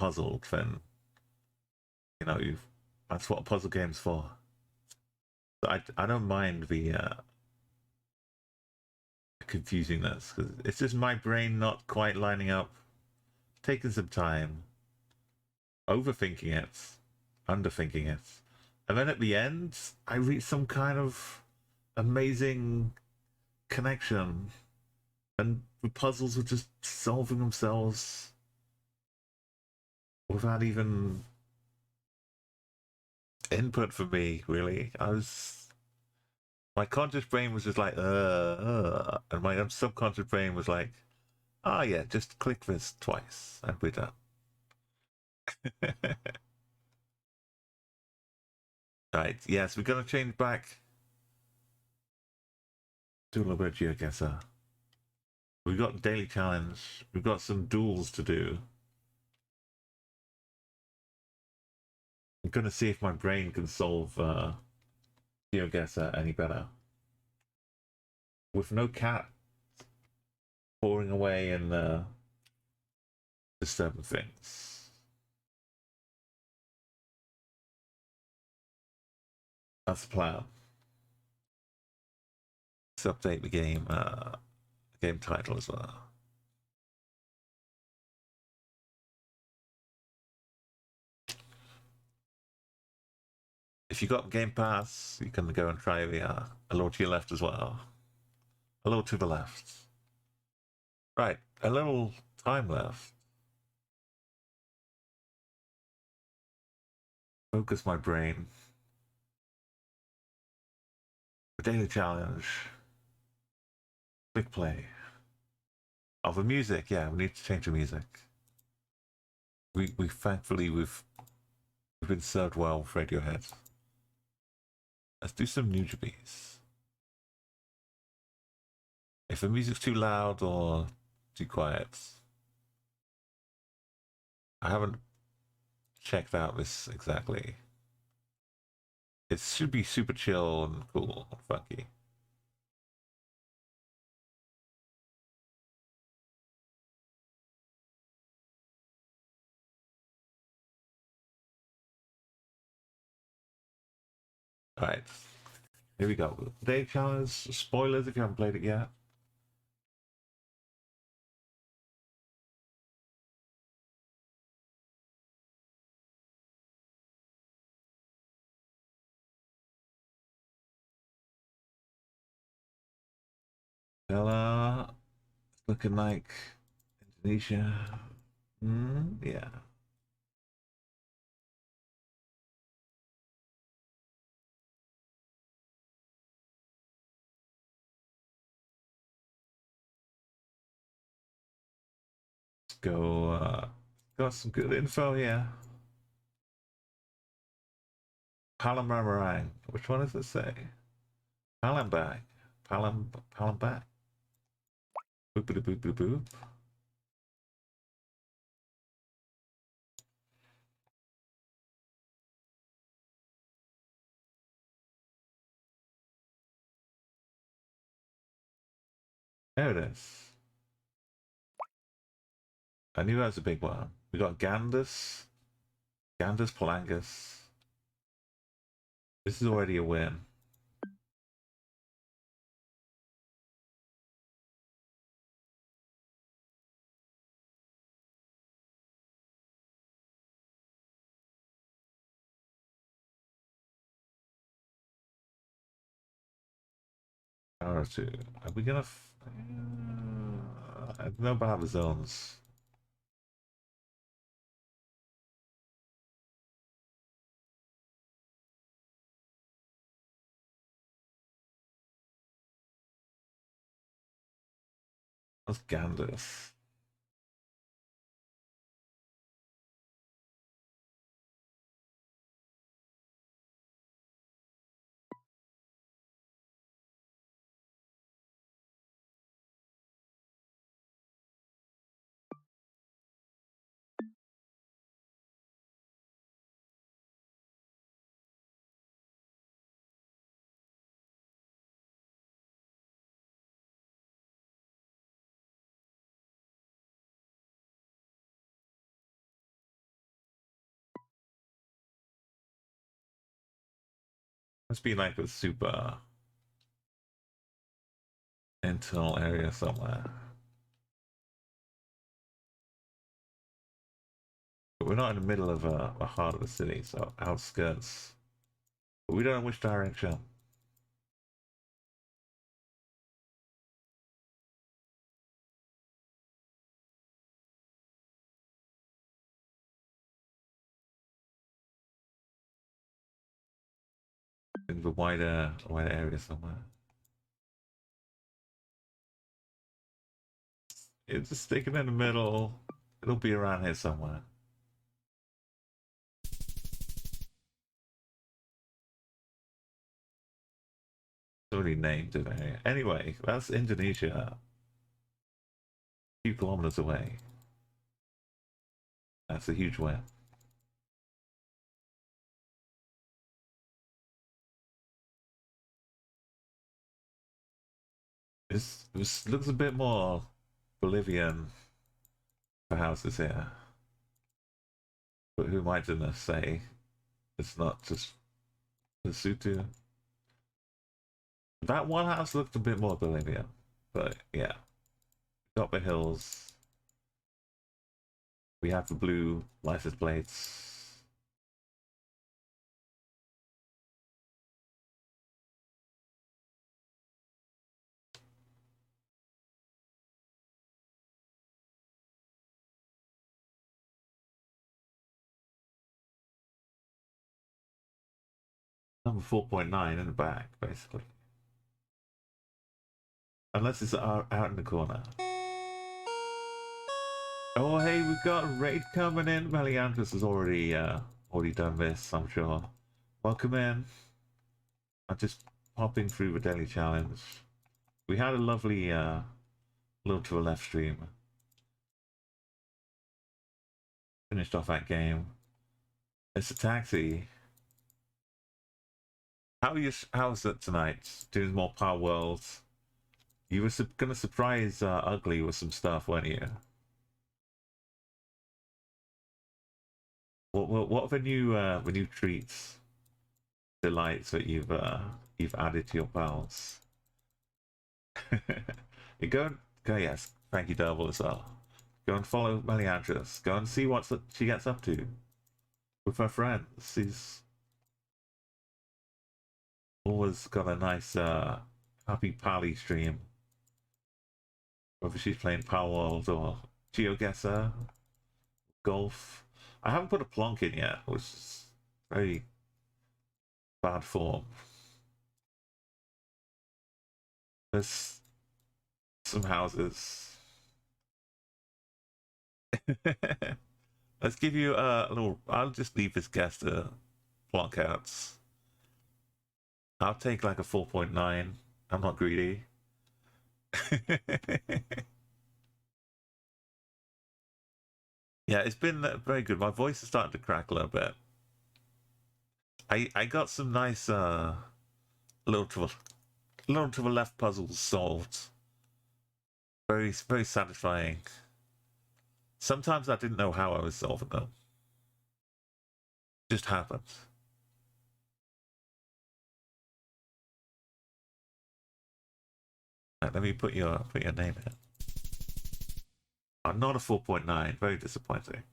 puzzled, then you know that's what a puzzle game's for. I don't mind the confusingness because it's just my brain not quite lining up, taking some time, overthinking it, underthinking it, and then at the end I reach some kind of amazing connection, and the puzzles were just solving themselves without even input for me. Really, my conscious brain was just like and my subconscious brain was like, ah, yeah, just click this twice and we're done. Right, yes, we're gonna change back to a little bit of Geoguessr. We've got daily challenge, we've got some duels to do. I'm gonna see if my brain can solve Geoguessr any better. With no cat pouring away and disturbing things. That's the plan. Let's update the game title as well. If you got Game Pass, you can go and try the Hello to your left as well. Hello to the left. Right, a little time left. Focus my brain. The daily challenge. Click play. Oh, the music, yeah, we need to change the music. We thankfully we've been served well with Radiohead. Let's do some nujabes. If the music's too loud or too quiet, I haven't checked out this exactly. It should be super chill and cool and funky. Alright, here we go. Day challenge, spoilers if you haven't played it yet. Stella, looking like Indonesia. Yeah. Let's go, got some good info here. Palembang. Which one does it say? Palembang. Palembang. Boop boop boop boop boop. There it is. I knew that was a big one. We got Gandus. Gandus Palangas. This is already a win. Power 2. Are we gonna... I don't know about the zones. What's Gandus? Must be like a super internal area somewhere. But we're not in the middle of a heart of the city, so outskirts. But we don't know which direction. In the wider area somewhere. It's just sticking in the middle. It'll be around here somewhere. Already named it area. Anyway, that's Indonesia. A few kilometers away. That's a huge win. This looks a bit more Bolivian for houses here. But who am I to say it's not just Lesotho? That one house looked a bit more Bolivian. But yeah. Got the hills. We have the blue license plates. Number 4.9 in the back, basically. Unless it's out in the corner. Oh, hey, we've got a raid coming in. Meliandris has already done this, I'm sure. Welcome in. I'm just popping through the daily challenge. We had a lovely little to a left stream. Finished off that game. It's a taxi. How's it tonight? Doing more Power Worlds. You were gonna surprise Ugly with some stuff, weren't you? What are the new treats, delights that you've added to your pals? You go, yes, thank you, Double, as well. Go and follow Meliandris. Go and see what she gets up to with her friends. She's always got a nice happy pally stream. Whether she's playing Power World or Geoguessr, golf. I haven't put a plonk in yet, which is very bad form. There's some houses. Let's give you a little. I'll just leave this guest to plonk outs. I'll take like a 4.9. I'm not greedy. Yeah, it's been very good. My voice is starting to crack a little bit. I got some nice little to the left puzzles solved. Very satisfying. Sometimes I didn't know how I was solving them. Just happened. Right, let me put your name in. I'm not a 4.9. Very disappointing.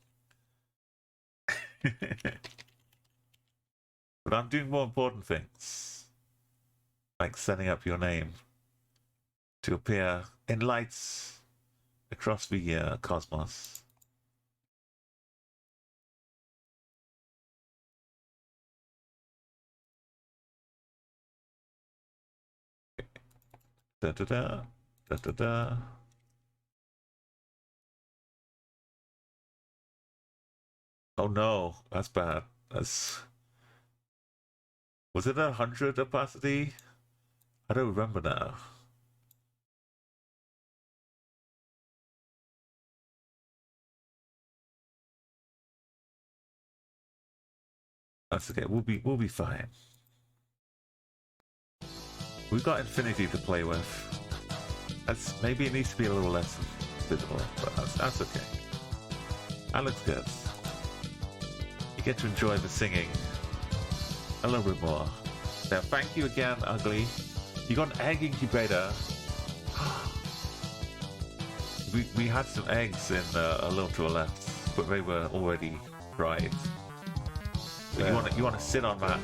But I'm doing more important things, like setting up your name to appear in lights across the cosmos. Da da da da da da. Oh no, that's bad. Was it 100 opacity? I don't remember now. That's okay. We'll be fine. We've got infinity to play with. Maybe it needs to be a little less visible, but that's okay. That looks good. You get to enjoy the singing a little bit more. Now, thank you again, Ugly. You got an egg incubator. we had some eggs in a little to our left, but they were already fried. But you want to sit on that?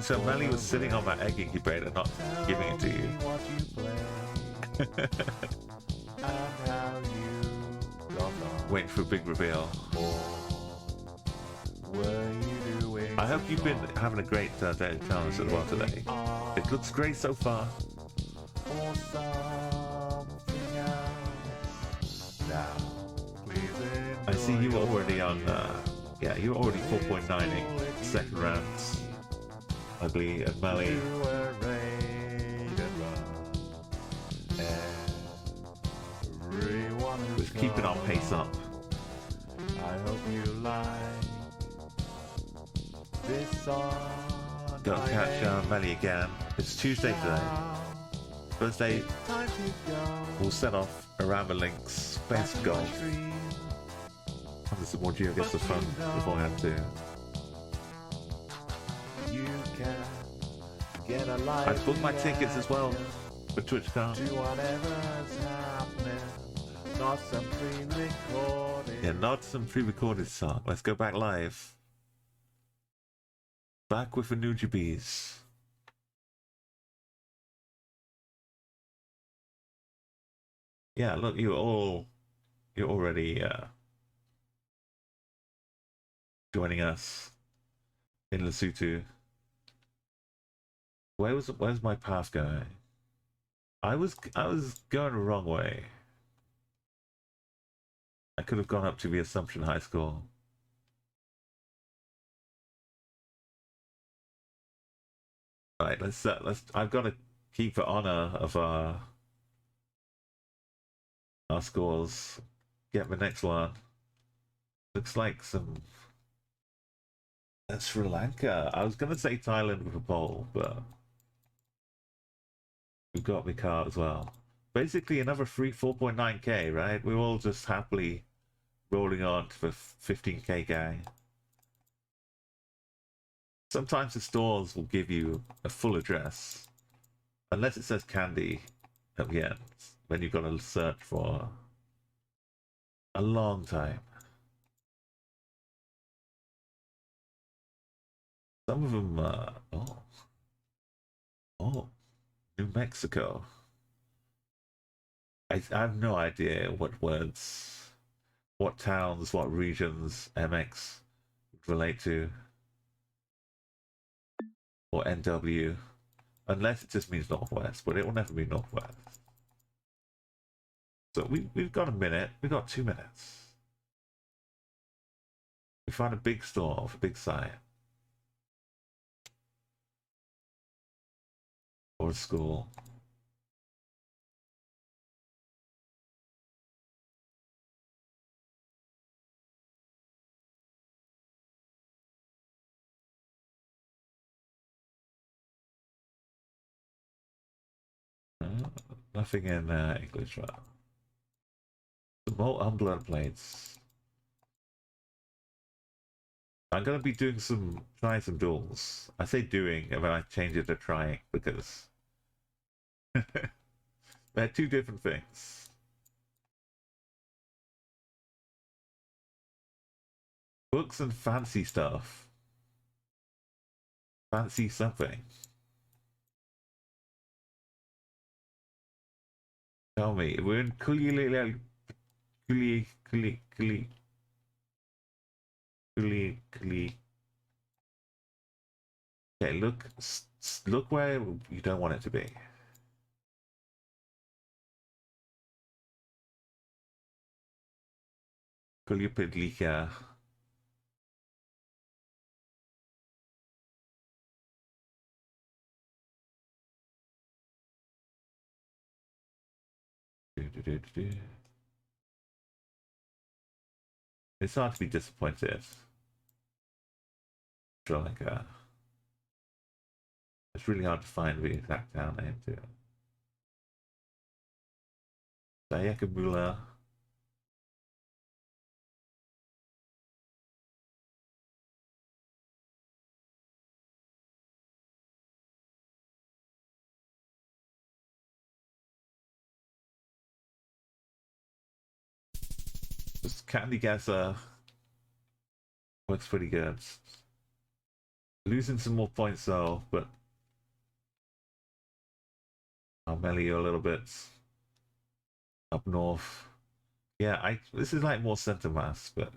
So Melly was sitting on that egg incubator, not giving it to you. Waiting for a big reveal. I hope you've been having a great day of challenge as well today. It looks great so far. I see you already on, yeah, you're already 4.9ing second rounds. Ugly and Melly. Just keeping our pace up. I hope you like this song. Gotta catch Melly again. It's Tuesday today. Thursday, we'll set off around the links, play some golf. Have some more Geoguessr fun beforehand too. I've booked my tickets as well for TwitchCon. Yeah, not some pre-recorded song. Let's go back live. Back with the Nujabes. Yeah, look, you're already joining us in Lesotho. Where's my path going? I was going the wrong way. I could have gone up to the Assumption High School. Right, let's I've got to keep the honor of our scores. Get the next one. Looks like some Sri Lanka. I was gonna say Thailand with a poll, but we've got the car as well. Basically another 4.9k, right? We're all just happily rolling on to the 15k guy. Sometimes the stores will give you a full address, unless it says Candy at the end. Then you've got to search for a long time. Some of them, oh, New Mexico. I have no idea what words, what towns, what regions MX would relate to, or NW, unless it just means Northwest, but it will never be Northwest. So we've got a minute, we've got 2 minutes. We find a big store with a big sign. Or a school. Nothing in English, right? Some more unblurred plates. I'm gonna be doing trying some duels. I say doing, and then I change it to trying because they're 2 different things. Books and fancy stuff. Fancy something. Tell me, we're in Kuli. Okay, look where you don't want it to be. Kulipadlika. It's hard to be disappointed. Sri Lanka. It's really hard to find the exact town name too. Jayakamula. Just Candy Guesser works pretty good. Losing some more points though, but I'll melee you a little bit up north. Yeah, this is like more center mass, but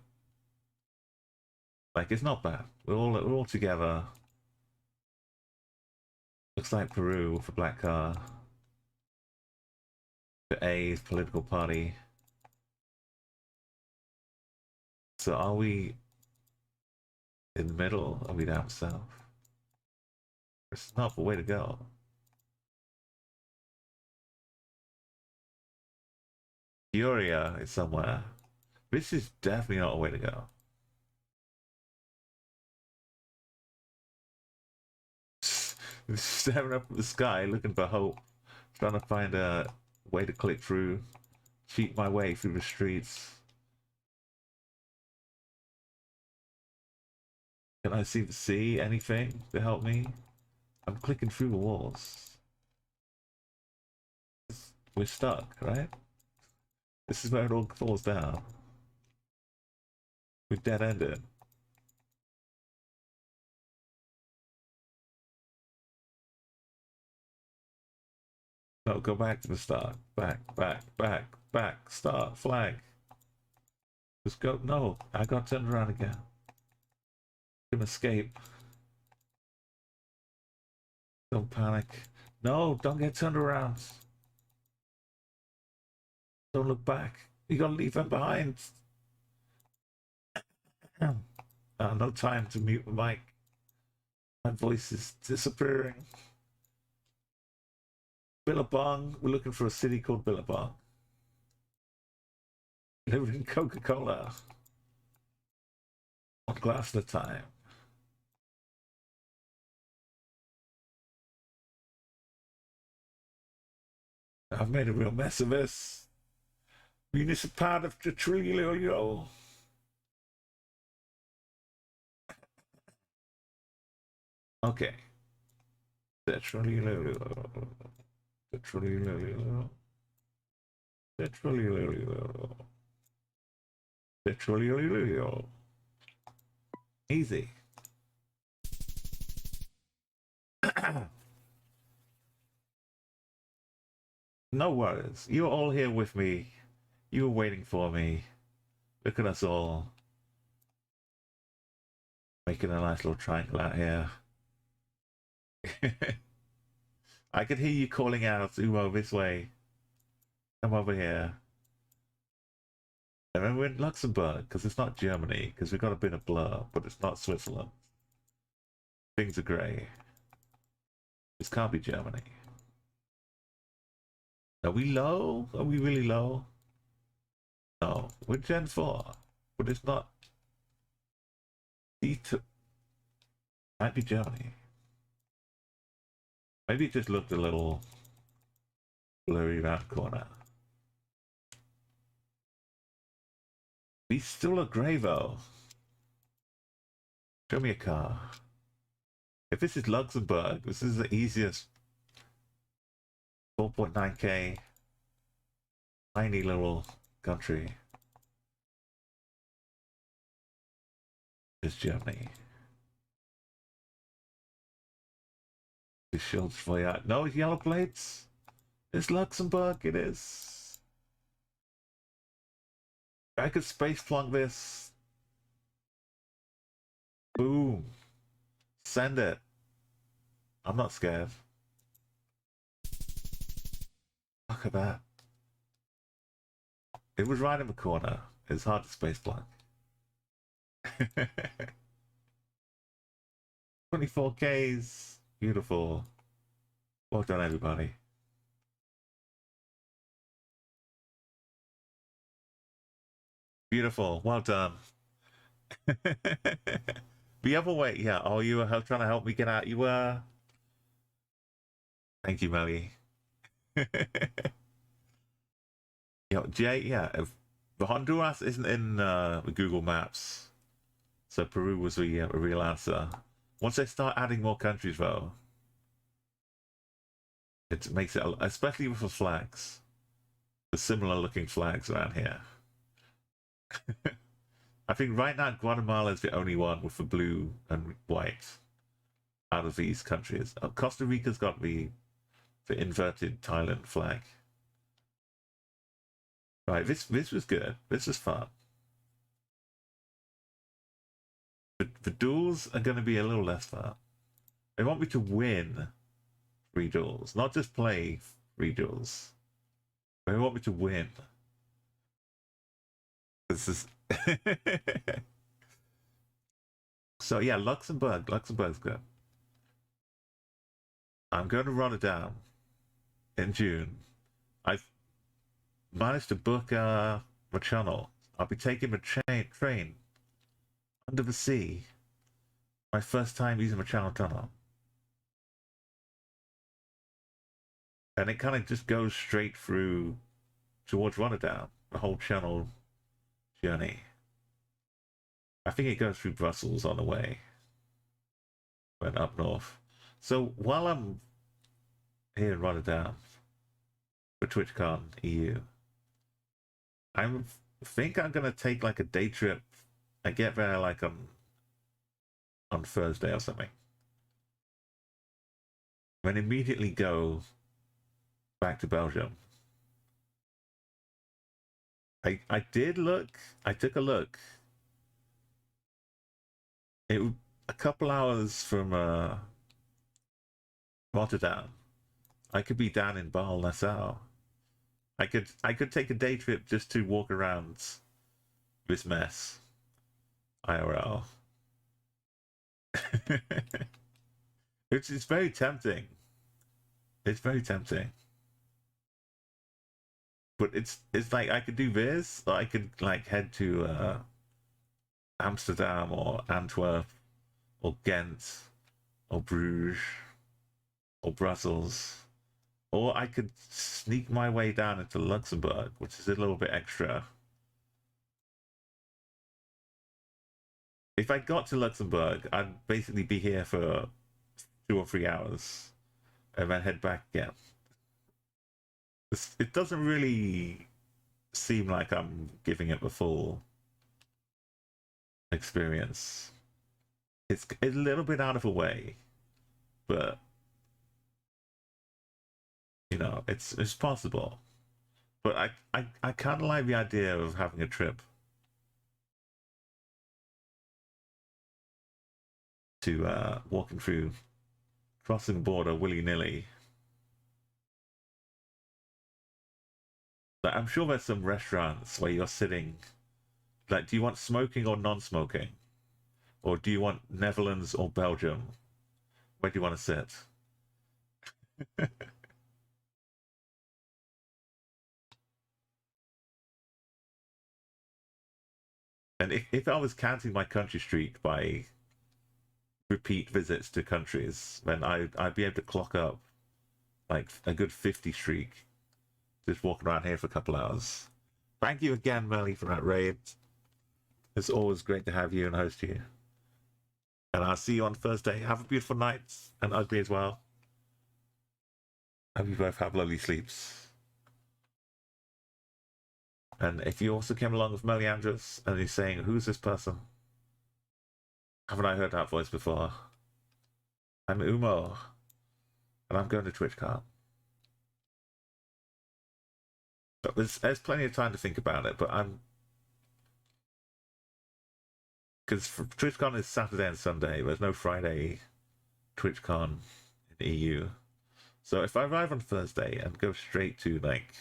like it's not bad. We're all together. Looks like Peru for black car. The A's political party. So are we in the middle? Are we down south? It's not the way to go. Furia is somewhere. This is definitely not a way to go. Staring up at the sky, looking for hope, trying to find a way to click through, cheat my way through the streets. Can I see anything to help me? I'm clicking through the walls. We're stuck, right? This is where it all falls down. We're dead-ended. No, go back to the start. Back, start, flag. Just go, no, I got turned around again. Can escape. Don't panic. No, don't get turned around. Don't look back. You gotta leave them behind. No time to mute the mic. My voice is disappearing. Billabong. We're looking for a city called Billabong. Living Coca-Cola. One glass at a time. I've made a real mess of this. Municipality of Trillo. Okay. Easy. No worries. You're all here with me. You were waiting for me. Look at us all. Making a nice little triangle out here. I could hear you calling out, Umo, this way. Come over here. And then we're in Luxembourg, because it's not Germany, because we've got a bit of blur, but it's not Switzerland. Things are grey. This can't be Germany. Are we low? Are we really low? No, we're Gen 4, but it's not. D2 might be Germany. Maybe it just looked a little blurry around the corner. We still look grey though. Show me a car. If this is Luxembourg, this is the easiest. 4.9k. Tiny little country. It's Germany. The shields for you. No yellow plates. It's Luxembourg. It is. I could space plunk this. Boom. Send it. I'm not scared. Look at that. It was right in the corner. It's hard to space plunk. 24Ks. Beautiful. Well done, everybody. Beautiful. Well done. The other way, yeah. Oh, you were trying to help me get out. You were. Thank you, Melly. Yeah, Jay, yeah. If the Honduras isn't in Google Maps, so Peru was the real answer. Once they start adding more countries, though, it makes it, especially with the flags, the similar looking flags around here. I think right now Guatemala is the only one with the blue and white out of these countries. Costa Rica's got the inverted Thailand flag. Right, this was good. This was fun. The duels are going to be a little less fun. They want me to win 3 duels, not just play 3 duels. They want me to win. This is so yeah. Luxembourg's good. I'm going to Rotterdam in June. I've managed to book my channel. I'll be taking a train under the sea. My first time using my channel tunnel. And it kind of just goes straight through towards Rotterdam, the whole channel journey. I think it goes through Brussels on the way, went up north. So while I'm here in Rotterdam for TwitchCon EU, I think I'm gonna take like a day trip and get there like on Thursday or something. Then immediately go back to Belgium. I did look. I took a look. It a couple hours from Rotterdam. I could be down in Bal Nassau. I could take a day trip just to walk around this mess. IRL. It's very tempting. It's very tempting. But it's like I could do this, or I could like head to Amsterdam or Antwerp or Ghent or Bruges or Brussels. Or I could sneak my way down into Luxembourg, which is a little bit extra. If I got to Luxembourg, I'd basically be here for 2 or 3 hours and then head back again. It doesn't really seem like I'm giving it the full experience. It's a little bit out of the way, but you know, it's possible. But I kind of like the idea of having a trip to walking through, crossing the border willy nilly. Like, I'm sure there's some restaurants where you're sitting. Like, do you want smoking or non-smoking, or do you want Netherlands or Belgium? Where do you want to sit? And if I was counting my country streak by repeat visits to countries, then I'd be able to clock up like a good 50 streak just walking around here for a couple hours. Thank you again, Melly, for that raid. It's always great to have you and host you. And I'll see you on Thursday. Have a beautiful night, and Ugly as well. Hope you both have lovely sleeps. And if you also came along with Melly Andrews and you're saying, who's this person? Haven't I heard that voice before? I'm Umo, and I'm going to TwitchCon. But there's plenty of time to think about it, but I'm... Because TwitchCon is Saturday and Sunday, there's no Friday TwitchCon in EU. So if I arrive on Thursday and go straight to, like,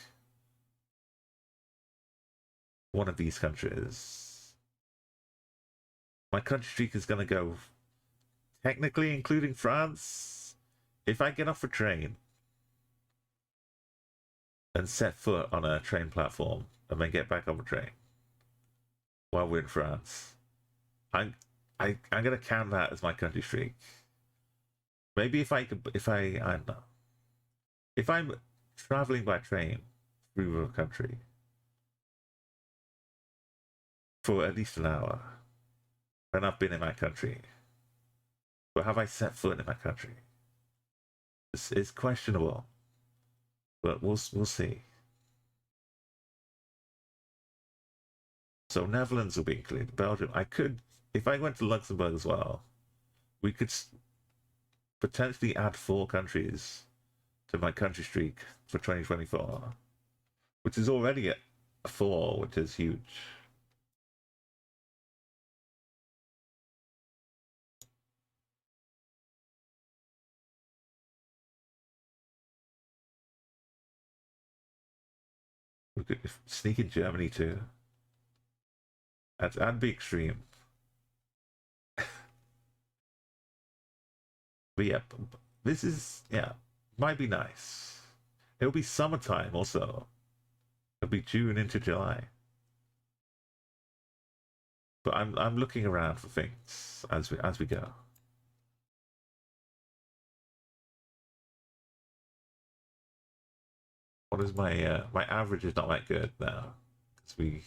one of these countries, my country streak is going to go, technically including France, if I get off a train and set foot on a train platform and then get back on the train while we're in France, I'm gonna count that as my country streak. Maybe if I don't know, if I'm traveling by train through a country for at least an hour, then I've been in that country. But have I set foot in that country? It's questionable, but we'll see. So Netherlands will be included. Belgium. I could, if I went to Luxembourg as well, we could potentially add 4 countries to my country streak for 2024, which is already at 4, which is huge. We could sneak in Germany too. That'd be extreme. But yeah, this is, yeah, might be nice. It'll be summertime also. It'll be June into July. But I'm looking around for things as we go. What is my my average is not that good now because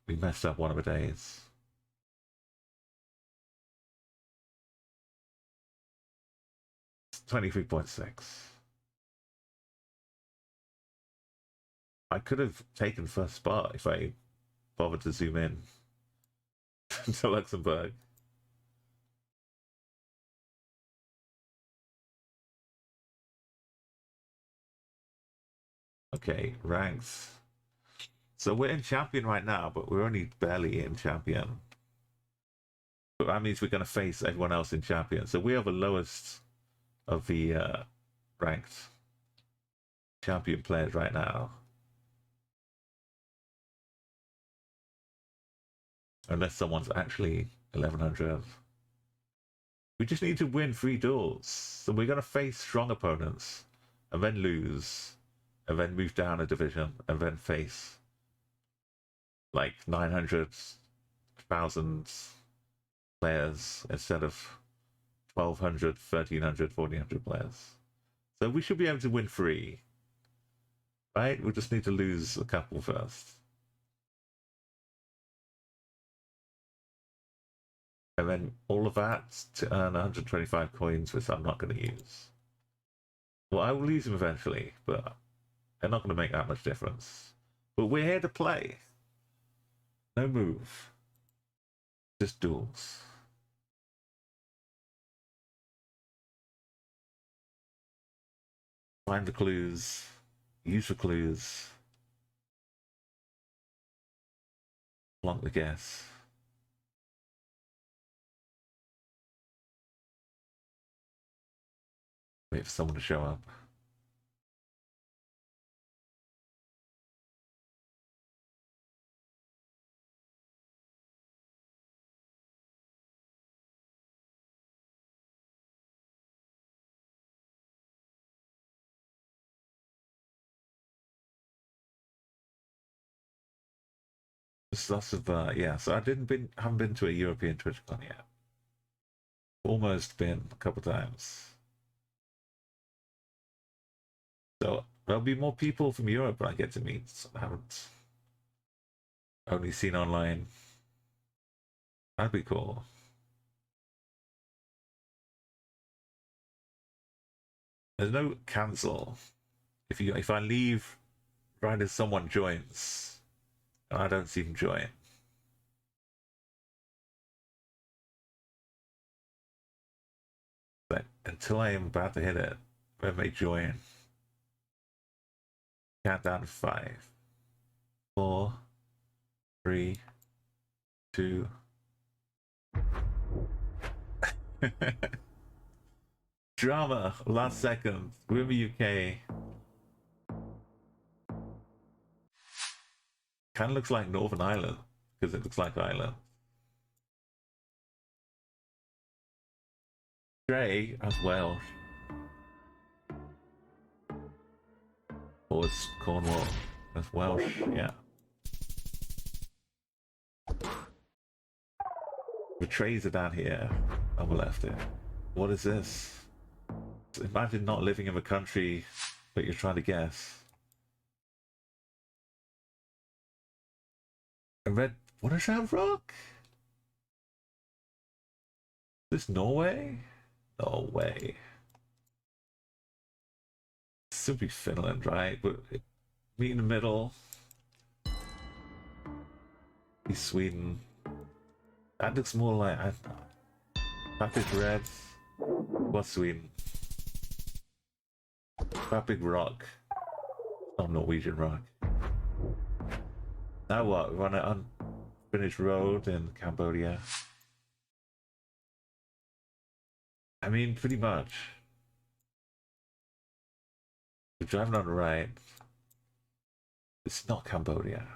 we messed up one of the days. 23.6. I could have taken first spot if I bothered to zoom in to Luxembourg. Okay, ranks. So we're in champion right now, but we're only barely in champion. But that means we're going to face everyone else in champion. So we are the lowest of the ranked champion players right now. Unless someone's actually 1100. We just need to win 3 duels. So we're going to face strong opponents and then lose and then move down a division and then face like 900,000 players instead of 1,200, 1,300, 1,400 players. So we should be able to win 3. Right? We just need to lose a couple first. And then all of that to earn 125 coins, which I'm not going to use. Well, I will use them eventually, but they're not going to make that much difference. But we're here to play. No move. Just duels. Find the clues. Use the clues. Flunk the guess. Wait for someone to show up. There's lots of yeah. So I haven't been to a European TwitchCon yet. Almost been a couple times. So there'll be more people from Europe I get to meet. I haven't only seen online. That'd be cool. There's no cancel. If I leave right as someone joins, and I don't see them join. But until I am about to hit it, when they join. Countdown to 5, 4, 3, 2. Drama, last second. We're in the UK. Kind of looks like Northern Ireland because it looks like Ireland. Stray as Welsh. Or it's Cornwall as Welsh, yeah. The trays are down here on the left here. What is this? Imagine not living in the country that you're trying to guess. A red, what is that rock? Is this Norway? No way. This should be Finland, right? But meet in the middle. He's Sweden. That looks more like Papik Red. What's Sweden? Papik Rock. Not Norwegian Rock. Now what? We're on an unfinished road in Cambodia. I mean, pretty much. We're driving on the right. It's not Cambodia.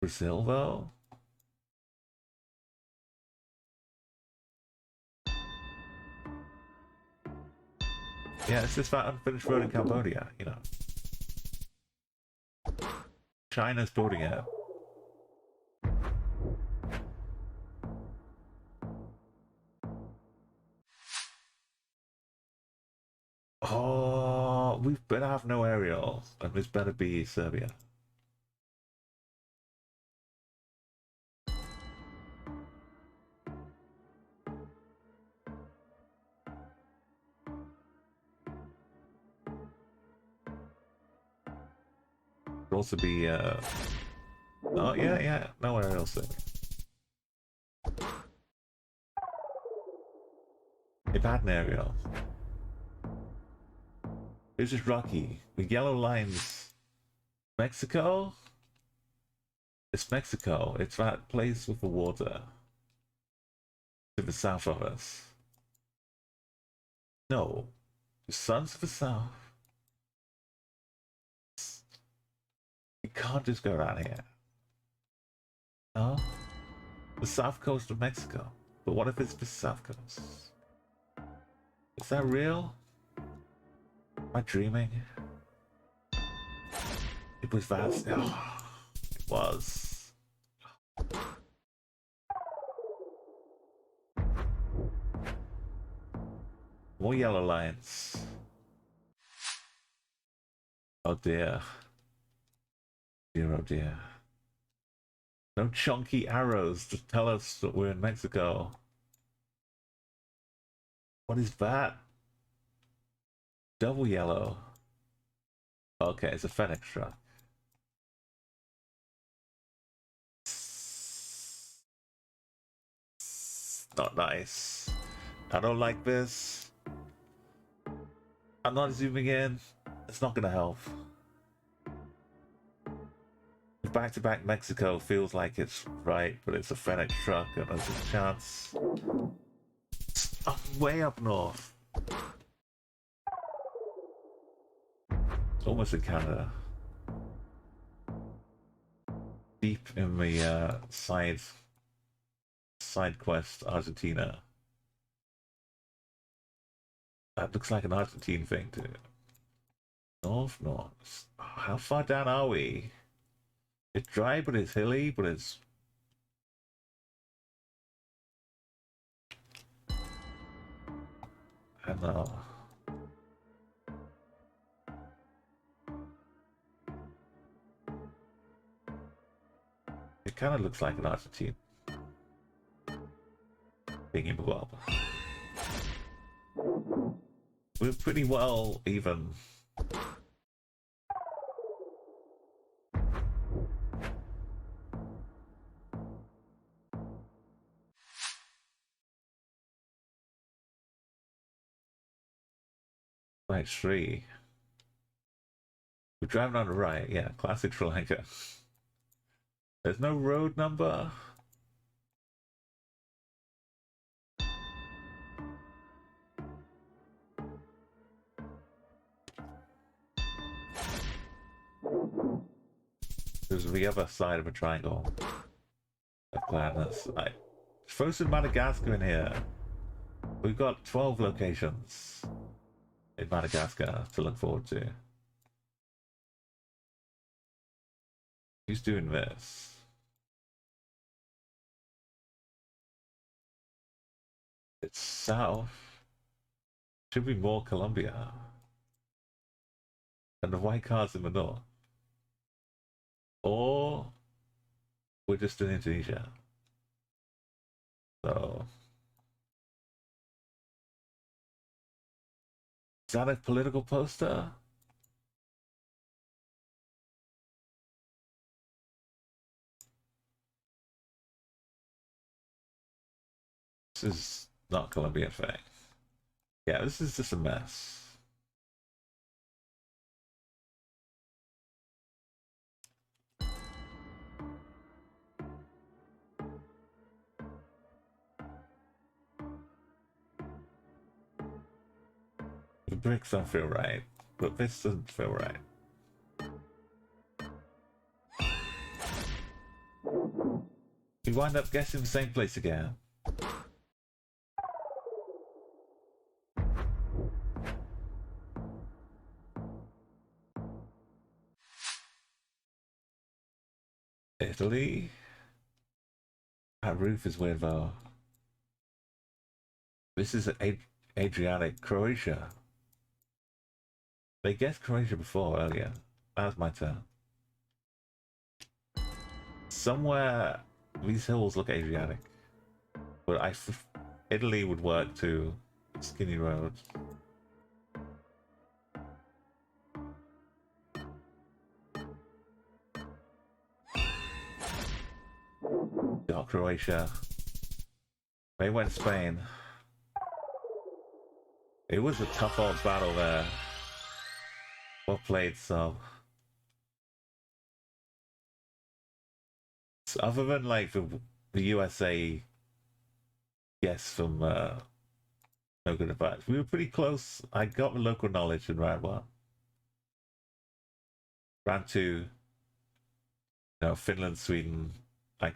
Brazil, though? Yeah, it's just that unfinished road in Cambodia, you know. China's building it. Oh, we better have no aerials, and this better be Serbia. Could also be, oh, yeah, no aerials, Serbia. It had an aerial. It's just rocky. The yellow lines. Mexico? It's Mexico. It's that place with the water. To the south of us. No. The sun's to the south. You can't just go around here. No? The south coast of Mexico. But what if it's the south coast? Is that real? Am I dreaming? It was vast. Oh, it was. More yellow lines. Oh dear. Dear, oh dear. No chunky arrows to tell us that we're in Mexico. What is that? Double yellow. Okay, it's a FedEx truck. Not nice. I don't like this. I'm not zooming in. It's not gonna help. Back-to-back Mexico feels like it's right, but it's a FedEx truck and there's a chance. I'm way up north. Almost in Canada. Deep in the side quest, Argentina. That looks like an Argentine thing too. North. How far down are we? It's dry, but it's hilly, but it's... I don't know. It kind of looks like an Argentine thingy bob. We're pretty well even. Right, Sri. We're driving on the right, yeah, classic Sri Lanka. There's no road number. There's the other side of a triangle of gladness. Right. Frozen Madagascar in here. We've got 12 locations in Madagascar to look forward to. Who's doing this? It's south. Should be more Colombia. And the white cars in the north. Or we're just in Indonesia. So is that a political poster? This is not Colombian fact. Yeah, this is just a mess. The bricks don't feel right, but this doesn't feel right. We wind up guessing the same place again. Italy? That roof is weird though. This is Adriatic Croatia. They guessed Croatia before earlier. That was my turn. Somewhere these hills look Adriatic, but Italy would work too. Skinny roads. Got Croatia. They went Spain. It was a tough old battle there. Well played, so other than like the USA guess from No Good Advice, we were pretty close. I got the local knowledge in round one. Round two, Finland, Sweden. I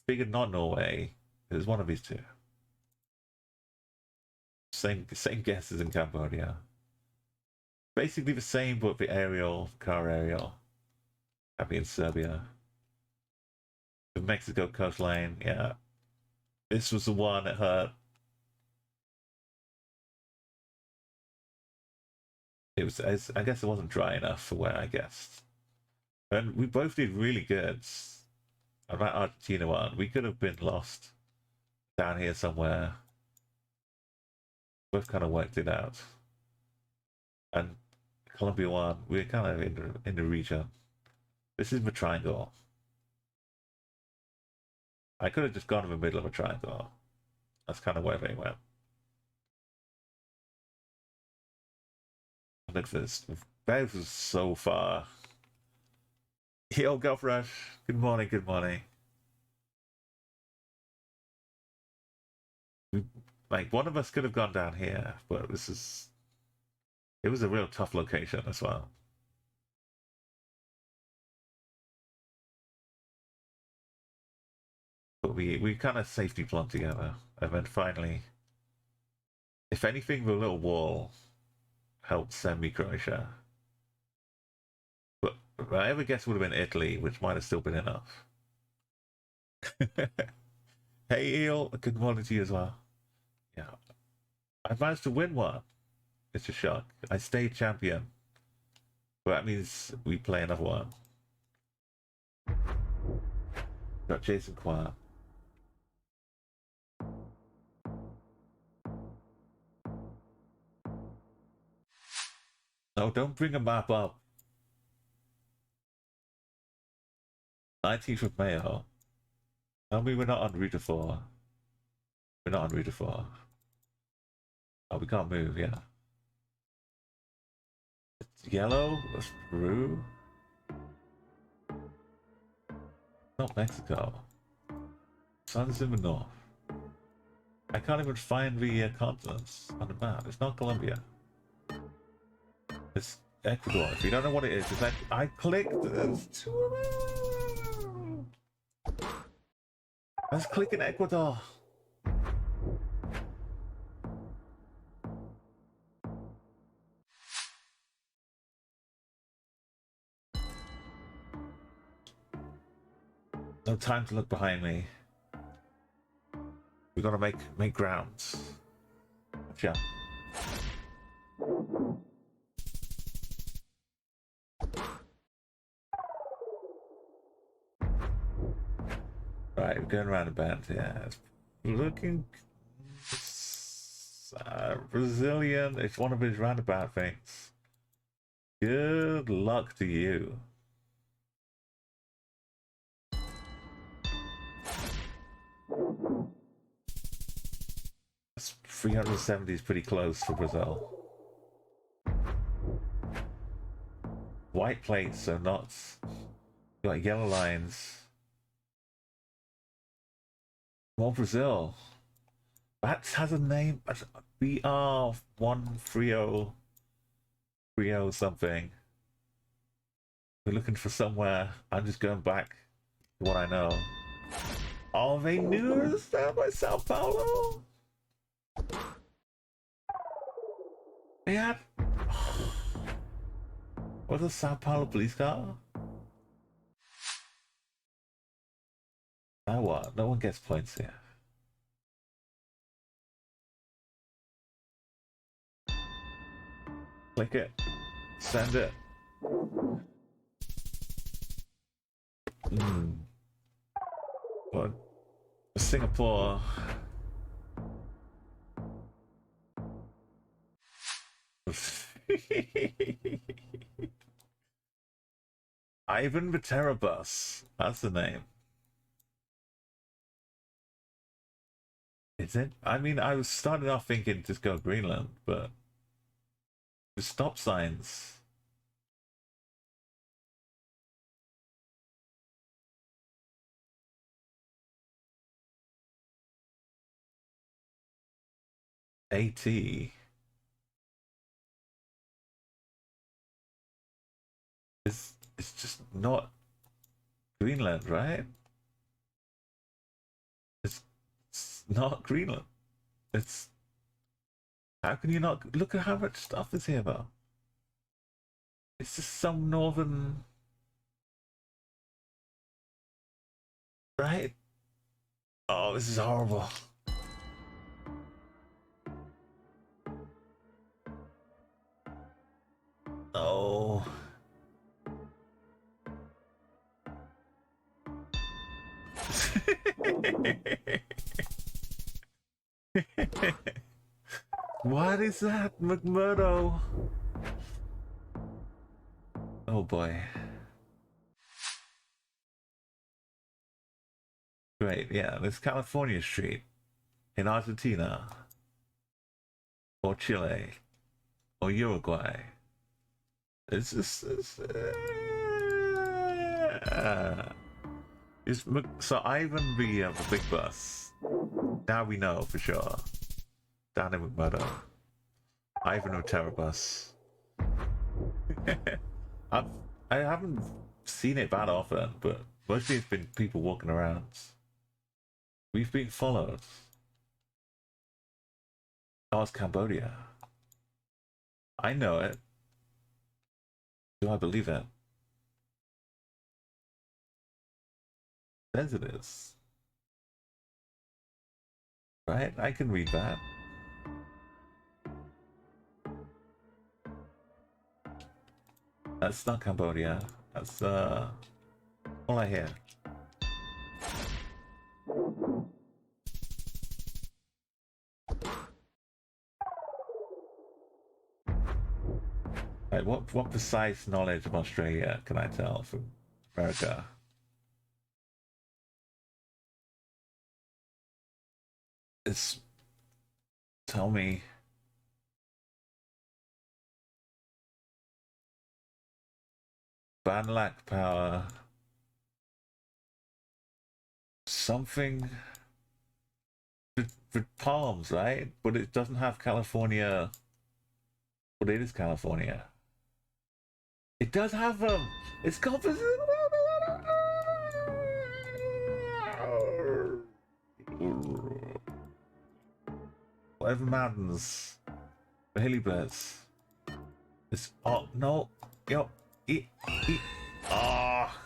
figured not Norway. It was one of these two. Same guesses in Cambodia. Basically the same, but the car aerial. Happy in Serbia. The Mexico coastline, yeah. This was the one that hurt. I guess it wasn't dry enough for where I guessed. And we both did really good. About Argentina one, we could have been lost down here somewhere. Both kind of worked it out. And Colombia one, we're kind of in the region. This is the triangle. I could have just gone in the middle of a triangle. That's kind of where they went. Look at this. That was so far. Yo, Gulfrush. Good morning, good morning. Like, one of us could have gone down here, but it was a real tough location as well. But we kind of safety plumped together, and then finally, if anything, the little wall helped send me Croatia. But I ever guess would have been Italy, which might have still been enough. Hey Eel, good morning to you as well. Yeah, I managed to win one. It's a shock. I stayed champion. But that means we play another one. Got Jason Quan. No, don't bring a map up. 19th of Mayo. Tell me we're not on Route 4. We're not on Route 4. Oh, we can't move, yeah. It's yellow? That's Peru? Not Mexico. Sun's in the north. I can't even find the continents on the map. It's not Colombia. It's Ecuador. If you don't know what it is, it's like I clicked. Let's click in Ecuador. No time to look behind me. We gotta make grounds. Yeah. Right, we're going around the bend. Yeah, it's looking Brazilian. It's one of his roundabout things. Good luck to you. 370 is pretty close for Brazil. White plates, so not... You got yellow lines. More Brazil. That has a name. BR13030 something. We're looking for somewhere. I'm just going back to what I know. Oh, they knew this down by Sao Paulo? They had... What's a Sao Paulo police car? Now what? No one gets points here. Click it. Send it. What? Singapore. Ivan Viterabus. That's the name. Is it? I mean, I was starting off thinking just go Greenland, but the stop signs. AT. It's just not Greenland, right? It's not Greenland. It's... How can you not... Look at how much stuff is here, though. It's just some northern... Right? Oh, this is horrible. Oh. What is that, McMurdo? Oh boy. Great, yeah, there's California Street in Argentina, or Chile, or Uruguay. It's just... so Ivan the big bus. Now we know for sure. Down in McMurdo. Ivan the Terrabus. I haven't seen it that often, but mostly it's been people walking around. We've been followed. Oh, it's Cambodia. I know it. Do I believe it? Says it is. Right? I can read that. That's not Cambodia. That's all I hear. Right, what precise knowledge of Australia can I tell from America? It's... Tell me. Banlack power. Something with palms, right? But it doesn't have California. But it is California. It does have them. It's composite. Whatever mountains, the hilly birds. It's... Oh no. Yo. Ah.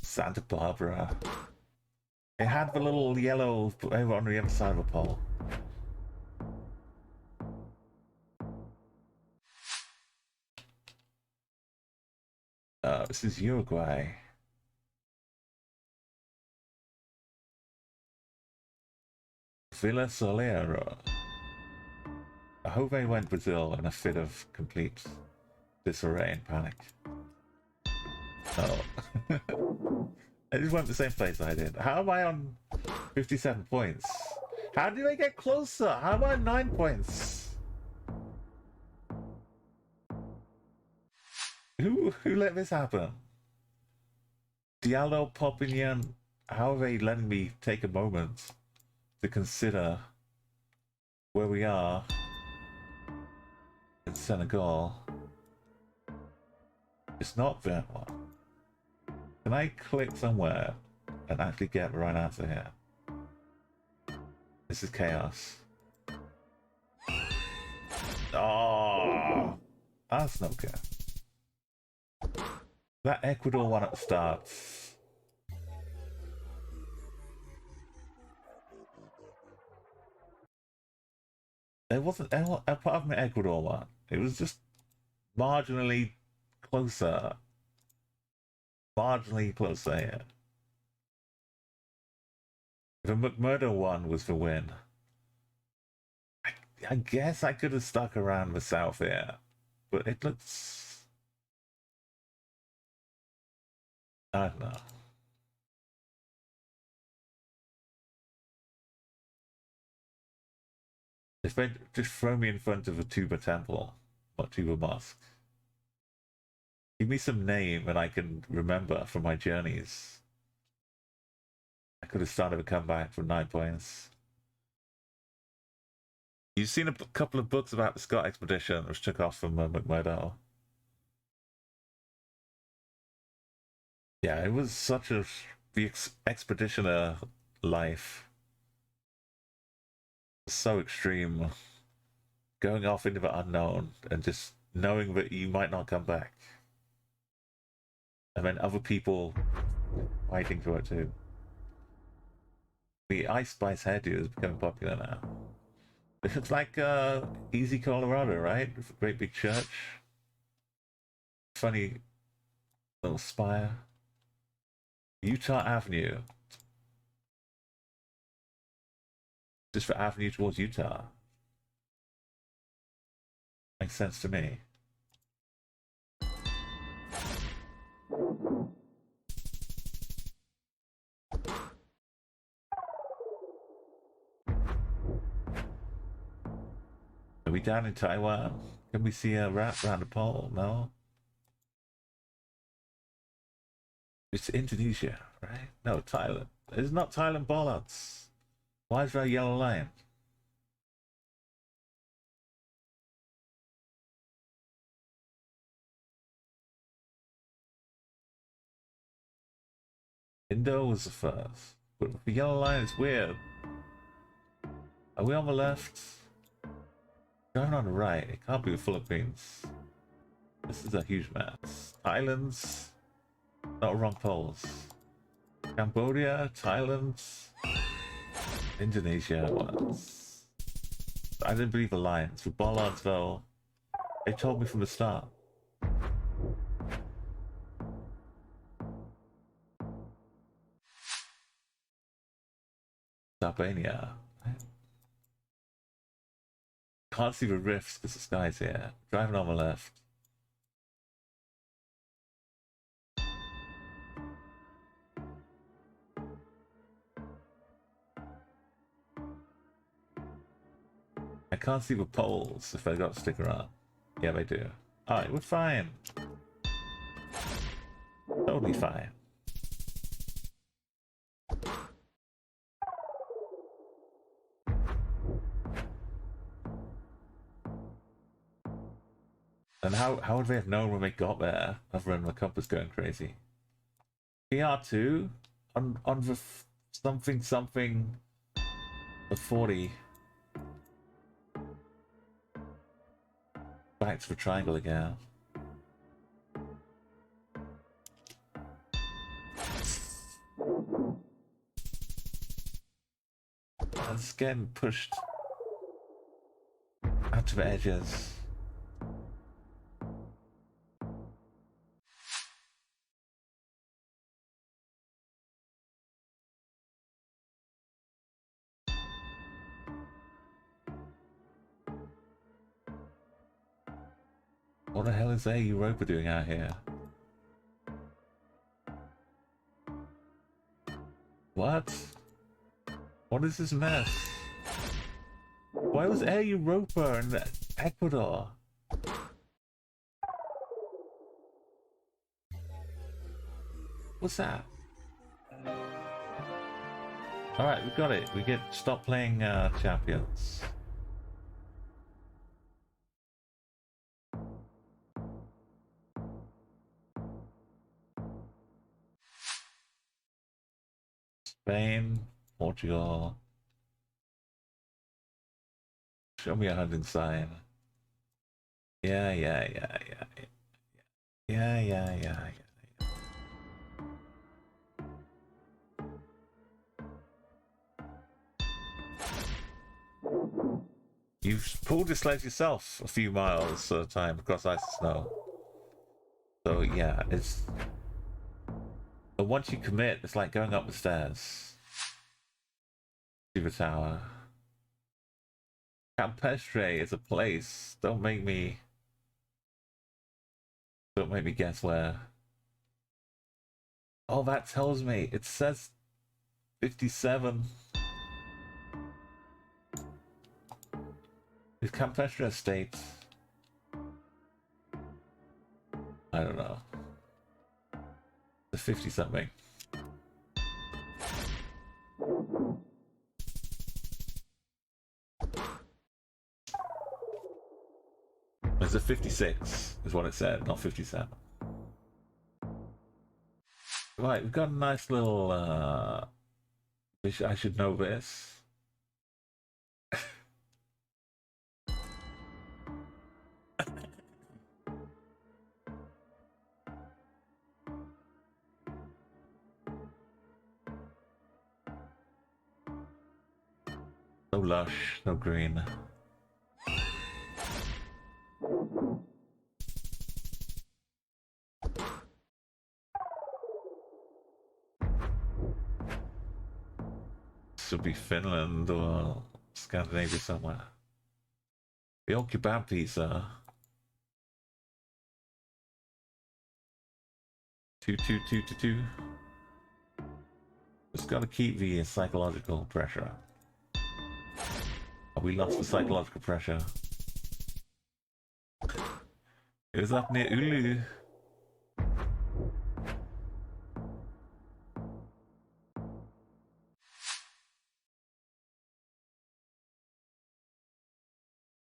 Santa Barbara. It had the little yellow over on the other side of the pole. This is Uruguay. Villa Solero. I hope they went Brazil in a fit of complete disarray and panic. Oh. I just went to the same place I did. How am I on 57 points? How did I get closer? How am I 9 points? Who let this happen? Diallo Popinian, how are they letting me take a moment to consider where we are in Senegal? It's not that one. Can I click somewhere and actually get the right answer here? This is chaos. Oh, that's not good. That Ecuador one at the start. There wasn't apart from the Ecuador one. It was just marginally closer. Marginally closer here. The McMurdo one was the win. I guess I could have stuck around the south here, but it looks... I don't know. If they just throw me in front of a tuba temple, or tuba mosque, give me some name and I can remember from my journeys. I could have started a comeback from 9 points. You've seen a couple of books about the Scott expedition, which took off from McMurdo. Yeah, it was such a... the expeditioner life. So extreme. Going off into the unknown and just knowing that you might not come back. And then other people fighting for it too. The Ice Spice hairdo is becoming popular now. It looks like Easy Colorado, right? With a great big church. Funny little spire. Utah Avenue. Just for avenue towards Utah. Makes sense to me. Are we down in Taiwan? Can we see a rat round a pole? No? It's Indonesia, right? No, Thailand. It's not Thailand bollards. Why is there a yellow line? Indo was the first. But the yellow line is weird. Are we on the left? Going on the right. It can't be the Philippines. This is a huge map. Islands. Not wrong poles. Cambodia, Thailand, Indonesia. What? I didn't believe the lines. The bollards, though, they told me from the start. Albania. Can't see the rifts because the sky's here. Driving on the left. I can't see the poles if they got to stick around. Yeah, they do. Alright, we're fine. Totally fine. And how would they have known when they got there, other than the compass going crazy? PR2 on the something of 40. Back to the triangle again. It's getting pushed out to the edges. What the hell is Europa doing out here? What? What is this mess? Why was Air Europa in Ecuador? What's that? Alright, we got it. We get stop playing champions. Spain, Portugal. Show me a hunting sign. Yeah. Yeah. You've pulled your sledge yourself a few miles at a time across ice and snow. So yeah, it's... But once you commit, it's like going up the stairs to the tower. Campestre is a place. Don't make me guess where. Oh, that tells me. It says 57. Is Campestre a state? I don't know. The 50 something. It's a 56 is what it said, not 57. Right, we've got a nice little I should know this. No lush, no green. Should be Finland or Scandinavia somewhere. The old kebab pizza. 2. Just gotta keep the psychological pressure up. Oh, we lost the psychological pressure. It was up near Ulu.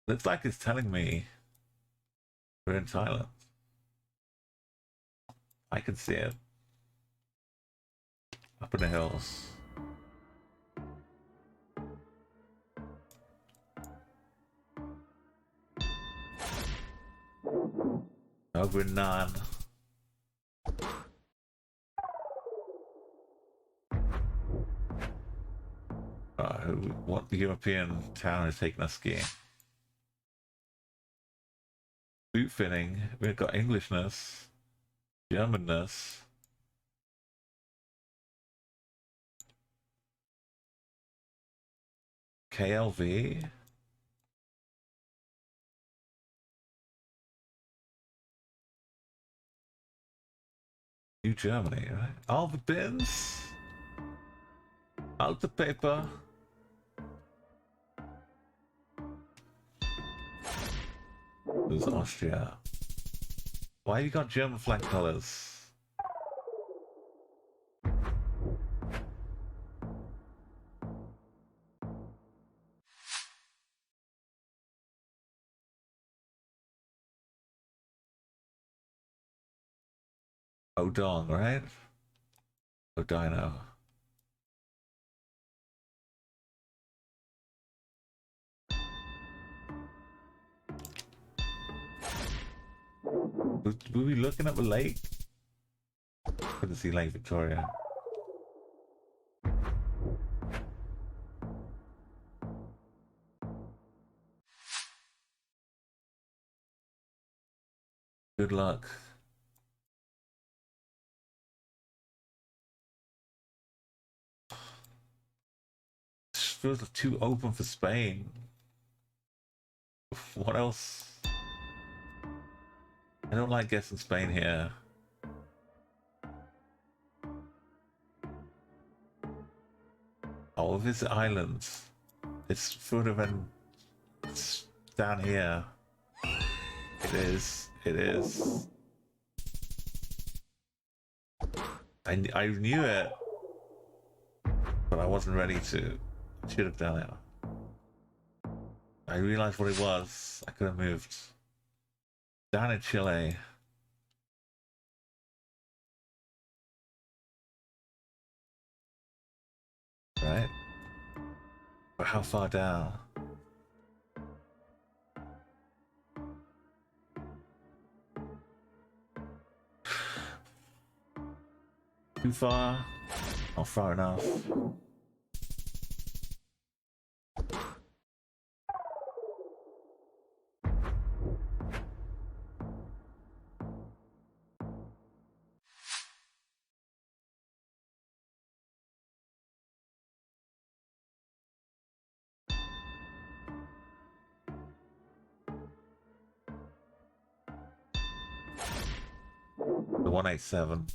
Looks like it's telling me we're in Thailand. I can see it. Up in the hills. Over in Nan. What European town is taking us skiing? Boot fitting. We've got Englishness, Germanness. KLV. New Germany, right? All the bins. Out the paper. There's Austria. Why you got German flag colors? Odong, right? Odino. Were we looking at the lake? Couldn't see Lake Victoria. Good luck. This feels too open for Spain. What else? I don't like guessing Spain here. Oh, visit islands. It's further than It's down here. It is. It is. I knew it, but I wasn't ready to. I should have done it. I realized what it was. I could have moved. Down in Chile. Right? But how far down? Too far? Not far enough. The 187.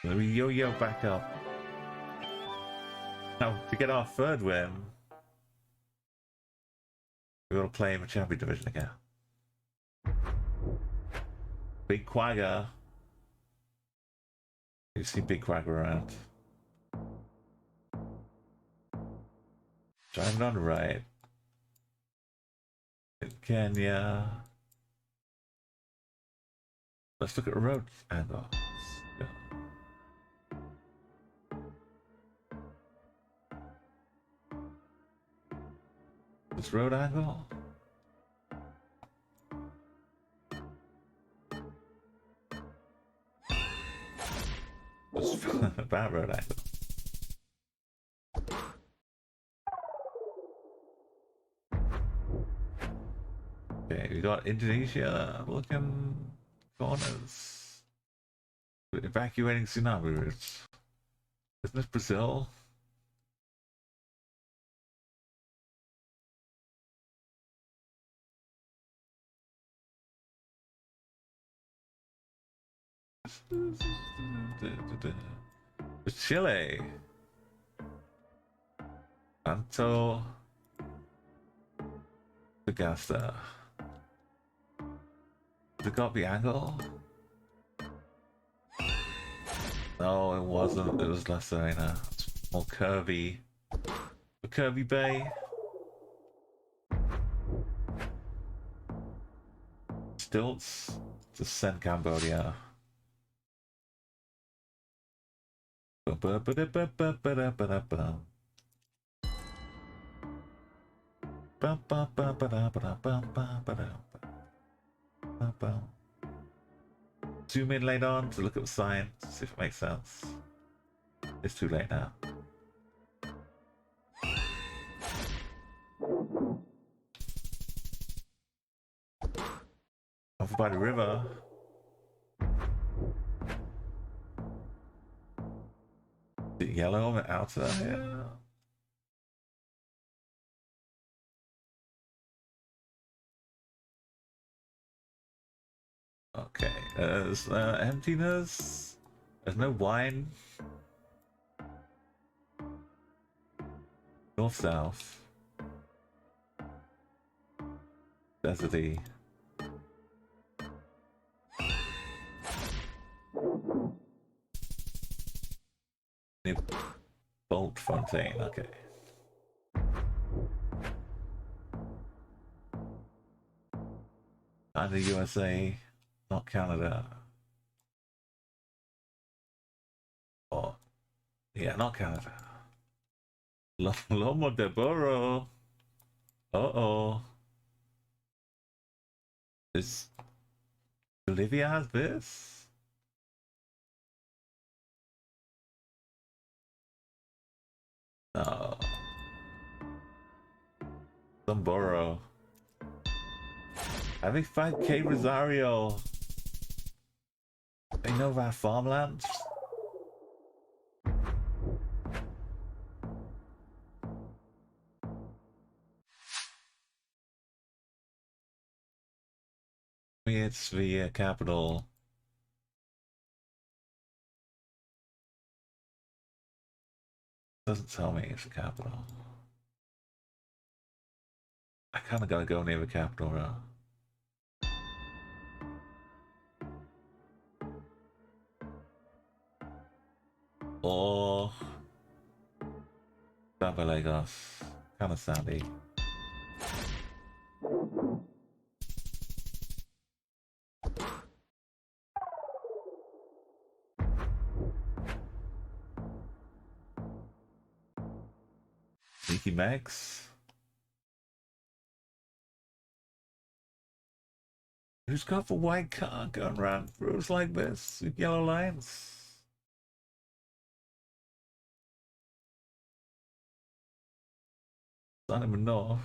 Let me yo-yo back up. Now, to get our third win, we gotta play in the champion division again. Big Quagga. You see Big Quagga around. Driving on the right. In Kenya. Let's look at the road angle. Yeah. This road angle? It's bad road angle. Okay, we got Indonesia looking corners. Evacuating tsunami routes. Isn't this Brazil? It's Chile. Anto Geoguessr. Has it got the angle? No, it wasn't. It was La Serena. It's more curvy. The curvy bay. Stilts to send Cambodia. Zoom in later on to look at the sign, see if it makes sense. It's too late now. Over by the river. The yellow on the outer here. Okay, there's emptiness. There's no wine. North south. Deserty. New Bolt Fontaine, okay. And the USA, not Canada. Oh, yeah, not Canada. Lomo de Burro. Uh-oh. Is Bolivia has this? No. Somboro. Having 5k Rosario. They know about farmland? It's the capital. Doesn't tell me it's a capital. I kind of gotta go near the capital, bro. Or down by Lagos. Kind of sandy. Sneaky Max. Who's got the white car going around roads like this with yellow lines? Not even know.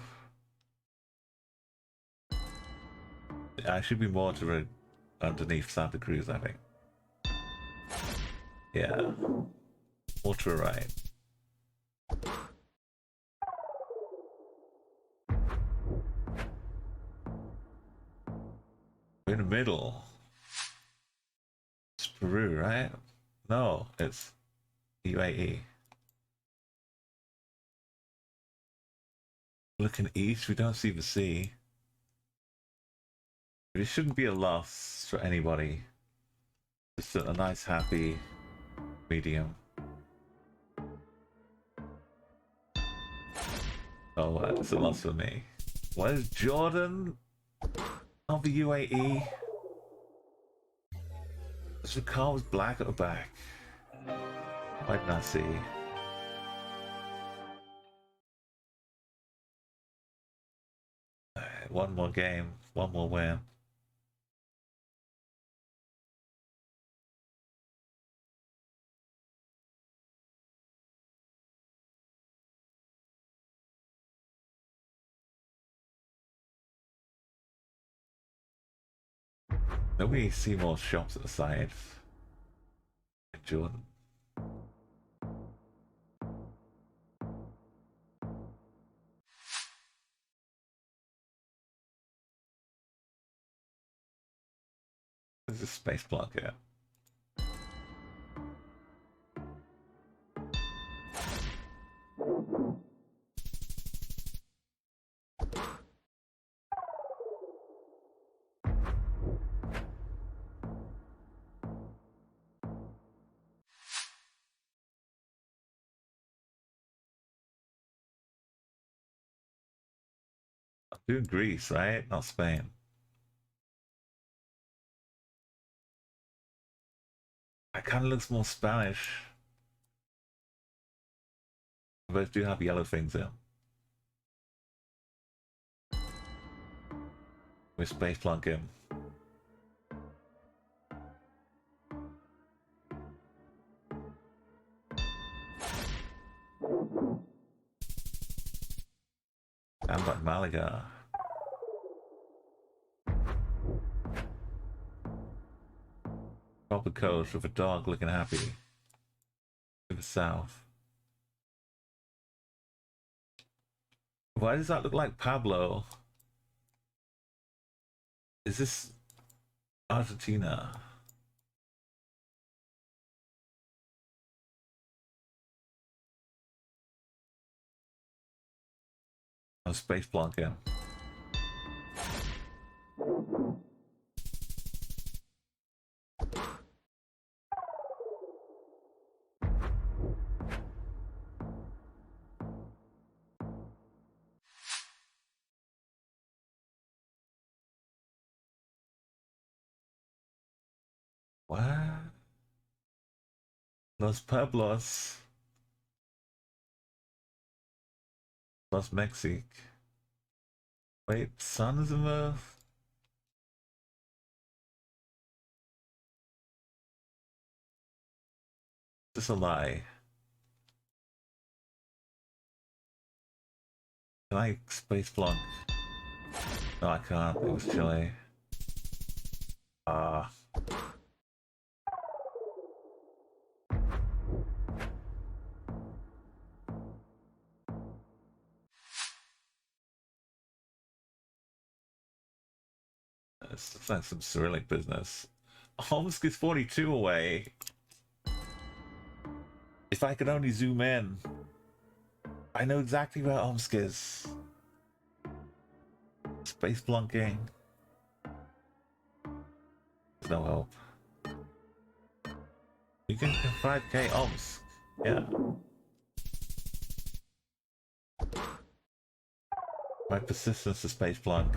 I should be more to the underneath Santa Cruz, I think. Yeah. More to the right. We're in the middle. It's Peru, right? No, it's UAE. Looking east, we don't see the sea. But it shouldn't be a loss for anybody. Just a nice, happy medium. Oh, it's a loss for me. What is Jordan of the UAE? The car was black at the back. I did not see. One more game, one more win. Nobody see more shops at the side. Jordan. There's a space block here. I'm doing Greece, right? Not Spain. It kind of looks more Spanish. Both do have yellow things in. With space plug in. And like Malaga. Proper coast with a dog looking happy. To the south. Why does that look like Pablo? Is this Argentina? Oh, space Blanca. What? Los Pueblos. Los Mexique. Wait, Sons of Earth? This a lie. Can I space Blanc? No, I can't. It was Chile. Ah. It's like some Cyrillic business. Omsk is 42 away. If I could only zoom in. I know exactly where Omsk is. Space blunking. There's no hope. You can 5k Omsk. Yeah. My persistence to space plunk.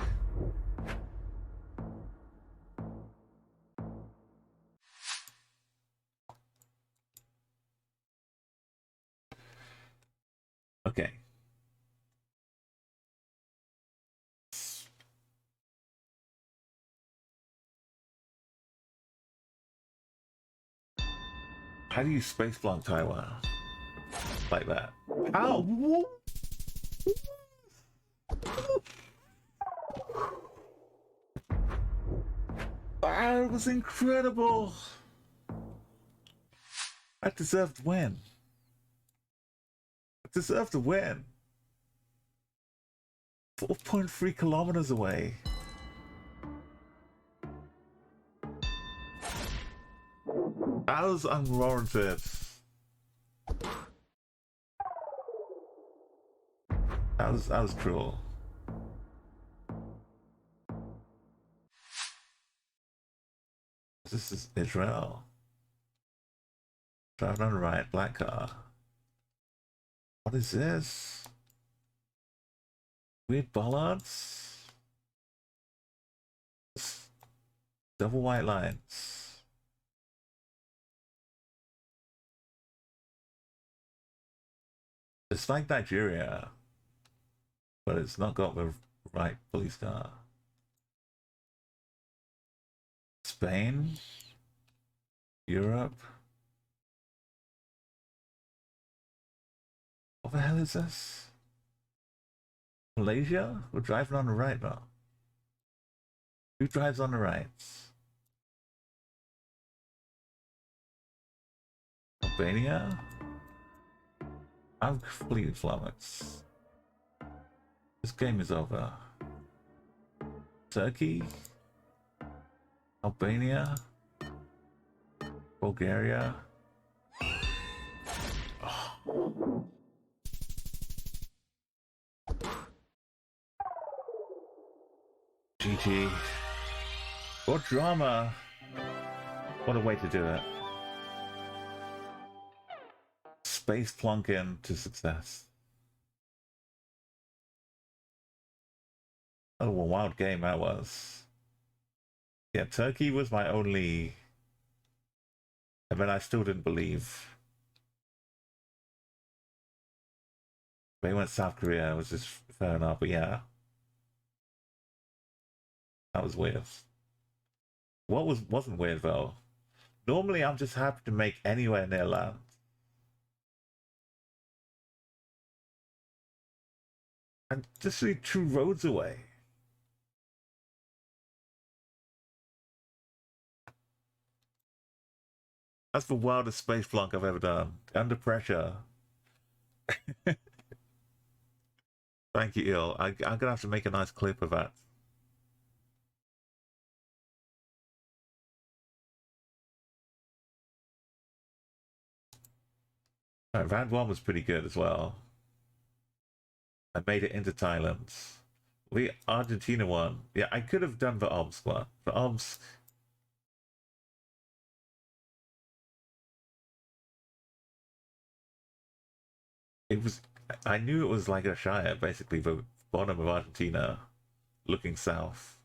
Okay. How do you space plunk Taiwan? Like that. How? That was incredible. I deserved to win. I deserved to win. 4.3 kilometers away. That was unwarranted. That was cruel. This is Israel. Driving on the right, black car. What is this? Weird bollards? Double white lines. It's like Nigeria, but it's not got the right police car. Spain? Europe? What the hell is this? Malaysia? We're driving on the right now. Who drives on the right? Albania? I'm completely flummoxed. This game is over. Turkey? Albania? Bulgaria? Oh. GG. What drama? What a way to do it. Space plunking to success. Oh, a wild game that was. Yeah, Turkey was my only... I mean, I still didn't believe. They went South Korea, was just fair enough, but yeah. That was weird. What wasn't weird though? Normally I'm just happy to make anywhere near land. And just see 2 roads away. That's the wildest space flunk I've ever done. Under pressure. Thank you, Il. I'm gonna have to make a nice clip of that. Right, round 1 was pretty good as well. I made it into Thailand. The Argentina one. Yeah, I could have done the Omsk one. The Omsk. It was. I knew it was like a shire, basically, the bottom of Argentina, looking south.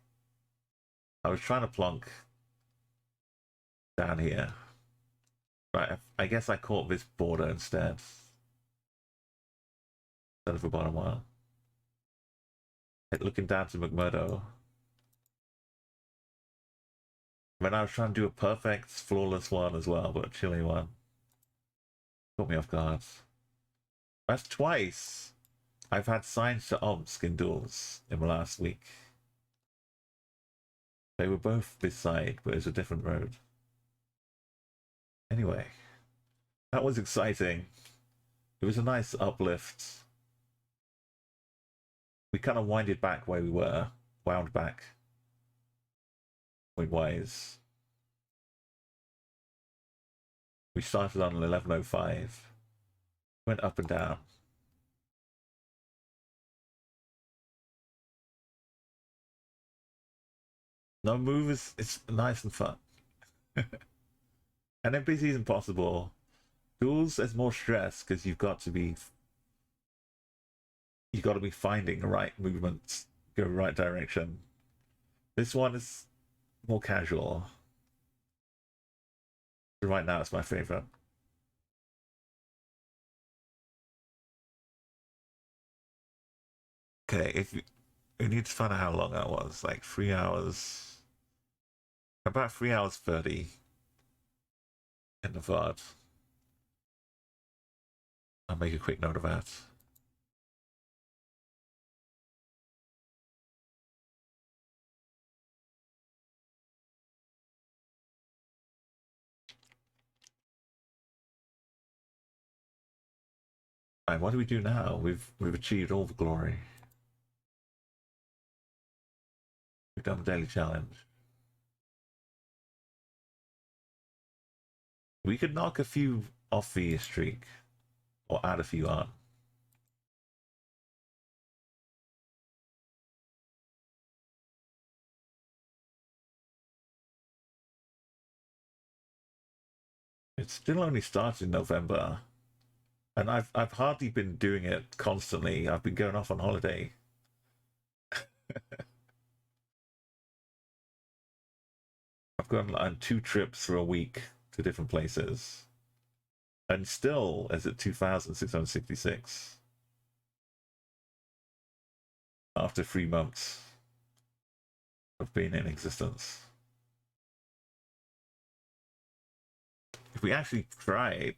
I was trying to plonk down here. Right, I guess I caught this border instead. Instead of the bottom one. Looking down to McMurdo. When I was trying to do a perfect, flawless one as well, but a chilly one. Caught me off guard. That's twice I've had signs to Omsk in duels in the last week. They were both this side, but it was a different road. Anyway, that was exciting. It was a nice uplift. We kind of winded back where we were. Wound back. Point-wise. We started on 11:05. Went up and down. No move is it's nice and fun. NPC is impossible. Duels is more stress because you've got to be finding the right movements, go right direction. This one is more casual. Right now, it's my favorite. Okay, if you need to find out how long that was, like 3 hours, about 3 hours 30 in the VOD. I'll make a quick note of that. Right, what do we do now? We've achieved all the glory. We've done the daily challenge. We could knock a few off the streak, or add a few on. It still only started in November, and I've hardly been doing it constantly. I've been going off on holiday. I've gone on 2 trips for a week to different places, and still is at 2,666 after 3 months of being in existence. If we actually tried,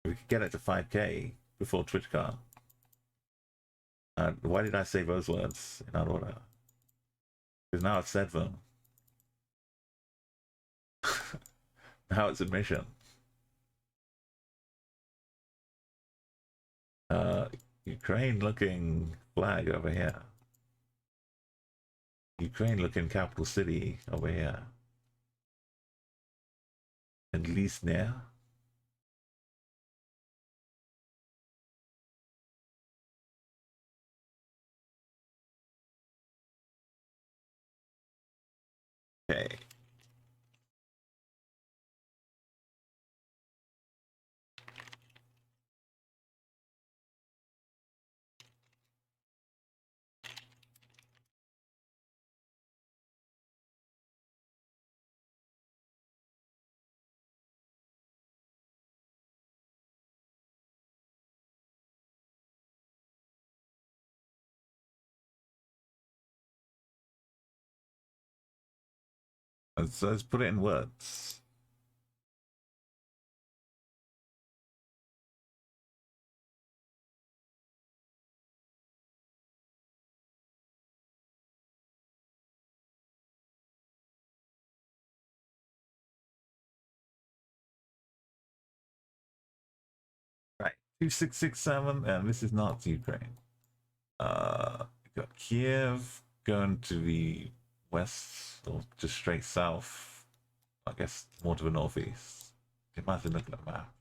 we could get it to 5K before TwitchCon. And why did I say those words in that order? Because now I've said them. Now it's a mission. Ukraine looking flag over here. Ukraine looking capital city over here. And Lisnia. Okay. Let's put it in words. Right. 2667, and this is not Ukraine. We got Kiev going to the west, or just straight south. I guess more to the northeast. Imagine looking at the map.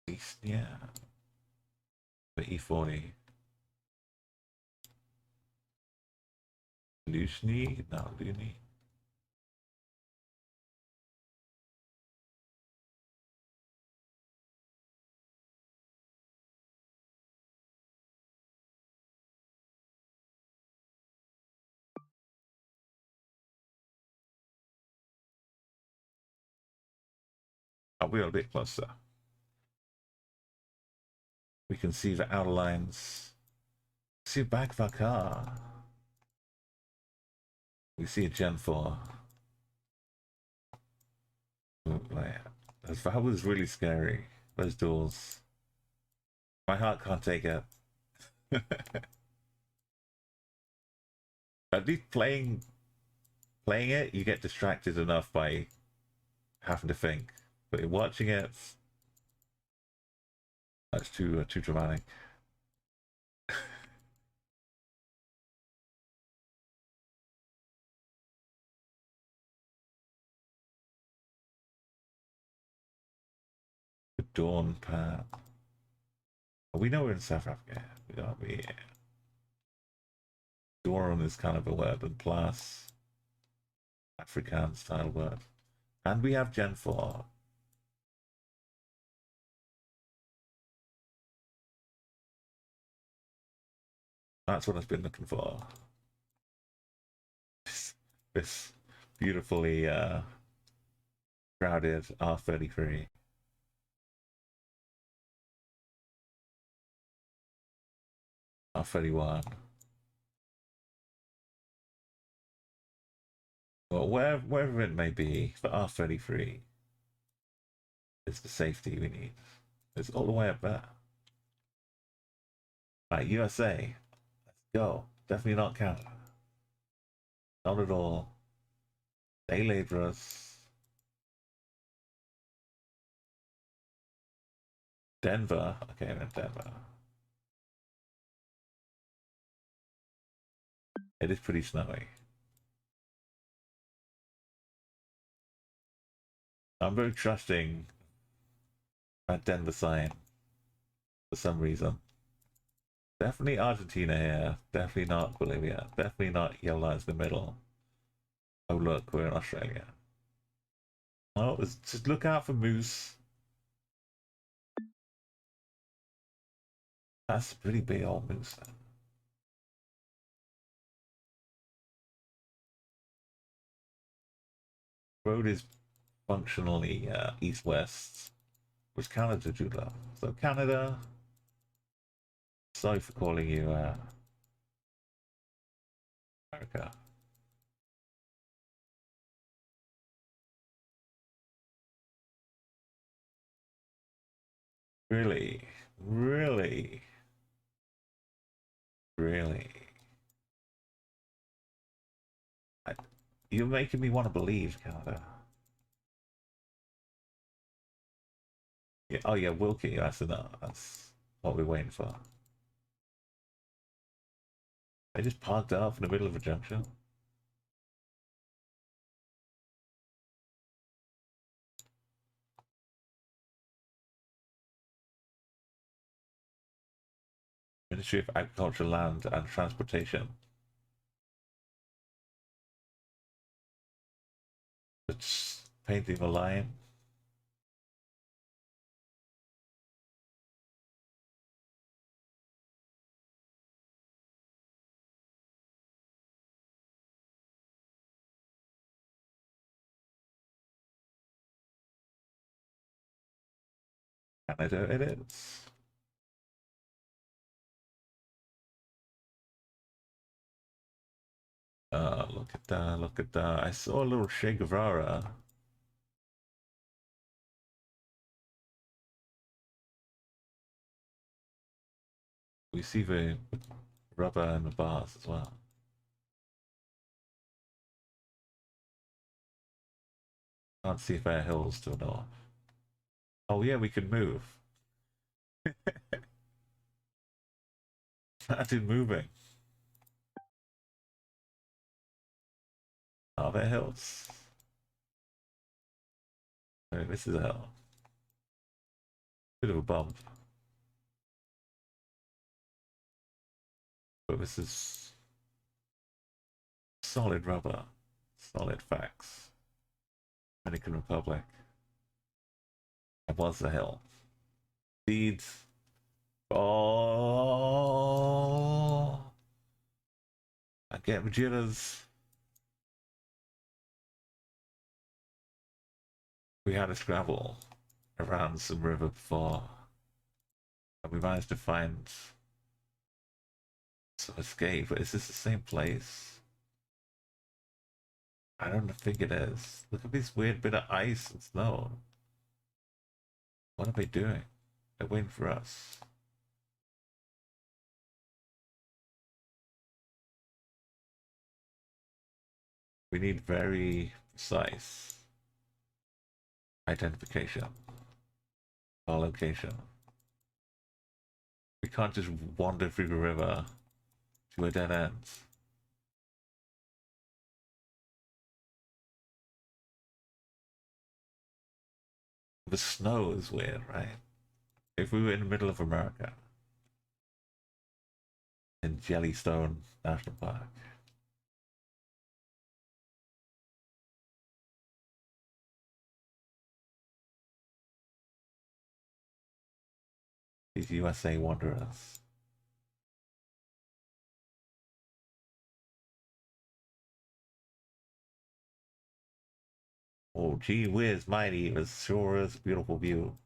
East, yeah. The E40. Lushny? No, Luni. Oh, we are a bit closer. We can see the outer lines. See back of our car. We see a Gen 4. That was really scary. Those duels. My heart can't take it. At least playing it, you get distracted enough by having to think. But watching it, that's too dramatic. The Dawn Path. We know we're in South Africa. We gotta be. Dorum is kind of a word, and plus Afrikaans style word. And we have Gen 4. That's what I've been looking for. This beautifully crowded R33. R31. Well, wherever it may be, for R33 is the safety we need. It's all the way up there. Right, USA. Let's go. Definitely not Canada. Not at all. Day laborers. Denver. Okay, I'm in Denver. It is pretty snowy. I'm very trusting that Denver sign for some reason. Definitely Argentina here. Definitely not Bolivia. Definitely not yellow lines in the middle. Oh look, we're in Australia. Oh, just look out for moose. That's a pretty big old moose then. Road is functionally east-west. Which Canada do that? So Canada. Sorry for calling you America. Really? Really? Really? I, you're making me want to believe Canada. Yeah, oh yeah, Wilkie, that's enough. That's what we're waiting for. They just parked up in the middle of a junction. Ministry of Agriculture, Land and Transportation. It's painting a line. Canada it is. Look at that, look at that. I saw a little Che Guevara. We see the rubber and the bars as well. Can't see fair hills to the north. Oh yeah, we can move. Started moving. Are there hills? Oh, this is a hill. Bit of a bump. But this is solid rubber. Solid facts. Dominican Republic. It was a hill. Deeds. Oh, I get jitters. We had a scrabble around some river before, and we managed to find some escape. But is this the same place? I don't think it is. Look at this weird bit of ice and snow. What are they doing? They're waiting for us. We need very precise identification. Our location. We can't just wander through the river to a dead end. The snow is weird, right? If we were in the middle of America, in Jellystone National Park. These USA Wanderers. Oh, gee whiz, mighty, it sure is a beautiful view.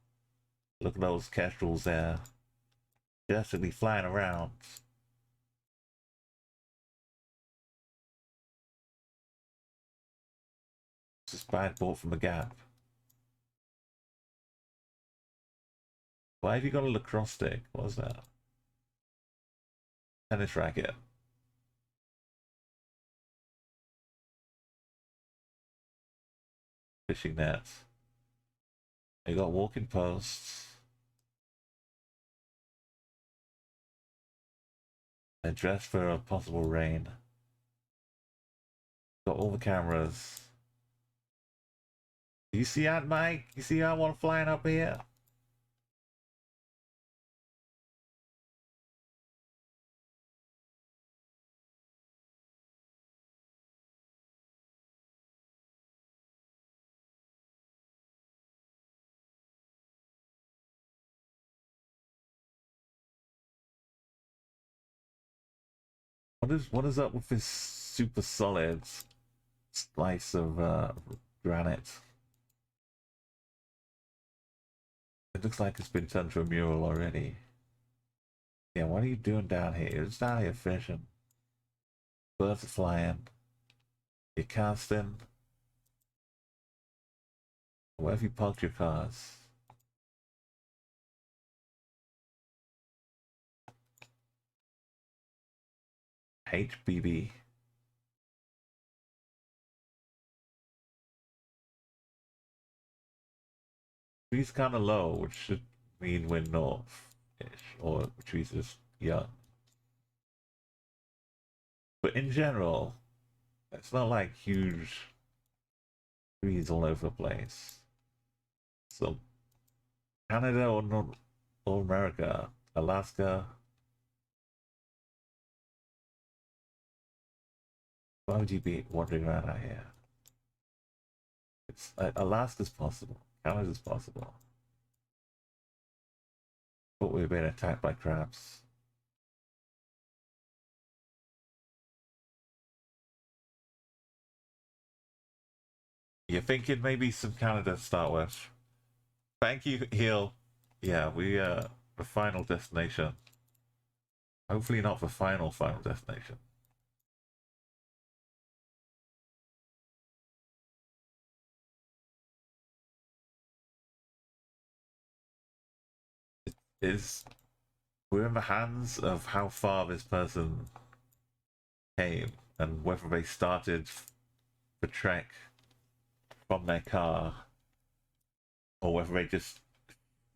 Look at those kestrels there, just flying around. Just buying bought from the Gap. Why have you got a lacrosse stick? What's that? Tennis racket. Fishing nets. You got walking posts. A dress for a possible rain. Got all the cameras. You see that, Mike? You see that one flying up here? What is up with this super solid slice of granite? It looks like it's been turned to a mural already. Yeah, what are you doing down here? You're just down here fishing. Birds are flying. You're casting. Where have you parked your cars? HBB. Tree's kind of low, which should mean we're north-ish, or trees is young. But in general, it's not like huge trees all over the place. So Canada or North or America, Alaska. Why would you be wandering around out here? It's Alaska's possible. Canada's possible. But we've been attacked by crabs. You're thinking maybe some Canada to start with. Thank you, Heel. Yeah, we the final destination. Hopefully not the final destination. Is we're in the hands of how far this person came and whether they started the trek from their car or whether they just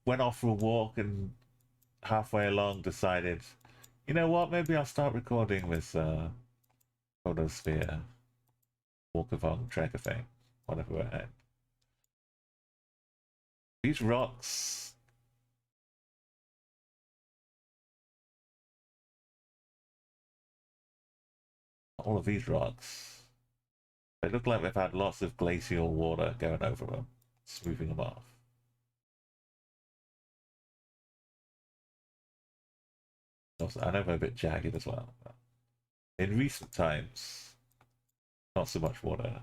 went off for a walk and halfway along decided, you know what, maybe I'll start recording this photosphere walk-along tracker thing, whatever we're at. These rocks, all of these rocks, they look like they've had lots of glacial water going over them, smoothing them off. Also, I know they're a bit jagged as well. But in recent times, not so much water.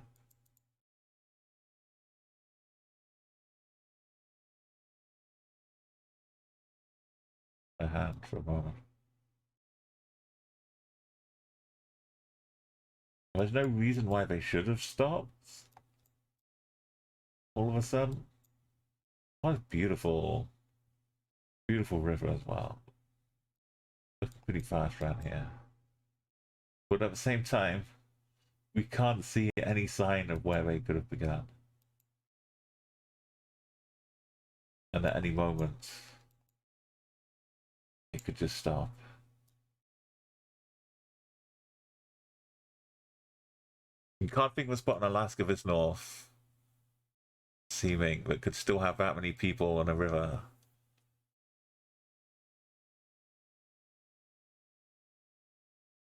A hand for a moment. There's no reason why they should have stopped. All of a sudden, what a beautiful, beautiful river as well. Looking pretty fast around here. But at the same time, we can't see any sign of where they could have begun. And at any moment, it could just stop. You can't think of a spot in Alaska this north seeming that could still have that many people on a river.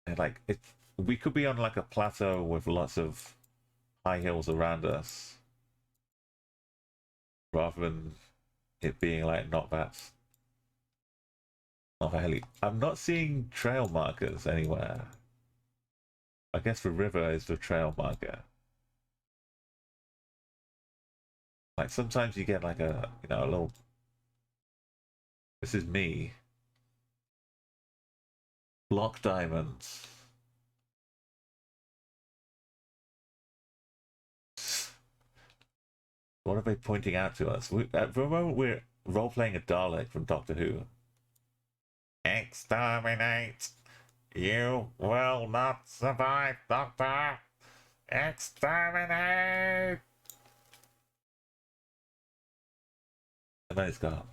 And like it, we could be on like a plateau with lots of high hills around us, rather than it being like not that hilly. I'm not seeing trail markers anywhere. I guess the river is the trail marker. Like sometimes you get like a little. This is me. Block diamonds. What are they pointing out to us? At the moment, we're role playing a Dalek from Doctor Who. Exterminate! You will not survive, Doctor! Exterminate! And then it's gone.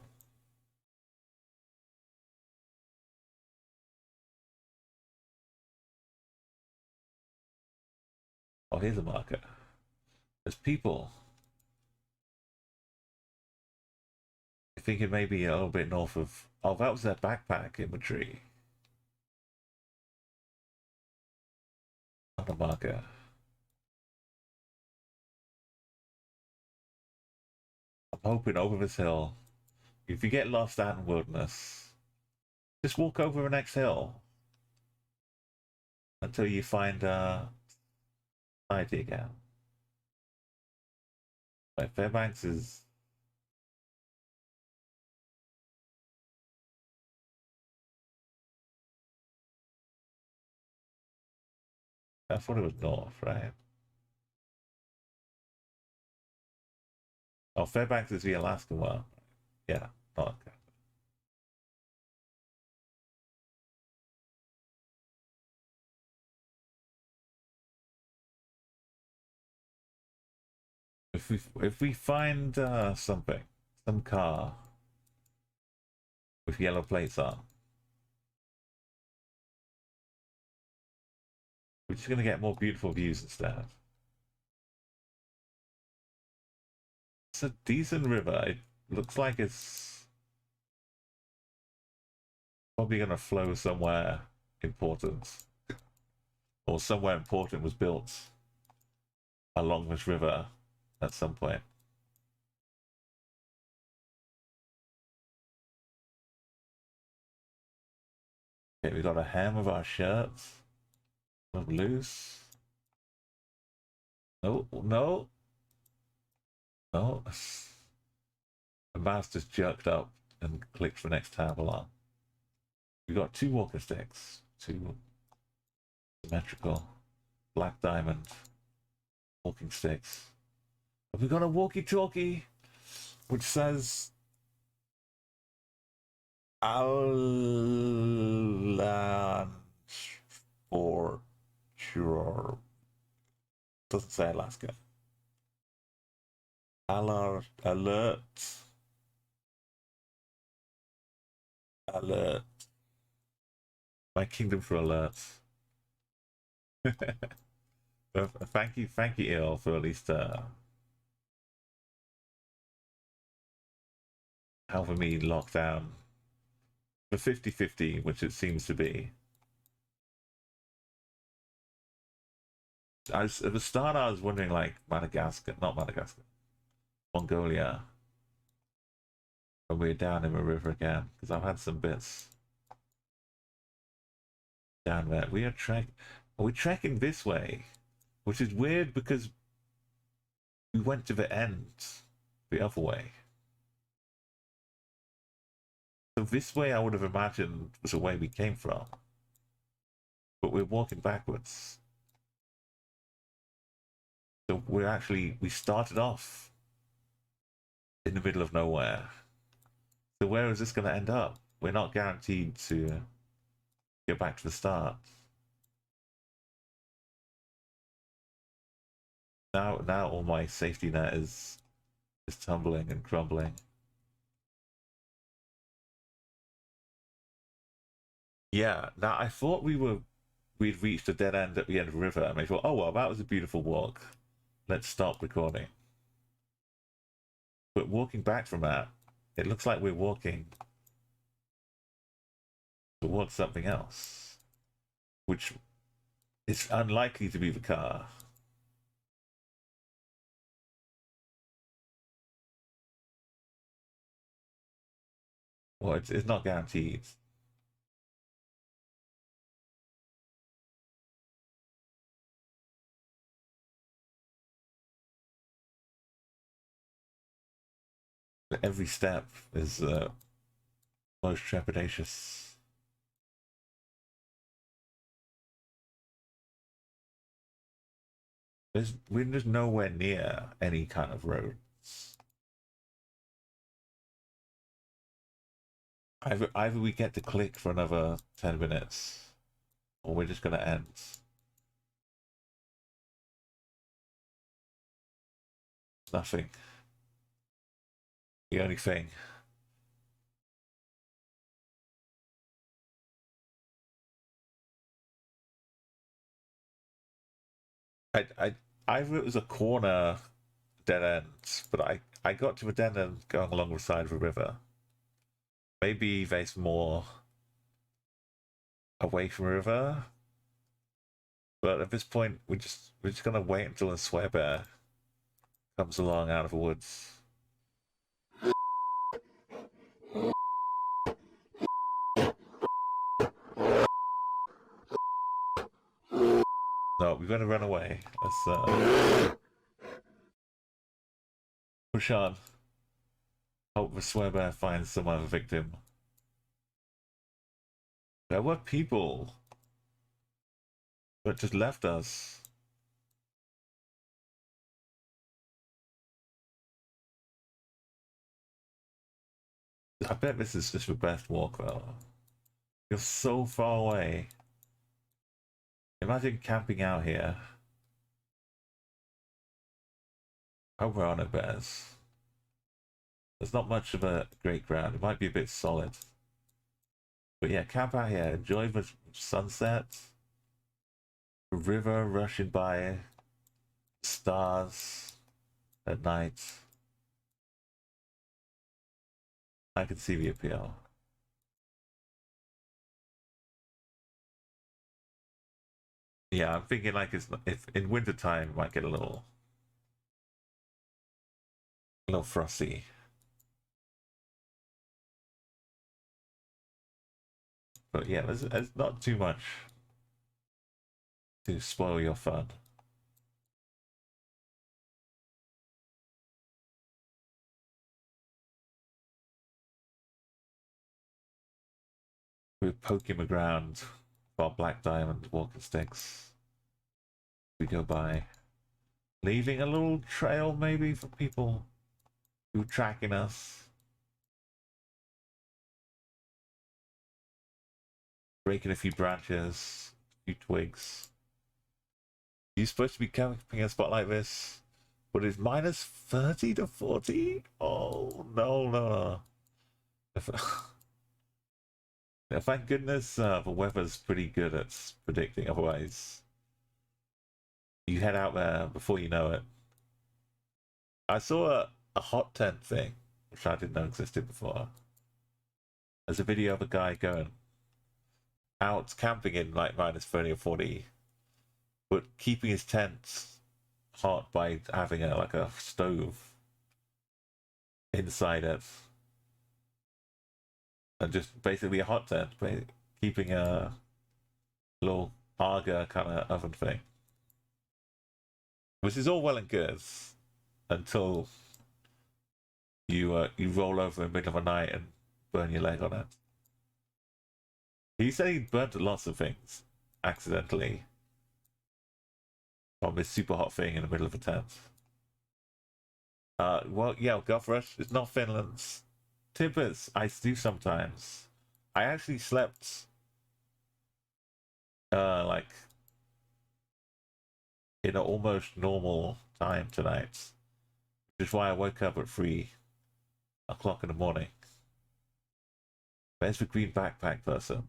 Oh, here's a marker. There's people. I think it may be a little bit north of. Oh, that was their backpack imagery. On the marker. I'm hoping over this hill. If you get lost out in wilderness, just walk over the next hill until you find society again. Like Fairbanks is. I thought it was north, right? Oh, Fairbanks is the Alaskan one. Yeah, not okay. If we find something, some car with yellow plates on, we're just gonna get more beautiful views instead. It's a decent river. It looks like it's probably gonna flow somewhere important, or somewhere important was built along this river at some point. Okay, we got a hem of our shirts. Loose. No, no, no. The mouse just jerked up and clicked the next tab along. We got two walker sticks, two symmetrical black diamond walking sticks. We got a walkie-talkie which says Alan for sure. Doesn't say Alaska. Alert, alert, alert. My kingdom for alerts. Thank you, Il, for at least helping me lock down the 50-50, which it seems to be. At the start, I was wondering, like, Madagascar, not Madagascar, Mongolia, when we're down in the river again, because I've had some bits down there. We're trekking this way, which is weird because we went to the end the other way. So this way I would have imagined was the way we came from, but we're walking backwards. So we started off in the middle of nowhere. So where is this going to end up? We're not guaranteed to get back to the start. Now all my safety net is tumbling and crumbling. Yeah, now I thought we'd reached a dead end at the end of the river, and I thought, oh well, that was a beautiful walk. Let's stop recording. But walking back from that, it looks like we're walking towards something else. which is unlikely to be the car. Well, it's not guaranteed. But every step is most trepidatious. We're just nowhere near any kind of roads. Either we get to click for another 10 minutes, or we're just gonna end. Nothing. The only thing. I either it was a corner dead end, but I got to a dead end going along the side of a river. Maybe there's more away from the river. But at this point we're just gonna wait until the swear bear comes along out of the woods. No, we're gonna run away. Let's push on. Hope the swear bear finds some other victim. There were people that just left us. I bet this is just the best walk though. You're so far away. Imagine camping out here. Oh, we're on it, bears. There's not much of a great ground. It might be a bit solid. But yeah, camp out here. Enjoy the sunset. The river rushing by. Stars at night. I can see the appeal. Yeah, I'm thinking like it's in wintertime it might get a little frosty. But yeah, there's not too much to spoil your fun. We're poking the ground while Black Diamond walking sticks. We go by, leaving a little trail maybe for people who are tracking us. Breaking a few branches, a few twigs. You're supposed to be camping a spot like this, but it's minus 30 to 40? Oh, no, no, no. Thank goodness the weather's pretty good at predicting, otherwise you head out there before you know it. I saw a hot tent thing, which I didn't know existed before. There's a video of a guy going out camping in like minus 30 or 40, but keeping his tent hot by having like a stove inside it. And just basically a hot tent, keeping a little Arga kind of oven thing. Which is all well and good until you roll over in the middle of the night and burn your leg on it. He said he burnt lots of things accidentally from this super hot thing in the middle of a tent. Well, yeah, Guthrush, it's not Finland's. Timbers, I do sometimes. I actually slept like in an almost normal time tonight, which is why I woke up at 3 o'clock in the morning. Where's the green backpack person?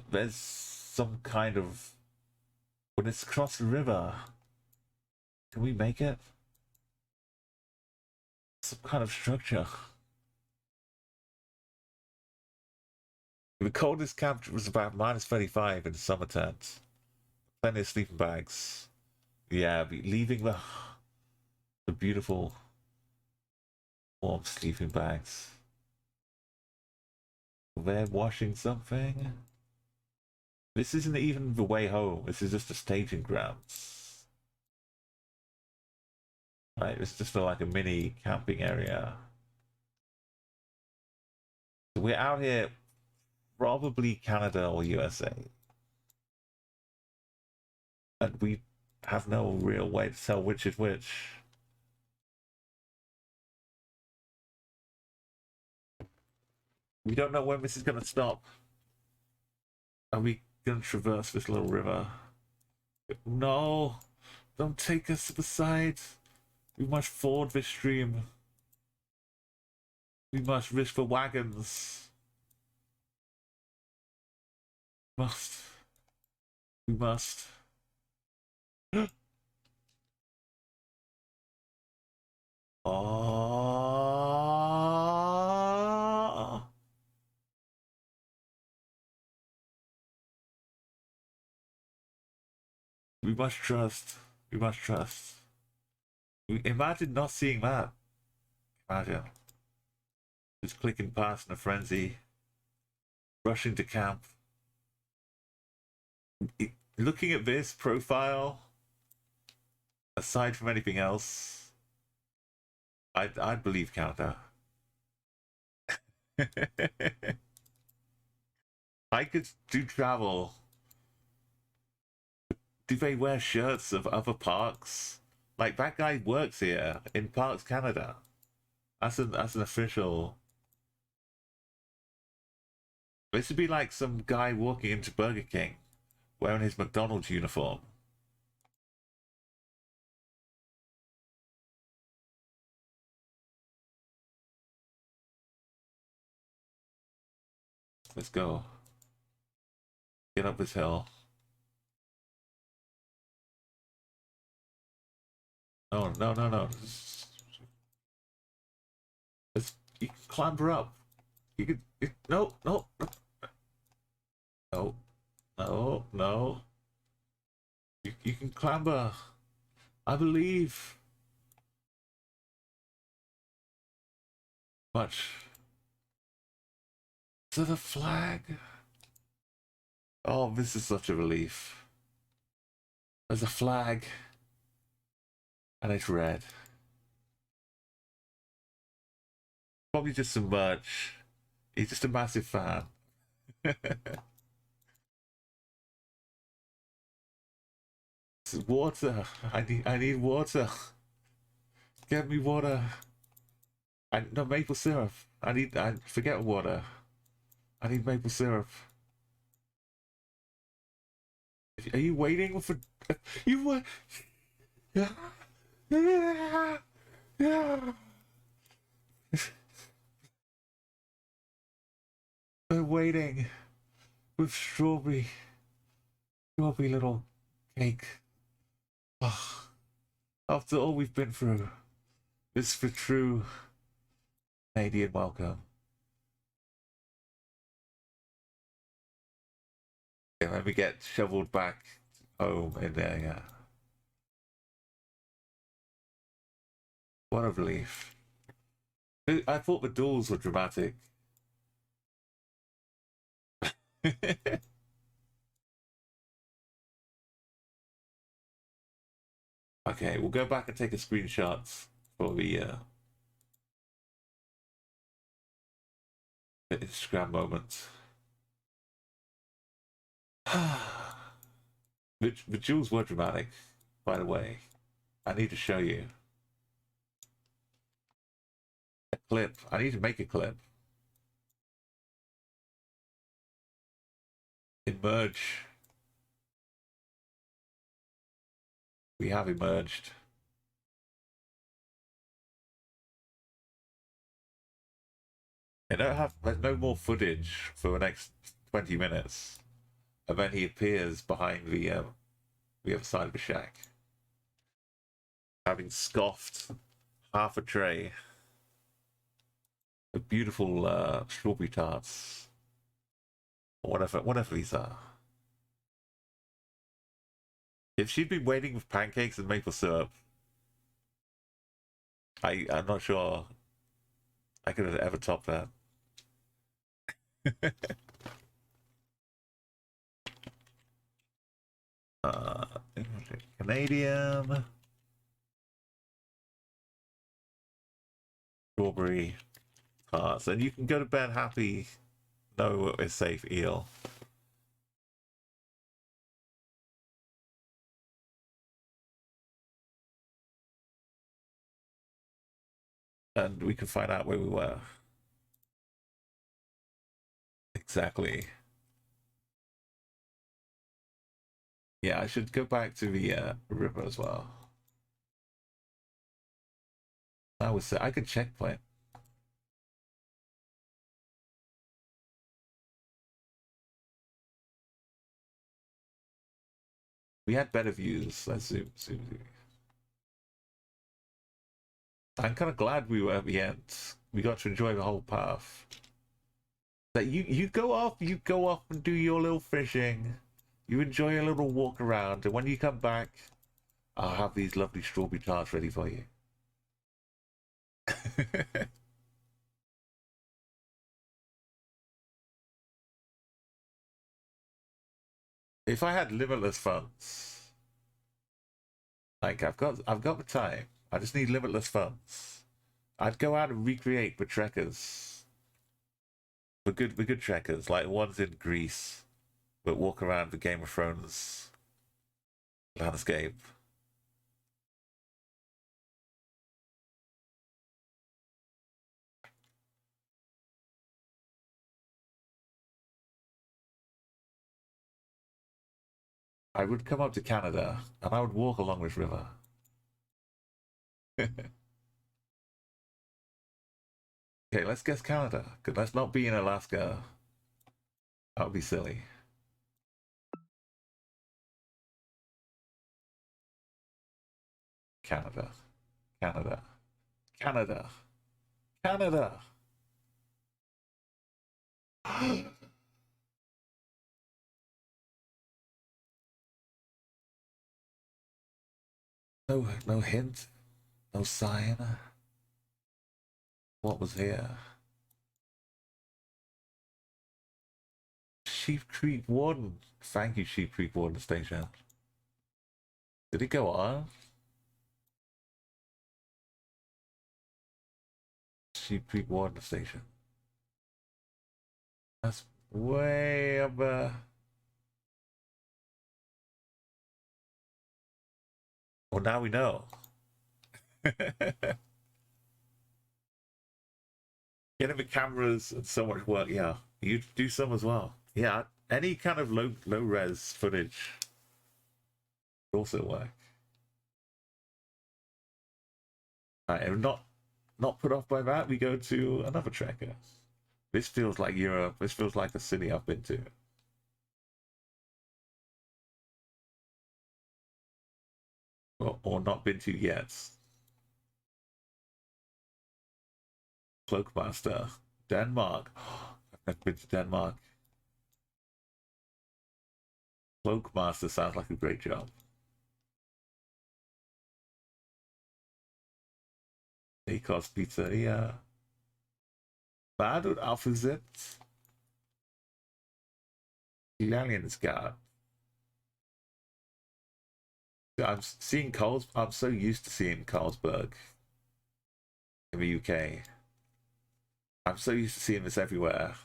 There's some kind of... When it's across the river, can we make it? Some kind of structure. The coldest camp was about -35 in summer tent. Plenty of sleeping bags. Yeah, leaving the beautiful warm sleeping bags. They're washing something. This isn't even the way home. This is just a staging grounds. Right, it's just like a mini camping area. So we're out here, probably Canada or USA. And we have no real way to tell which is which. We don't know when this is going to stop. Are we going to traverse this little river? No! Don't take us to the side! We must ford this stream. We must risk the wagons. Must. We must. Oh. We must trust. We must trust. Imagine not seeing that. Imagine. Just clicking past in a frenzy. Rushing to camp. Looking at this profile, aside from anything else, I'd believe Canada. I could do travel. Do they wear shirts of other parks? Like that guy works here in Parks Canada. That's an official. This would be like some guy walking into Burger King wearing his McDonald's uniform. Let's go. Get up this hill. No, no, no, no. You can clamber up. You can. No, no, no. No, no, no. You can clamber. I believe. Much. To the flag. Oh, this is such a relief. There's a flag. And it's red. Probably just some merch. He's just a massive fan. Water. I need water. Get me water. No maple syrup. I forget water. I need maple syrup. Are you waiting for you were yeah. They're waiting with strawberry little cake. Oh, after all we've been through, this for true Canadian welcome. And then we get shoveled back home in there, yeah. What a relief. I thought the duels were dramatic. Okay, we'll go back and take a screenshot for the Instagram moment. The duels were dramatic, by the way. I need to show you a clip. I need to make a clip. Emerge. We have emerged. There's no more footage for the next 20 minutes. And then he appears behind the other side of the shack. Having scoffed half a tray of beautiful strawberry tarts. Or whatever these are. If she'd been waiting with pancakes and maple syrup, I'm not sure I could have ever topped that. uh, Canadian strawberry tarts, and you can go to bed happy. No, it's safe. Eel. And we can find out where we were. Exactly. Yeah, I should go back to the river as well. I could checkpoint. We had better views. Let's zoom. I'm kind of glad we were at the end. We got to enjoy the whole path. That you go off and do your little fishing. You enjoy a little walk around, and when you come back, I'll have these lovely strawberry tarts ready for you. If I had limitless funds, like I've got the time. I just need limitless funds. I'd go out and recreate the trekkers. The good trekkers, like ones in Greece that walk around the Game of Thrones landscape. I would come up to Canada and I would walk along this river. Okay, let's guess Canada. Let's not be in Alaska. That would be silly. Canada. Canada. Canada. Canada. No hint. No sign. What was here? Sheep Creek Warden. Thank you, Sheep Creek Warden Station. Did it go on? Sheep Creek Warden Station. That's way up Well, now we know. Getting the cameras and so much work, yeah. You do some as well. Yeah, any kind of low res footage would also work. Right, and not put off by that, we go to another tracker. This feels like Europe. This feels like a city I've been to. Or not been to yet. Cloakmaster. Denmark. I've never been to Denmark. Cloakmaster sounds like a great job. Nikos Pizzeria. Bad und Aufsitz. Italiansgard. I'm seeing I'm so used to seeing Carlsberg in the UK. I'm so used to seeing this everywhere.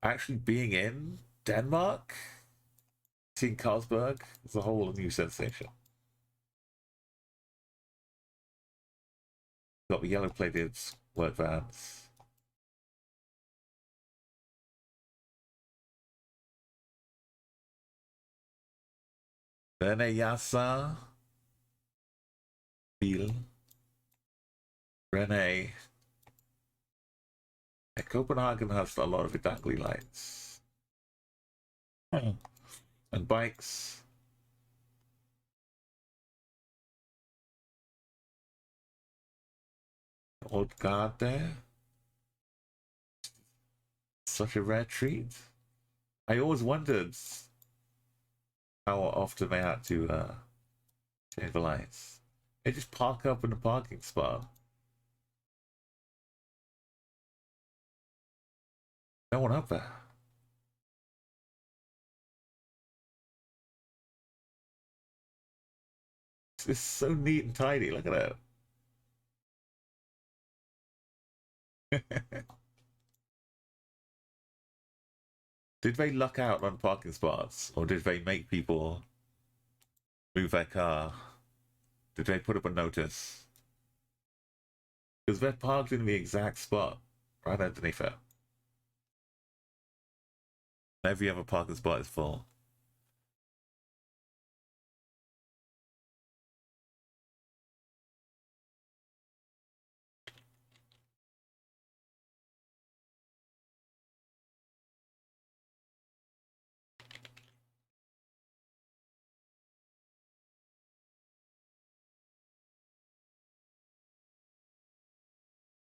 Actually being in Denmark, seeing Carlsberg is a whole new sensation. Got the yellow plated work vans. Rene Yassa. Bill. Rene. Copenhagen has a lot of the dangly lights. And bikes. Old guard there. Such a rare treat. I always wondered how often they had to change the lights. They just park up in the parking spot. No one up there. It's so neat and tidy. Look at that. Did they luck out on parking spots, or did they make people move their car? Did they put up a notice? Because they're parked in the exact spot right underneath it. Every other parking spot is full.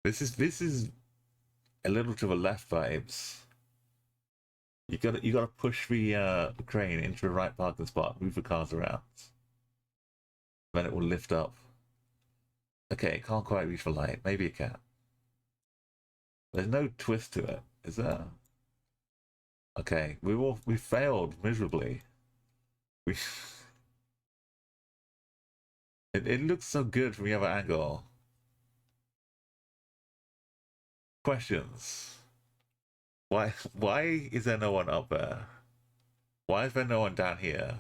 This is a little to the left vibes. You gotta push the crane into the right parking spot, move the cars around, then it will lift up. Okay, it can't quite reach the light. Maybe it can. There's no twist to it, is there? Okay, we failed miserably. We it looks so good from the other angle. Questions. Why is there no one up there? Why is there no one down here?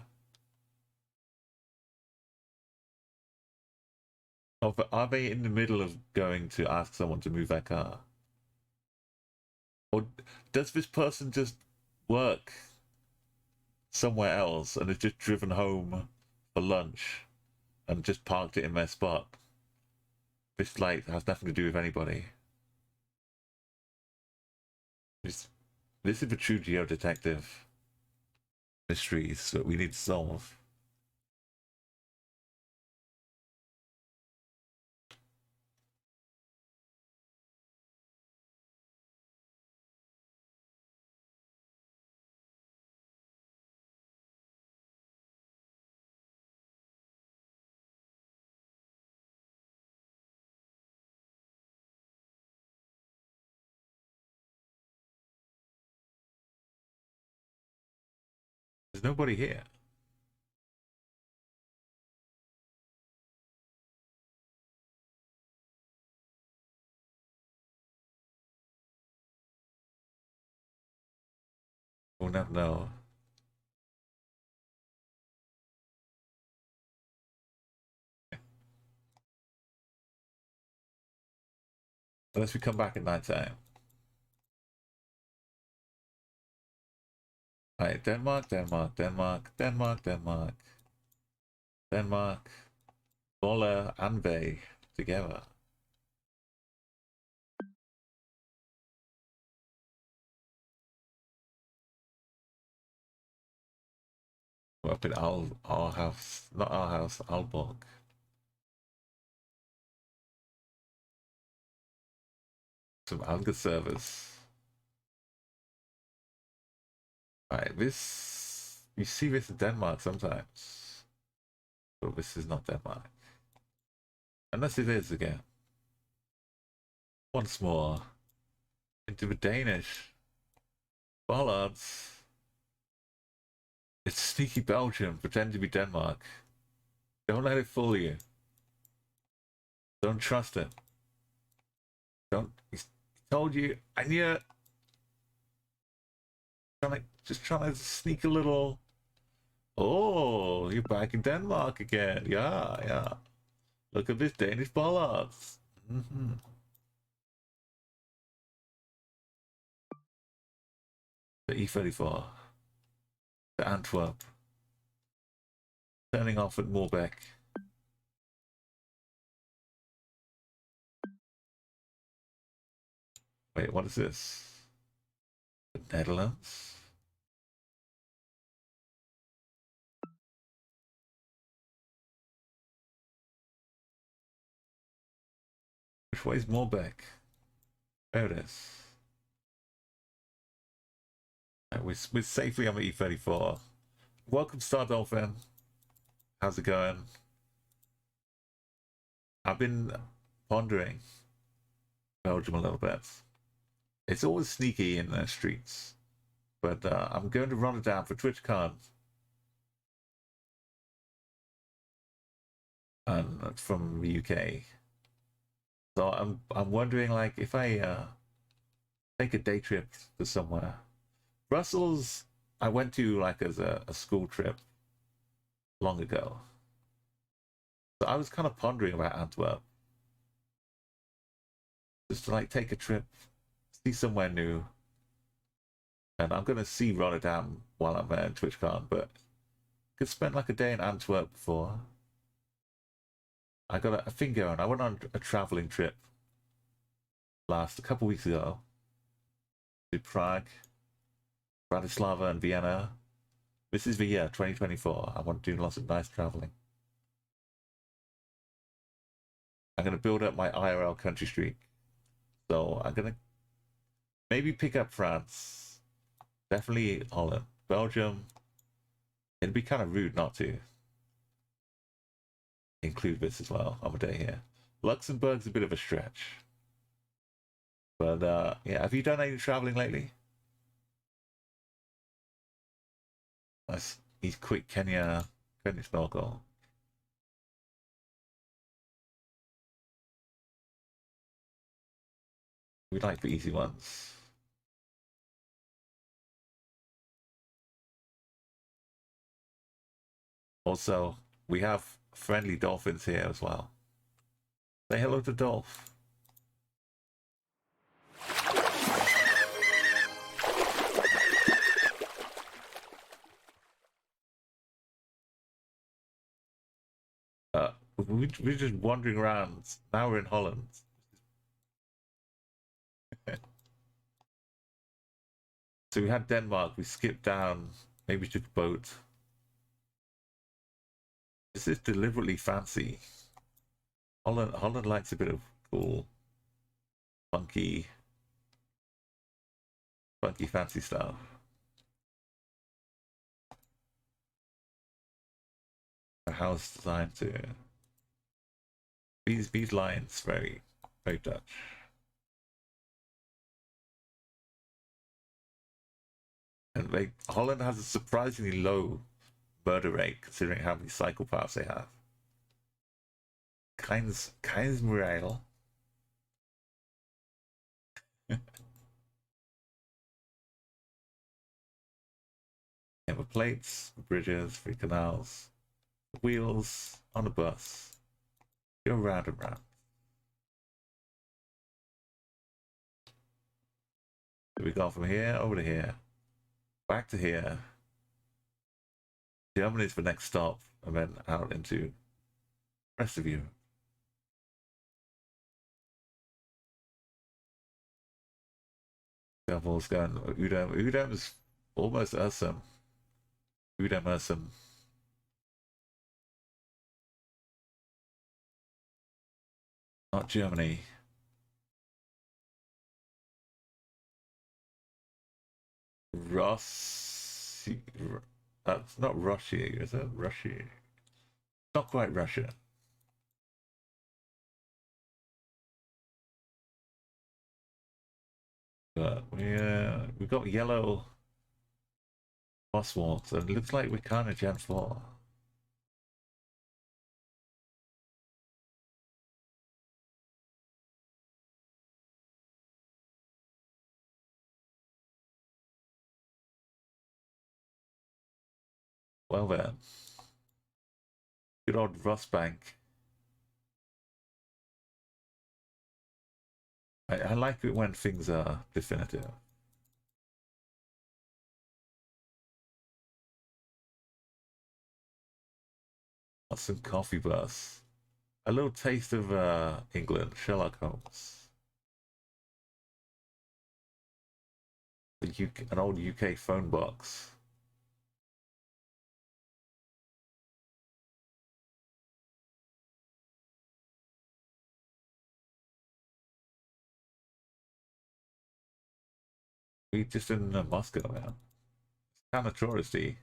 Oh, but are they in the middle of going to ask someone to move their car? Or does this person just work somewhere else and has just driven home for lunch and just parked it in their spot? This light has nothing to do with anybody. This is the true geodetective mysteries that we need to solve. There's nobody here. We'll never know. Unless we come back at night time. Alright, Denmark, Denmark, Denmark, Denmark, Denmark, Denmark, Bolle and Bay together. We're up in our house, not our house, Aalborg. Some Alga servers. Alright, this you see this in Denmark sometimes. But this is not Denmark. Unless it is again. Once more. Into the Danish. Bollards. It's sneaky Belgium, pretend to be Denmark. Don't let it fool you. Don't trust it. Don't. He told you. I knew it. Just trying to sneak a little. Oh, you're back in Denmark again. Yeah, yeah. Look at this Danish bollards. Mm-hmm. The E34. The Antwerp. Turning off at Moorbeck. Wait, what is this? The Netherlands? Which way is Moorbeck? There it is. Right, we're safely on the E34. Welcome, Star Dolphin. How's it going? I've been pondering Belgium a little bit. It's always sneaky in the streets, but I'm going to Rotterdam for TwitchCon, and from the UK. So I'm wondering, like, if I take a day trip to somewhere. Brussels, I went to like as a school trip long ago. So I was kind of pondering about Antwerp, just to like take a trip, see somewhere new. And I'm gonna see Rotterdam while I'm there in TwitchCon, but could spend like a day in Antwerp before. I got a thing going. I went on a traveling trip a couple weeks ago to Prague, Bratislava, and Vienna. This is the year 2024. I want to do lots of nice traveling. I'm gonna build up my IRL country streak. So I'm gonna maybe pick up France. Definitely Holland. Belgium. It'd be kind of rude not to include this as well on the day here. Luxembourg's a bit of a stretch. But yeah, have you done any traveling lately? Nice. He's quick Kenya snorkel. We like the easy ones. Also, we have friendly dolphins here as well. Say hello to Dolph. We're just wandering around. Now we're in Holland. So we had Denmark. We skipped down. Maybe we took a boat. This is deliberately fancy. Holland likes a bit of cool, funky fancy stuff. A house designed to these lines very Dutch. And Holland has a surprisingly low murder rate considering how many psychopaths they have. Keins Morale. The plates, the bridges, the canals, the wheels on the bus. Go round and round. We go from here over to here, back to here. Germany is the next stop, and then out into the rest of Europe. Devil's going Udem. Udem is almost awesome. Udem awesome. Not Germany. Ross. That's not Russia, is it? Russia. Not quite Russia. But we got yellow boss walks, and it looks like we're kind of Gen 4. Well then. Good old Rossbank. I like it when things are definitive. Some coffee bus. A little taste of England, Sherlock Holmes. An old UK phone box. We just in Moscow now. kind of touristy.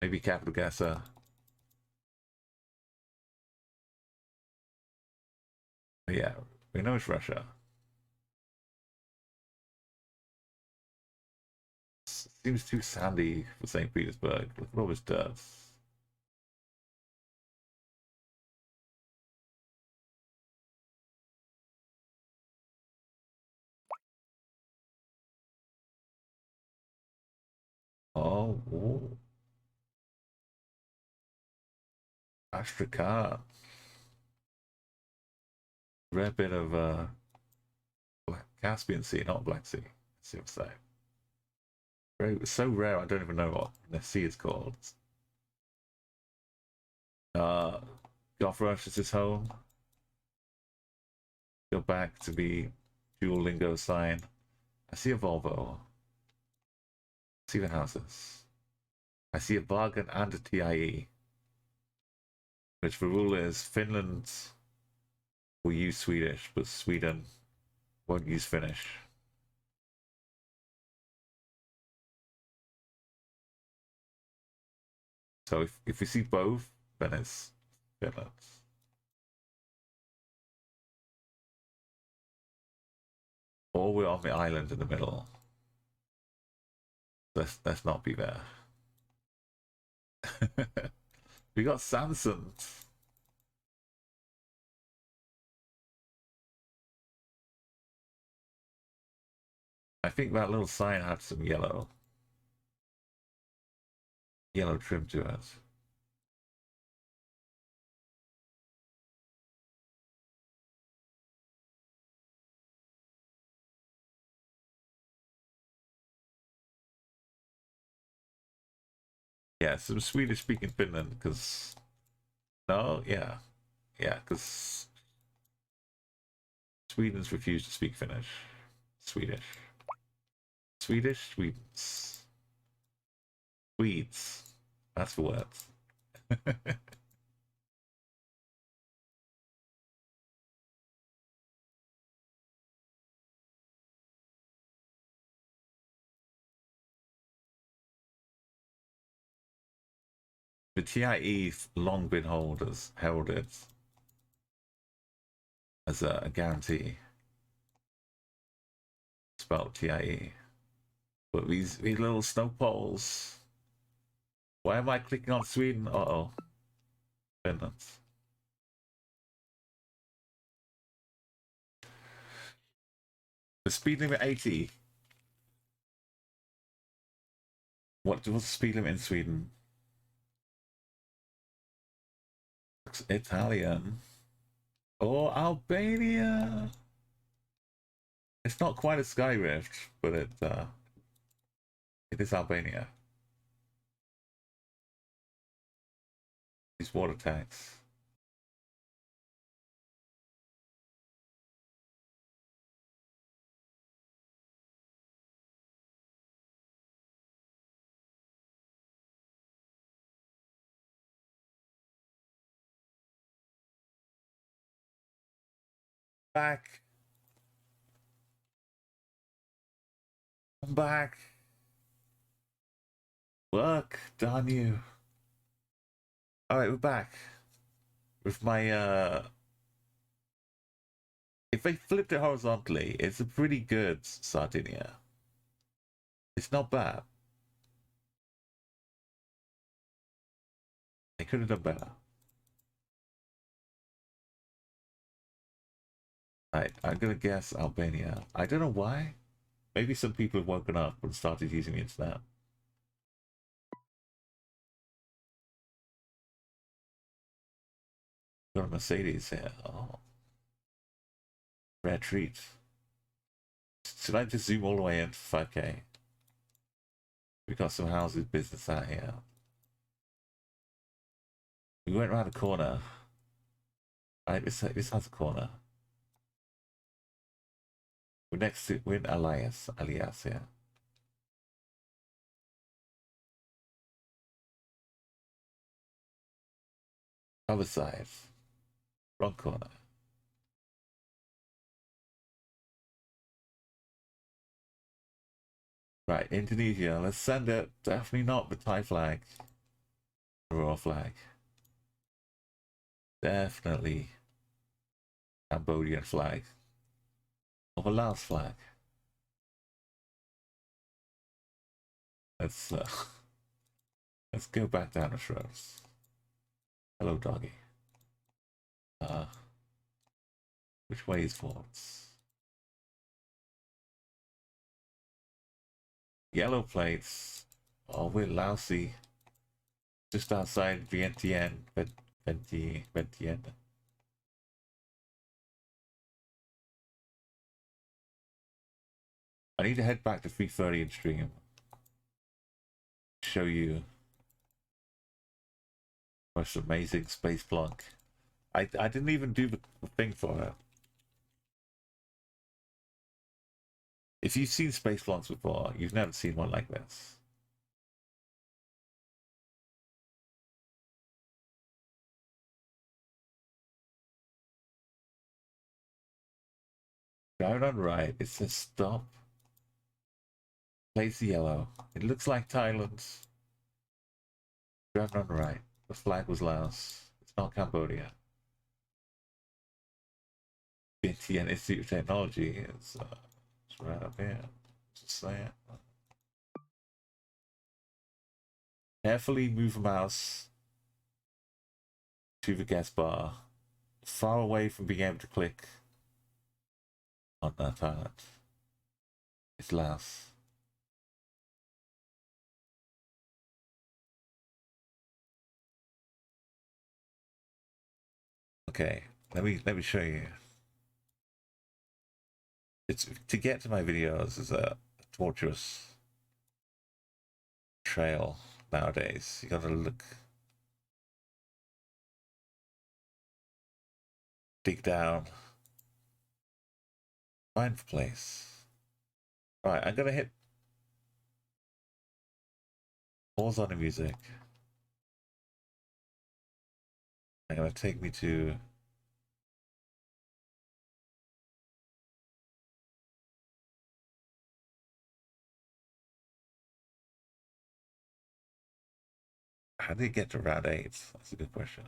Maybe capital Geoguessr. But yeah, we know it's Russia. Seems too sandy for St. Petersburg. Look at all this dirt. Oh, ooh. Astrakhan. Rare bit of Caspian Sea, not Black Sea. Let's see what's that. Very, so rare, I don't even know what the sea is called. Gothrush is his home. Go back to the Duolingo sign. I see a Volvo. I see the houses. I see a bargain and a TIE. Which the rule is Finland will use Swedish, but Sweden won't use Finnish. So if we see both, then it's Finland. Or we're on the island in the middle. Let's not be there. We got Samson. I think that little sign had some yellow trim to it. Yeah, some Swedish speaking Finland, because no, yeah, because Sweden's refused to speak Finnish. Swedish, Swedes. Swedes. That's the word. The TIE's long been held it as a guarantee. Spelled TIE. But these little snow poles. Why am I clicking on Sweden? Uh-oh. Finland. The speed limit 80. What's the speed limit in Sweden? Italian. Or Albania. It's not quite a sky rift, but it is Albania. These water tanks. Back. I'm back. Work, darn you. Alright, we're back. With my if they flipped it horizontally, it's a pretty good Sardinia. It's not bad. They could have done better. I'm gonna guess Albania. I don't know why. Maybe some people have woken up and started using the internet. Got a Mercedes here. Oh, rare treat. Should I just zoom all the way in for 5K? We got some houses, business out here. We went around the corner. Right, this has a corner. we're in Alias, yeah. Other side. Wrong corner. Right, Indonesia. Let's send it. Definitely not the Thai flag. The royal flag. Definitely Cambodian flag. Or the Laos flag. Let's let's go back down the shrubs. Hello, doggy. Which way is forwards? Yellow plates. Oh, we're lousy. Just outside Vientiane, Vientiane. I need to head back to 3:30 and stream. Show you most amazing space plunk. I didn't even do the thing for it. If you've seen space plunks before, you've never seen one like this. Driving on right, it says stop. Place the yellow. It looks like Thailand. Driving on right. The flag was Laos. It's not Cambodia. Vientiane Institute of Technology is it's right up here. Just saying. Carefully move the mouse to the guest bar, far away from being able to click on that Thailand. It's Laos. Okay, let me show you. It's to get to my videos is a torturous trail nowadays. You gotta look, dig down, find the place. Right, I'm gonna hit pause on the music. I'm gonna take me to how do you get to round 8? That's a good question.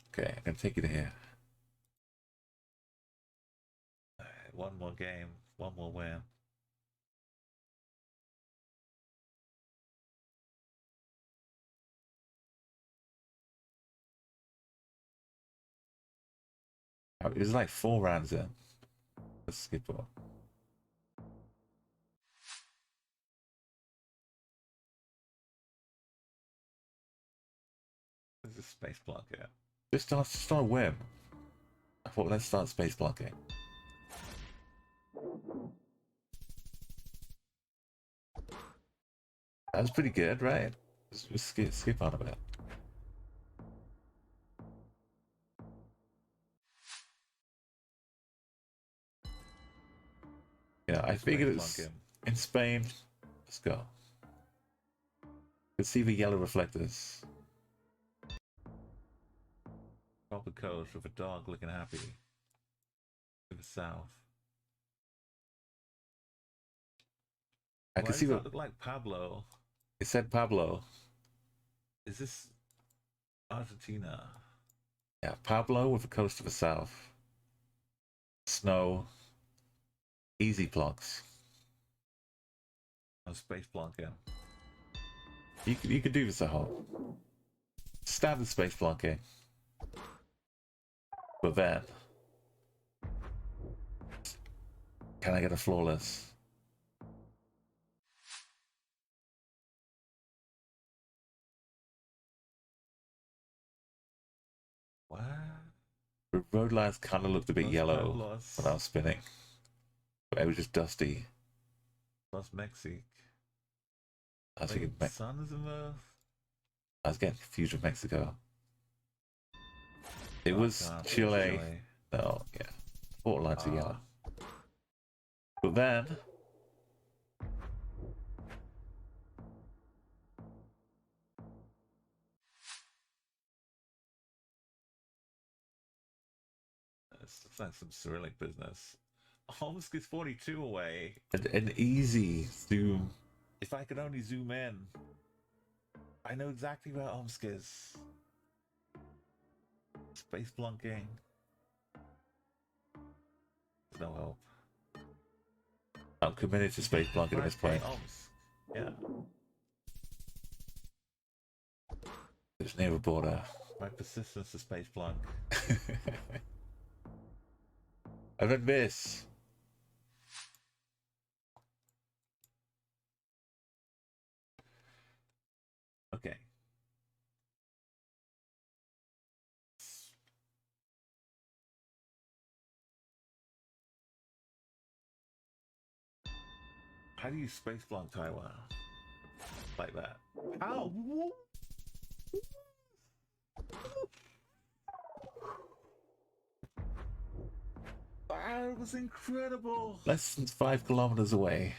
Okay, I'm gonna take you to here. One more game, one more win. It was like 4 rounds in. Let's skip on. This is space block here. Just start win. I thought let's start space blocking. That was pretty good, right? Just skip on a bit. Yeah, I figured it's in Spain. Let's go. Let's see the yellow reflectors. Proper coast with a dog looking happy. To the south. I can see what look like Pablo. It said Pablo. Is this Argentina? Yeah, Pablo with a coast to the south. Snow. Easy blocks. No space blocking. You could do this at home. Standard space blocking. But then, can I get a flawless? What? The road lines kind of looked a bit yellow when I was spinning. But it was just dusty. Plus Mexique. I think sun is in the I was getting confused with Mexico. It Oh, was no, Chile. No, yeah. Borderline together. But then this looks like some Cyrillic business. Omsk is 42 away. an easy zoom. If I could only zoom in. I know exactly where Omsk is. Space blunking. There's no help. I'm committed to space blunking at this point. Omsk. Yeah. It's near a border. My persistence to space blunk. And then this. Okay. How do you space blunk Taiwan? Like that. How? That was incredible. Less than 5 kilometers away.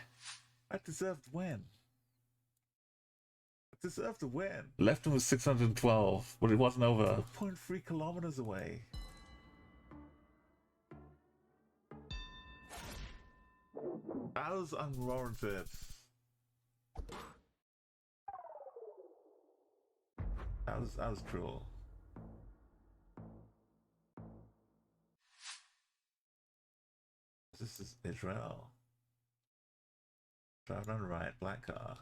I deserved to win. I deserved to win. Left was 612, but it wasn't over. 4.3 kilometers away. That was unwarranted. That was cruel. This is Israel. Driving on the right, black car.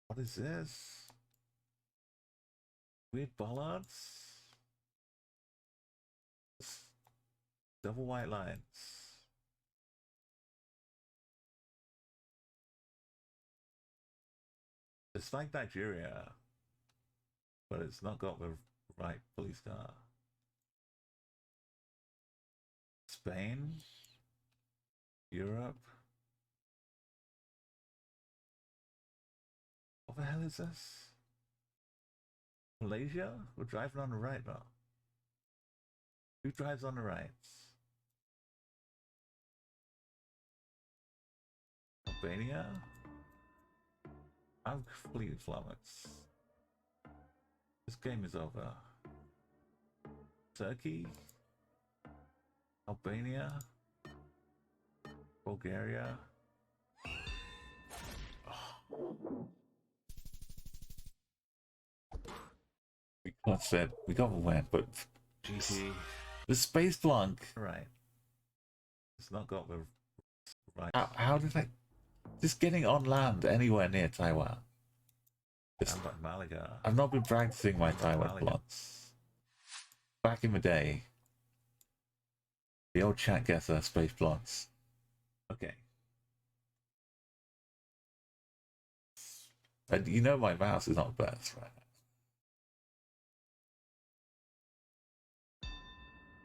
What is this? Weird bollards? Double white lines. It's like Nigeria, but it's not got the right police car. Spain? Europe? What the hell is this? Malaysia? We're driving on the right now. Who drives on the right? Albania? I'm completely flummoxed. This game is over. Turkey? Albania? Bulgaria? Oh. We said we got a win, but GG. the space blunk. Right. It's not got the right. How did I? Just getting on land anywhere near Taiwan. I'm like Malaga. I've not been practicing my Taiwan blunts. Back in the day, the old Geoguessr space blunts. Okay. And you know my mouse is not best, right?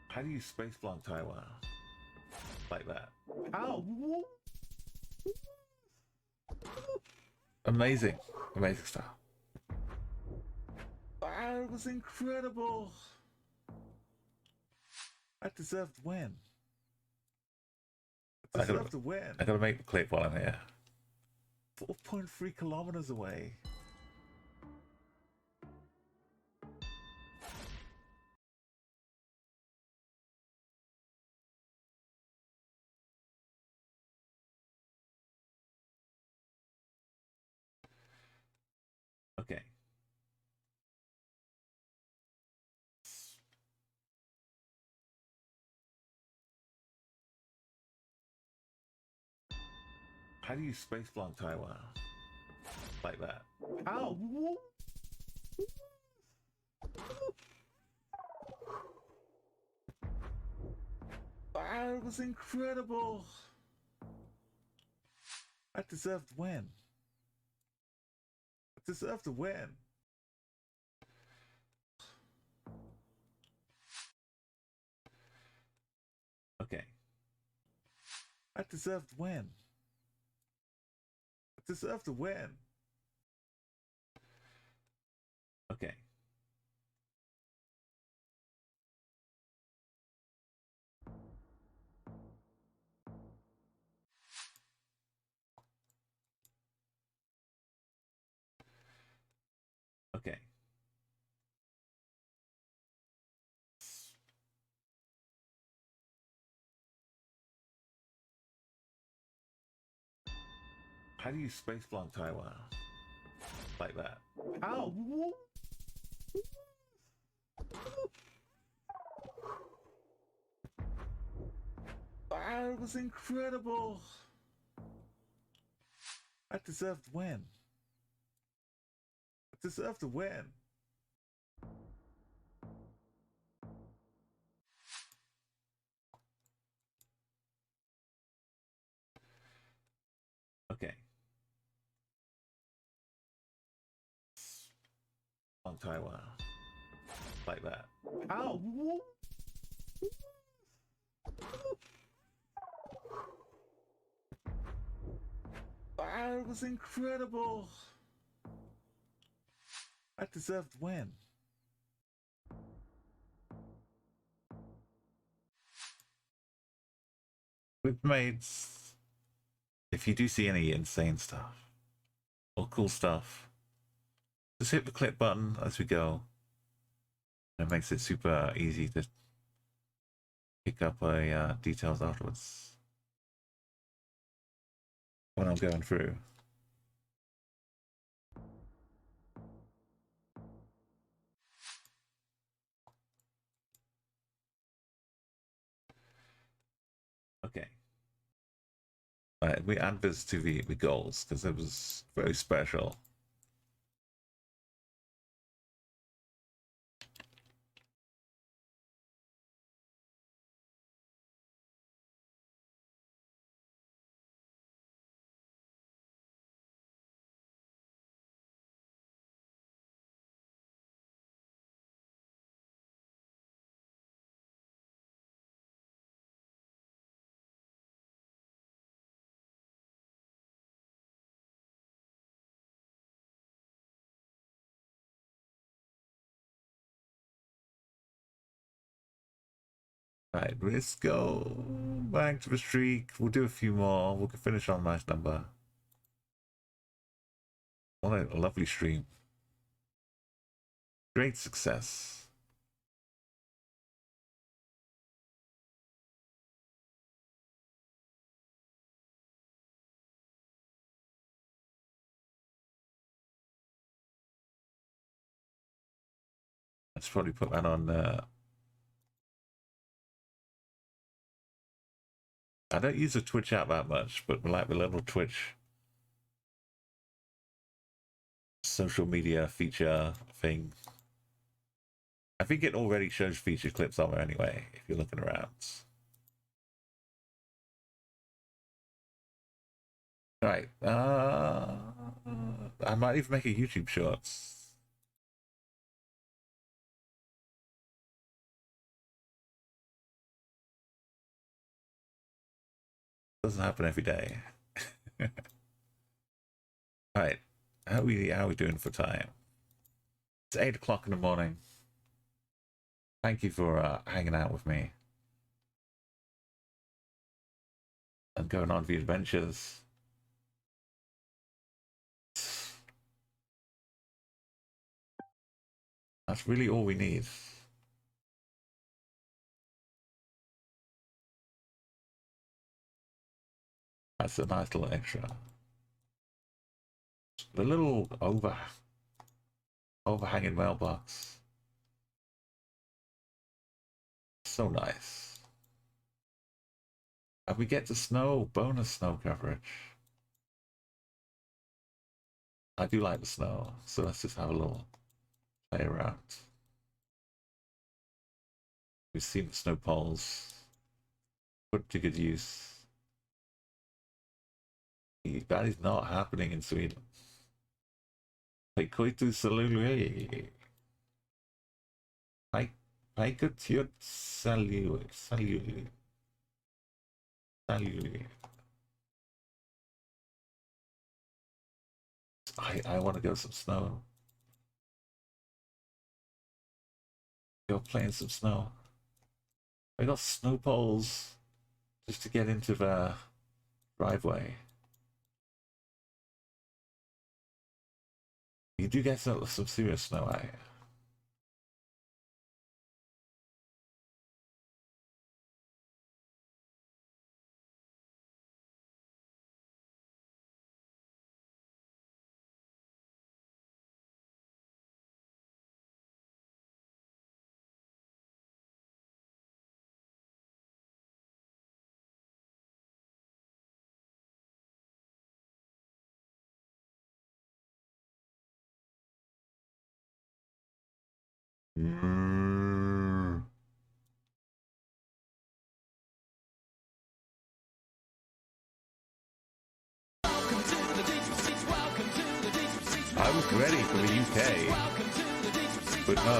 How do you space blunk Taiwan? Like that. How? Amazing. Amazing stuff. That was incredible. I deserved to win. I deserved to win. I gotta make the clip while I'm here. 4.3 kilometers away. Okay. How do you space blunk Taiwan? Like that. How? That was incredible. I deserved to win. I deserved to win. Okay. I deserved to win. I deserved to win. Okay. How do you space block Taiwan? Like that. Ow! That was incredible! I deserved to win. I deserved to win. Okay. On Taiwan. Like that. Ow! That was incredible! I deserved to win. With mates, if you do see any insane stuff or cool stuff, just hit the click button as we go. It makes it super easy to pick up details afterwards when I'm going through. Okay. We add this to the goals because it was very special. Right, let's go back to the streak. We'll do a few more. We'll finish on nice number. What a lovely stream. Great success. Let's probably put that on. I don't use the Twitch app that much, but like the little Twitch social media feature thing. I think it already shows feature clips on there anyway, if you're looking around. Right. I might even make a YouTube shorts. Doesn't happen every day. Alright. How are we doing for time? It's 8 o'clock in the morning. Thank you for hanging out with me and going on the adventures. That's really all we need. That's a nice little extra. The little overhanging mailbox. So nice. And we get the snow, bonus snow coverage. I do like the snow, so let's just have a little play around. We've seen the snow poles put to good use. That is not happening in Sweden. Hey, koitu salului. Paikutiot salului. I want to go some snow. Go play in some snow. I got snow poles just to get into the driveway. You do get some serious snow out here. I was ready for the UK, but no.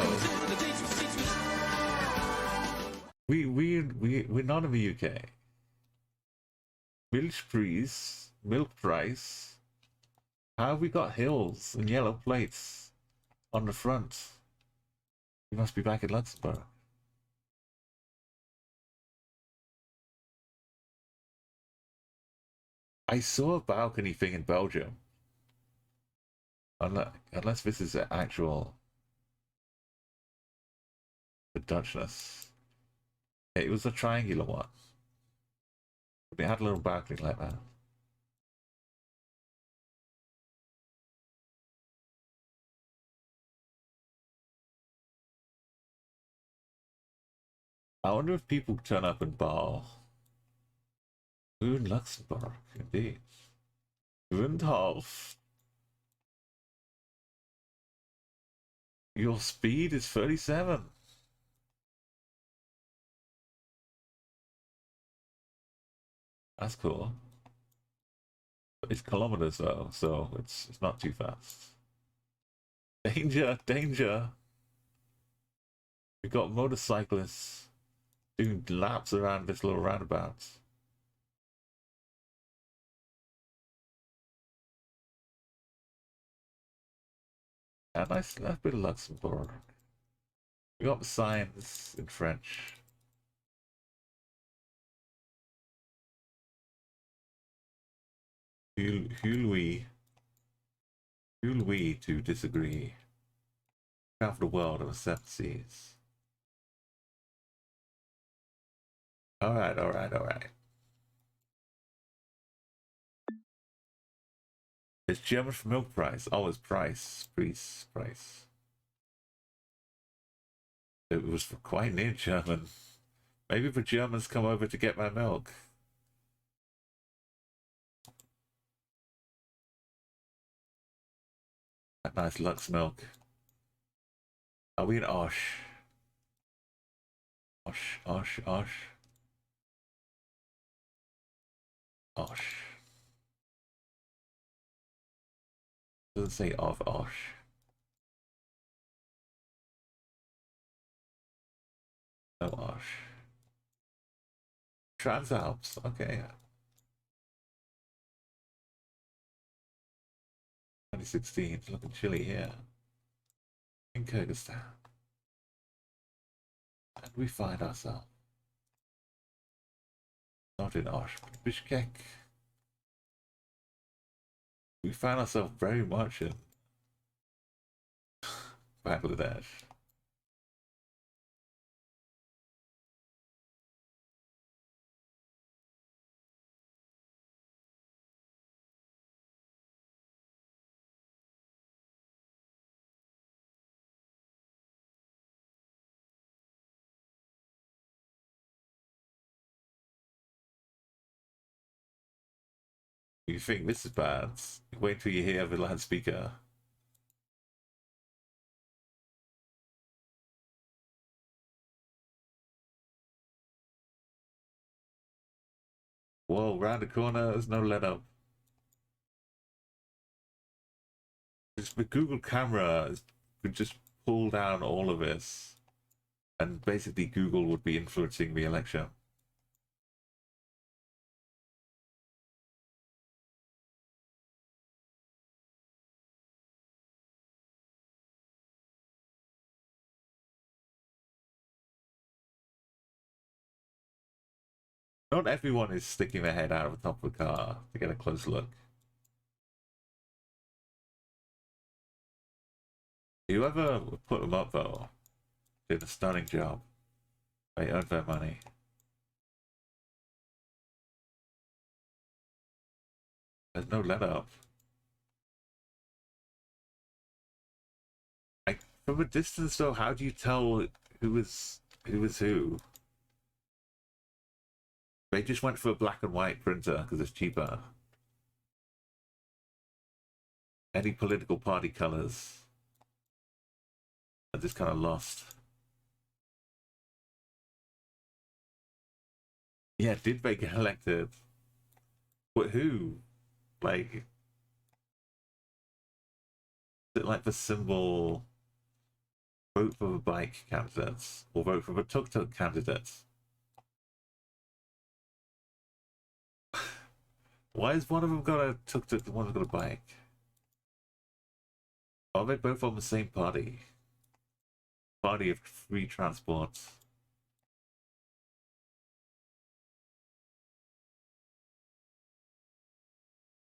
We're not in the UK. Milk price. How have we got hills and yellow plates on the front? We must be back in Luxembourg. I saw a balcony thing in Belgium. Unless this is an actual the Dutchness. It was a triangular one. It had a little balcony like that. I wonder if people turn up and bar. Ooh, in Luxembourg, indeed. 2.5. Your speed is 37. That's cool. It's kilometers though, so it's not too fast. Danger, danger. We got motorcyclists doing laps around this little roundabout. A nice bit of Luxembourg. We got the signs in French. Who'll we to disagree? Travel the world of the seven seas. Alright. It's German for milk price. Oh, it's price. Price. It was quite near German. Maybe the Germans come over to get my milk. That nice Lux milk. Are we in Osh? Osh. Doesn't say of Osh. No Osh. Transalps, okay. 2016, it's looking chilly here. In Kyrgyzstan. And we find ourselves not in Osh, but Bishkek. We find ourselves very much in Bangladesh. You think this is bad? Wait till you hear the loudspeaker. Whoa, round the corner, there's no let up. The Google camera could just pull down all of this, and basically Google would be influencing the election. Not everyone is sticking their head out of the top of the car to get a close look. Whoever put them up though did a stunning job. They earned their money. There's no let up. Like, from a distance though, how do you tell who is who? They just went for a black and white printer because it's cheaper. Any political party colors are just kind of lost. Yeah, did they get elected? But who? Like, is it like the symbol vote for the bike candidates or vote for the tuk-tuk candidates? Why has one of them got a tuk-tuk and one's got a bike? Are they both on the same party? Party of free transport.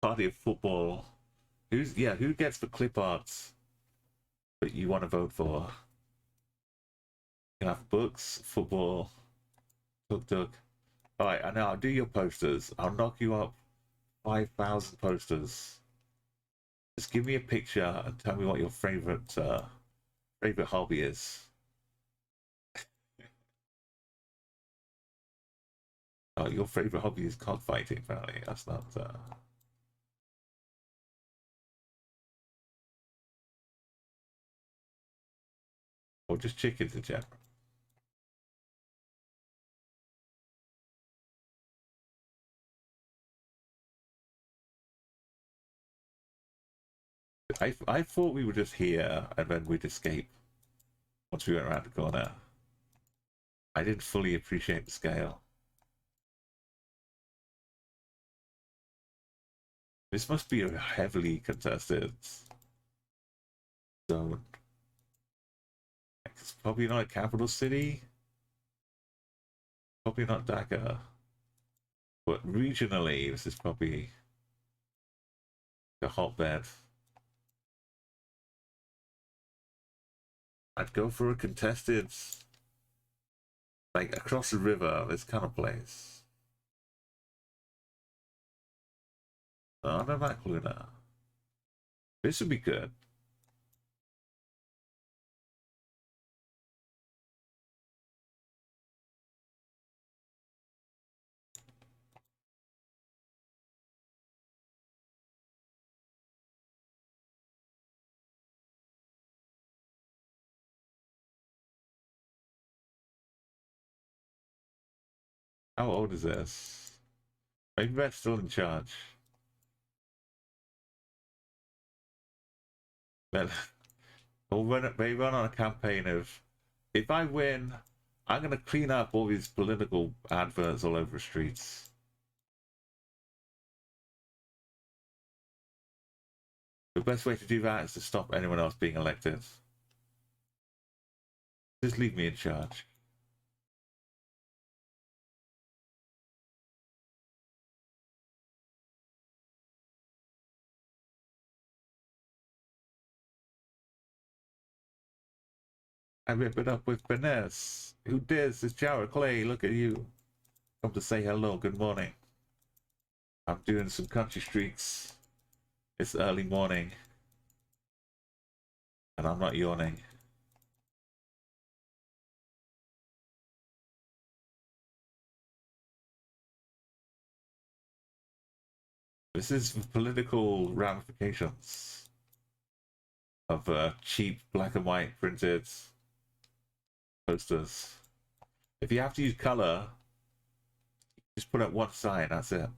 Party of football. Who gets the clip arts that you want to vote for? You can have books, football, tuk-tuk. Alright, and now I'll do your posters. I'll knock you up 5,000 posters. Just give me a picture and tell me what your favorite hobby is. Oh, your favorite hobby is cockfighting, apparently. That's not. Or just chickens in general. I thought we were just here and then we'd escape once we went around the corner. I didn't fully appreciate the scale. This must be a heavily contested zone. It's probably not a capital city. Probably not Dhaka. But regionally, this is probably a hotbed. I'd go for a contested, like across the river, this kind of place. Oh, no, not Luna. This would be good. How old is this? Maybe they're still in charge. They run on a campaign of, if I win, I'm going to clean up all these political adverts all over the streets. The best way to do that is to stop anyone else being elected. Just leave me in charge. I rip it up with finesse. Who dares? It's Chall Clay. Look at you. Come to say hello. Good morning. I'm doing some country streaks. It's early morning. And I'm not yawning. This is the political ramifications of cheap black and white printed posters. If you have to use color, just put up one sign, that's it.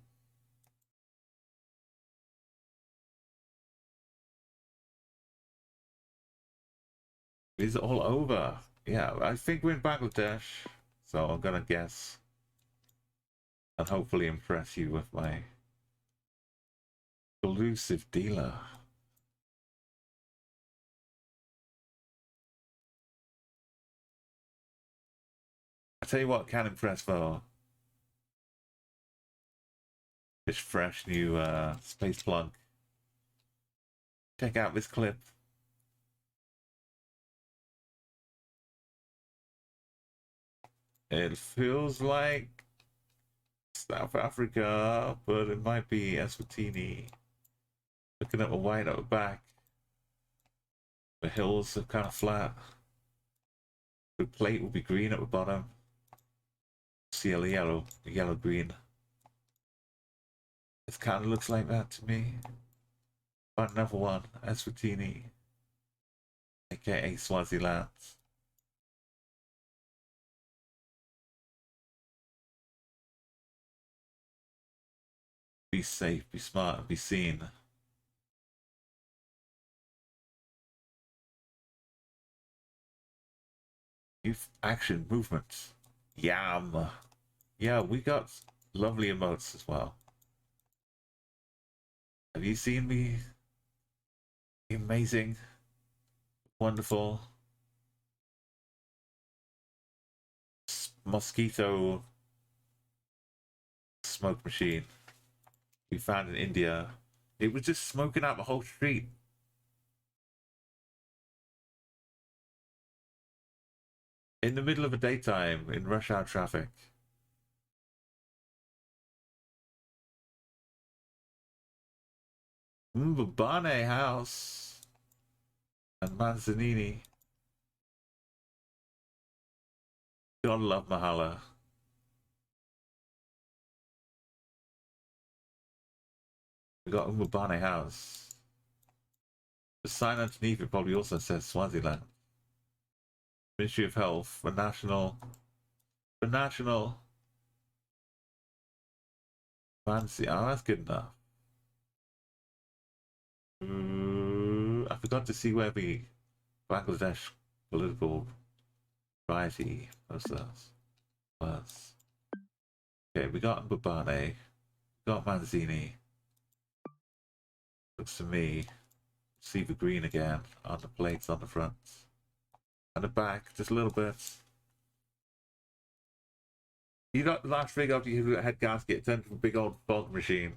It's all over. Yeah, I think we're in Bangladesh, so I'm gonna guess and hopefully impress you with my elusive dealer. I tell you what can impress though. This fresh new space plunk. Check out this clip. It feels like South Africa, but it might be Eswatini. Looking at the white at the back. The hills are kind of flat. The plate will be green at the bottom. See a yellow green. It kind of looks like that to me. But another one, Eswatini, aka Swaziland. Be safe, be smart, be seen. Youth action movements. Yam. Yeah, we got lovely emotes as well. Have you seen me? Amazing. Wonderful. Mosquito smoke machine we found in India. It was just smoking out the whole street. In the middle of the daytime, in rush hour traffic. Mbabane House. And Manzanini. Gotta love Mahala. We got Mbabane House. The sign underneath it probably also says Swaziland. Ministry of Health, the national fancy. Oh, that's good enough. I forgot to see where the Bangladesh political variety was. Okay, we got Mbabane, we got Manzini. Looks to me, see the green again on the plates on the front. And the back, just a little bit. You got the last rig after you head gasket turned from a big old fog machine.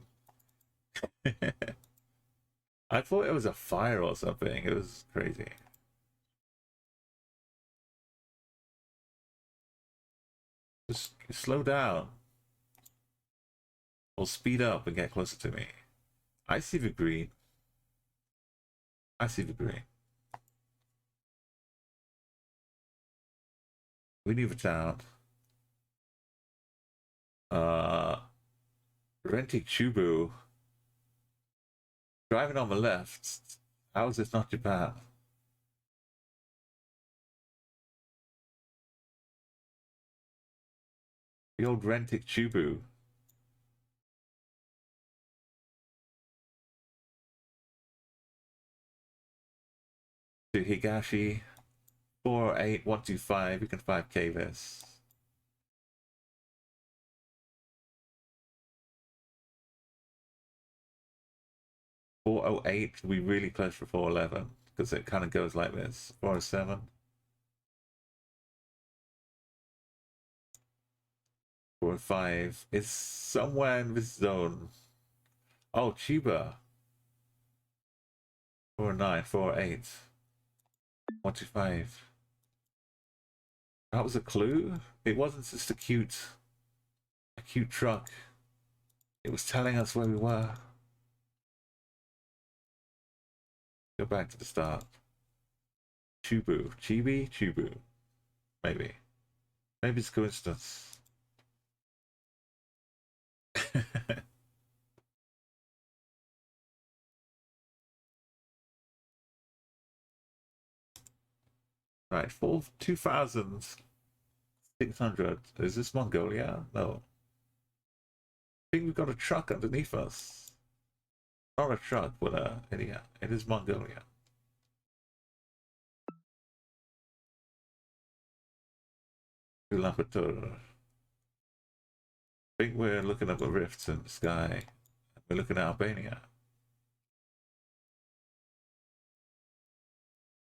I thought it was a fire or something. It was crazy. Just slow down. Or speed up and get closer to me. I see the green. I see the green. We need the town. Renting Chubu. Driving on the left. How is this not Japan? The old Rentic Chubu. To Higashi. 48125. We can 5k this. 408. We really close for 411 because it kind of goes like this. 407. 405 is somewhere in this zone. Oh, Chiba. 409, 408. 125. That was a clue? It wasn't just a cute truck. It was telling us where we were. Go back to the start. Chubu. Chibi? Chubu. Maybe. Maybe it's coincidence. Right, 2,600. Is this Mongolia? No. I think we've got a truck underneath us. Not a truck, but yeah, it is Mongolia. Ulaanbaatar. I think we're looking at the rifts in the sky. We're looking at Albania.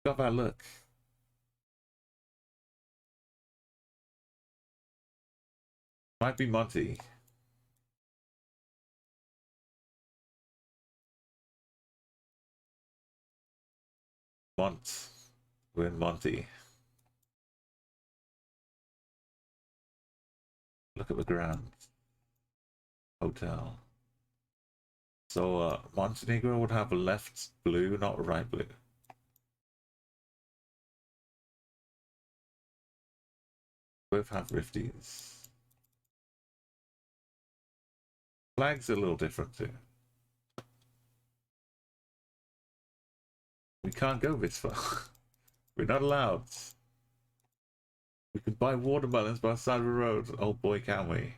Got that look. Might be Monty. We're in Monty. Look at the ground. Hotel. So Montenegro would have a left blue, not a right blue. Both have rifties. Flags are a little different too. We can't go this far. We're not allowed. We could buy watermelons by the side of the road. Oh boy, can we?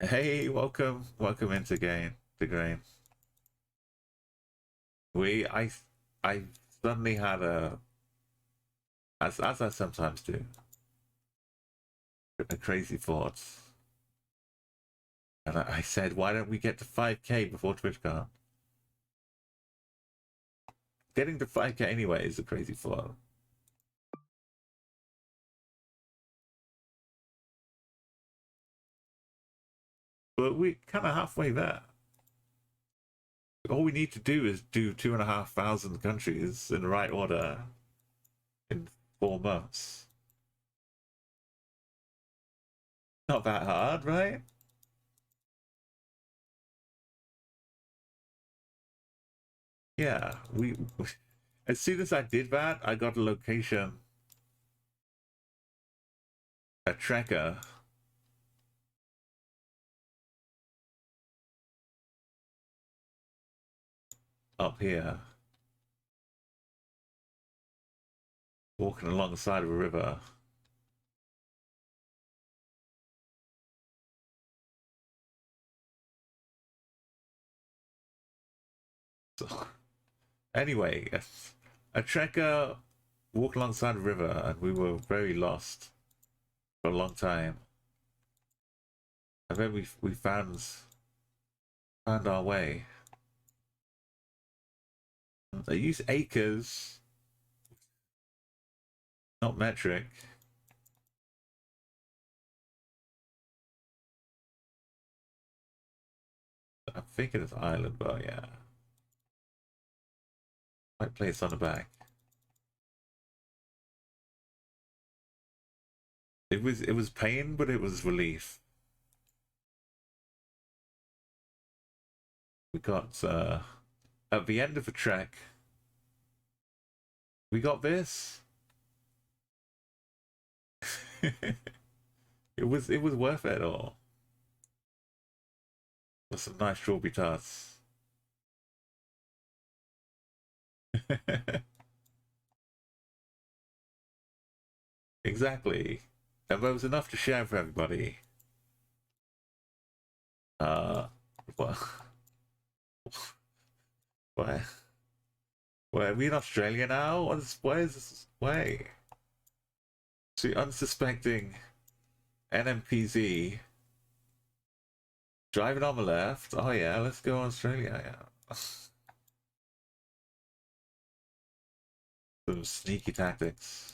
Hey, welcome into game the grain. I suddenly had as I sometimes do, a crazy thought, and I said, why don't we get to 5K before TwitchCon? Getting to 5K anyway is a crazy thought. But we're kind of halfway there. All we need to do is do 2,500 countries in the right order in 4 months. Not that hard, right? Yeah, we as soon as I did that, I got a location, a tracker. Up here, walking along the side of a river. So, anyway, a tracker walked alongside the river, and we were very lost for a long time. And then we found our way. They use acres, not metric. I'm thinking it's island, but yeah. Might place on the back. It was pain, but it was relief. We got at the end of the trek. We got this. it was worth it all. With some nice strawberry tarts. Exactly. And there was enough to share for everybody. What? Where? Where are we in Australia now? Where is this way? See, unsuspecting NMPZ driving on the left. Oh yeah, let's go Australia. Yeah. Some sneaky tactics.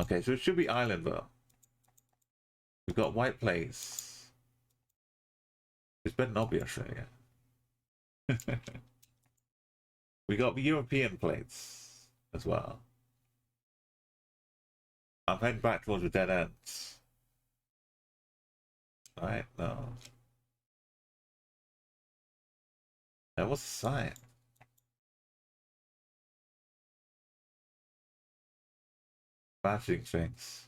Okay, so it should be island though. We've got white plates. This better not be Australia. We got the European plates as well. I'm heading back towards the dead ends. Right? No. That was a sign. Matching things.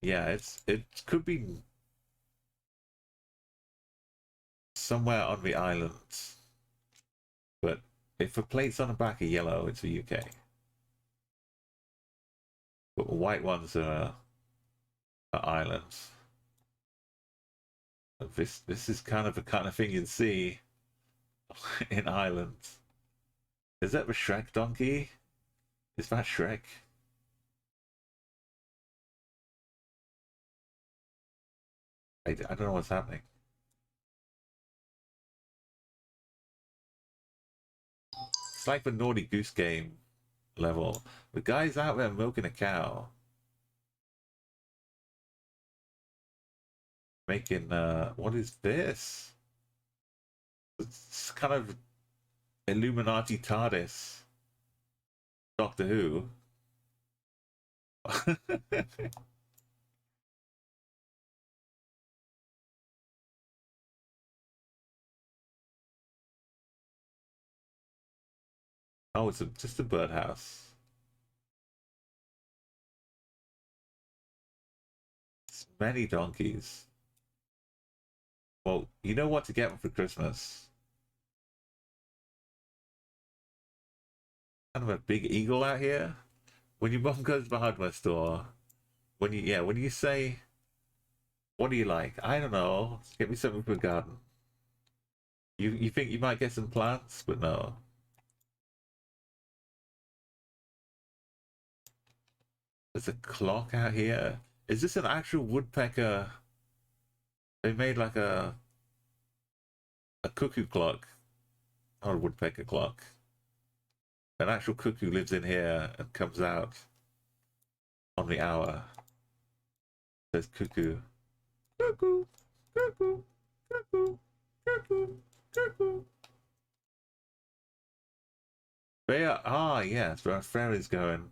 Yeah, it could be somewhere on the island. But if the plates on the back are yellow, it's the UK. But the white ones are islands. This is kind of the kind of thing you'd see in Ireland. Is that the Shrek donkey? Is that Shrek? I don't know what's happening. It's like the Naughty Goose Game level. The guy's out there milking a cow. Making, what is this? It's kind of Illuminati TARDIS. Doctor Who. Oh, it's just a birdhouse. It's many donkeys. Well, you know what to get them for Christmas. Kind of a big eagle out here. When your mom goes to the hardware store, when you say, what do you like? I don't know. Get me something for the garden. You think you might get some plants, but no. There's a clock out here. Is this an actual woodpecker? They made like a cuckoo clock, not a woodpecker clock. An actual cuckoo lives in here and comes out on the hour. It says cuckoo. Cuckoo, cuckoo, cuckoo, cuckoo, cuckoo. They are, yes, there are fairies going.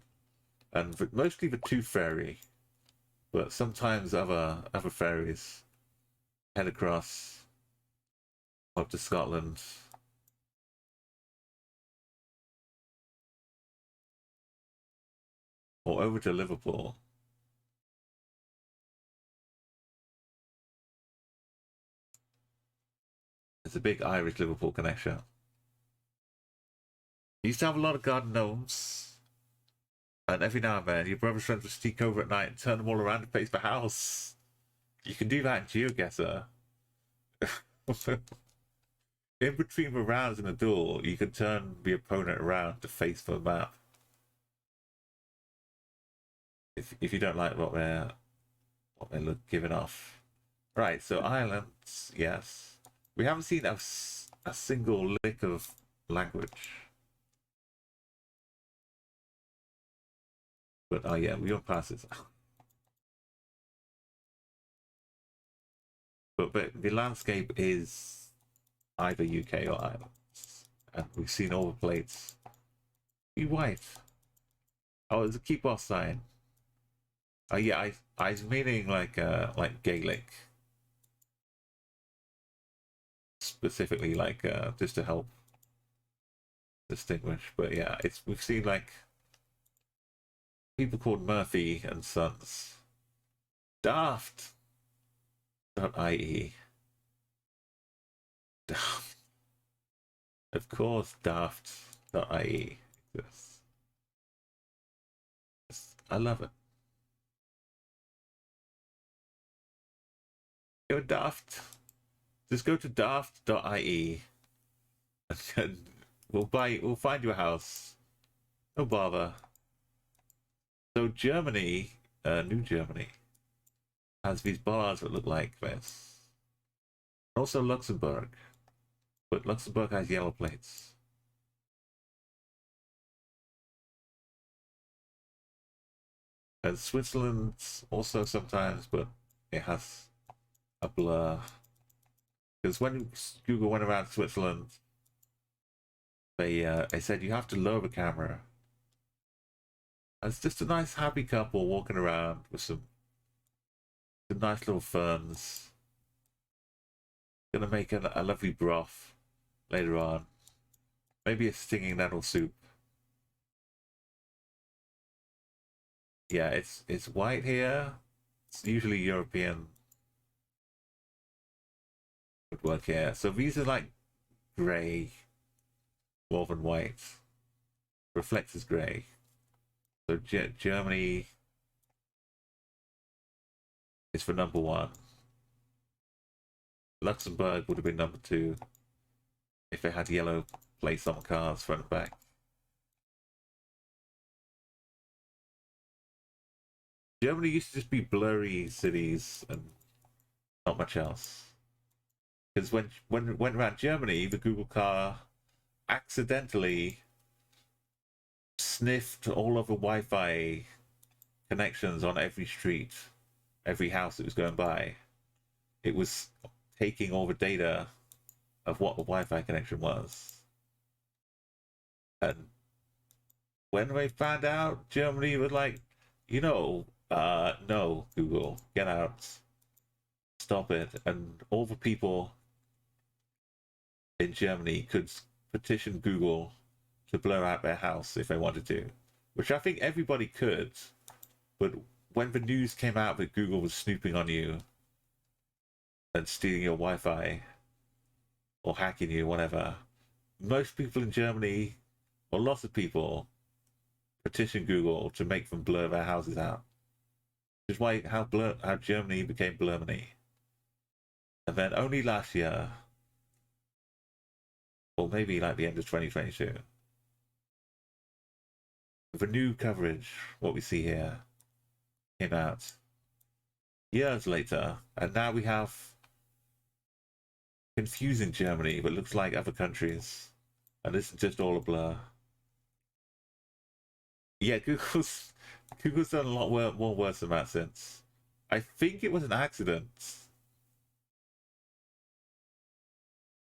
And mostly the tooth fairy. But sometimes other fairies head across up to Scotland. Or over to Liverpool. It's a big Irish-Liverpool connection. You used to have a lot of garden gnomes. And every now and then, your brother's friends would sneak over at night and turn them all around to face the house. You can do that in Geoguessr. In between the rounds in a duel, you can turn the opponent around to face the map. If you don't like what they're giving off. Right, so islands, yes. We haven't seen a single lick of language. But oh yeah, we won't pass this. But the landscape is either UK or Ireland. And we've seen all the plates. Be white. Oh, there's a keep off sign. Oh yeah, I was meaning like Gaelic. Specifically like just to help distinguish. But yeah, we've seen like people called Murphy and Sons. Daft.ie. Daft. Of course, daft.ie exists. I love it. Go daft. Just go to daft.ie and we'll find you a house. No bother. So Germany, New Germany, has these bars that look like this. Also Luxembourg, but Luxembourg has yellow plates. And Switzerland also sometimes, but it has a blur. Because when Google went around Switzerland, they said you have to lower the camera. And it's just a nice happy couple walking around with some nice little ferns. Gonna make a lovely broth later on. Maybe a stinging nettle soup. Yeah, it's white here. It's usually European woodwork here. So these are like grey more than white. Reflects as grey. So Germany is for number 1. Luxembourg would have been number 2 if it had yellow plates on cars front and back. Germany used to just be blurry cities and not much else. Because when went around Germany, the Google car accidentally sniffed all of the Wi-Fi connections on every street, every house it was going by. It was taking all the data of what the Wi-Fi connection was. And when we found out, Germany was like, no, Google, get out, stop it. And all the people in Germany could petition Google to blur out their house if they wanted to, which I think everybody could. But when the news came out that Google was snooping on you and stealing your Wi-Fi or hacking you, whatever, most people in Germany, or lots of people, petitioned Google to make them blur their houses out. Which is why how Germany became Blurmany. And then only last year, or maybe like the end of 2022, the new coverage, what we see here, came out years later, and now we have confusing Germany, but looks like other countries, and this is just all a blur. Yeah, Google's done a lot more worse than that since. I think it was an accident.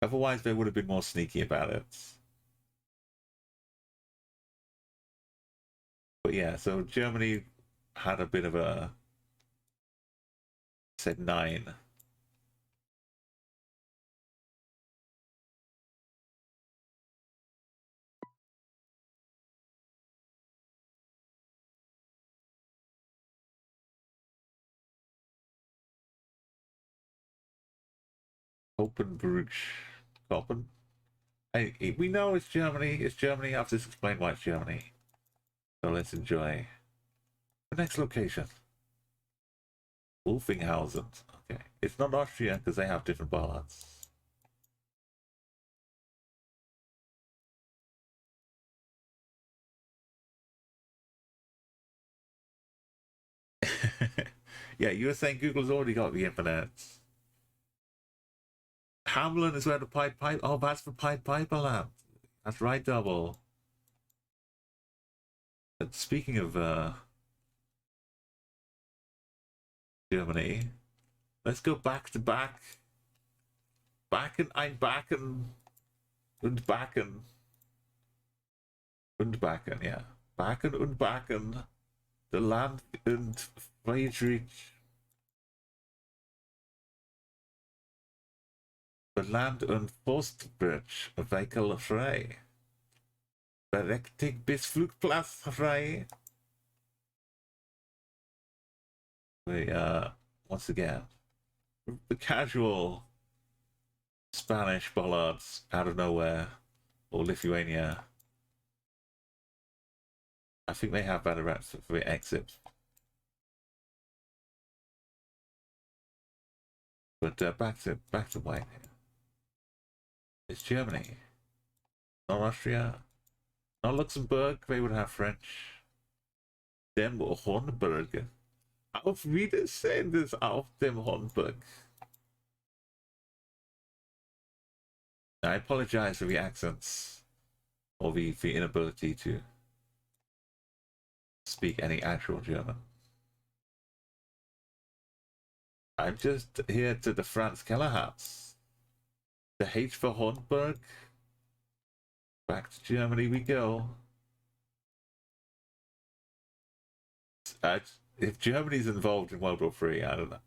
Otherwise, they would have been more sneaky about it. But yeah, so Germany had a bit of a said 9. Kopenbrugge. Kopen? Hey, we know it's Germany. It's Germany. I've just explained why it's Germany. So let's enjoy the next location. Wolfinghausen. Okay. It's not Austria because they have different ballards. Yeah, you were saying Google's already got the internet. Hamlin is where the Pied Piper. Oh, that's the Pied Piper land. That's right, double. And speaking of Germany, let's go back to back. Backen, ein Backen, und Backen. Und Backen, yeah. Backen und Backen. The Land und Friedrich. The Land und Forstbridge. Vehicle frei. Berechtigt bis Flugplatz frei. We, once again, the casual Spanish bollards out of nowhere, or Lithuania. I think they have better routes for the exit. But back to white here. It's Germany, not Austria, not Luxembourg. They would have French. Dem Hornburg. Auf Wiedersehen des auf dem Hornburg. I apologize for the accents or the inability to speak any actual German. I'm just here to the Franz Keller house. The H for Hornburg. Back to Germany we go. If Germany's involved in World War III, I don't know.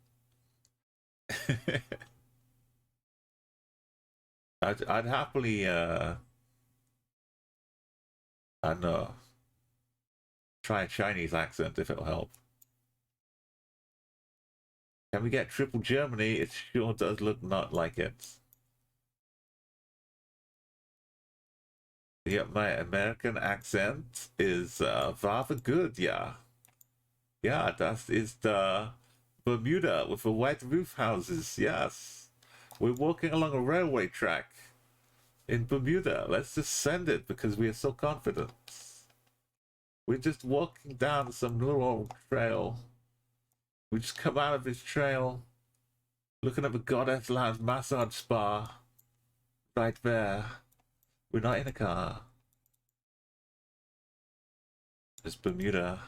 I'd happily, I don't know, try a Chinese accent if it'll help. Can we get triple Germany? It sure does look not like it. Yeah, my American accent is rather good, yeah. Yeah, that is the Bermuda with the white roof houses, yes. We're walking along a railway track in Bermuda. Let's just send it because we are so confident. We're just walking down some little trail. We just come out of this trail, looking at the Goddess Land massage spa right there. We're not in a car. It's Bermuda.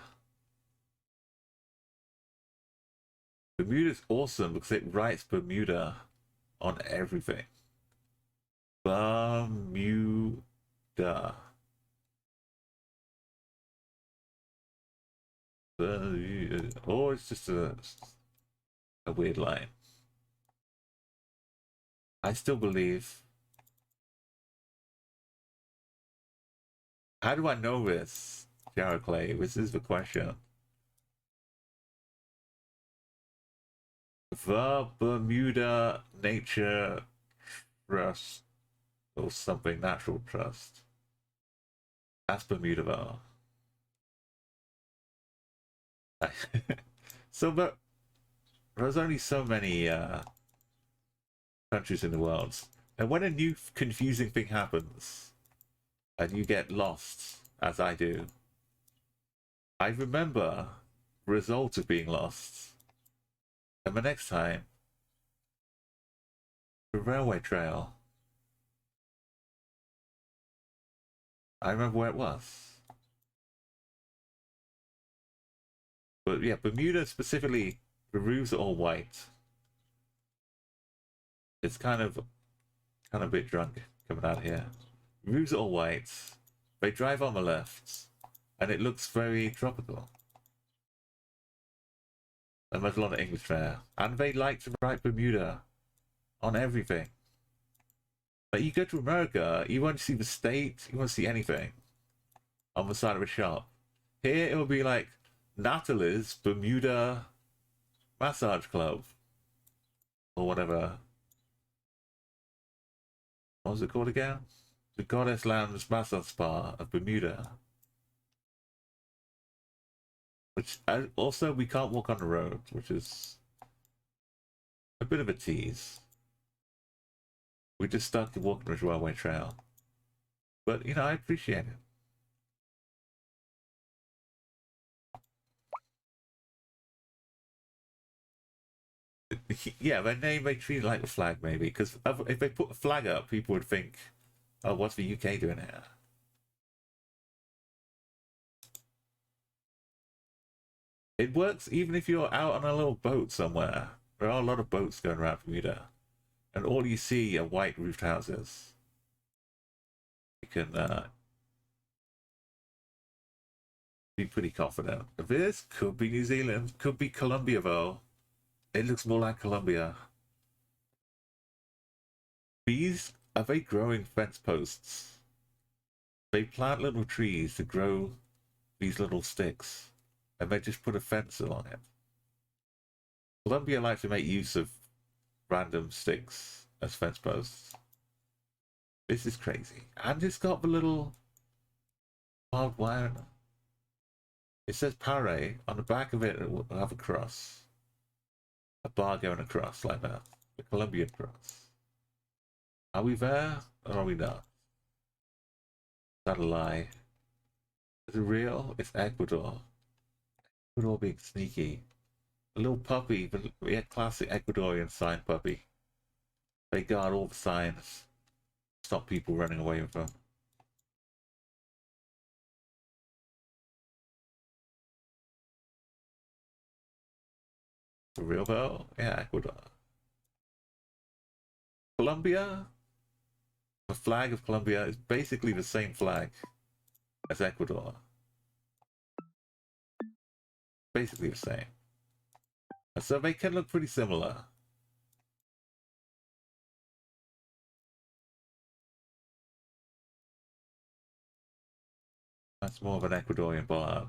Bermuda's awesome because it writes Bermuda on everything. Bermuda. Or it's just a weird line. I still believe. How do I know this, Jared Clay? This is the question. The Bermuda Nature Trust or something, Natural Trust. That's Bermuda though. So, but there's only so many countries in the world, and when a new confusing thing happens, and you get lost, as I do, I remember the result of being lost, and the next time, the railway trail. I remember where it was. But yeah, Bermuda specifically, the roofs are all white. It's kind of a bit drunk coming out here. Roofs are all white. They drive on the left, and it looks very tropical. And there's a lot of English there. And they like to write Bermuda on everything. Like, you go to America, you won't see the state, you won't see anything on the side of a shop. Here it will be like Natalie's Bermuda Massage Club. Or whatever. What was it called again? The Goddess Lounge Massage Spa of Bermuda. Which also we can't walk on the road, which is a bit of a tease. We just started walking the railway trail. But you know, I appreciate it. Yeah, their name they treat it like a flag maybe, because if they put a flag up, people would think, oh, what's the UK doing here? It works even if you're out on a little boat somewhere. There are a lot of boats going around Bermuda, and all you see are white roofed houses. You can be pretty confident. This could be New Zealand, could be Colombia though. It looks more like Colombia. These are they growing fence posts? They plant little trees to grow these little sticks, and they just put a fence along it. Colombia likes to make use of random sticks as fence posts. This is crazy. And it's got the little barbed wire. It says pare. On the back of it, it will have a cross. A bar going across like that. The Colombian cross. Are we there or are we not? Is that a lie? Is it real? It's Ecuador. Ecuador being sneaky. A little puppy, but yeah, classic Ecuadorian sign puppy. They guard all the signs. Stop people running away with them. For real though? Yeah, Ecuador. Colombia? The flag of Colombia is basically the same flag as Ecuador. Basically the same. So they can look pretty similar. That's more of an Ecuadorian bollard.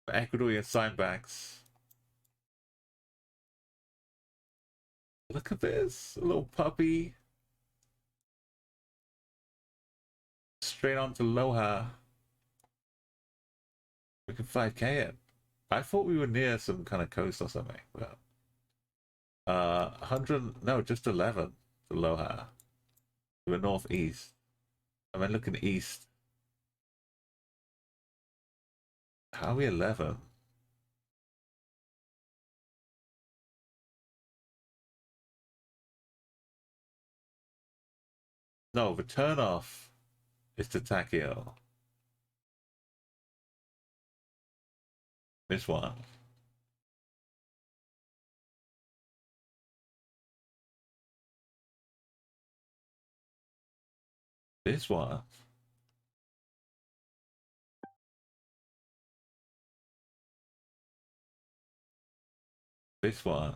Ecuadorian signbacks. Look at this. A little puppy. Straight on to Loja. We can 5K it. I thought we were near some kind of coast or something. But 100, no, just 11 to Loja. To the northeast. And then looking east. How are we 11? No, the turnoff is to Takio. This one. This one. This one.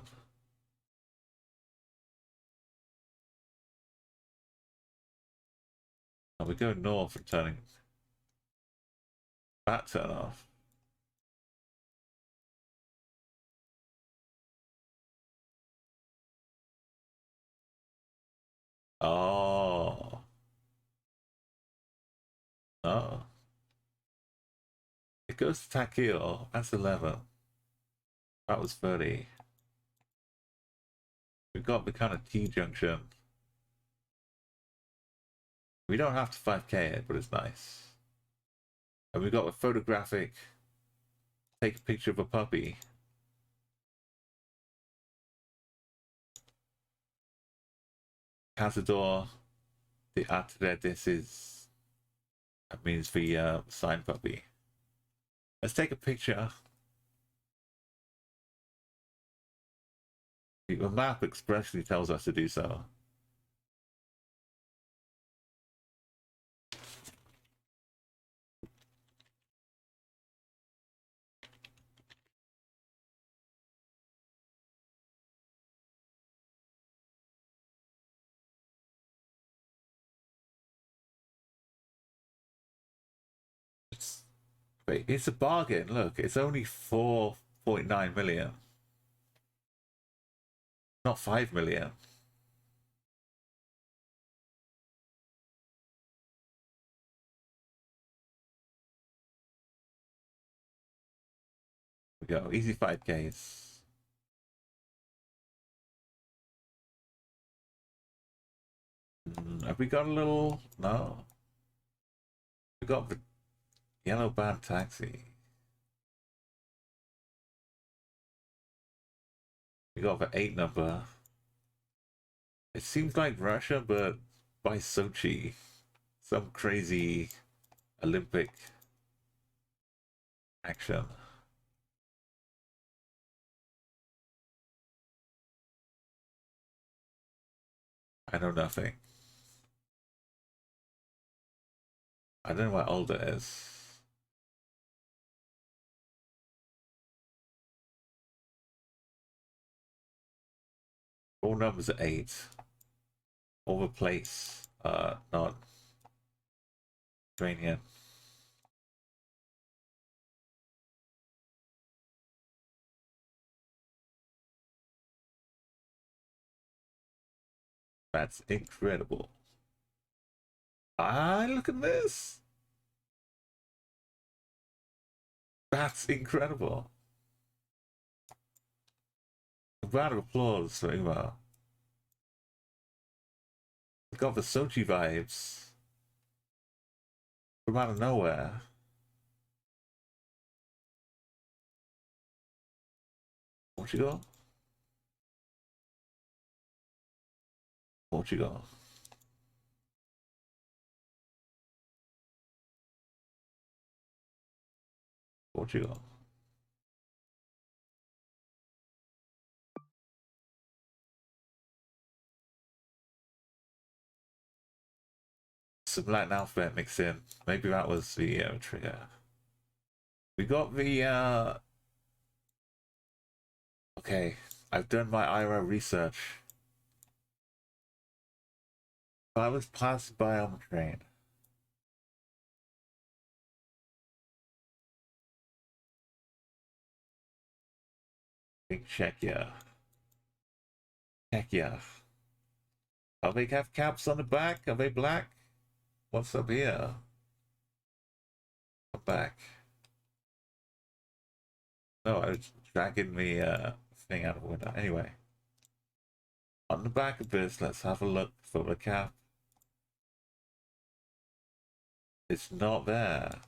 Oh, we go north and turning that turn off. Oh. Oh. It goes to Takio. That's 11. That was 30. We've got the kind of T-junction. We don't have to 5k it, but it's nice. And we've got a photographic, take a picture of a puppy. Cazador, the after this is, that means the sign puppy. Let's take a picture. The map expressly tells us to do so. It's a bargain. Look, it's only 4.9 million. Not 5 million. We go. Easy 5Ks. Have we got a little... No. We got the yellow band taxi. We got the 8 number. It seems like Russia, but by Sochi. Some crazy Olympic action. I know nothing. I don't know what old it is. All numbers are 8. Over place. Not Ukrainian. That's incredible. Ah, look at this. That's incredible. A round of applause for Uma. It's got the Sochi vibes from out of nowhere. Portugal? Portugal. Portugal. Some Latin alphabet mixed in. Maybe that was the trigger. We got the okay, I've done my IRA research. I was passed by on the train. Big Czechia. Czechia. Oh, they have caps on the back? Are they black? What's up here? Come back. No, I was dragging the thing out of the window. Anyway. On the back of this, let's have a look for the cap. It's not there.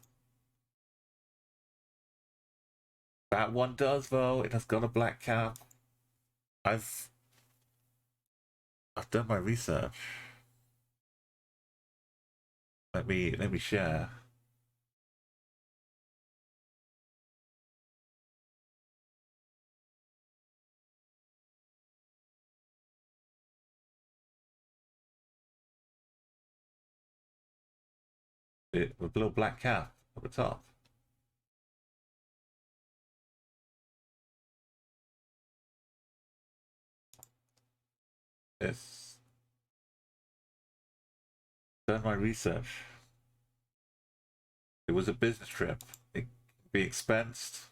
That one does though. It has got a black cap. I've done my research. Let me share. It with a little black cap at the top. Yes. Done my research. It was a business trip. It can be expensed.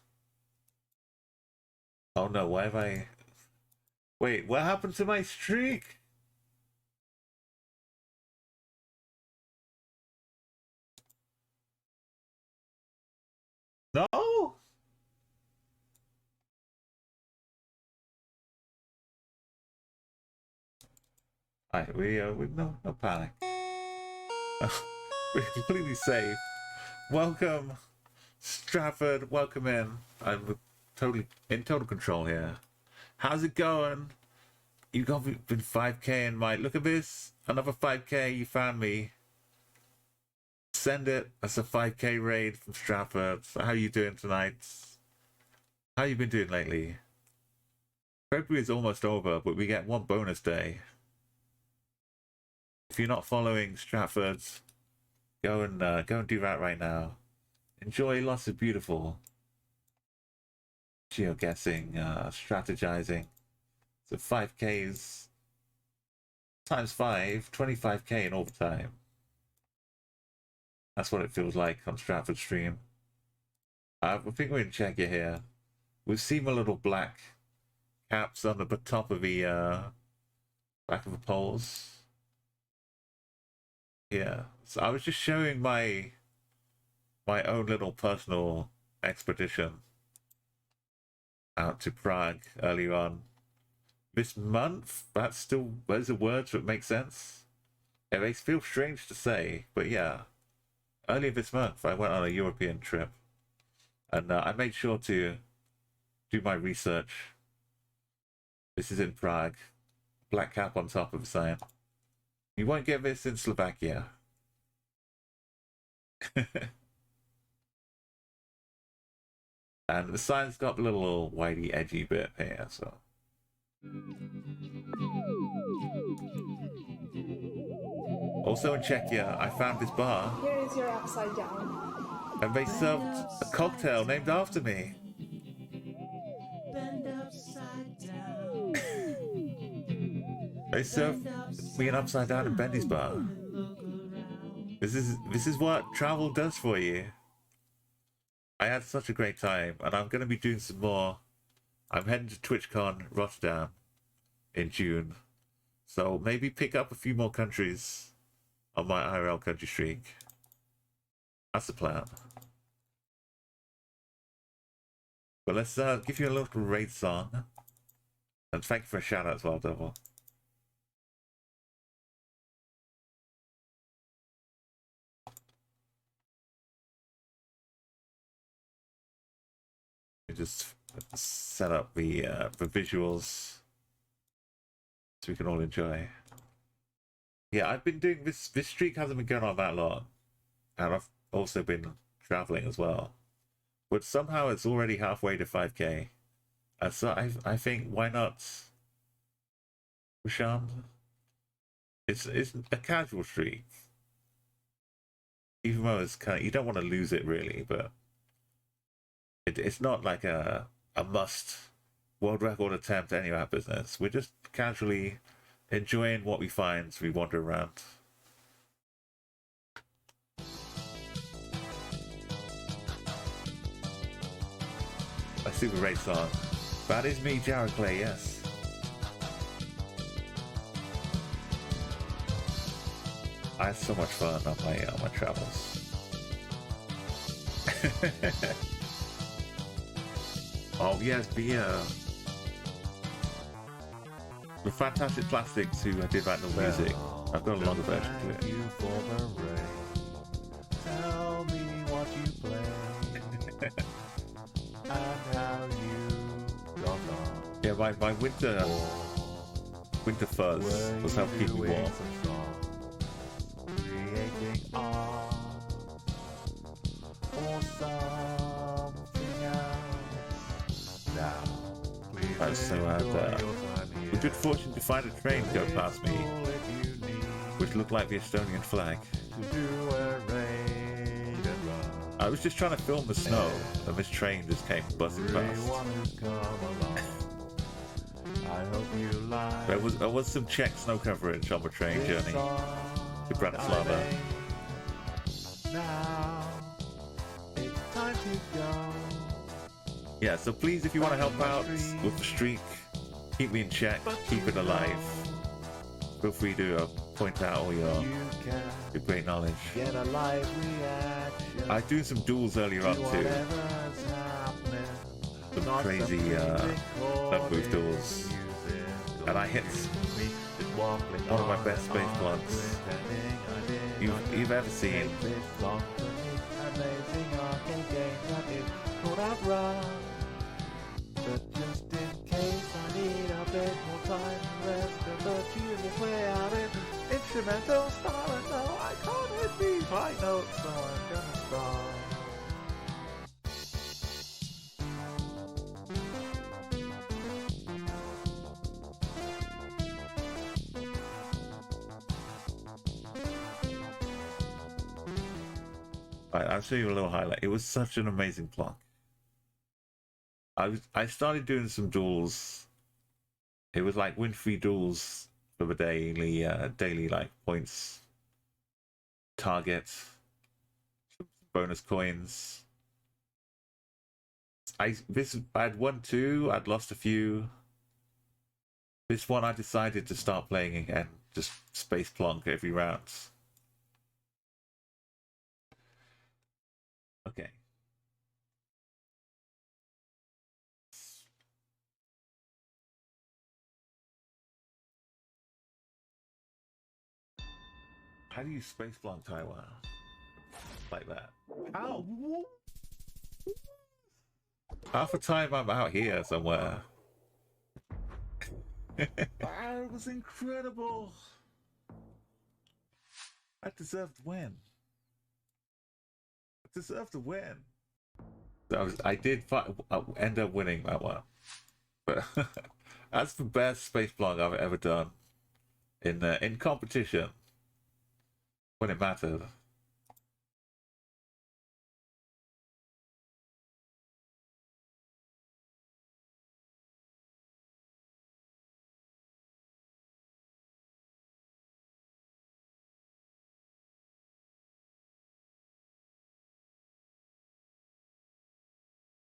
Oh no, why have I... Wait, what happened to my streak? No! Alright, we no panic. We're completely safe. Welcome, Stratford. Welcome in. I'm totally in total control here. How's it going? You got been 5K in my look at this. Another 5K. You found me. Send it. That's a 5K raid from Stratford. So how you doing tonight? How you been doing lately? February is almost over, but we get one bonus day. If you're not following Stratford, go and do that right now. Enjoy lots of beautiful geoguessing, strategizing. So 5Ks times 5, 25K in overtime. That's what it feels like on Stratford stream. I think we're in check you here. We've seen my little black caps on the top of the back of the poles. Yeah, so I was just showing my own little personal expedition out to Prague earlier on this month. That's still, those are words that make sense. Yeah, they feel strange to say, but yeah, earlier this month I went on a European trip, and I made sure to do my research. This is in Prague, black cap on top of the sign. You won't get this in Slovakia. And the sign's got a little whitey edgy bit here, so. Also in Czechia, I found this bar. Here is your upside down. And they served a cocktail named after me. They served me an upside down in Bendy's bar. This is what travel does for you. I had such a great time, and I'm going to be doing some more. I'm heading to TwitchCon Rotterdam in June, so maybe pick up a few more countries on my IRL country streak. That's the plan. But let's give you a little raid song, and thank you for a shout out as well, Devil. Just set up the visuals so we can all enjoy. Yeah, I've been doing this streak hasn't been going on that long, and I've also been traveling as well, but somehow it's already halfway to 5K, and so I think, why not, Rashand? It's a casual streak, even though it's kind of, you don't want to lose it really, but it's not like a must world record attempt, any of our business. We're just casually enjoying what we find as we wander around. A super great song. That is me, Jared Clay, yes. I had so much fun on my travels. Oh yes, the Fantastic Plastics who did that little music. I've got a longer version to it. You for the rain. Tell me what you play and how you got on. Yeah, my winter fuzz was helping keep me warm. Creating art or something else. Now, I was so had the good fortune to find a train go past me, which looked like the Estonian flag. I was just trying to film the snow, and this train just came buzzing past. I I hope you like. There was some Czech snow coverage on the train journey to Bratislava. Now it's time to go. Yeah, so please, if you want to help out with the streak, keep me in check, keep it alive. Feel free to point out all your great knowledge. Get a live reaction. I do some duels earlier on too. Some crazy love booth duels. And I hit one of my best space plugs you've ever seen. But just in case I need a bit more time and rest, the tune will play out in instrumental style, and no, I can't hit these high notes, so I'm gonna start. Right, I'll show you a little highlight. It was such an amazing plug. I started doing some duels. It was like win-free duels for the daily like points, targets, bonus coins. I had won 2. I'd lost a few. This one I decided to start playing again, just space plonk every round. Okay. How do you space block Taiwan? Like that. How? Half the time I'm out here somewhere. That was incredible. I deserved to win. I deserved to win. I did end up winning that one. But that's the best space block I've ever done in competition. When it mattered.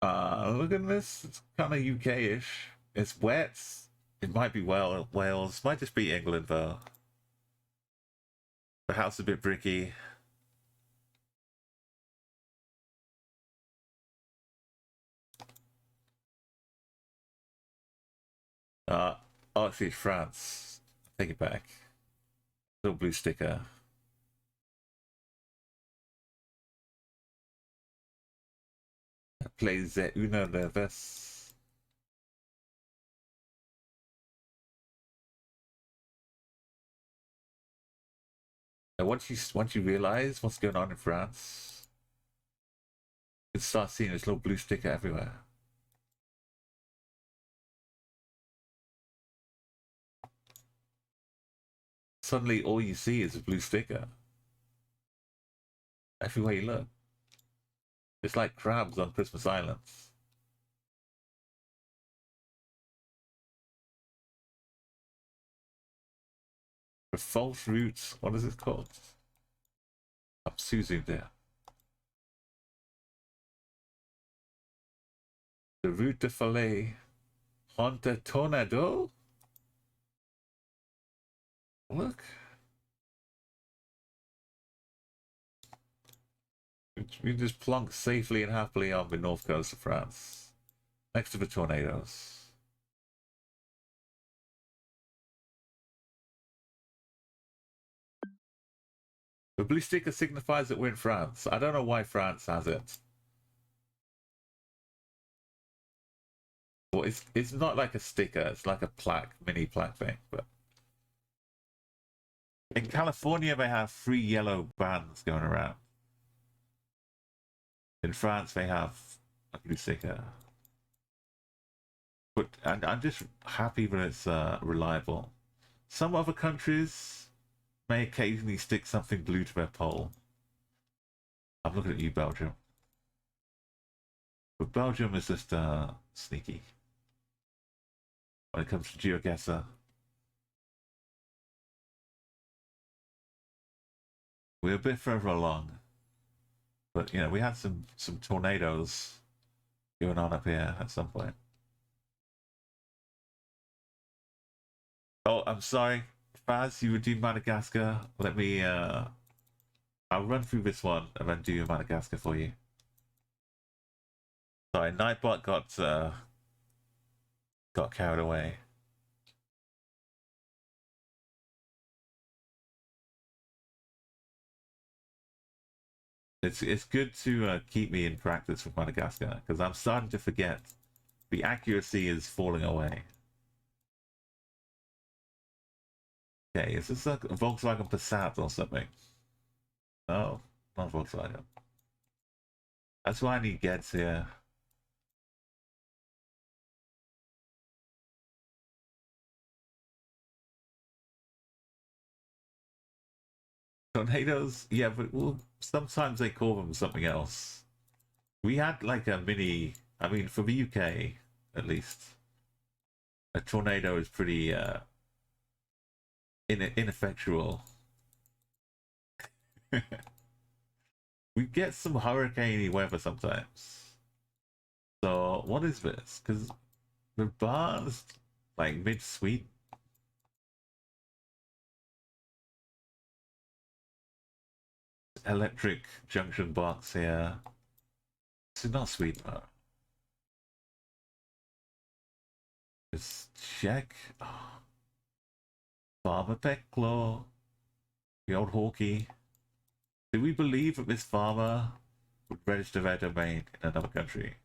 Look at this. It's kind of UK-ish. It's wet. It might be Wales. Might just be England though. The house is a bit bricky. Actually, France. Take it back. Little blue sticker. Plays una de vez. And once you realize what's going on in France, you can start seeing this little blue sticker everywhere. Suddenly, all you see is a blue sticker. Everywhere you look. It's like crabs on Christmas Islands. The false routes, what is it called? I'm Suzu there. The route de Falais. Honte Tornado? Look. We just plunk safely and happily on the north coast of France, next to the tornadoes. The blue sticker signifies that we're in France. I don't know why France has it. Well, it's not like a sticker. It's like a plaque, mini plaque thing. But in California, they have 3 yellow bands going around. In France, they have a blue sticker. But and I'm just happy that it's reliable. Some other countries may occasionally stick something blue to their pole. I'm looking at you, Belgium. But Belgium is just sneaky. when it comes to Geoguessr. We're a bit further along, but you know, we had some tornadoes going on up here at some point. Oh, I'm sorry, Faz, you would do Madagascar. Let me I'll run through this one and then do Madagascar for you. Sorry, Nightbot got carried away. It's good to keep me in practice with Madagascar because I'm starting to forget. The accuracy is falling away. Okay, is this like a Volkswagen Passat or something? No, not Volkswagen. That's why I need gets here. Tornadoes, yeah, but well, sometimes they call them something else. We had like a mini, I mean, for the UK at least, a tornado is pretty ineffectual. We get some hurricane weather sometimes. So what is this? Because the bar's like mid-sweet. Electric junction box here. This is not sweet though. Just check. Oh. Farmer Pecklaw. The old hawky. Do we believe that this farmer would register their domain in another country?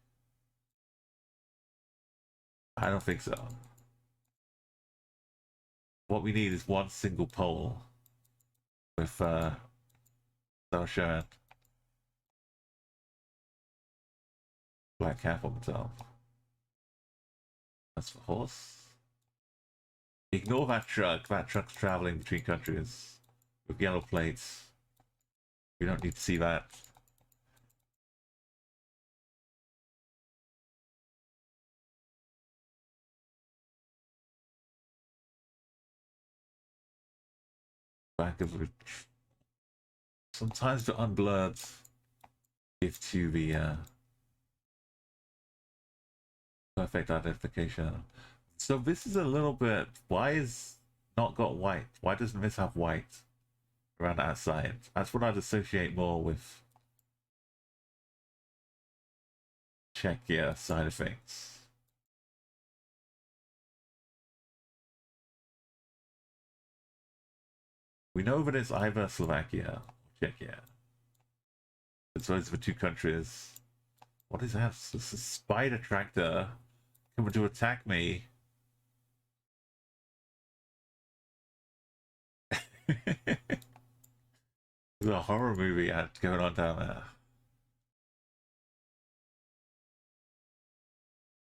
I don't think so. What we need is one single pole with no shirt. Black cap on the top. That's the horse. Ignore that truck. That truck's traveling between countries with yellow plates. We don't need to see that. Back of the... Sometimes the unblurred give to the perfect identification. So this is a little bit... Why is not got white? Why doesn't this have white around the outside? That's what I'd associate more with Czechia side of things. We know that it's either Slovakia or Czechia. It's those are the two countries. What is that? This is a spider tractor coming to attack me. There's a horror movie going on down there.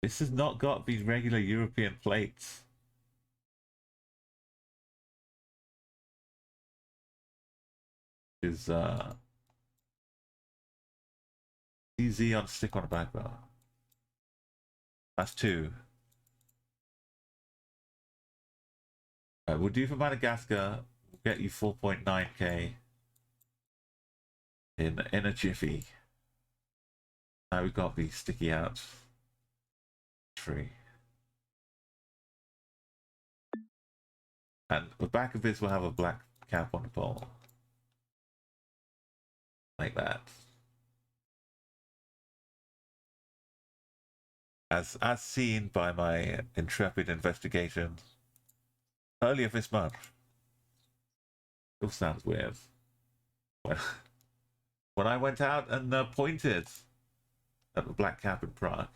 This has not got these regular European plates. Is CZ on stick on the back bar. That's 2. We'll do for Madagascar. We'll get you 4.9k in a jiffy. Now we've got the sticky out tree. And the back of this will have a black cap on the pole. Like that. As seen by my intrepid investigation earlier this month. Still sounds weird. When I went out and pointed at the black cap in Prague.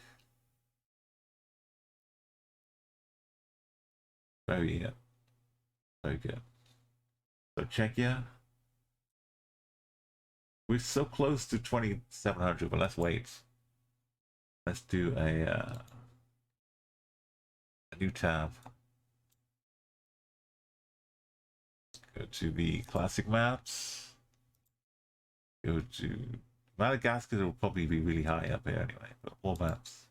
Very good. So Czechia. We're so close to 2700, but let's wait. Let's do a new tab. Go to the classic maps. Go to Madagascar. Will probably be really high up here anyway, but more maps.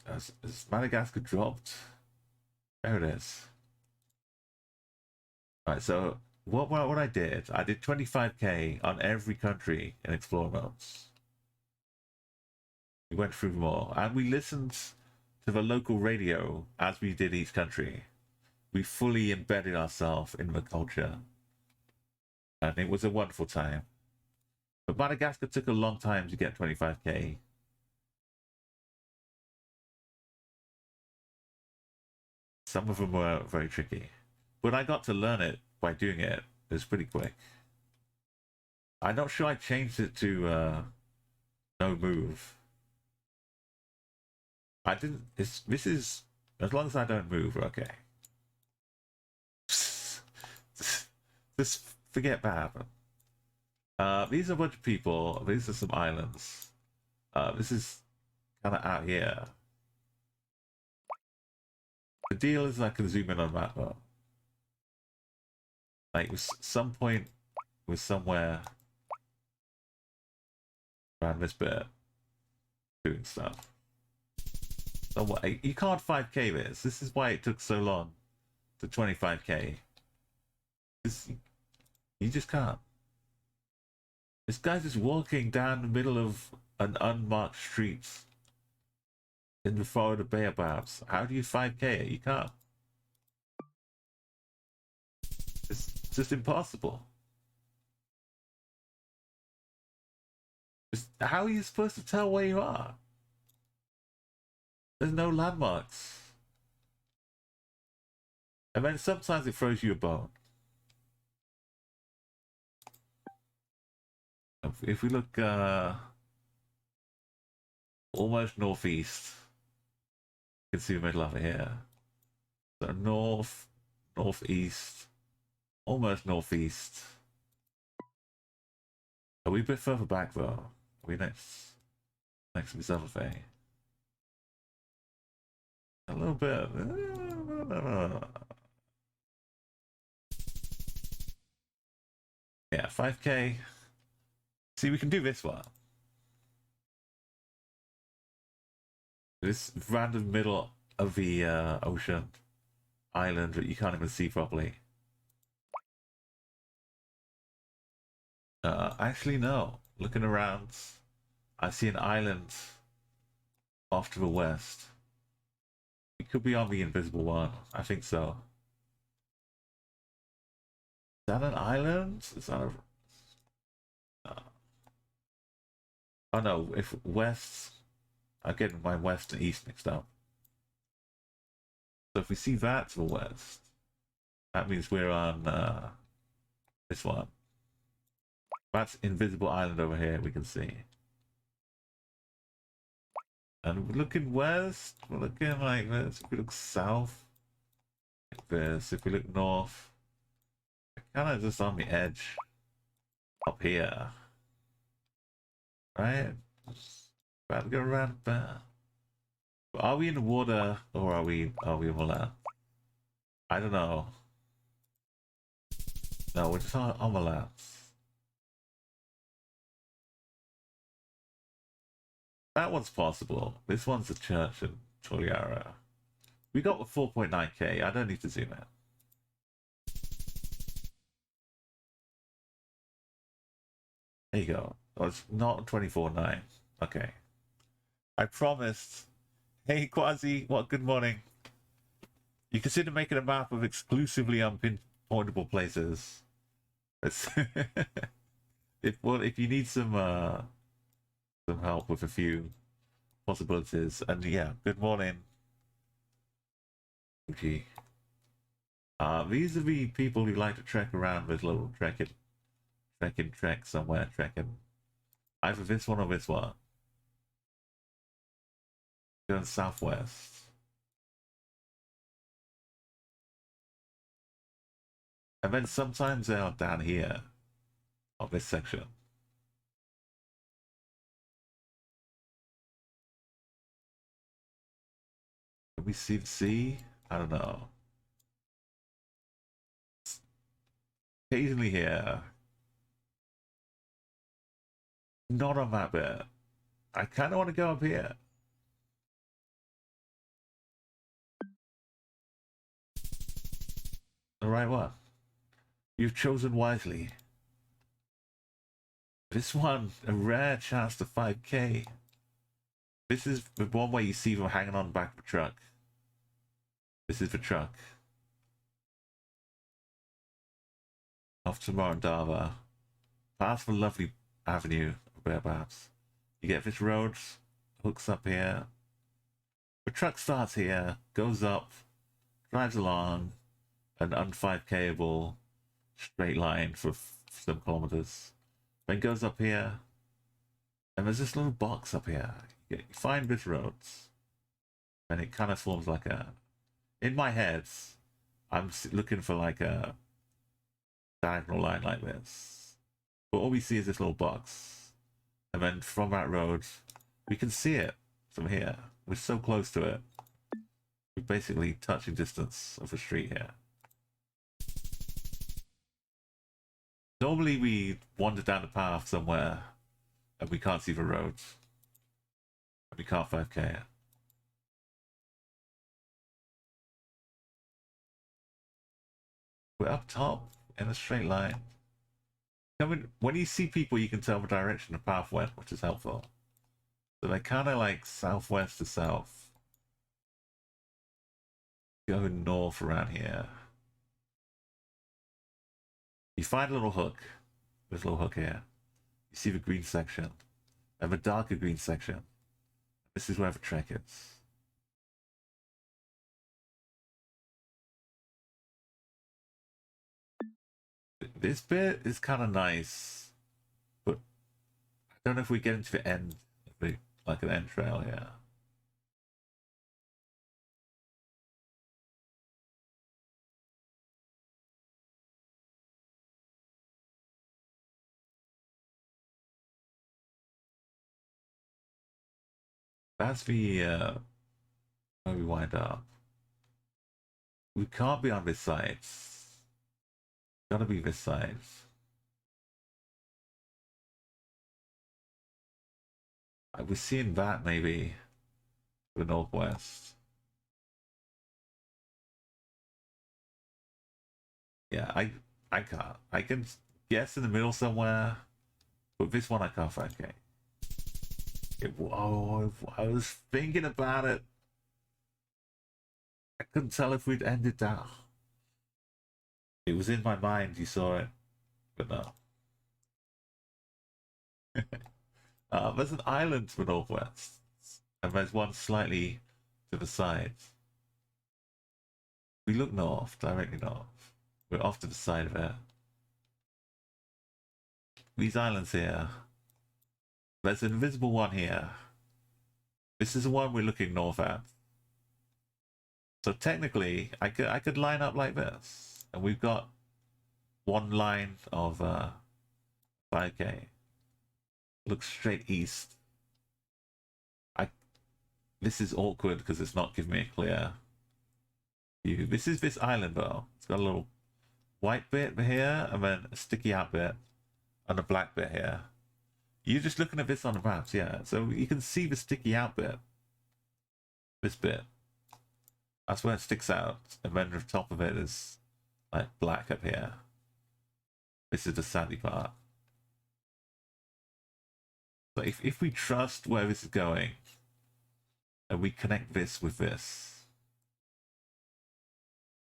has Madagascar dropped? There it is. All right, so what I did 25k on every country in Explorer modes. We went through more, and we listened to the local radio as we did each country. We fully embedded ourselves in the culture, and it was a wonderful time. But Madagascar took a long time to get 25k. Some of them were very tricky, but I got to learn it by doing it. It was pretty quick. I'm not sure I changed it to no move. I didn't. This is as long as I don't move, we're okay. Just forget that happened. These are a bunch of people. These are some islands. This is kind of out here. The deal is I can zoom in on that though. Like some point was somewhere around this bit doing stuff. So what? You can't 5k this. This is why it took so long to 25k. You just can't. This guy's just walking down the middle of an unmarked street in the Florida Baobabs. How do you 5k it? You can't. It's just impossible. How are you supposed to tell where you are? There's no landmarks. And then sometimes it throws you a bone. If we look almost northeast, you can see the middle of it here. So north, northeast, almost northeast. Are we a bit further back though? Are we next to this other thing? A little bit. Yeah, 5k. See, we can do this one. This random middle of the ocean island that you can't even see properly. Actually, no. Looking around, I see an island off to the west. It could be on the invisible one. I think so. Is that an island? Is that a... Oh no, if west... I'm getting my west and east mixed up. So if we see that to the west, that means we're on this one. That's invisible island over here, we can see. And we're looking west, we're looking like this. If we look south, like this. If we look north, kind of just on the edge up here. Right? About to go around there. Are we in the water or are we on the land? I don't know. No, we're just on the land. That one's possible. This one's a church in Toliara. We got the 4.9k. I don't need to zoom in. There you go. Oh, it's not 24.9. Okay. I promised. Hey, Quasi. What? Good morning. You consider making a map of exclusively unpinpointable places. It's if you need some help with a few possibilities, and yeah, good morning. Gee. These are the people who like to trek around with little trek somewhere, trekking. Either this one or this one. Going southwest. And then sometimes they are down here on this section. Can we see the sea? I don't know. Occasionally here. Not on that bit. I kind of want to go up here. the right one. You've chosen wisely. This one, a rare chance to 5k. This is the one where you see them hanging on the back of the truck. This is the truck. Off to Morondava. Past the lovely avenue of Baobabs. You get this road, hooks up here. The truck starts here, goes up, drives along, an un-5kable straight line for some kilometers. Then goes up here, and there's this little box up here. You find this roads, and it kind of forms like a... In my head, I'm looking for like a diagonal line like this. But all we see is this little box. And then from that road, we can see it from here. We're so close to it. We're basically touching distance of the street here. Normally we wander down the path somewhere and we can't see the roads. And we can't 5k it. We're up top in a straight line. When you see people, you can tell the direction the path went, which is helpful. So they're kind of like southwest to south. Go north around here. You find a little hook. There's a little hook here. You see the green section. And the darker green section. This is where the trek is. This bit is kind of nice. But I don't know if we get into the end. Like an end trail here. That's the where we wind up. We can't be on this side. Gotta be this side. We're seeing that maybe the northwest. Yeah, I can't. I can guess in the middle somewhere, but this one I can't find. Okay. I was thinking about it. I couldn't tell if we'd ended that. It was in my mind. You saw it, but no. There's an island to the northwest, and there's one slightly to the side. We look north, directly north. We're off to the side of it. These islands here. There's an invisible one here. This is the one we're looking north at. So technically, I could line up like this, and we've got one line of 5k. Look straight east. This is awkward because it's not giving me a clear view. This is this island though. It's got a little white bit here, and then a sticky out bit, and a black bit here. You're just looking at this on the maps, yeah. So you can see the sticky out bit. This bit. That's where it sticks out, and then the top of it is like black up here. This is the sandy part. So if we trust where this is going, and we connect this with this,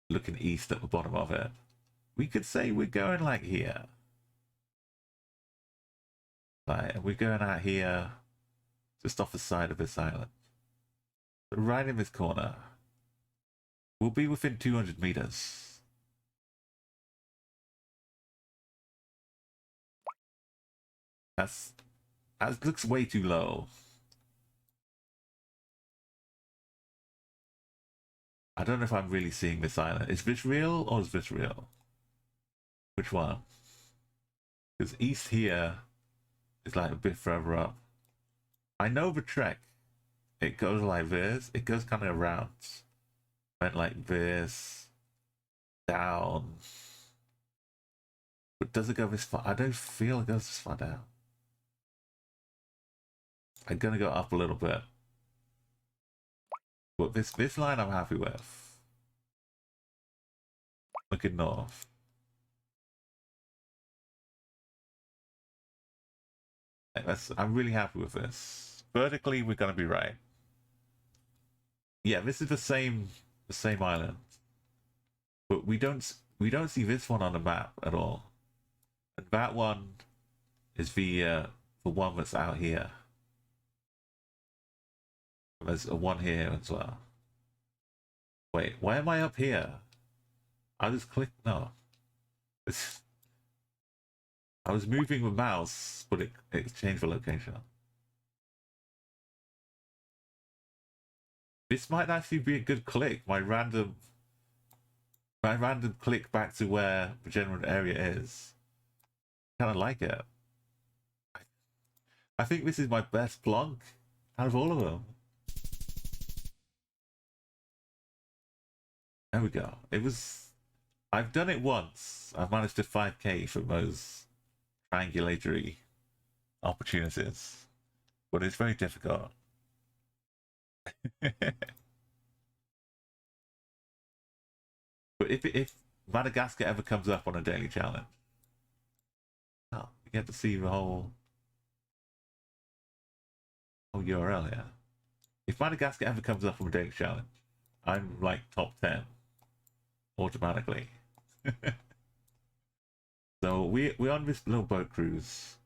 looking east at the bottom of it, we could say we're going like here. Right, and we're going out here, just off the side of this island. But right in this corner, we'll be within 200 meters. That looks way too low. I don't know if I'm really seeing this island. Is this real or is this real? Which one? Because east here is like a bit further up. I know the trek. It goes like this. It goes kind of around. Went like this. Down. But does it go this far? I don't feel it goes this far down. I'm gonna go up a little bit. But this line I'm happy with. looking north. I'm really happy with this. Vertically, we're gonna be right. Yeah, this is the same island, but we don't see this one on the map at all. And that one is the one that's out here. There's a one here as well. Wait, why am I up here? I just clicked. No, I was moving the mouse, but it changed the location. This might actually be a good click. My random click back to where the general area is. Kind of like it. I think this is my best plonk out of all of them. There we go. I've done it once. I've managed to 5k from those triangulatory opportunities, but it's very difficult. But if Madagascar ever comes up on a daily challenge, oh, you get to see the whole URL here. If Madagascar ever comes up on a daily challenge, I'm like top 10 automatically. So we're on this little boat cruise.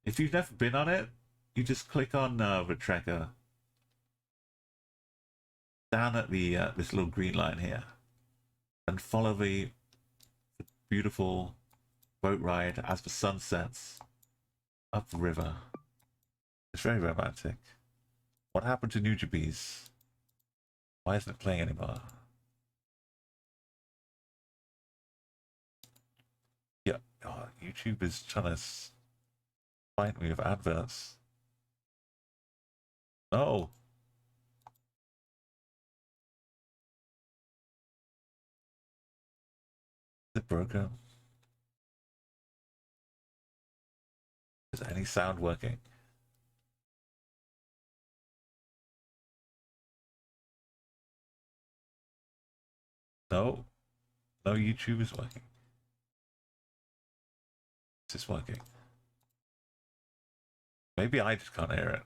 If you've never been on it, you just click on the tracker down at the this little green line here, and follow the beautiful boat ride as the sun sets up the river. It's very romantic. What happened to Nujabes? Why isn't it playing anymore? Yeah, oh, YouTube is trying to find me with adverts. No. Is it broken? Is any sound working? No. No, YouTube is working. Is this working? Maybe I just can't hear it.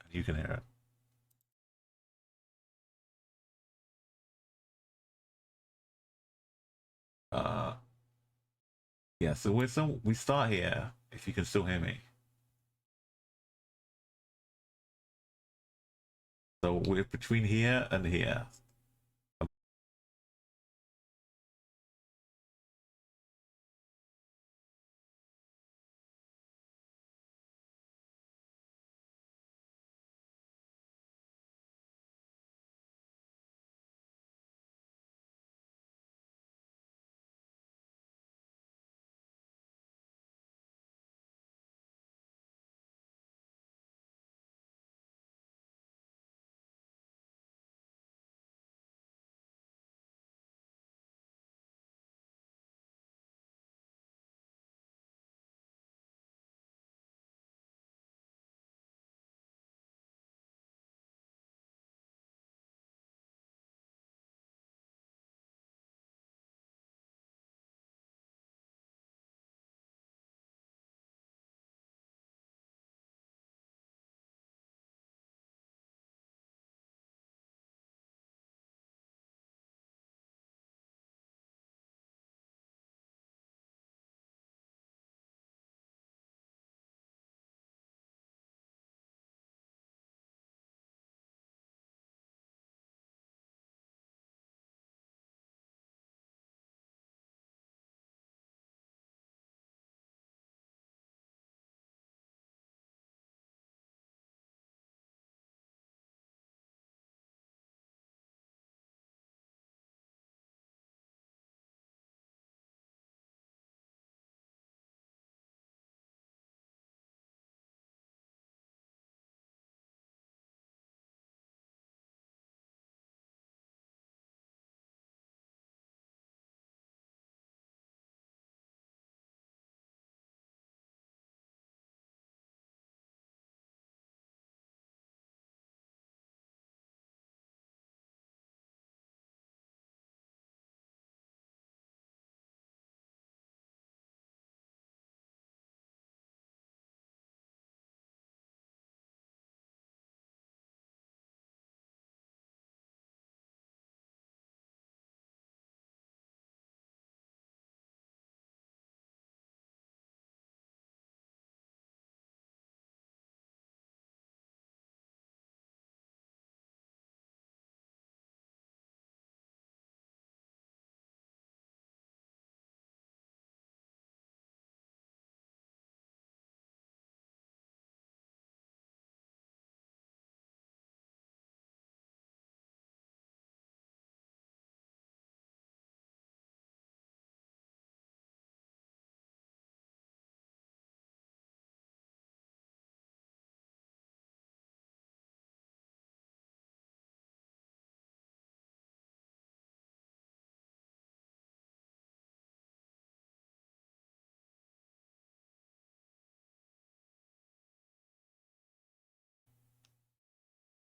And you can hear it. Yeah, so we start here, if you can still hear me. So we're between here and here.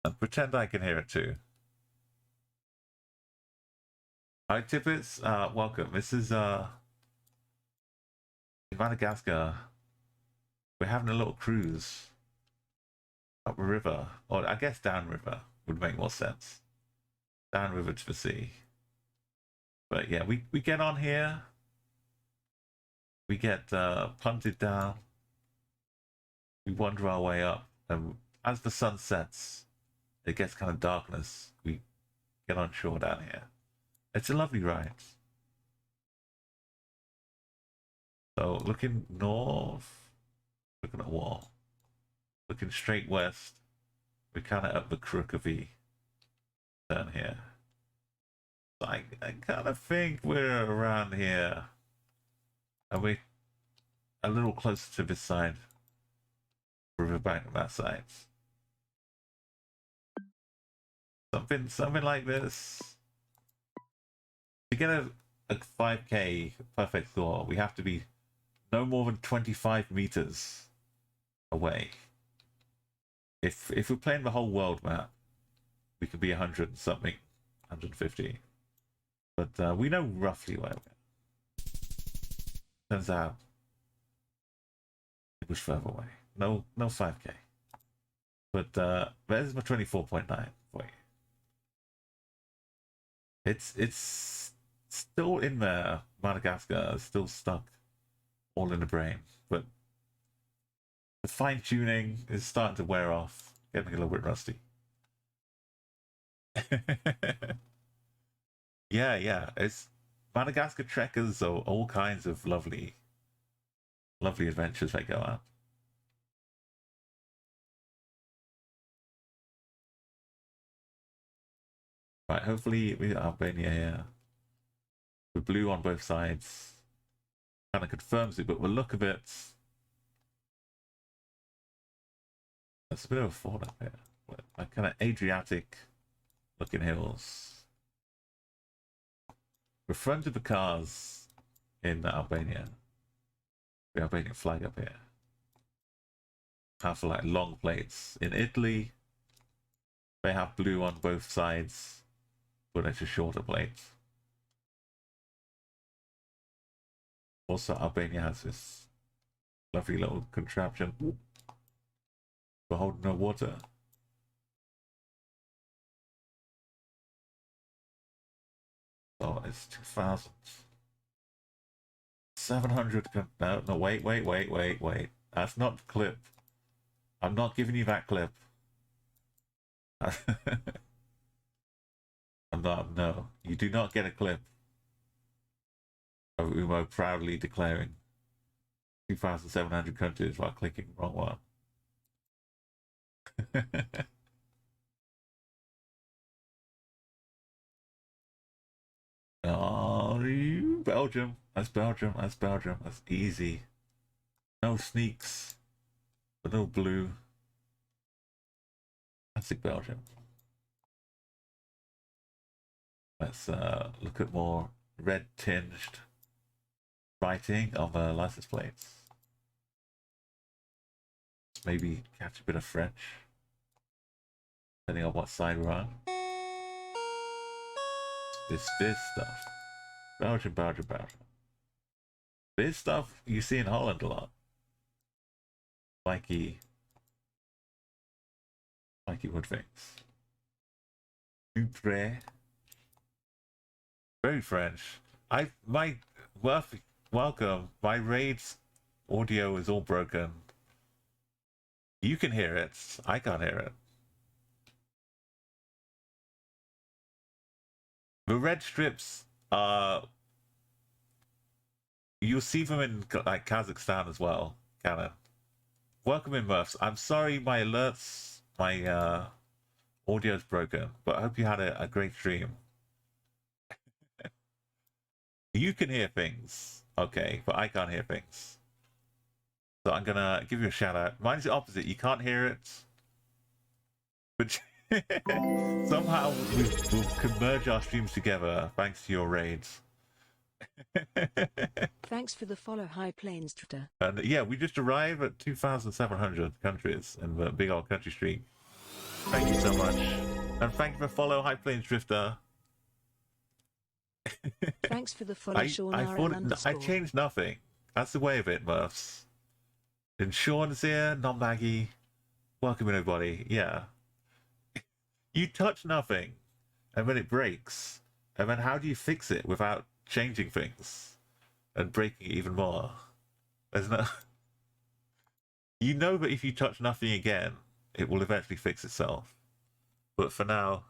And pretend I can hear it too. Hi Tippets, welcome. This is in Madagascar. We're having a little cruise up a river, or I guess downriver would make more sense. Downriver to the sea. But yeah, we get on here. We get punted down. We wander our way up, and as the sun sets, it gets kind of darkness. We get on shore down here. It's a lovely ride. So looking north, looking at a wall. Looking straight west, we're kind of up the crook of the turn here. So I kind of think we're around here. And we're a little closer to this side. Riverbank on that side. Something like this. To get a 5k perfect score, we have to be no more than 25 meters away. If we're playing the whole world map, we could be 100 something, 150. But we know roughly where we're. Turns out it was further away. No 5k. But there's my 24.9 for you. It's still in there. Madagascar is still stuck all in the brain. But the fine tuning is starting to wear off, getting a little bit rusty. yeah. It's Madagascar trekkers or all kinds of lovely adventures they go on. Right, hopefully we got Albania here. The blue on both sides kind of confirms it, but the look of it, that's a bit of a ford up here. Like kind of Adriatic looking hills. The front of the cars in Albania, the Albanian flag up here, have like long plates. In Italy, they have blue on both sides, but it's a shorter plate. Also, Albania has this lovely little contraption for holding no water. Oh, it's 2,000. 700. No, wait. That's not the clip. I'm not giving you that clip. I'm not, no. You do not get a clip of Umo proudly declaring 2,700 countries while clicking the wrong one. Oh, Belgium. That's Belgium. That's easy. No sneaks. But no blue. Classic Belgium. Let's look at more red tinged writing on the license plates. Maybe catch a bit of French, depending on what side we're on. This stuff. Belgium. This stuff you see in Holland a lot. Spiky wood things. Dupré. Very French. Welcome. My raid's audio is all broken. You can hear it. I can't hear it. The red strips are... You'll see them in like Kazakhstan as well, Canon. Welcome in, Murphs. I'm sorry my alerts, my audio's broken, but I hope you had a great stream. You can hear things, okay, but I can't hear things. So I'm gonna give you a shout out. Mine's the opposite. You can't hear it, but somehow we can merge our streams together thanks to your raids. Thanks for the follow, High Plains Twitter. And yeah, we just arrived at 2,700 countries in the big old country street. Thank you so much. And thank you for follow High Plains Drifter. Thanks for the follow, Sean I thought RM I changed nothing. That's the way of it, Murphs. And Sean's here, not Maggie. Welcome everybody. Yeah. You touch nothing, and then it breaks. And then how do you fix it without changing things and breaking it even more? There's no. You know that if you touch nothing again, it will eventually fix itself. But for now,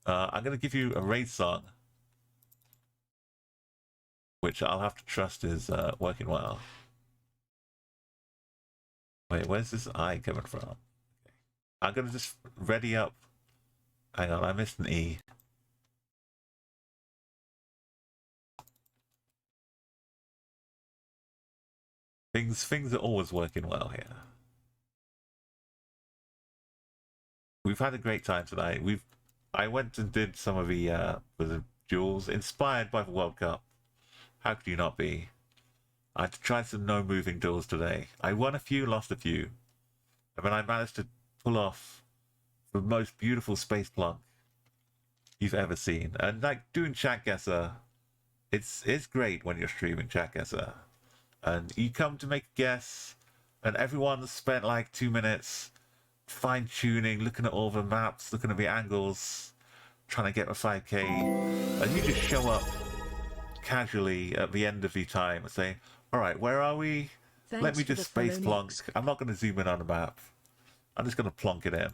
I'm going to give you a raid song, which I'll have to trust is working well. Wait, where's this I coming from? Okay. I'm going to just ready up. Hang on, I missed an E. Things are always working well here. We've had a great time tonight. I went and did some of the duels inspired by the World Cup. How could you not be? I tried some no-moving duels today. I won a few, lost a few, and then I managed to pull off the most beautiful space plunk you've ever seen. And like doing Geoguessr, it's great when you're streaming Geoguessr, and you come to make a guess, and everyone's spent like 2 minutes fine-tuning, looking at all the maps, looking at the angles, trying to get a 5k, and you just show up casually at the end of the time and say, all right, where are we? Thanks Let me for just the follow, space plonk. Nix. I'm not going to zoom in on the map. I'm just going to plonk it in.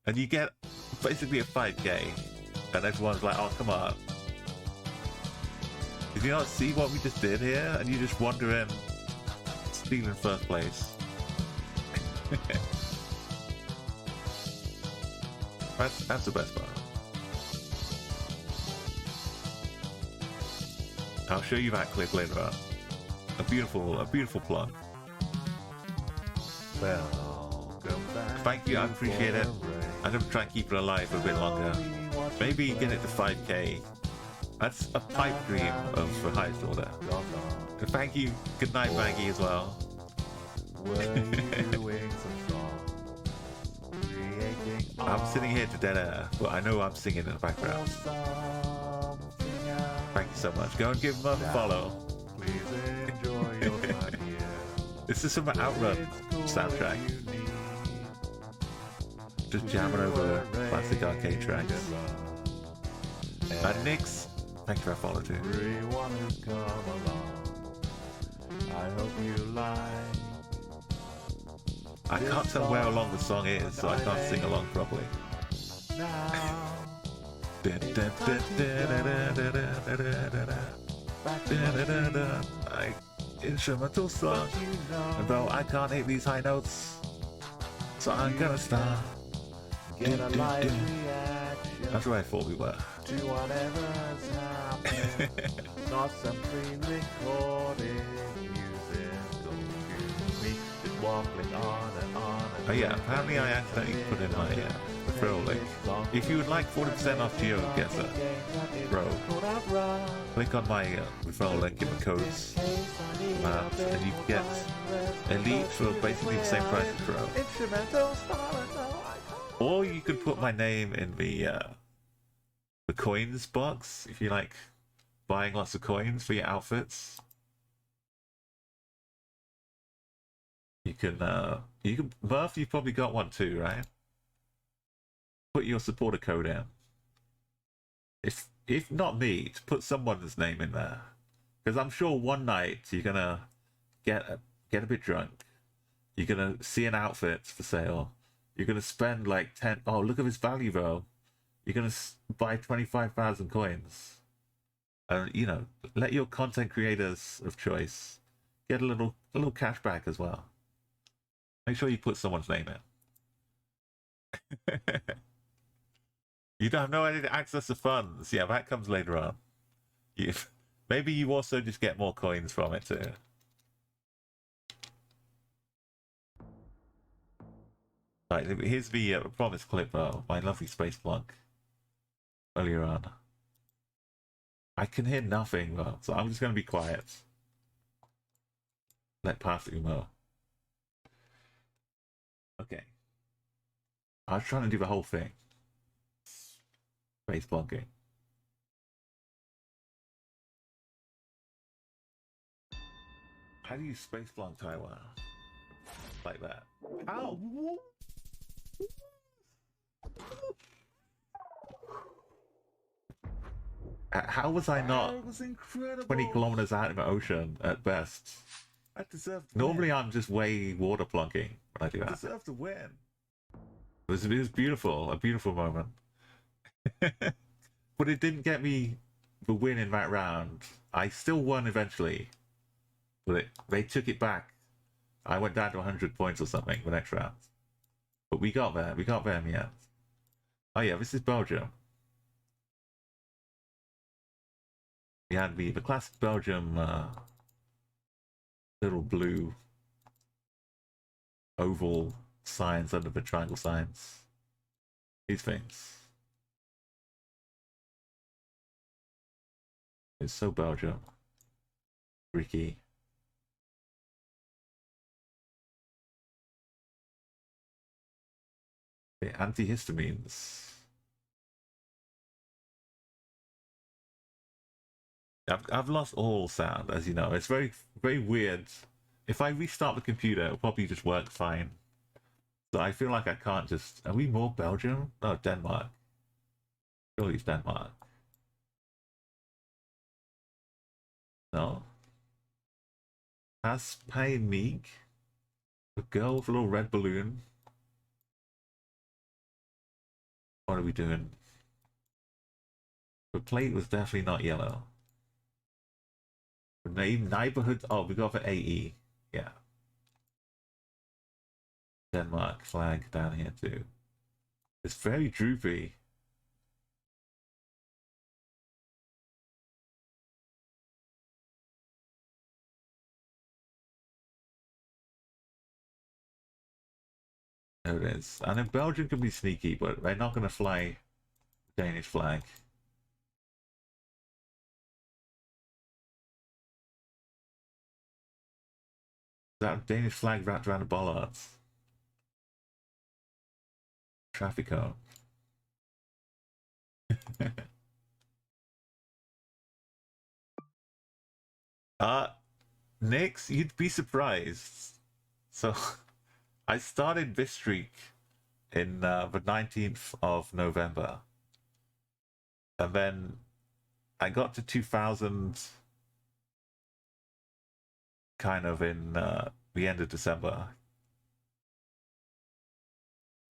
And you get basically a 5k, and everyone's like, oh, come on. Did you not see what we just did here? And you just wander in, stealing first place. That's the best part. I'll show you that clip later on. A beautiful plug. Welcome back. Thank you, I appreciate it. I'm gonna try and keep it alive a bit longer. Maybe get it to 5k. That's a pipe dream of the highest order. And thank you, good night Maggie as well. I'm sitting here to dead air, but I know I'm singing in the background. Thank you so much. Go and give them a follow. Please enjoy your time here. This is from the Outrun soundtrack. Just jamming over classic arcade tracks. And Nix, thank you for that follow too. Everyone who's come along, I hope you like. I can't tell where along the song is, so I can't sing along properly. Now, Like, instrumental song. And though I can't hit these high notes, so I'm gonna start. get a live reaction That's where I thought we were. to whatever's happening. Not some pre-recorded musical cue. Me just waffling on and on and Oh yeah, apparently I accidentally put in my referral link. If you would like 40% off Geoguessr, bro, click on my referral link in the codes maps, and you get Elite for basically the same price as Pro. Instrumental style, no, I can't. Or you could put my name in the coins box if you like buying lots of coins for your outfits. You can Murph, you've probably got one too, right? Put your supporter code in. If not me, to put someone's name in there, because I'm sure one night you're gonna get a bit drunk. You're gonna see an outfit for sale. You're gonna spend like 10. Oh, look at this value though. You're gonna buy 25,000 coins, and you know, let your content creators of choice get a little cash back as well. Make sure you put someone's name in. You don't have no idea to access the funds. Yeah, that comes later on. Maybe you also just get more coins from it too. Right, here's the promise clip of my lovely space plunk earlier on. I can hear nothing though, so I'm just going to be quiet. Let pass Umo. Okay. I was trying to do the whole thing. Space blocking. How do you space block Taiwan? Like that. Ow! How was I not It was incredible. 20 kilometers out in the ocean at best? I deserve to Normally win. I'm just way water plunking when I do I that. deserve to win. It was beautiful, a beautiful moment. But it didn't get me the win in that round. I still won eventually. But they took it back. I went down to 100 points or something the next round. But we got there. We got there in the end. Oh yeah, this is Belgium. We had the classic Belgium little blue oval signs under the triangle signs. These things. It's so Belgium. Freaky. The antihistamines. I've lost all sound, as you know. It's very, very weird. If I restart the computer, it'll probably just work fine. So I feel like I can't just... Are we more Belgium? No, Denmark. Surely it's Denmark. No. Has Pay Meek? The girl with a little red balloon? What are we doing? The plate was definitely not yellow. The name, neighborhood... Oh, we got for AE. Yeah. Denmark flag down here too. It's very droopy. There it is. And then Belgium can be sneaky, but they're not going to fly the Danish flag. That Danish flag wrapped around the bollards. Traffic cone. Nix, you'd be surprised. So, I started this streak in the 19th of November. And then I got to 2000 kind of in the end of December.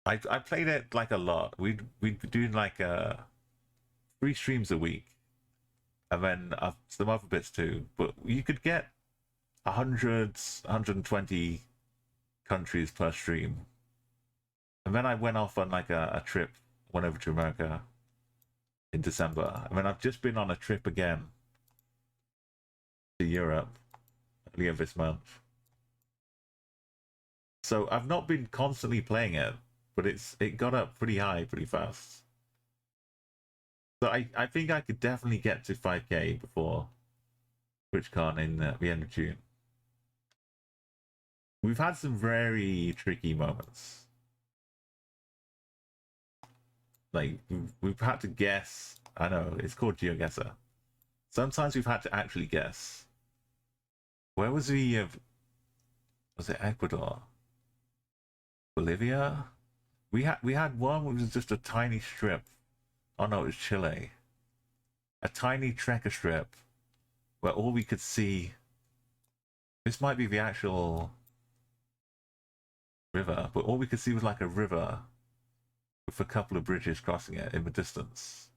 I played it like a lot. We'd be doing like 3 streams a week. And then some other bits too. But you could get 120 countries per stream. And then I went off on like a trip, went over to America in December. And then I've just been on a trip again to Europe earlier this month. So I've not been constantly playing it, but it got up pretty high pretty fast. So I think I could definitely get to 5k before TwitchCon in the end of June. We've had some very tricky moments. Like, we've had to guess. I know, it's called Geoguessr. Sometimes we've had to actually guess. Where was the... was it Ecuador? Bolivia? We had one which was just a tiny strip. Oh no, it was Chile. A tiny trekker strip where all we could see... This might be the actual river, but all we could see was like a river with a couple of bridges crossing it in the distance.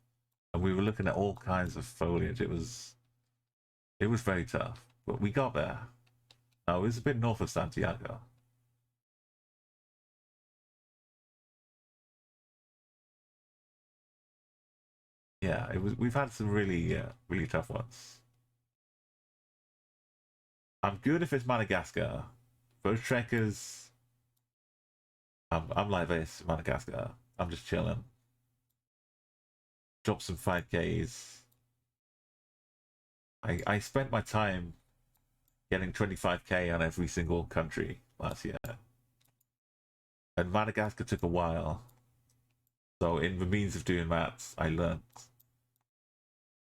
And we were looking at all kinds of foliage. It was very tough, but we got there. No, it was a bit north of Santiago. Yeah, it was. We've had some really, really tough ones. I'm good if it's Madagascar. Those trekkers, I'm like this, Madagascar. I'm just chilling. Drop some 5Ks. I spent my time getting 25k on every single country last year. And Madagascar took a while. So in the means of doing that, I learned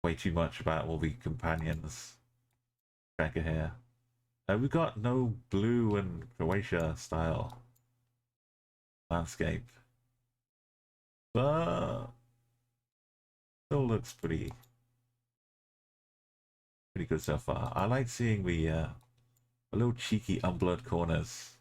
way too much about all the companions. Tracker here. We got no blue and Croatia style landscape. But still looks pretty good so far. I like seeing the little cheeky unblurred corners.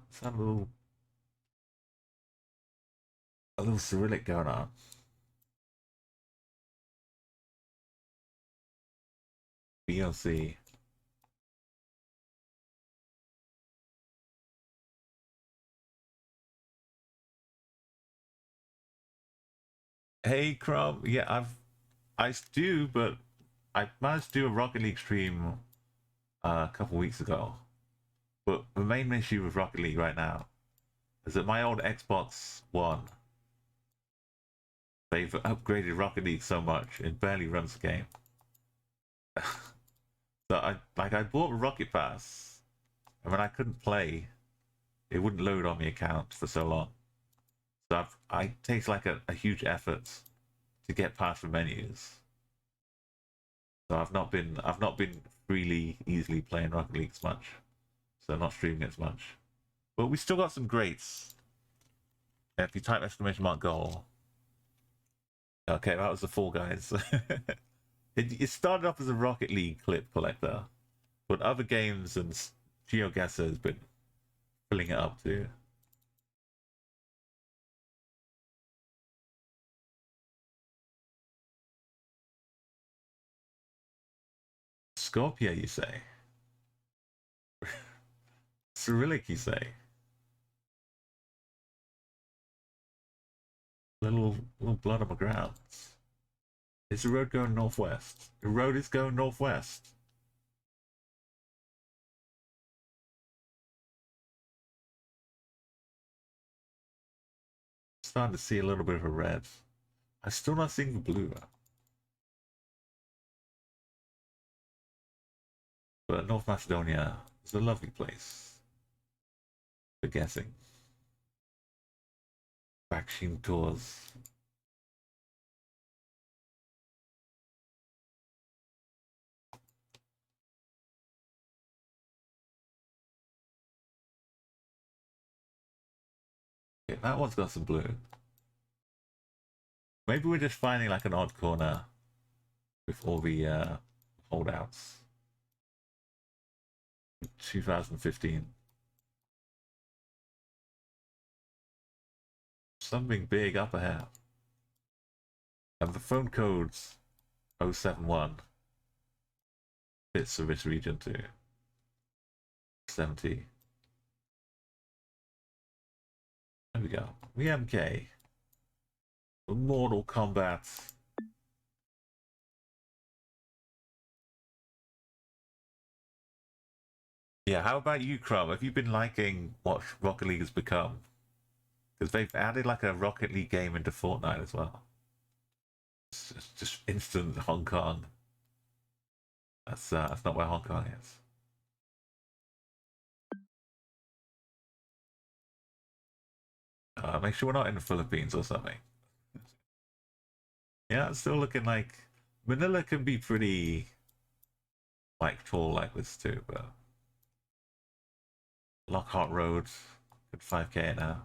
It's a little Cyrillic going on. VOC. Hey Crumb, yeah, I do, but I managed to do a Rocket League stream a couple weeks ago. But the main issue with Rocket League right now is that my old Xbox One, they've upgraded Rocket League so much it barely runs the game. So I bought a Rocket Pass, and when I couldn't play, it wouldn't load on the account for so long. So it takes like a huge effort to get past the menus. So I've not been freely easily playing Rocket League as much. So not streaming as much. But we still got some greats. If you type ! Goal. Okay, that was the Fall Guys. It started off as a Rocket League clip collector, but other games and Geoguessr has been filling it up too. Scorpio, you say? Cyrillic, you say? Little blood on the ground. Is the road going northwest? The road is going northwest. Starting to see a little bit of a red. I'm still not seeing the blue. But North Macedonia is a lovely place for guessing. Vaccine tours. Okay, that one's got some blue. Maybe we're just finding like an odd corner with all the holdouts. 2015. Something big up ahead. And the phone code's 071. Fits for this region too. 70. There we go. VMK. Mortal Kombat. Yeah, how about you, Crumb? Have you been liking what Rocket League has become? Because they've added like a Rocket League game into Fortnite as well. It's just instant Hong Kong. That's not where Hong Kong is. Make sure we're not in the Philippines or something. Yeah, it's still looking like Manila can be pretty like tall like this too, but Lockhart Road, good 5k now.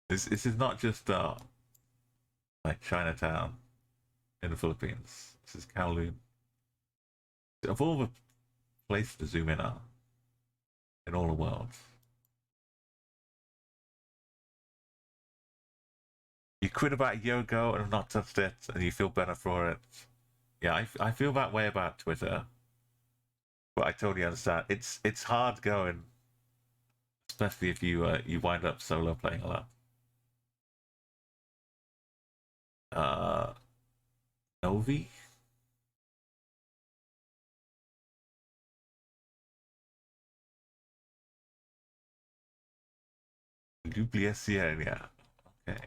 This is not just like Chinatown in the Philippines. This is Kowloon. Of all the places to zoom in on in all the world. You quit about Yogo and have not touched it, and you feel better for it. Yeah, I feel that way about Twitter, but I totally understand. It's hard going, especially if you wind up solo playing a lot. Novi? Dupliessier, yeah. Okay.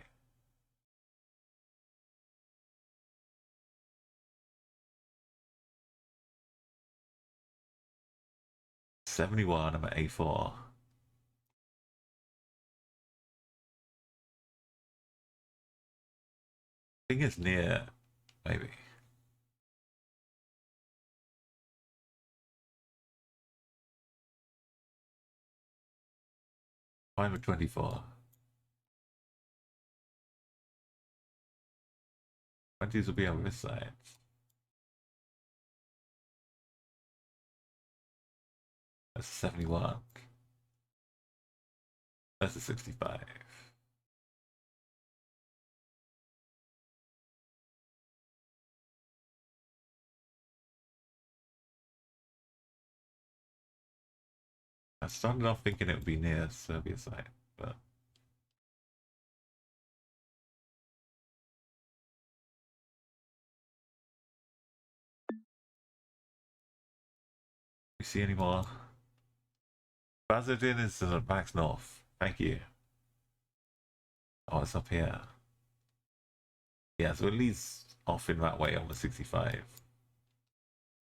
$71, I'm at A4. I think it's near, maybe. I'm at 24. 20s will be on this side. That's 71. That's a 65. I started off thinking it would be near Serbia side, but you see any more? Bazardin is max north. Thank you. Oh, it's up here. Yeah, so it leads off in that way on the 65.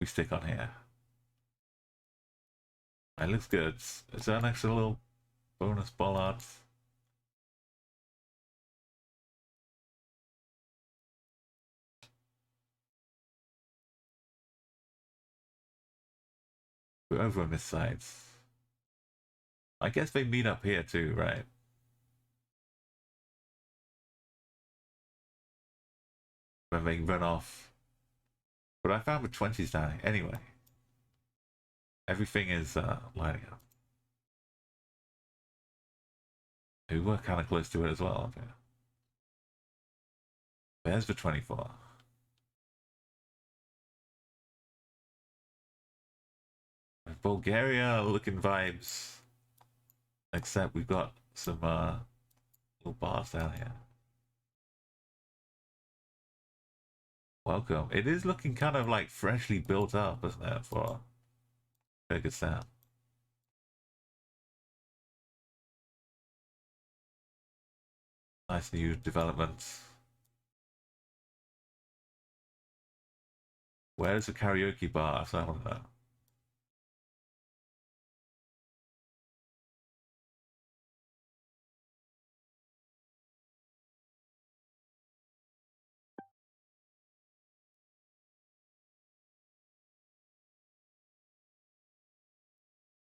We stick on here. It looks good. Is there an extra little bonus bollards? We're over on this side. I guess they meet up here too, right? When they run off. But I found the 20s down here. Anyway. Everything is lining up. We were kind of close to it as well. Okay. There's the 24. Bulgaria looking vibes. Except we've got some little bars down here. Welcome. It is looking kind of like freshly built up, isn't it, for Kyrgyzstan? Nice new developments. Where's the karaoke bar? I don't know.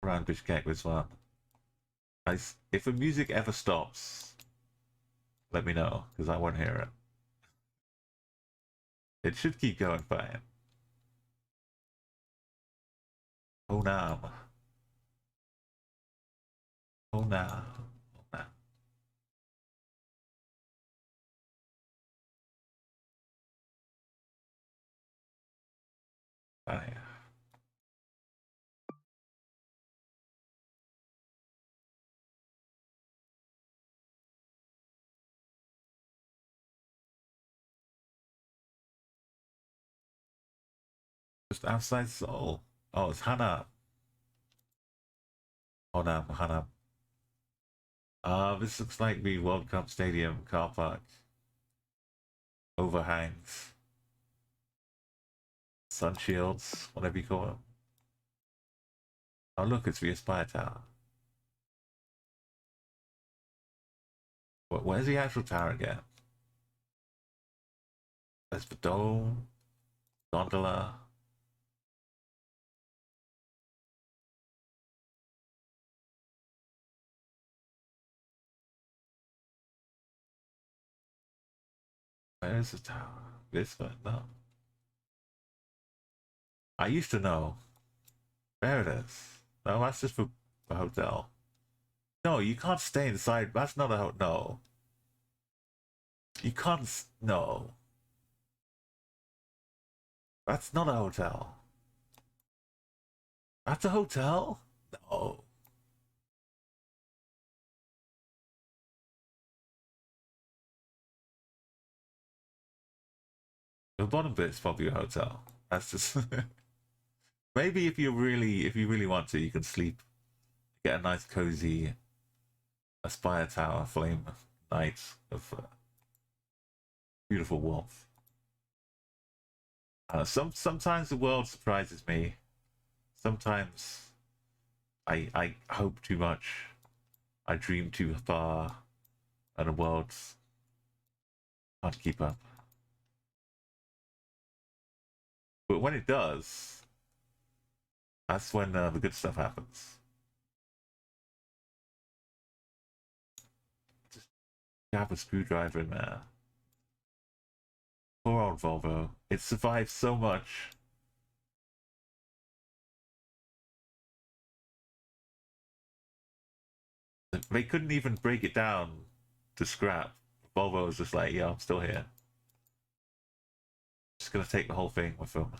Around Bishkek this one. If the music ever stops, let me know, because I won't hear it. It should keep going fine. Oh no. Oh no. Oh no. Oh, yeah. Just outside Seoul. Oh, it's Hana. Honam, Hanam. This looks like the World Cup Stadium car park. Overhangs. Sun shields, whatever you call them. Oh look, it's the Aspire Tower. Where's the actual tower again? There's the dome. Gondola. Where is the tower? This one? No. I used to know. There it is. No, that's just for a hotel. No, you can't stay inside. That's not a hotel. No. You can't. No. That's not a hotel. That's a hotel? No. The bottom bit's probably a hotel. That's just maybe if you really want to, you can sleep, get a nice cozy Aspire Tower flame night of beautiful warmth. Sometimes the world surprises me. Sometimes I hope too much. I dream too far, and the world can't keep up. But when it does, that's when the good stuff happens. Just have a screwdriver in there. Poor old Volvo. It survived so much. They couldn't even break it down to scrap. Volvo was just like, yeah, I'm still here. Just gonna take the whole thing with them.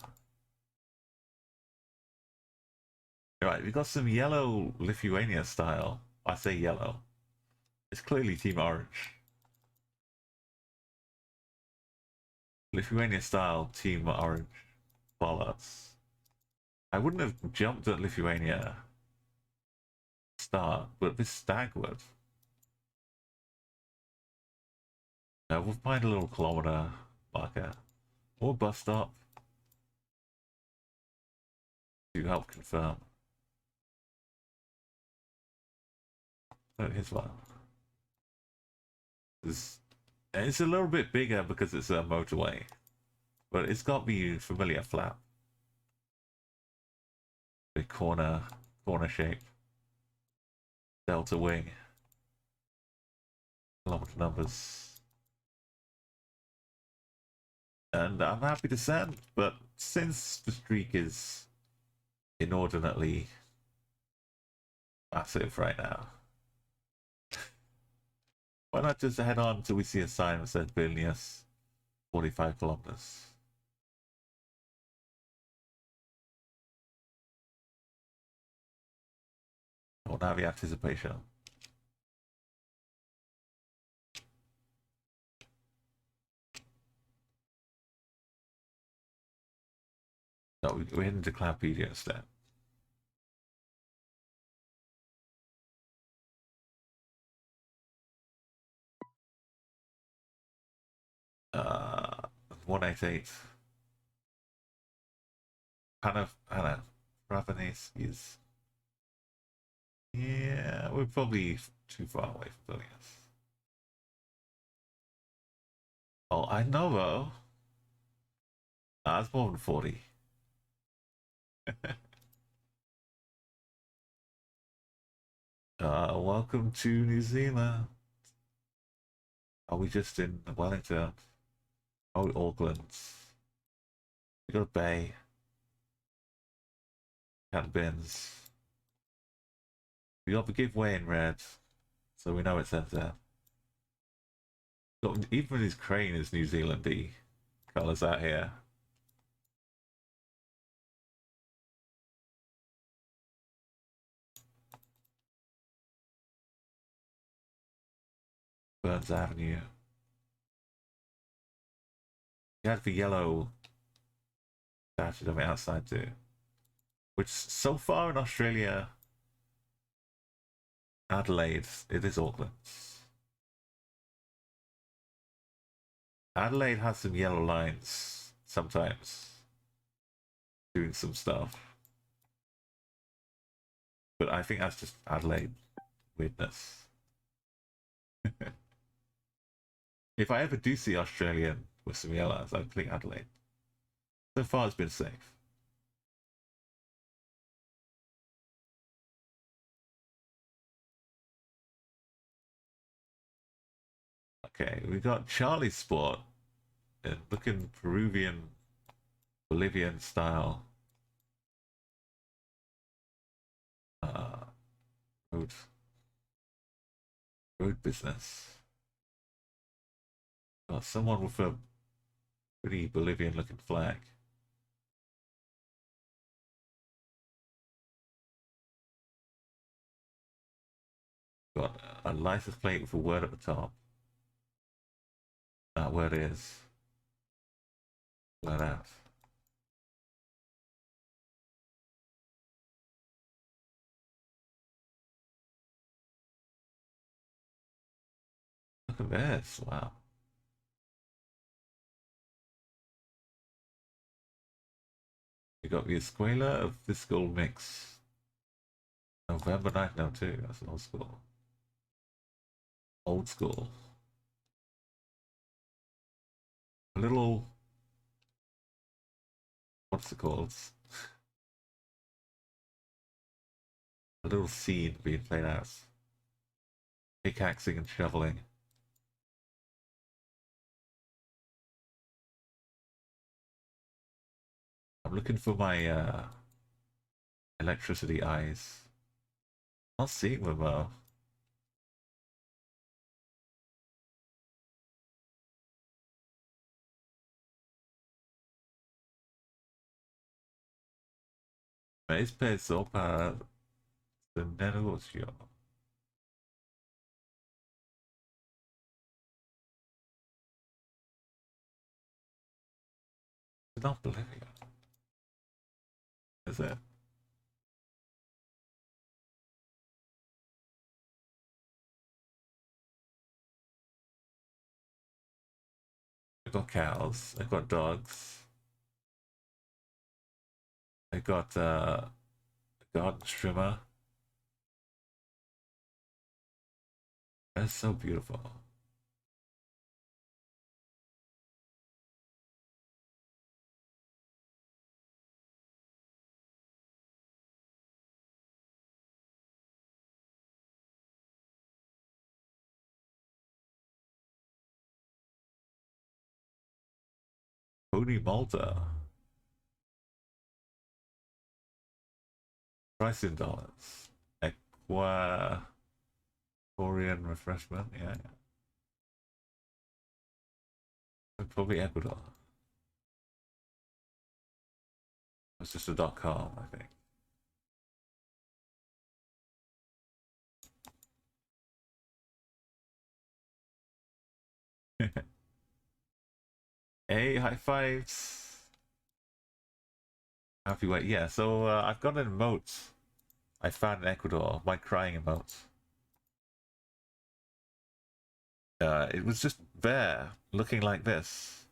Alright, we got some yellow Lithuania style. I say yellow. It's clearly Team Orange. Lithuania style Team Orange bollards. I wouldn't have jumped at Lithuania start, but this stag would. Now we'll find a little kilometer marker or bus stop to help confirm. Oh, here's one. It's a little bit bigger because it's a motorway, but it's got the familiar flap. The corner shape. Delta wing. Kilometer numbers. And I'm happy to send, but since the streak is inordinately massive right now, why not just head on till we see a sign that says Vilnius, 45 kilometers. Oh, now the anticipation. No, we're heading to Cloudpedia instead. Uh, 188. Hannah, Ravenese is. Yeah, we're probably too far away from Vilnius. Oh, I know though. That's more than 40. Welcome to New Zealand. Are we just in Wellington? Oh, Auckland. We got a bay. Can bins. We got the giveaway in red, so we know it's there. Got, even his crane is New Zealandy colours out here. Burns Avenue. You had the yellow statues on the outside too. Which so far in Australia, Adelaide, it is Auckland. Adelaide has some yellow lines sometimes doing some stuff. But I think that's just Adelaide weirdness. If I ever do see Australian with some yellows, I'd click Adelaide. So far it's been safe. Okay, we got Charlie Sport looking Peruvian, Bolivian style. Road business. Got someone with a pretty Bolivian looking flag. Got a license plate with a word at the top. That word is Let out. Look at this, wow. We got the Escuela of Fiscal Mix. November 1902, that's old school. Old school. A little, what's it called? A little scene being played out. Pickaxing and shoveling. I'm looking for my electricity eyes. Not seeing them though. Es peso para el negocio. It's not Bolivia. Is it? I've got cows. I've got dogs. I got a garden trimmer. That's so beautiful. Pony Malta. Price in dollars. Ecuadorian refreshment. Yeah. Probably Ecuador. It's just a .com, I think. Hey, high fives. Happy wait. Yeah, so I've got an emote I found in Ecuador, my crying emote. It was just there, looking like this.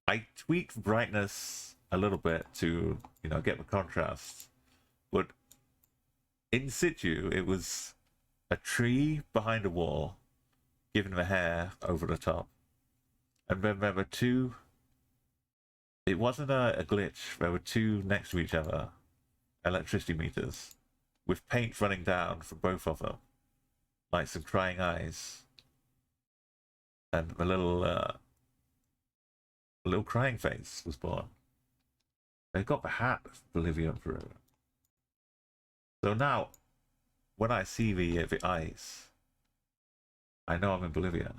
I tweaked brightness a little bit to, you know, get the contrast. But in situ, it was a tree behind a wall, giving the hair over the top. And then there were two... It wasn't a glitch. There were two next to each other, electricity meters, with paint running down from both of them, like some crying eyes. And a little crying face was born. They got the hat of Bolivian Peru. So now, when I see the eyes, I know I'm in Bolivia.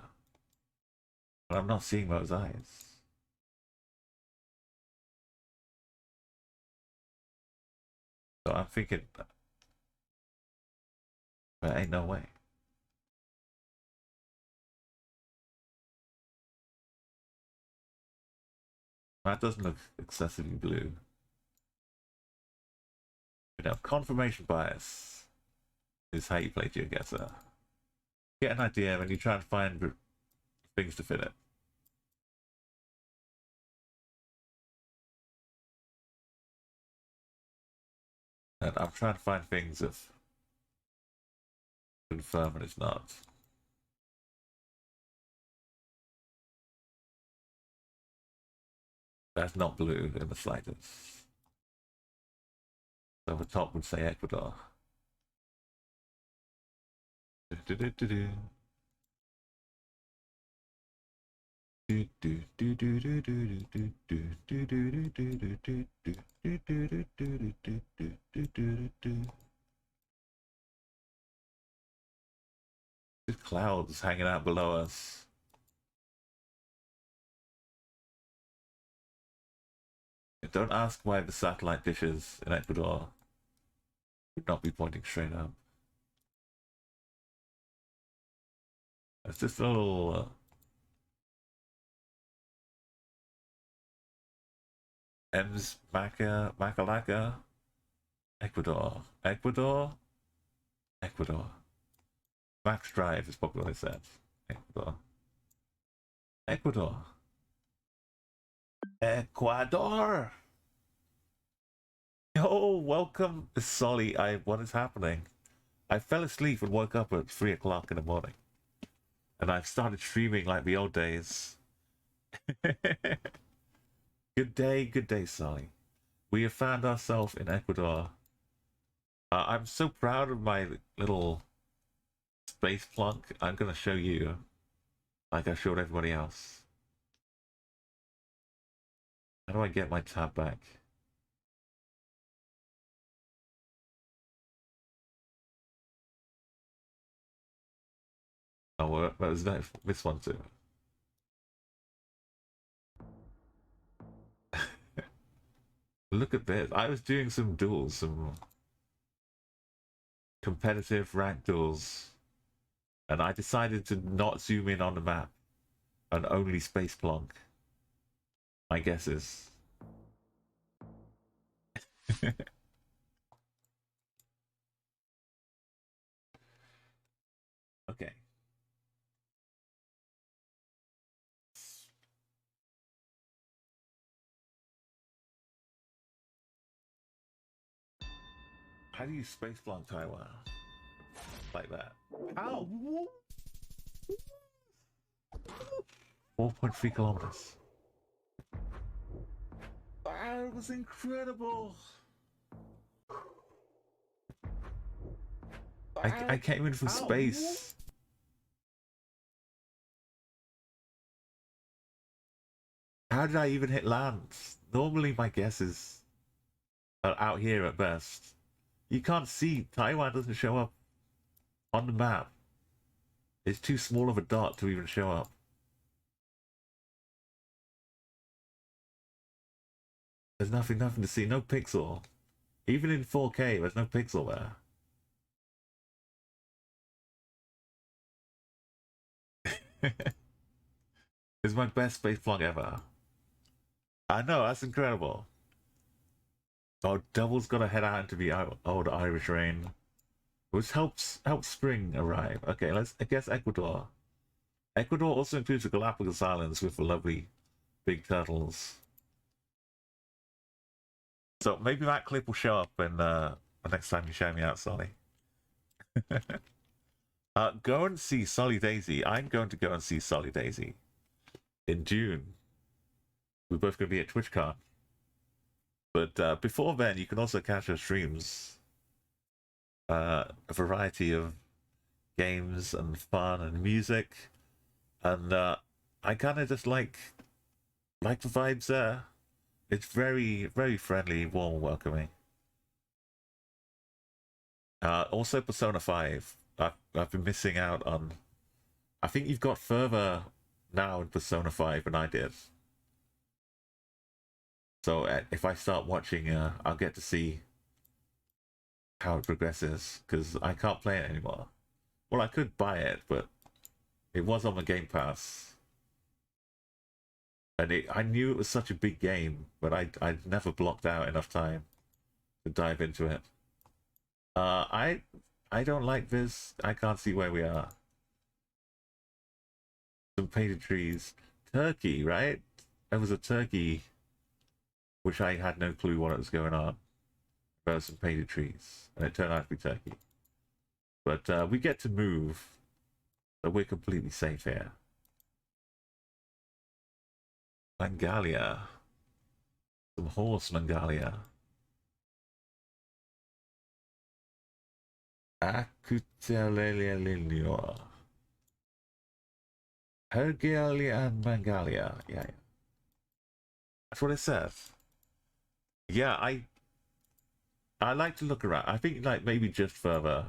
But I'm not seeing those eyes. So I'm thinking, there ain't no way. That doesn't look excessively blue. You know, confirmation bias is how you play Geoguessr. Get an idea and you try and find things to fit it. And I'm trying to find things that confirm and it's not. That's not blue in the slightest. So the top would say Ecuador. There's clouds hanging out below us. Don't ask why the satellite dishes in Ecuador would not be pointing straight up. It's just a little Ems Macalaca, Ecuador, Ecuador, Ecuador. Max Drive is probably what it said. Ecuador, Ecuador, Ecuador. Yo, welcome, Solly. What is happening? I fell asleep and woke up at 3 o'clock in the morning, and I've started streaming like the old days. Good day, Solly. We have found ourselves in Ecuador. I'm so proud of my little space plunk. I'm gonna show you, like I showed everybody else. How do I get my tab back? Oh, well, that was this one too. Look at this. I was doing some duels, some competitive rank duels, and I decided to not zoom in on the map and only space plonk. My guess is. Okay. How do you space plonk Taiwan? Like that. Ow! 4.3 kilometers. That was incredible! I came in from space. How did I even hit land? Normally my guesses are out here at best. You can't see. Taiwan doesn't show up on the map. It's too small of a dot to even show up. There's nothing to see. No pixel. Even in 4K, there's no pixel there. It's my best space plug ever. I know, that's incredible. Oh, Double's got to head out into the old Irish rain, which helps spring arrive. Okay, I guess Ecuador. Ecuador also includes the Galapagos Islands with the lovely big turtles. So maybe that clip will show up in the next time you show me out, Solly. Go and see Solly Daisy. I'm going to go and see Solly Daisy in June. We're both going to be at TwitchCon. But before then, you can also catch our streams. A variety of games and fun and music. And I kind of just like the vibes there. It's very, very friendly, warm, welcoming. Also, Persona 5. I've been missing out on. I think you've got further now in Persona 5 than I did. So if I start watching, I'll get to see how it progresses, because I can't play it anymore. Well, I could buy it, but it was on the Game Pass. And I knew it was such a big game, but I'd never blocked out enough time to dive into it. I don't like this. I can't see where we are. Some painted trees. Turkey, right? There was a turkey, which I had no clue what was going on. There were some painted trees, and it turned out to be Turkey. But we get to move, so we're completely safe here. Mangalia. Some horse Mangalia. Acutelelio. Hergalia and Mangalia. Yeah. That's what it says. Yeah, I like to look around. I think like maybe just further.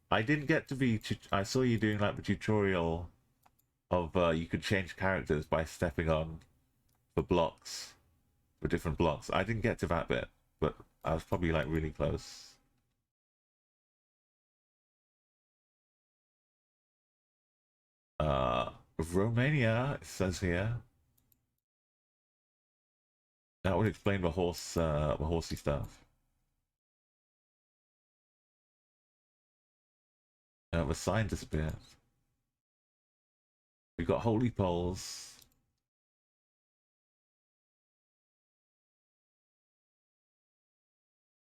I didn't get to be. I saw you doing like the tutorial of you could change characters by stepping on the blocks, the different blocks. I didn't get to that bit, but I was probably like really close. Romania, it says here. That would explain the horsey stuff. The sign disappeared. We got holy poles.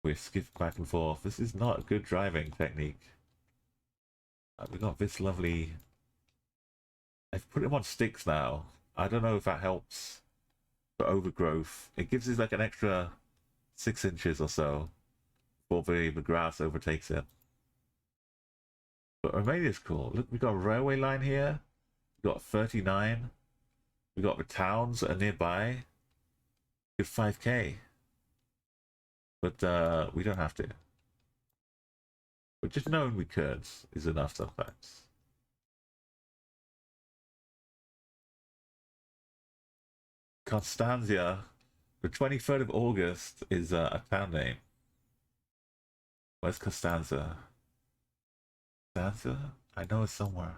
We skip back and forth. This is not a good driving technique. We got this lovely. I've put him on sticks now. I don't know if that helps for overgrowth. It gives us like an extra 6 inches or so before the grass overtakes it. But Romania's cool. Look, we got a railway line here. We got 39. We got the towns that are nearby. Good 5k. But we don't have to. But just knowing we could is enough sometimes. Constanza, the 23rd of August is a town name. Where's Constanza? Constanza? I know it's somewhere.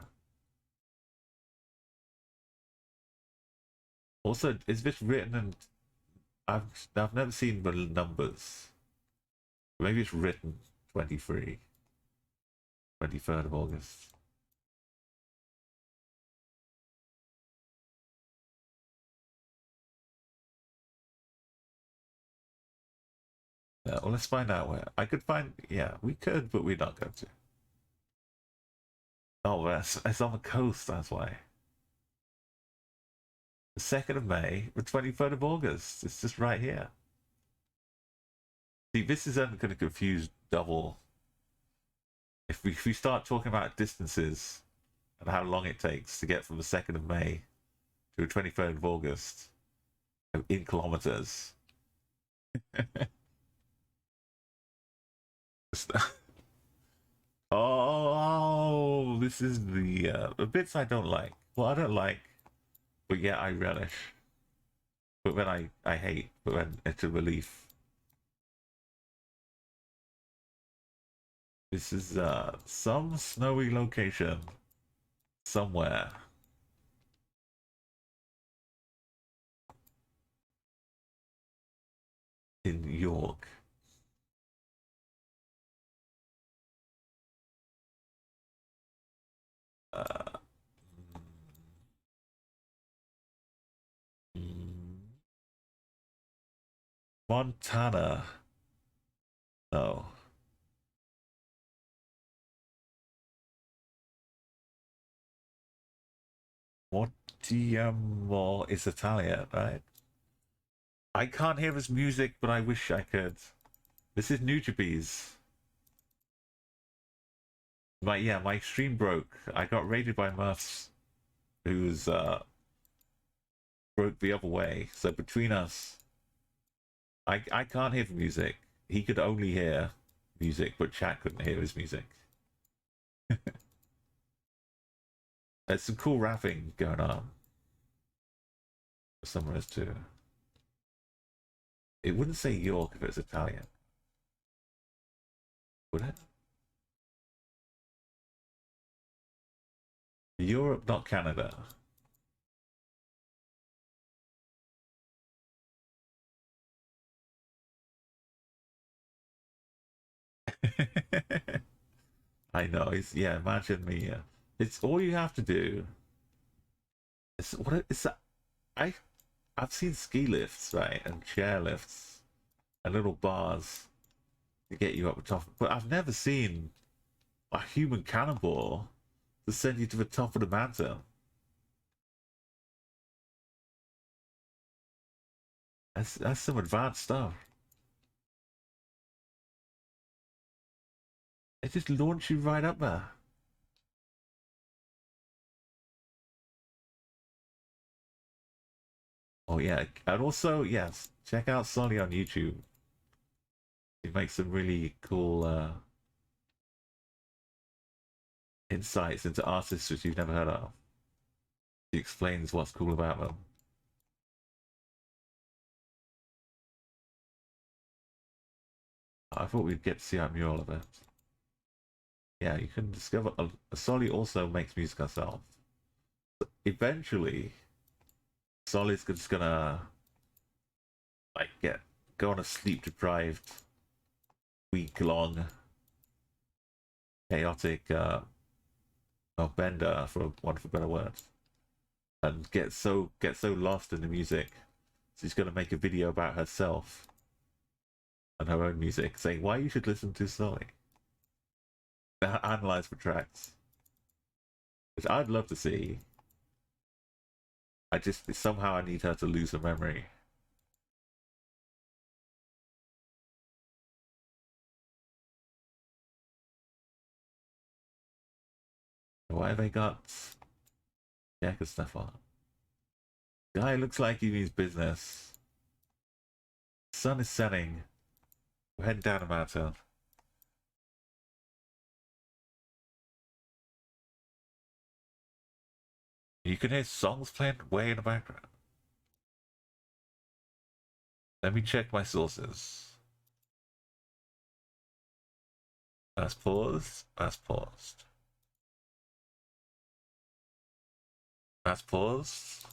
Also, is this written in... I've never seen the numbers. Maybe it's written 23. 23rd of August. Yeah, well, let's find out where. I could find... Yeah, we could, but we're not going to. Oh, it's on the coast, that's why. The 2nd of May, the 23rd of August. It's just right here. See, this is only going to confuse double. If we start talking about distances and how long it takes to get from the 2nd of May to the 23rd of August in kilometers. Oh, this is the bits I don't like. Well, I don't like, but yeah, I relish. But then I hate, but then it's a relief. This is some snowy location somewhere. In York. Montana. No. Mortimer is Italian, right? I can't hear his music, but I wish I could. This is Nujabes. My stream broke. I got raided by Muffs, who's broke the other way. So between us, I can't hear the music. He could only hear music, but chat couldn't hear his music. There's some cool rapping going on. Somewhere too. It wouldn't say York if it was Italian. Would it? Europe, not Canada. I know. Yeah. Imagine me. It's all you have to do. It's what it's. I've seen ski lifts, right, and chair lifts, and little bars to get you up the top, but I've never seen a human cannonball to send you to the top of the mountain. That's some advanced stuff. It just launch you right up there. Oh yeah, and also yes, check out Solly on YouTube. He makes some really cool insights into artists which you've never heard of. He explains what's cool about them. I thought we'd get to see that mural of it. Yeah, you can discover. Solly also makes music herself. Eventually, Solly's just gonna like go on a sleep deprived, week long, chaotic bender, for want of a better word, and get so lost in the music. She's gonna make a video about herself and her own music, saying why you should listen to Sully. Analyze for tracks, which I'd love to see. I just somehow I need her to lose her memory. Why have they got Jack stuff on? Guy looks like he means business. Sun is setting. We're heading down a mountain. You can hear songs playing way in the background. Let me check my sources. That's paused. That's paused. That's paused.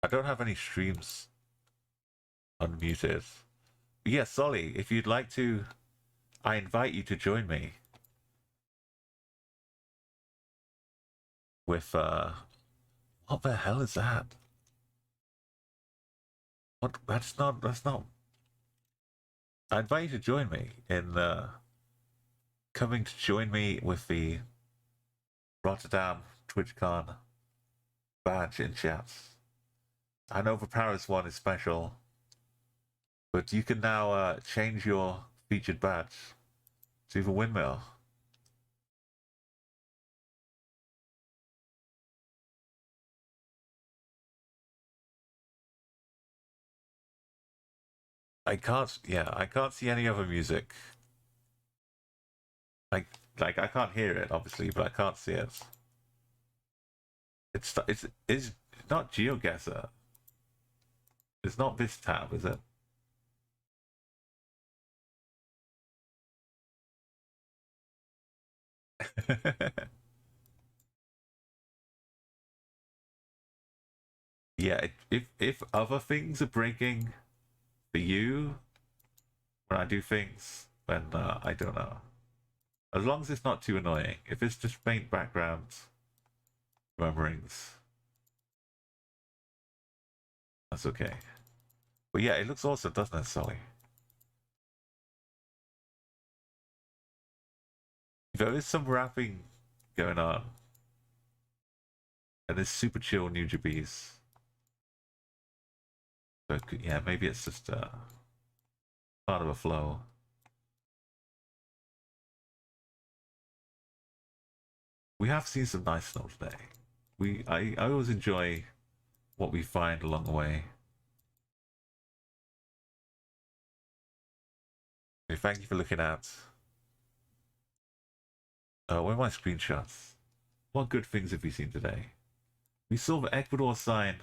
I don't have any streams unmuted. But yeah, Solly, if you'd like to, I invite you to join me with what the hell is that? What? That's not. I invite you to join me in coming to join me with the Rotterdam TwitchCon badge in chat. I know the Paris one is special, but you can now change your featured badge to the windmill. I can't see any other music. Like I can't hear it, obviously, but I can't see it. It's not Geoguessr. It's not this tab, is it? Yeah, if other things are breaking for you when I do things, then I don't know. As long as it's not too annoying. If it's just faint background murmurings, that's okay. But yeah, it looks awesome, doesn't it, Sully? There is some rapping going on. And there's super chill new Jabees. So yeah, maybe it's just part of a flow. We have seen some nice snow today. I always enjoy what we find along the way. Okay, thank you for looking at. Where are my screenshots? What good things have we seen today? We saw the Ecuador sign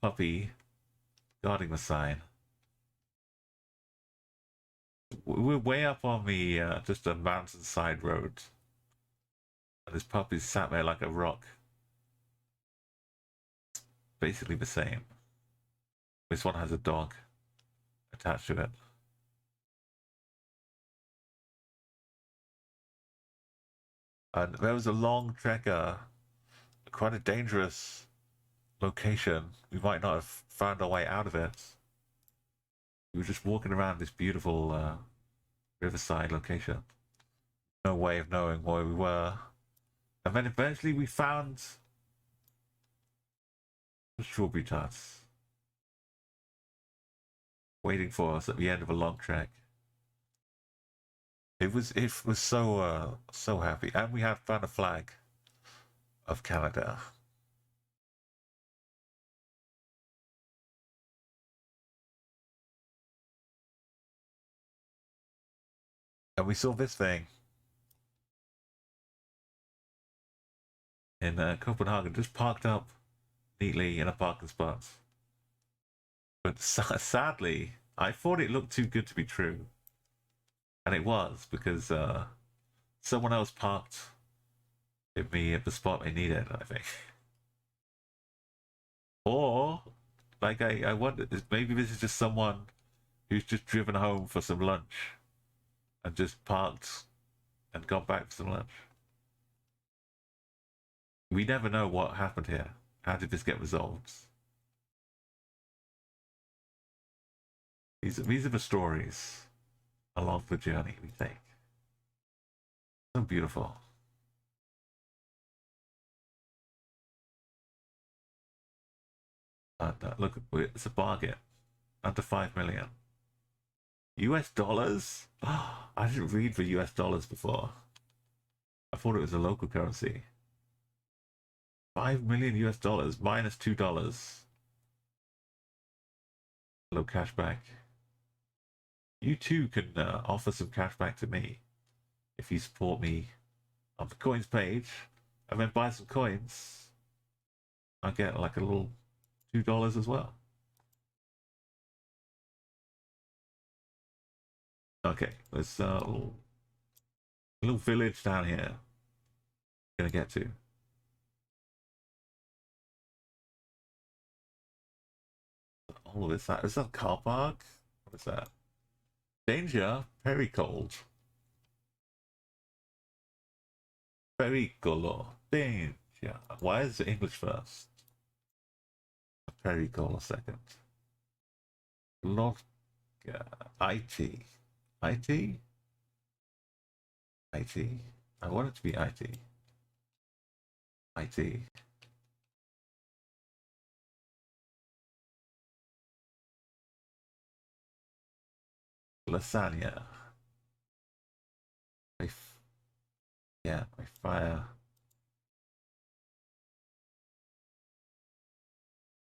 puppy guarding the sign. We're way up on the just a mountainside road. And this puppy's sat there like a rock. Basically the same. This one has a dog attached to it. And there was a long trekker, quite a dangerous location. We might not have found our way out of it. We were just walking around this beautiful riverside location. No way of knowing where we were. And then eventually we found the strawberry tarts waiting for us at the end of a long trek. It was so happy, and we have found a flag of Canada. And we saw this thing in Copenhagen, just parked up neatly in a parking spot. But sadly, I thought it looked too good to be true. And it was, because someone else parked me at the spot they needed, I think. Or Like, I wonder, maybe this is just someone who's just driven home for some lunch and just parked and got back for some lunch. We never know what happened here. How did this get resolved? These are the stories along the journey we take. So beautiful. And look, it's a bargain. Under 5 million. US dollars? I didn't read for US dollars before. I thought it was a local currency. 5 million US dollars minus $2. Low cashback. You too can offer some cashback to me if you support me on the coins page and then buy some coins. I get like a little $2 as well. Okay, there's a little village down here. Gonna get to. All of this. Is that a car park? What is that? Danger. Very cold. Pericolo. Danger. Why is it English first? Pericolo second. Log. IT. IT? IT. I want it to be IT. IT. Lasagna. Yeah, my fire.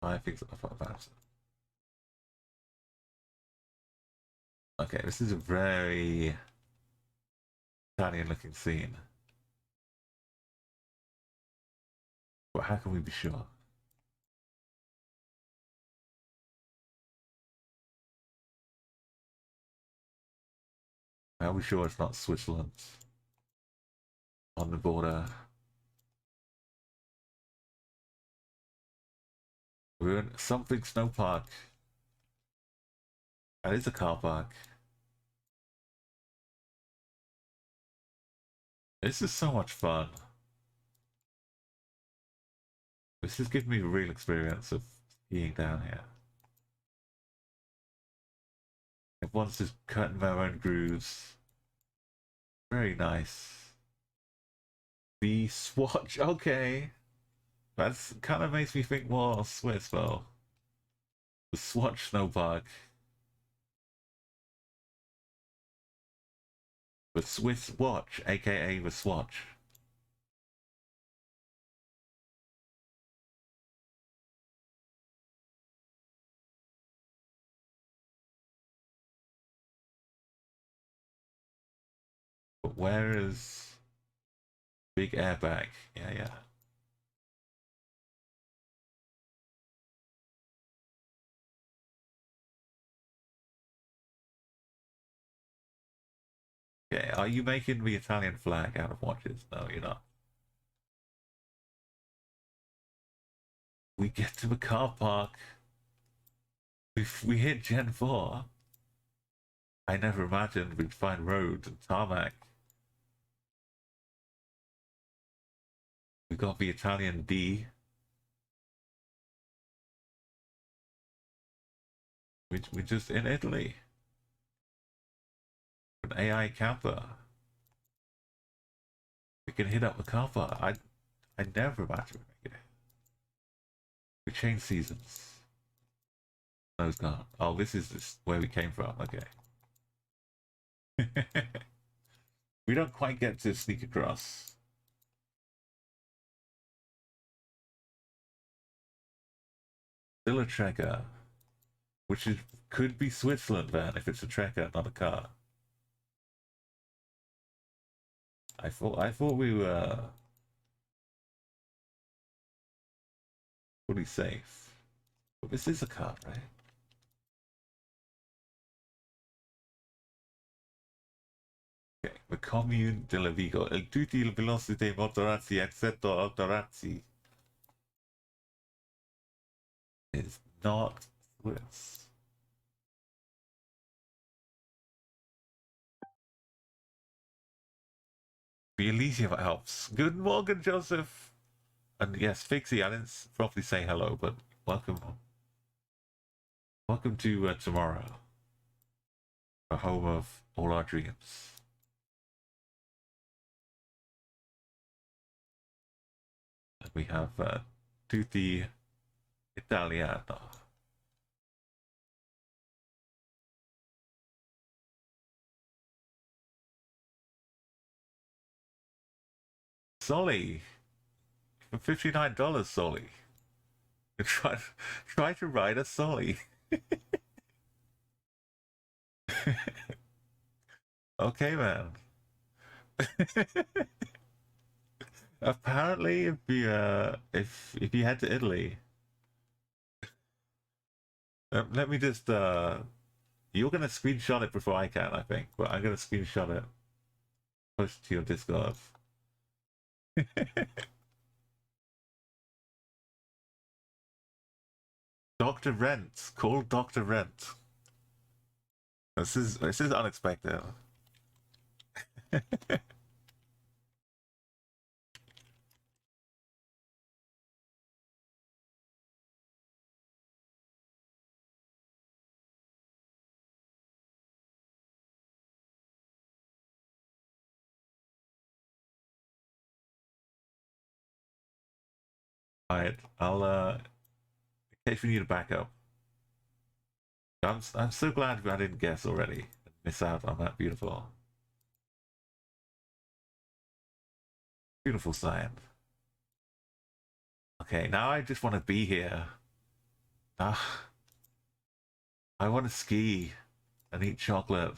I think I thought about it. Okay, this is a very Italian looking scene. But how can we be sure? How are we sure it's not Switzerland? On the border. We're in something snow park. That is a car park. This is so much fun. This is giving me a real experience of skiing down here. Everyone's just cutting their own grooves. Very nice. The swatch, okay. That's kind of makes me think more Swiss though. The Swatch Snowpark. The Swiss Watch, aka the Swatch. But where is big airbag? Yeah, yeah. Okay, are you making the Italian flag out of watches? No, you're not. We get to the car park. We hit Gen 4. I never imagined we'd find road and tarmac. We got the Italian D. We're just in Italy. An AI camper. We can hit up the car park. I never imagined we'd make it. We changed seasons. No, it's not. Oh, this is just where we came from. Okay. We don't quite get to sneak across. Still a trekker, which could be Switzerland then if it's a trekker, not a car. I thought we were fully safe, but this is a car, right? Okay, the commune della Vigo. Tutti i velocity motorazzi eccetto autorazzi. Is not Swiss. The Elysium helps. Good morning, Joseph. And yes, Fixie, I didn't properly say hello, but welcome. Welcome to tomorrow, the home of all our dreams. And we have Tutti Italiano. Solly, for $59, Solly. Try to ride a Solly. Okay, man. Apparently, if you head to Italy, let me just you're gonna screenshot it before I can, I think, but I'm gonna screenshot it, post it to your Discord. Dr. Rent, call Dr. Rent. This is unexpected. Alright, I'll in case we need a backup. I'm so glad I didn't guess already and miss out on that beautiful sign. Okay, now I just want to be here. Ah, I want to ski and eat chocolate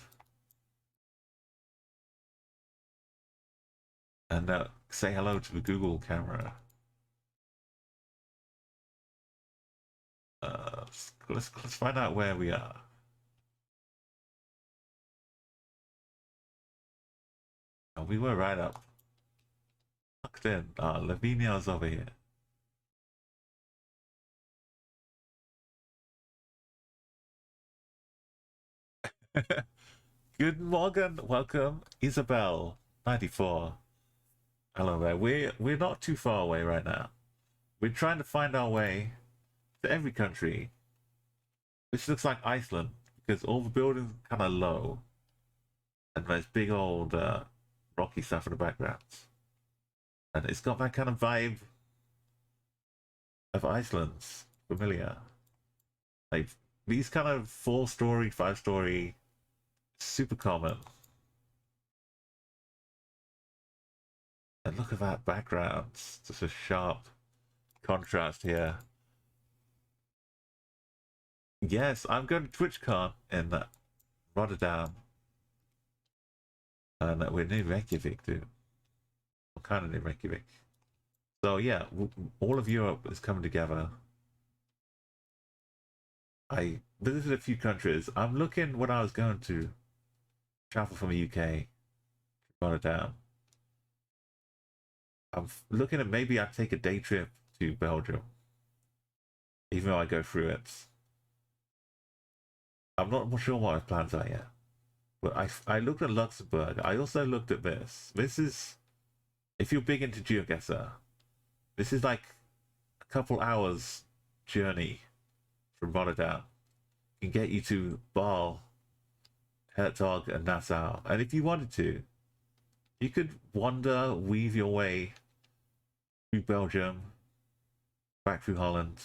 and say hello to the Google camera. Let's find out where we are. Oh, we were right up. Tucked in. Lavinia's over here. Good morning, welcome, Isabel 94. Hello there. We're not too far away right now. We're trying to find our way to every country, which looks like Iceland because all the buildings are kind of low, and there's big old rocky stuff in the background, and it's got that kind of vibe of Iceland's familiar. Like these kind of 4-story, 5-story, super common. And look at that background. Just a sharp contrast here. Yes, I'm going to TwitchCon in Rotterdam. And we're near Reykjavik too. We're kind of near Reykjavik. So yeah, all of Europe is coming together. I visited a few countries. I'm looking when I was going to travel from the UK to Rotterdam. I'm looking at maybe I'd take a day trip to Belgium, even though I go through it. I'm not sure what my plans are yet, but I looked at Luxembourg. I also looked at this. This is, if you're big into Geoguessr, this is like a couple hours journey from Rotterdam. Can get you to Bâle, Hertog, and Nassau. And if you wanted to, you could wander, weave your way through Belgium, back through Holland.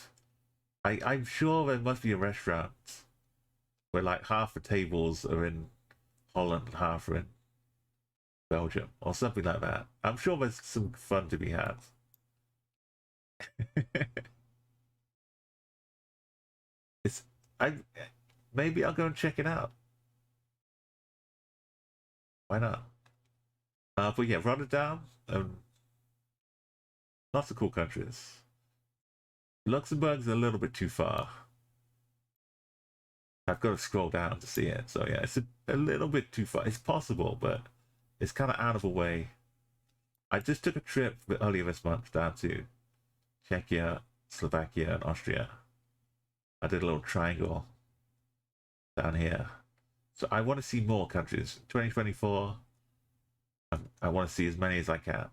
I'm sure there must be a restaurant where like half the tables are in Holland and half are in Belgium, or something like that. I'm sure there's some fun to be had. Maybe I'll go and check it out. Why not? But yeah, Rotterdam, lots of cool countries. Luxembourg's a little bit too far. I've got to scroll down to see it. So yeah, it's a little bit too far. It's possible, but it's kind of out of the way. I just took a trip earlier this month down to Czechia, Slovakia, and Austria. I did a little triangle down here. So I want to see more countries. 2024, I want to see as many as I can.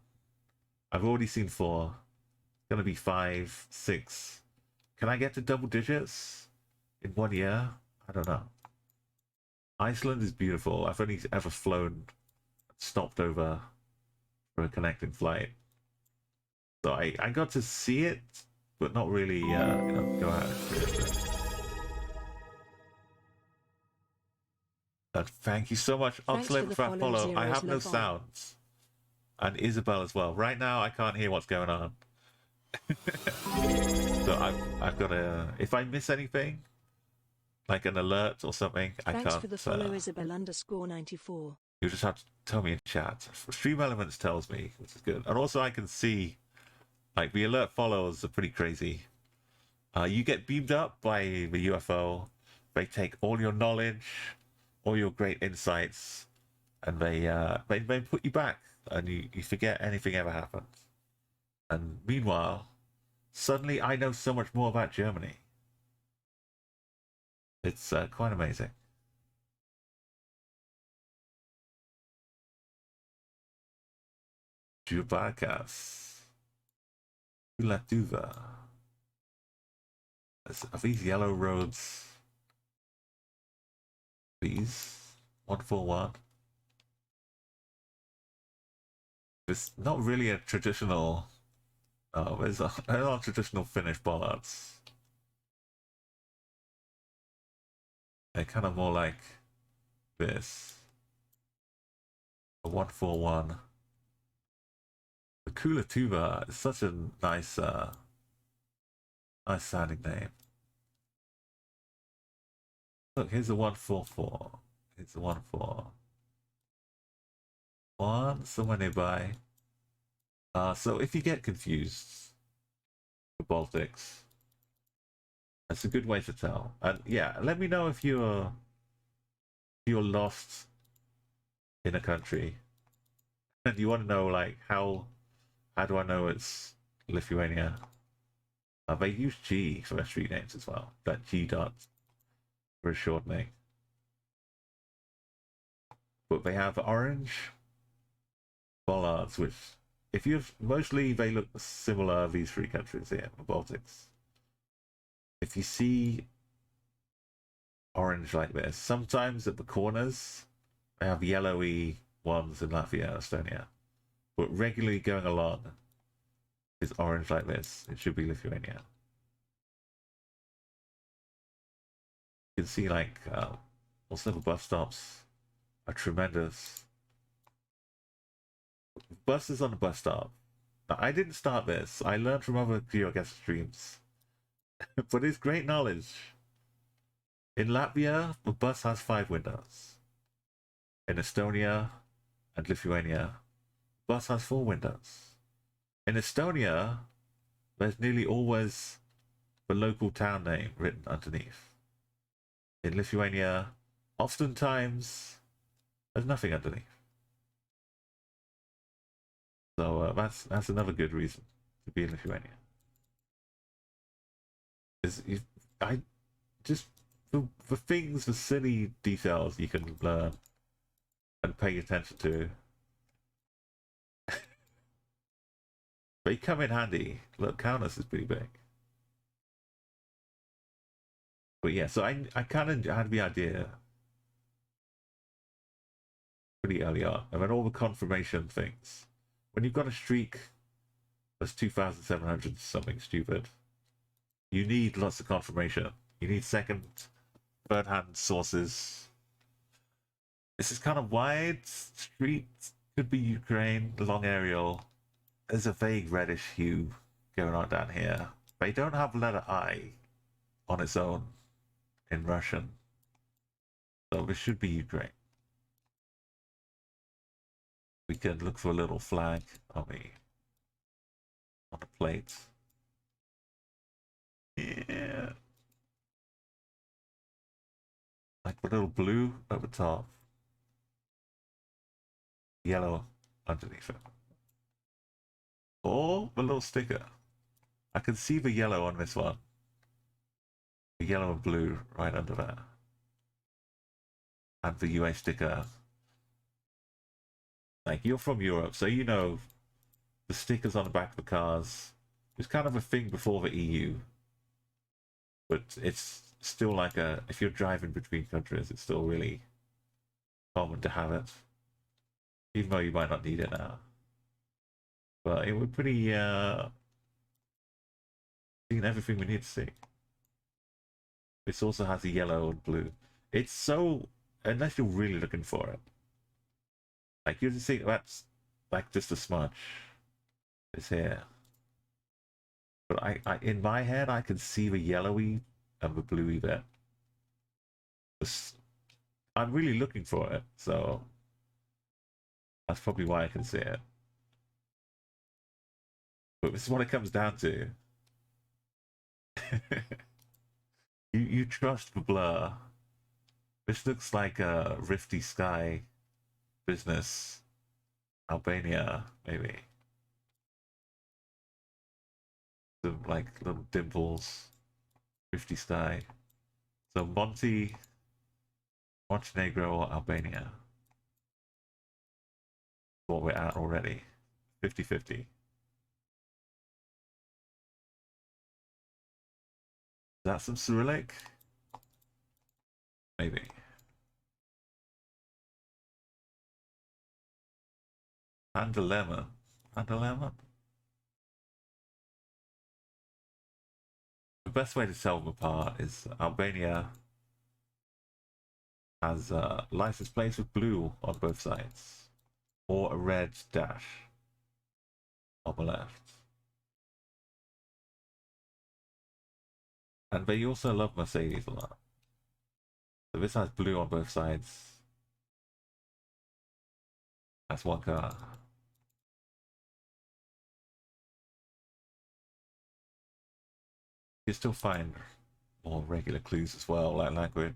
I've already seen 4. It's going to be 5, 6. Can I get to double digits in 1 year? I don't know. Iceland is beautiful. I've only ever flown, stopped over for a connecting flight. So I got to see it, but not really, you know, go out and experience it. Thank you so much, Thanks for Oxlade, the for that follow, follow. I Zeros have no Love on. sounds. And Isabel as well. Right now, I can't hear what's going on. So I've got to... If I miss anything, like an alert or something, I Thanks can't... for the follow, Isabel_94. You just have to tell me in chat. Stream Elements tells me, which is good. And also I can see, like, the alert follows are pretty crazy. You get beamed up by the UFO. They take all your knowledge, all your great insights, and they put you back, and you forget anything ever happened. And meanwhile, suddenly I know so much more about Germany. It's quite amazing. Jubacas. Ulatuva. Are these yellow roads? These? 141? It's not really a traditional... Oh, there's a lot of traditional Finnish bollards. They're kind of more like this. A 141. The Kulatuva is such a nice, nice sounding name. Look, here's a 144. Here's a 141. Somewhere nearby. So if you get confused, the Baltics, that's a good way to tell. And yeah, let me know if you're lost in a country and you want to know, like, how do I know it's Lithuania? They use G for their street names as well. That G dot for a shortening. But they have orange bollards, which, if you've mostly, they look similar, these 3 countries here, the Baltics. If you see orange like this, sometimes at the corners they have yellowy ones in Latvia and Estonia, but regularly going along is orange like this. It should be Lithuania. You can see, like, also the bus stops are tremendous. Buses on the bus stop. Now, I didn't start this. I learned from other Geoguessr streams. But it's great knowledge. In Latvia, the bus has 5 windows. In Estonia and Lithuania, the bus has 4 windows. In Estonia, there's nearly always the local town name written underneath. In Lithuania, oftentimes, there's nothing underneath. So that's another good reason to be in Lithuania. The things, the silly details you can learn and pay attention to, they come in handy. Look, Kaunas is pretty big. But yeah, so I kind of had the idea pretty early on. And then all the confirmation things. When you've got a streak that's 2,700 something stupid, you need lots of confirmation. You need second, third-hand sources. This is kind of wide. Street could be Ukraine, the long aerial. There's a vague reddish hue going on down here. They don't have letter I on its own in Russian. So this should be Ukraine. We can look for a little flag on the plate. Yeah. Like the little blue at the top. Yellow underneath it. Or the little sticker. I can see the yellow on this one. the yellow and blue right under that. And the UA sticker. Like, you're from Europe, so you know the stickers on the back of the cars. It's kind of a thing before the EU. But it's still like a, if you're driving between countries, it's still really common to have it. Even though you might not need it now. But it would pretty, seen everything we need to see. This also has a yellow and blue. It's so, unless you're really looking for it. Like, you just think that's like just a smudge. It's here. But I in my head, I can see the yellowy and the bluey bit. I'm really looking for it, so that's probably why I can see it. But this is what it comes down to. you trust the blur. This looks like a Rifty Sky business. Albania, maybe. Some like little dimples. Rifty Sky. So Montenegro or Albania. What we're at already. 50-50. Is that some Cyrillic? Maybe. And a lemon. And a lemon? The best way to tell them apart is Albania has license plates with blue on both sides. Or a red dash on the left. And they also love Mercedes a lot. So this has blue on both sides. That's one car. You still find more regular clues as well, like language.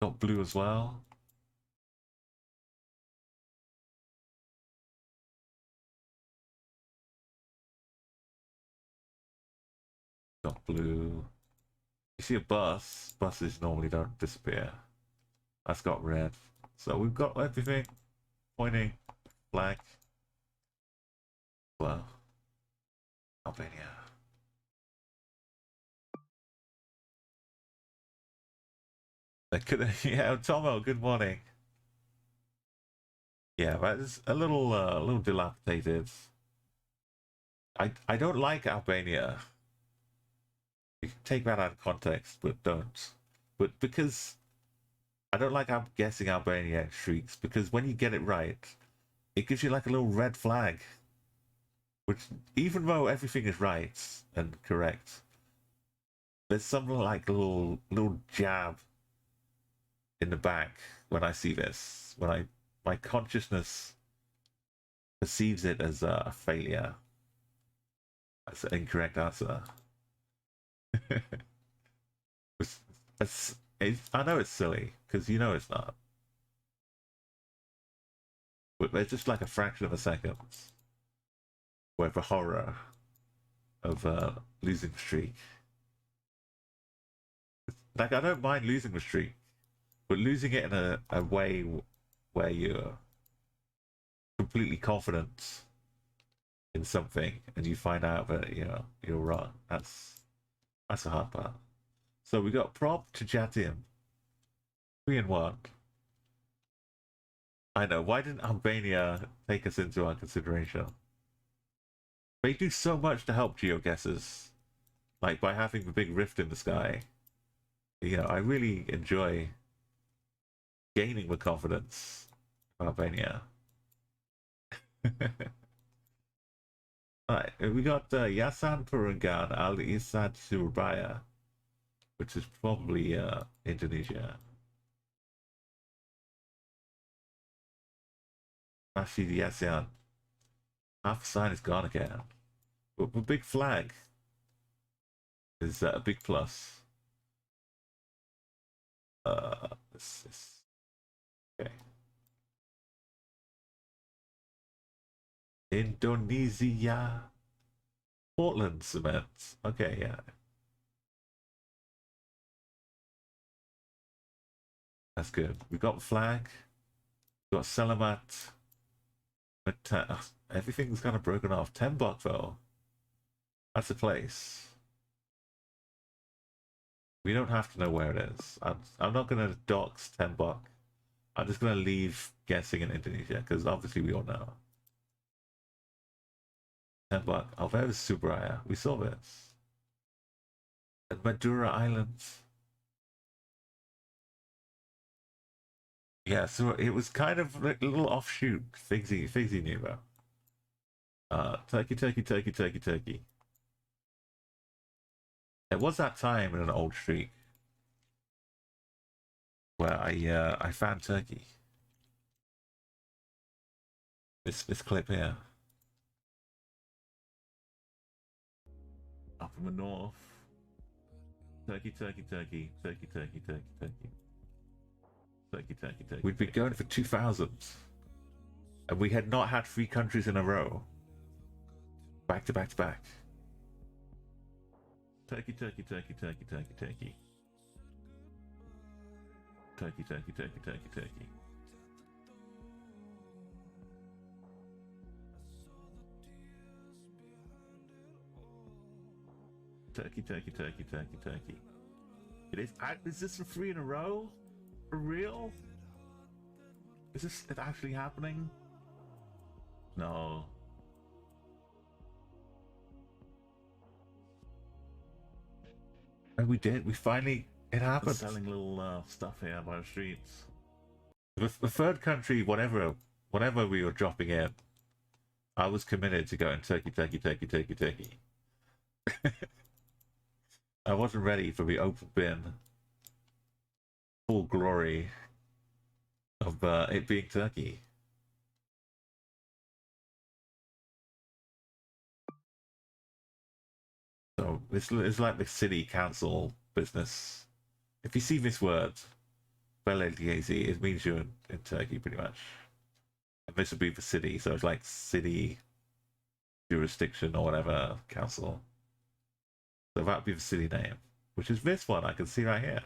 Got blue as well. Got blue. You see a bus. Buses normally don't disappear. That's got red. So we've got everything pointing black. Well, Albania. Yeah, Tomo, good morning. Yeah, that is a little dilapidated. I don't like Albania. You can take that out of context, but don't. But because I don't like guessing Albania shrieks, because when you get it right, it gives you like a little red flag. Which, even though everything is right and correct, there's some like little jab in the back when I see this. When my consciousness perceives it as a failure. That's an incorrect answer. I know it's silly, because you know it's not. But there's just like a fraction of a second where the horror of losing the streak. Like, I don't mind losing the streak, but losing it in a way where you're completely confident in something and you find out that you're wrong. That's a hard part. So we got prop to Jatim. 3-1. I know. Why didn't Albania take us into our consideration? They do so much to help geoguessers. Like by having the big rift in the sky. I really enjoy gaining the confidence of Albania. Alright, we got Yasan Purungan Al Isad Surabaya, which is probably Indonesia. Actually, the ASEAN. Half the sign is gone again. But the big flag is a big plus. This okay. Indonesia. Portland cement. Okay, yeah. That's good. We got flag. We got Selamat. But everything's kind of broken off. Tembok though. That's a place. We don't have to know where it is. I'm not gonna dox Tembok. I'm just gonna leave guessing in Indonesia because obviously we all know. Tembok. Oh, there's Subraya. We saw this. And Madura Islands. Yeah, so it was kind of like a little offshoot. Figsy knew about. Turkey. It was that time in an old streak where I found Turkey. This clip here. Up in the north. Turkey. We'd been going for 2000, and we had not had 3 countries in a row. Back to back to back. Turkey. Turkey. It is. Is this a 3 in a row? For real? Is this actually happening? No. And we did. We finally. It happened. Selling little stuff here by the streets. The third country, whatever we were dropping in, I was committed to going Turkey. I wasn't ready for the open bin, full glory of it being Turkey. So this is like the city council business. If you see this word, Belediyesi, it means you're in Turkey pretty much. And this would be the city, so it's like city jurisdiction or whatever, council. So that would be the city name, which is this one I can see right here.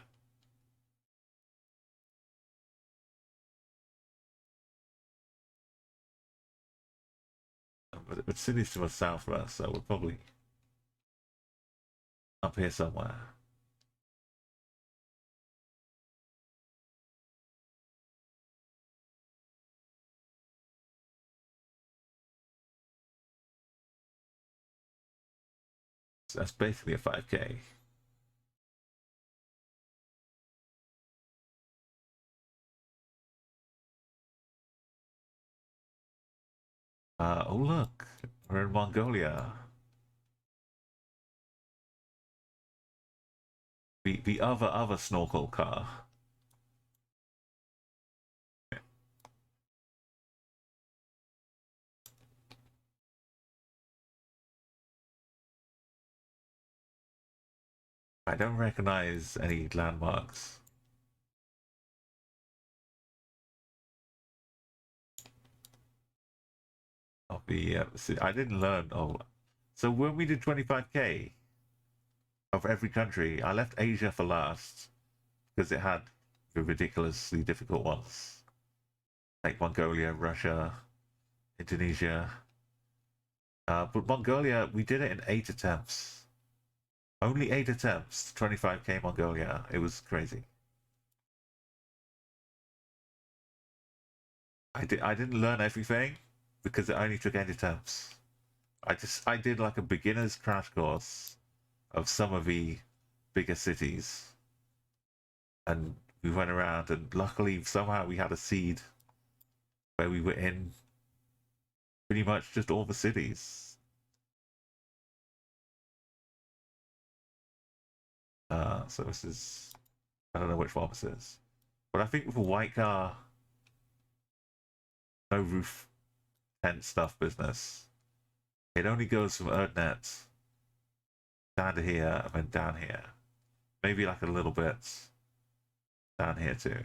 But the city's to the south of us, so we're probably up here somewhere. So that's basically a 5K. Oh look, we're in Mongolia. The other snorkel car. I don't recognize any landmarks. Of the I didn't learn. Oh, so when we did 25K of every country, I left Asia for last because it had the ridiculously difficult ones, like Mongolia, Russia, Indonesia. But Mongolia, we did it in 8 attempts. Only 8 attempts. 25K Mongolia. It was crazy. I didn't learn everything because it only took 8 attempts. I did like a beginner's crash course of some of the bigger cities, and we went around, and luckily somehow we had a seed where we were in pretty much just all the cities. So this is, I don't know which one this is, but I think with a white car, no roof tent stuff business, it only goes from Erdnet down to here and then down here. Maybe like a little bit down here too.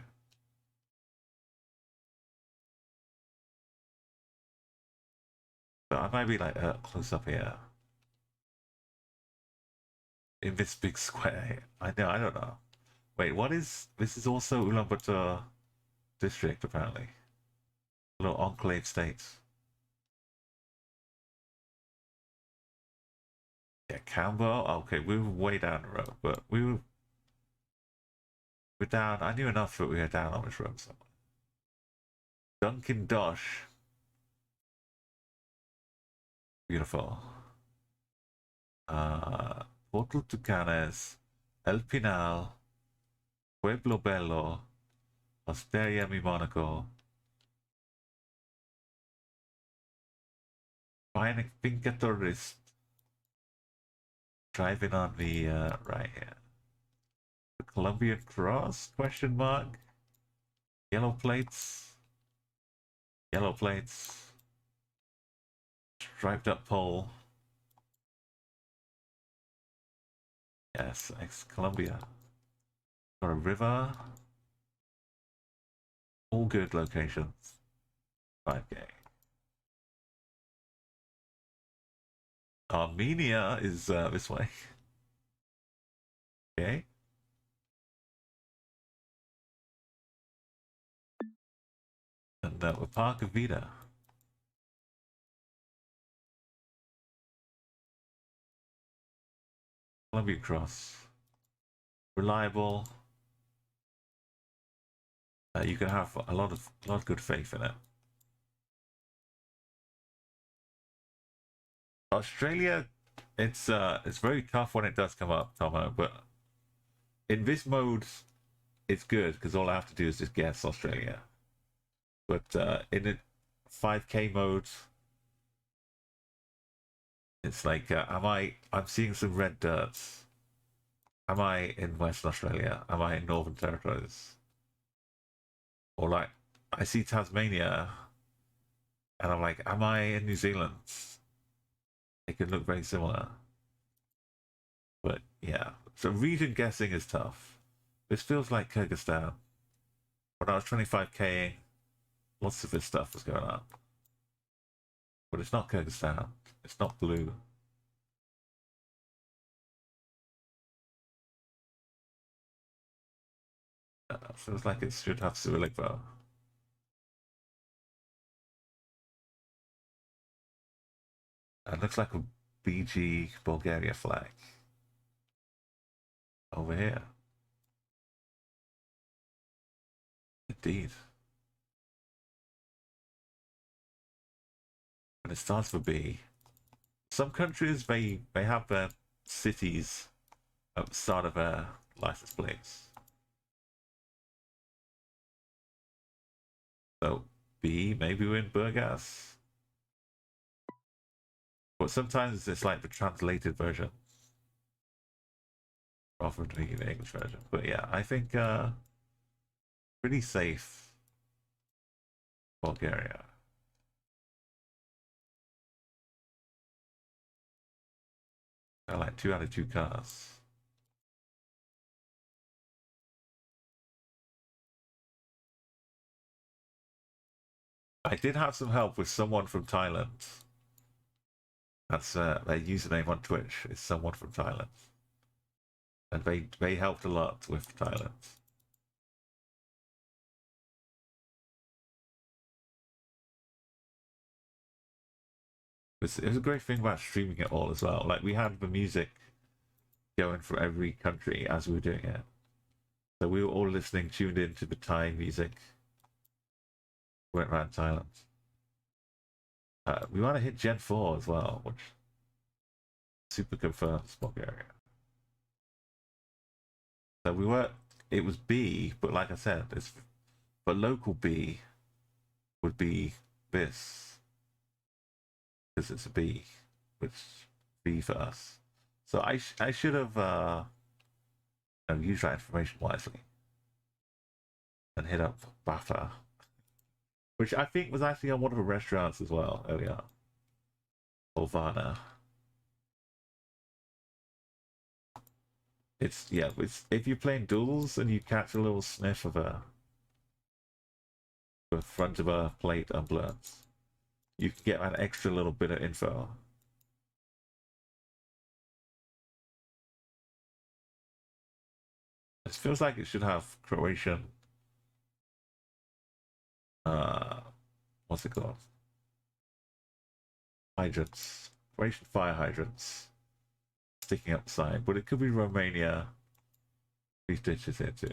So I might be like close up here. In this big square here. I don't know. Wait, what is this? Is also Ulaanbaatar district apparently. A little enclave state. Yeah, Cambo. Okay, we were way down the road, but we're down. I knew enough that we were down on this road somewhere. Dunkin' Dosh. Beautiful. Portal Tucanes, El Pinal, Pueblo Bello, Osteria Mi Monaco, Finca Tourist. Driving on the right here. The Colombian Cross? Question mark. Yellow plates. Yellow plates. Striped up pole. Yes, ex-Colombia. Got a river. All good locations. 5K. Armenia is this way. Okay. And we're Park of Vida. Columbia Cross. Reliable. You can have a lot of good faith in it. Australia, it's very tough when it does come up, Tomo, but in this mode, it's good because all I have to do is just guess Australia. But in the 5K mode, it's like, I'm seeing some red dirts. Am I in Western Australia? Am I in Northern Territories? Or like, I see Tasmania, and I'm like, am I in New Zealand? It could look very similar. But yeah, so region guessing is tough. This feels like Kyrgyzstan. When I was 25King, lots of this stuff was going up. But it's not Kyrgyzstan. It's not blue. Feels like it should have Cyrillic though. It looks like a BG Bulgaria flag. Over here. Indeed. And it starts with B. Some countries, they have their cities at the start of their license plates. So B, maybe we're in Burgas. But sometimes it's like the translated version rather than the English version. But yeah, I think pretty safe Bulgaria. I like 2 out of 2 cars. I did have some help with someone from Thailand. That's their username on Twitch is someone from Thailand. And they helped a lot with Thailand. It was a great thing about streaming it all as well. Like we had the music going for every country as we were doing it. So we were all listening, tuned in to the Thai music. Went around Thailand. We want to hit Gen 4 as well, which super confirms Bulgaria. So we were, it was B, but like I said, but local B would be this. Because it's a B, which B for us. So I should have used that information wisely. And hit up Bata. Which I think was actually on one of the restaurants as well earlier. Ovana. It's if you're playing Duels and you catch a little sniff of the front of a plate unblurred, you can get an extra little bit of info. It feels like it should have Croatian. What's it called? Hydrants. Croatian fire hydrants sticking up the side, but it could be Romania. These ditches here too.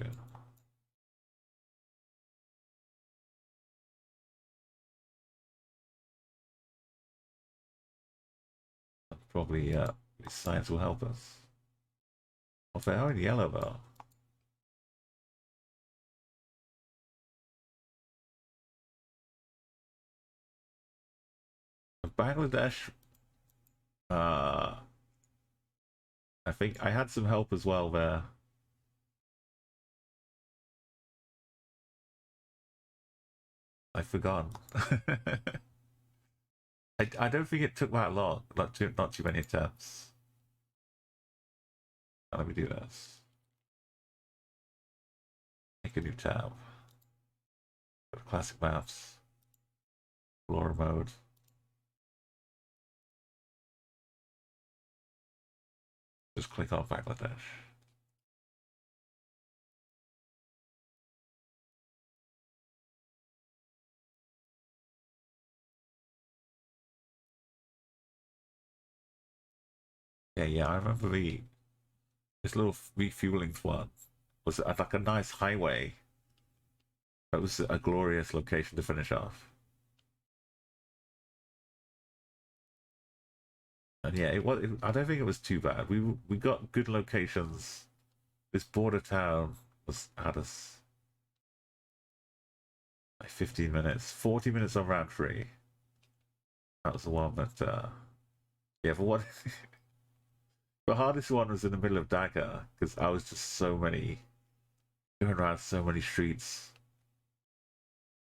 Probably these signs will help us. Oh, they are in yellow though. Bangladesh, I think I had some help as well there. I've forgotten. I don't think it took that long. Not too many attempts. Now let me do this. Make a new tab. Go to classic maps. Explorer mode. Just click on Bangladesh. Yeah, I remember this little refueling one was like a nice highway. That was a glorious location to finish off. And yeah, I don't think it was too bad. We got good locations. This border town had us like 15 minutes, 40 minutes on round 3. That was the one that yeah, for what the hardest one was in the middle of Dhaka because I was just going around so many streets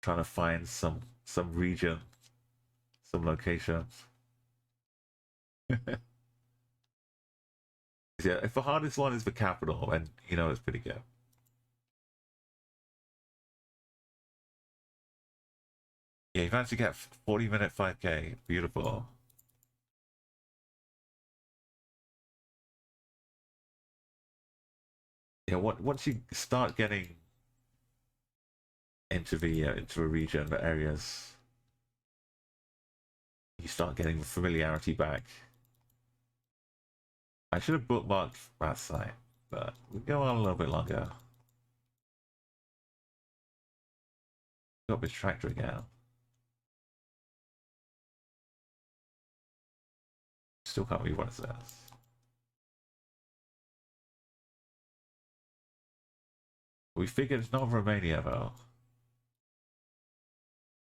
trying to find some region, some location. Yeah, if the hardest one is the capital, and you know it's pretty good. Yeah, you've managed to get 40-minute 5K. Beautiful. Yeah, once you start getting into a region, the areas, you start getting the familiarity back. I should have bookmarked that site, but we'll go on a little bit longer. Got this tractor again. Still can't read what it says. We figured it's not Romania though.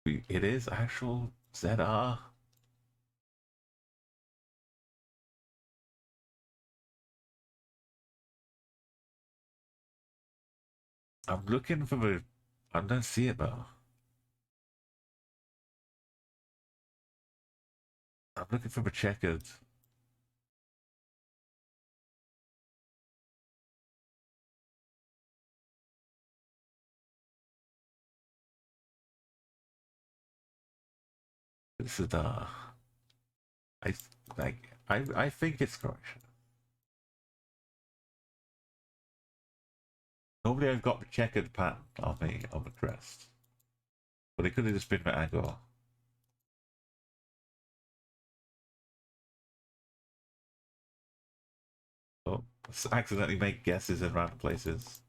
It is actual ZR. I'm looking for the. I don't see it though. I'm looking for the checkered. This is I think it's Croatian. Normally I've got the checkered pattern on the crest, but it could have just been the angle. Oh, accidentally make guesses in random places.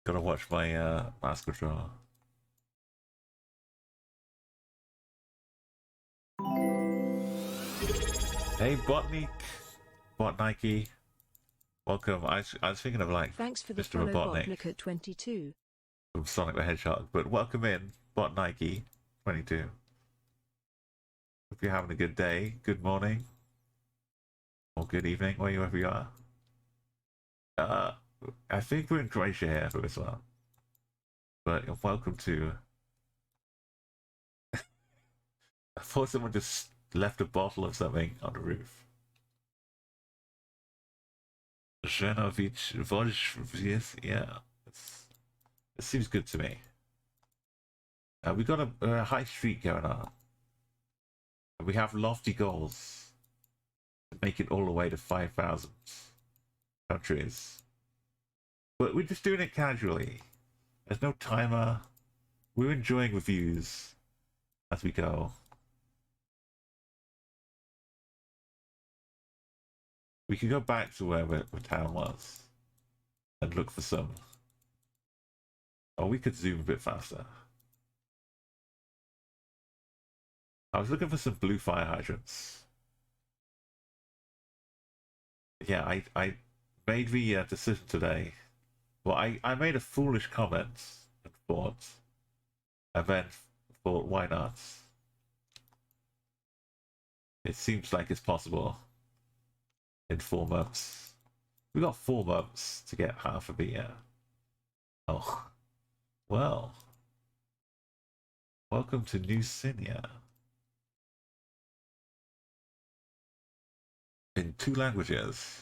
Gotta watch my mouse control. Hey, Bot Nike, welcome. I was thinking of like Thanks for the Mr. follow, Robotnik Botnik at 22. from Sonic the Hedgehog, but welcome in, Bot Nike 22. Hope you're having a good day, good morning, or good evening, wherever you are. I think we're in Croatia here for this one, but welcome to. I thought someone just left a bottle of something on the roof. Zhenovic Vojvies, yeah, it seems good to me. We got a high streak going on. We have lofty goals. make it all the way to 5,000 countries. But we're just doing it casually. There's no timer. We're enjoying reviews as we go. We can go back to where the town was and look for some. Or we could zoom a bit faster. I was looking for some blue fire hydrants. Yeah, I made the decision today. Well, I made a foolish comment and then thought, why not? It seems like it's possible in 4 months. We got 4 months to get half of the year. Oh, well. Welcome to New Sinia. In 2 languages.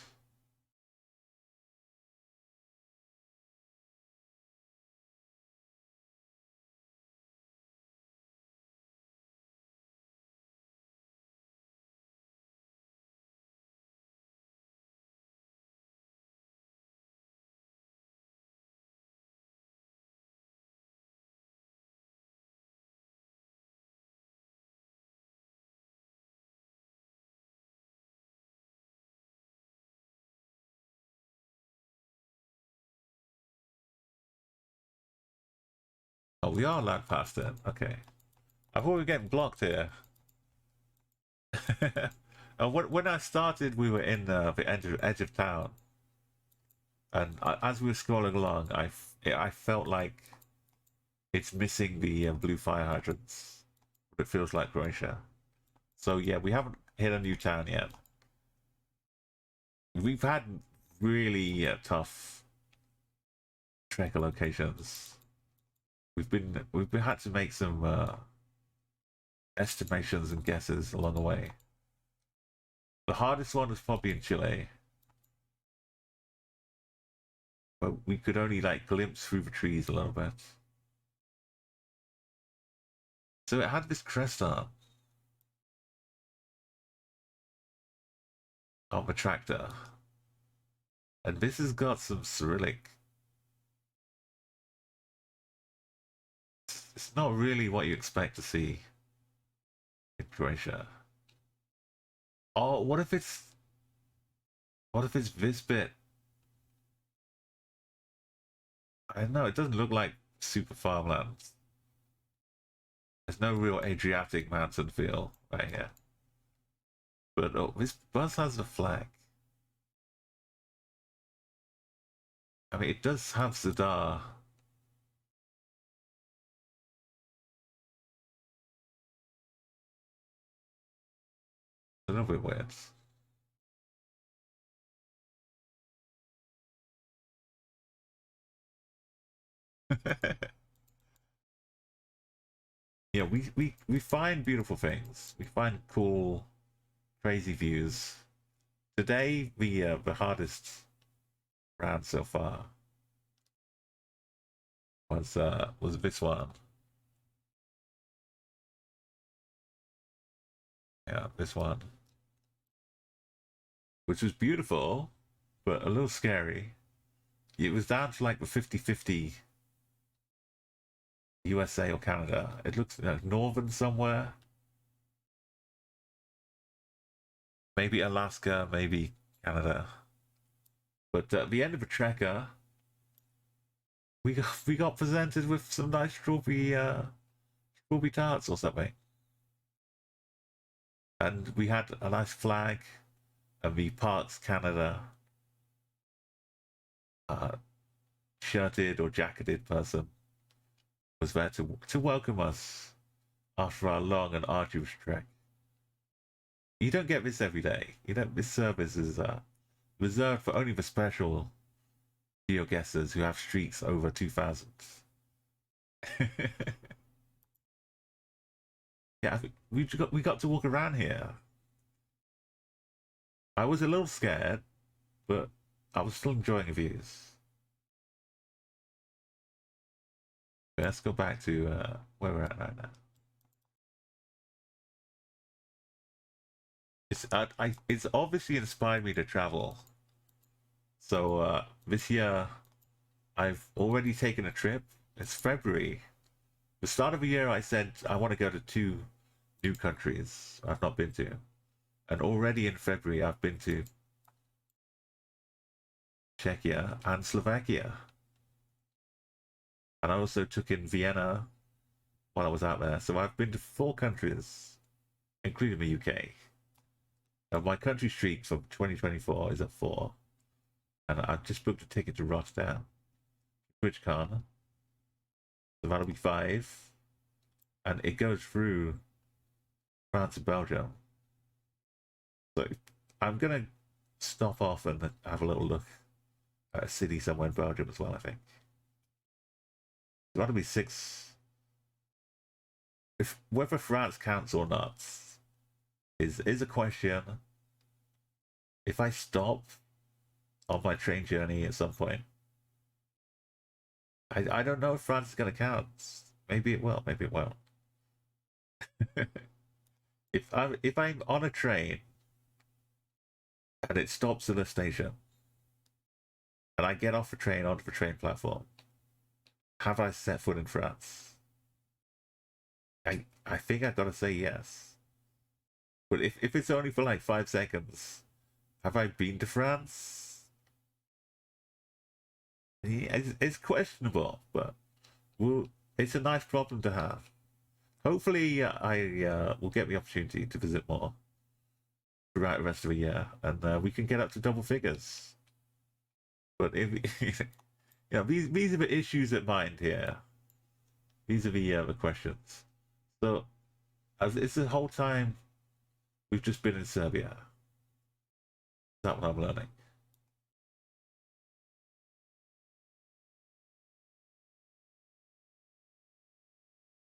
Oh, we are allowed past it. Okay. I thought we were getting blocked here. When I started, we were in the edge of town. And as we were scrolling along, I felt like it's missing the blue fire hydrants. It feels like Croatia. So yeah, we haven't hit a new town yet. We've had really tough trekker locations. We've had to make some estimations and guesses along the way. The hardest one was probably in Chile, but we could only like glimpse through the trees a little bit. So it had this crest on the tractor, and this has got some Cyrillic. It's not really what you expect to see in Croatia. Oh, what if it's this bit? I don't know, it doesn't look like super farmland. There's no real Adriatic mountain feel right here. But oh, this bus has a flag. I mean, it does have Zadar. A little bit weird. Yeah, we find beautiful things. We find cool, crazy views. Today, the hardest round so far was this one. Yeah, this one, which was beautiful, but a little scary. It was down to like the 50-50 USA or Canada. It looks like northern somewhere. Maybe Alaska, maybe Canada. But at the end of the trekker, we got presented with some nice strawberry tarts or something. And we had a nice flag and the Parks Canada shirted or jacketed person was there to welcome us after our long and arduous trek. You don't get this every day. You know, this service is reserved for only the special Geoguessrs who have streaks over 2,000. Yeah, we got to walk around here. I was a little scared, but I was still enjoying the views. Let's go back to where we're at right now. it's obviously inspired me to travel. So this year, I've already taken a trip. It's February. The start of the year, I said I want to go to 2 new countries I've not been to, and already in February, I've been to Czechia and Slovakia, and I also took in Vienna while I was out there. So I've been to 4 countries, including the UK. And my country streak for 2024 is at 4. And I've just booked a ticket to Rotterdam, TwitchCon. So that'll be 5. And it goes through France and Belgium. So I'm going to stop off and have a little look at a city somewhere in Belgium as well, I think. So that'll be 6. If whether France counts or not is a question. If I stop on my train journey at some point, I don't know if France is going to count. Maybe it will. Maybe it won't. if I'm on a train and it stops at a station and I get off the train onto the train platform, have I set foot in France? I think I've got to say yes. But if it's only for like 5 seconds, have I been to France? Yeah, it's questionable, but it's a nice problem to have. Hopefully, I will get the opportunity to visit more throughout the rest of the year, and we can get up to double figures. But if these are the issues at mind here. These are the questions. So, it's the whole time we've just been in Serbia. Is that what I'm learning?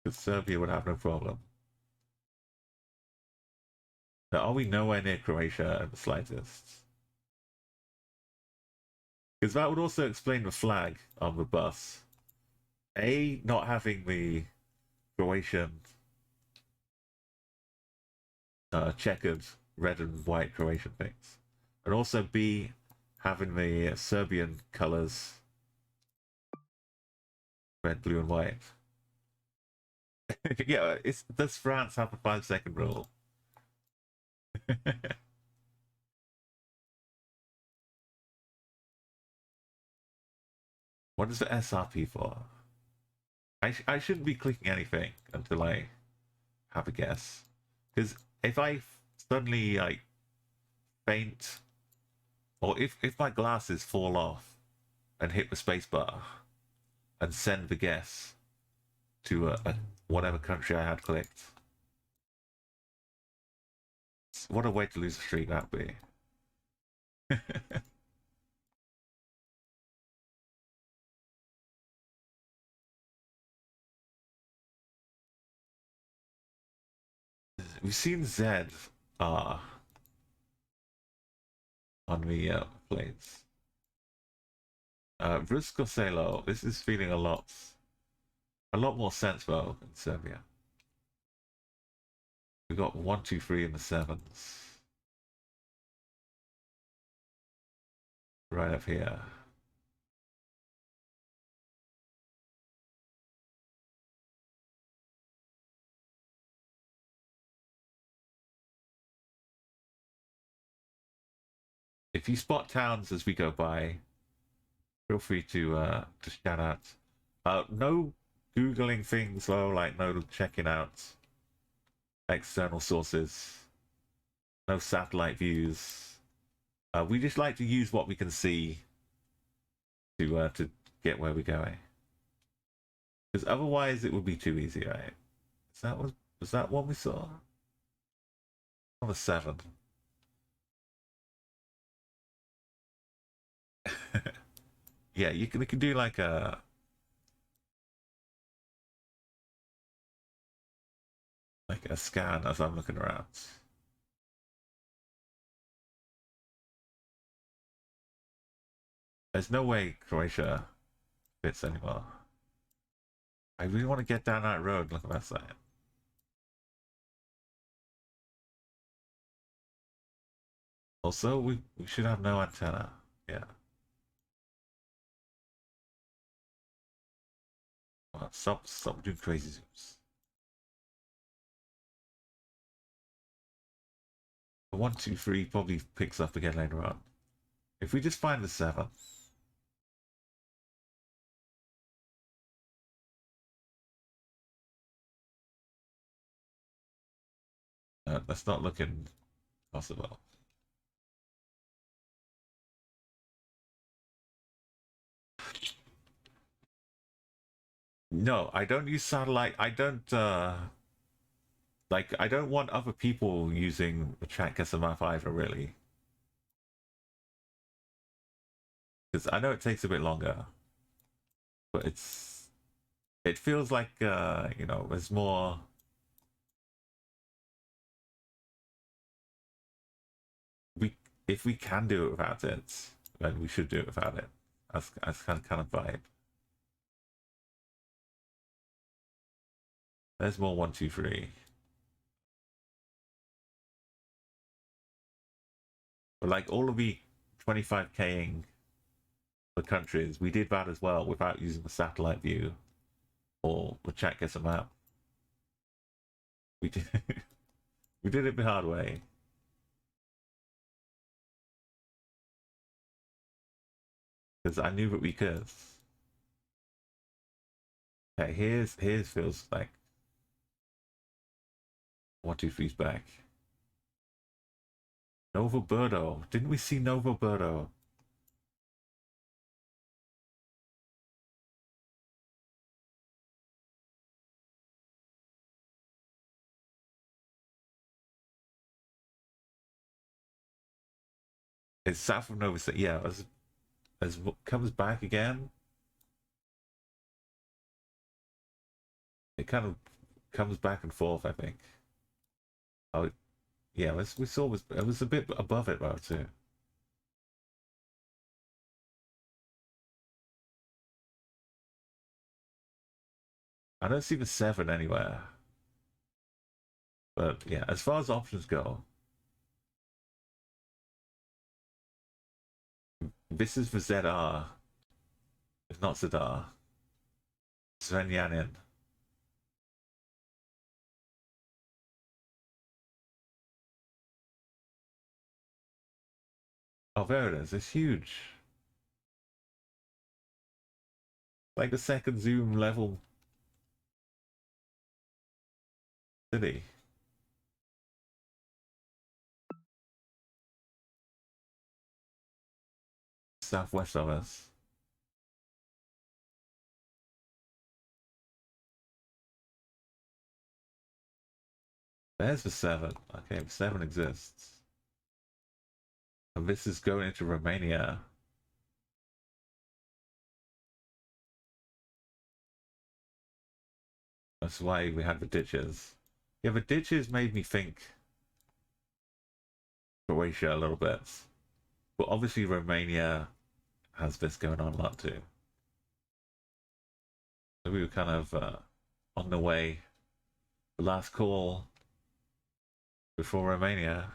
Because Serbia would have no problem. Now, are we nowhere near Croatia in the slightest? Because that would also explain the flag on the bus. A, not having the Croatian checkered red and white Croatian things. And also B, having the Serbian colours red, blue and white. Yeah, does France have a 5-second rule? What is the SRP for? I shouldn't be clicking anything until I have a guess. Because if I suddenly like faint, or if my glasses fall off and hit the spacebar and send the guess to whatever country I had clicked, what a way to lose a streak that'd be. We've seen Z on the plates. Ruscoselo, this is feeling a lot more sense though in Serbia. We got 1, 2, 3 in the 7s. Right up here. If you spot towns as we go by, feel free to shout out. No Googling things though, like no checking out external sources, no satellite views. We just like to use what we can see to get where we're going. Because otherwise it would be too easy, right? Was that what we saw? On the 7. Yeah, you can do like a scan as I'm looking around. There's no way Croatia fits anymore. I really want to get down that road. Look at that side. Also, we should have no antenna. Yeah. Stop doing crazy zooms. The 1, 2, 3 probably picks up again later on. If we just find the 7. That's not looking possible. No, I don't use satellite. I don't like I don't want other people using the Geoguessr map either, really. Because I know it takes a bit longer. But it feels like you know, there's more if we can do it without it, then we should do it without it. As kind of vibe. There's more 1, 2, 3. But like all of the 25King the countries, we did that as well without using the satellite view or the Geoguessr map. We did we did it the hard way. Because I knew that we could. Okay, here's feels like 1, 2, 3's back. Novo Birdo. Didn't we see Novo Birdo? It's south of Nova City. Yeah, as comes back again. It kind of comes back and forth, I think. Oh, yeah, we saw it was a bit above it though too. I don't see the 7 anywhere. But yeah, as far as options go, this is for ZR. If not Zadar. Sven Yanin. Oh, there it is. It's huge. Like the second zoom level city. Southwest of us. There's the 7. Okay, the 7 exists. And this is going into Romania. That's why we had the ditches. Yeah, the ditches made me think Croatia a little bit. But obviously Romania has this going on a lot too. So we were kind of on the way. The last call before Romania.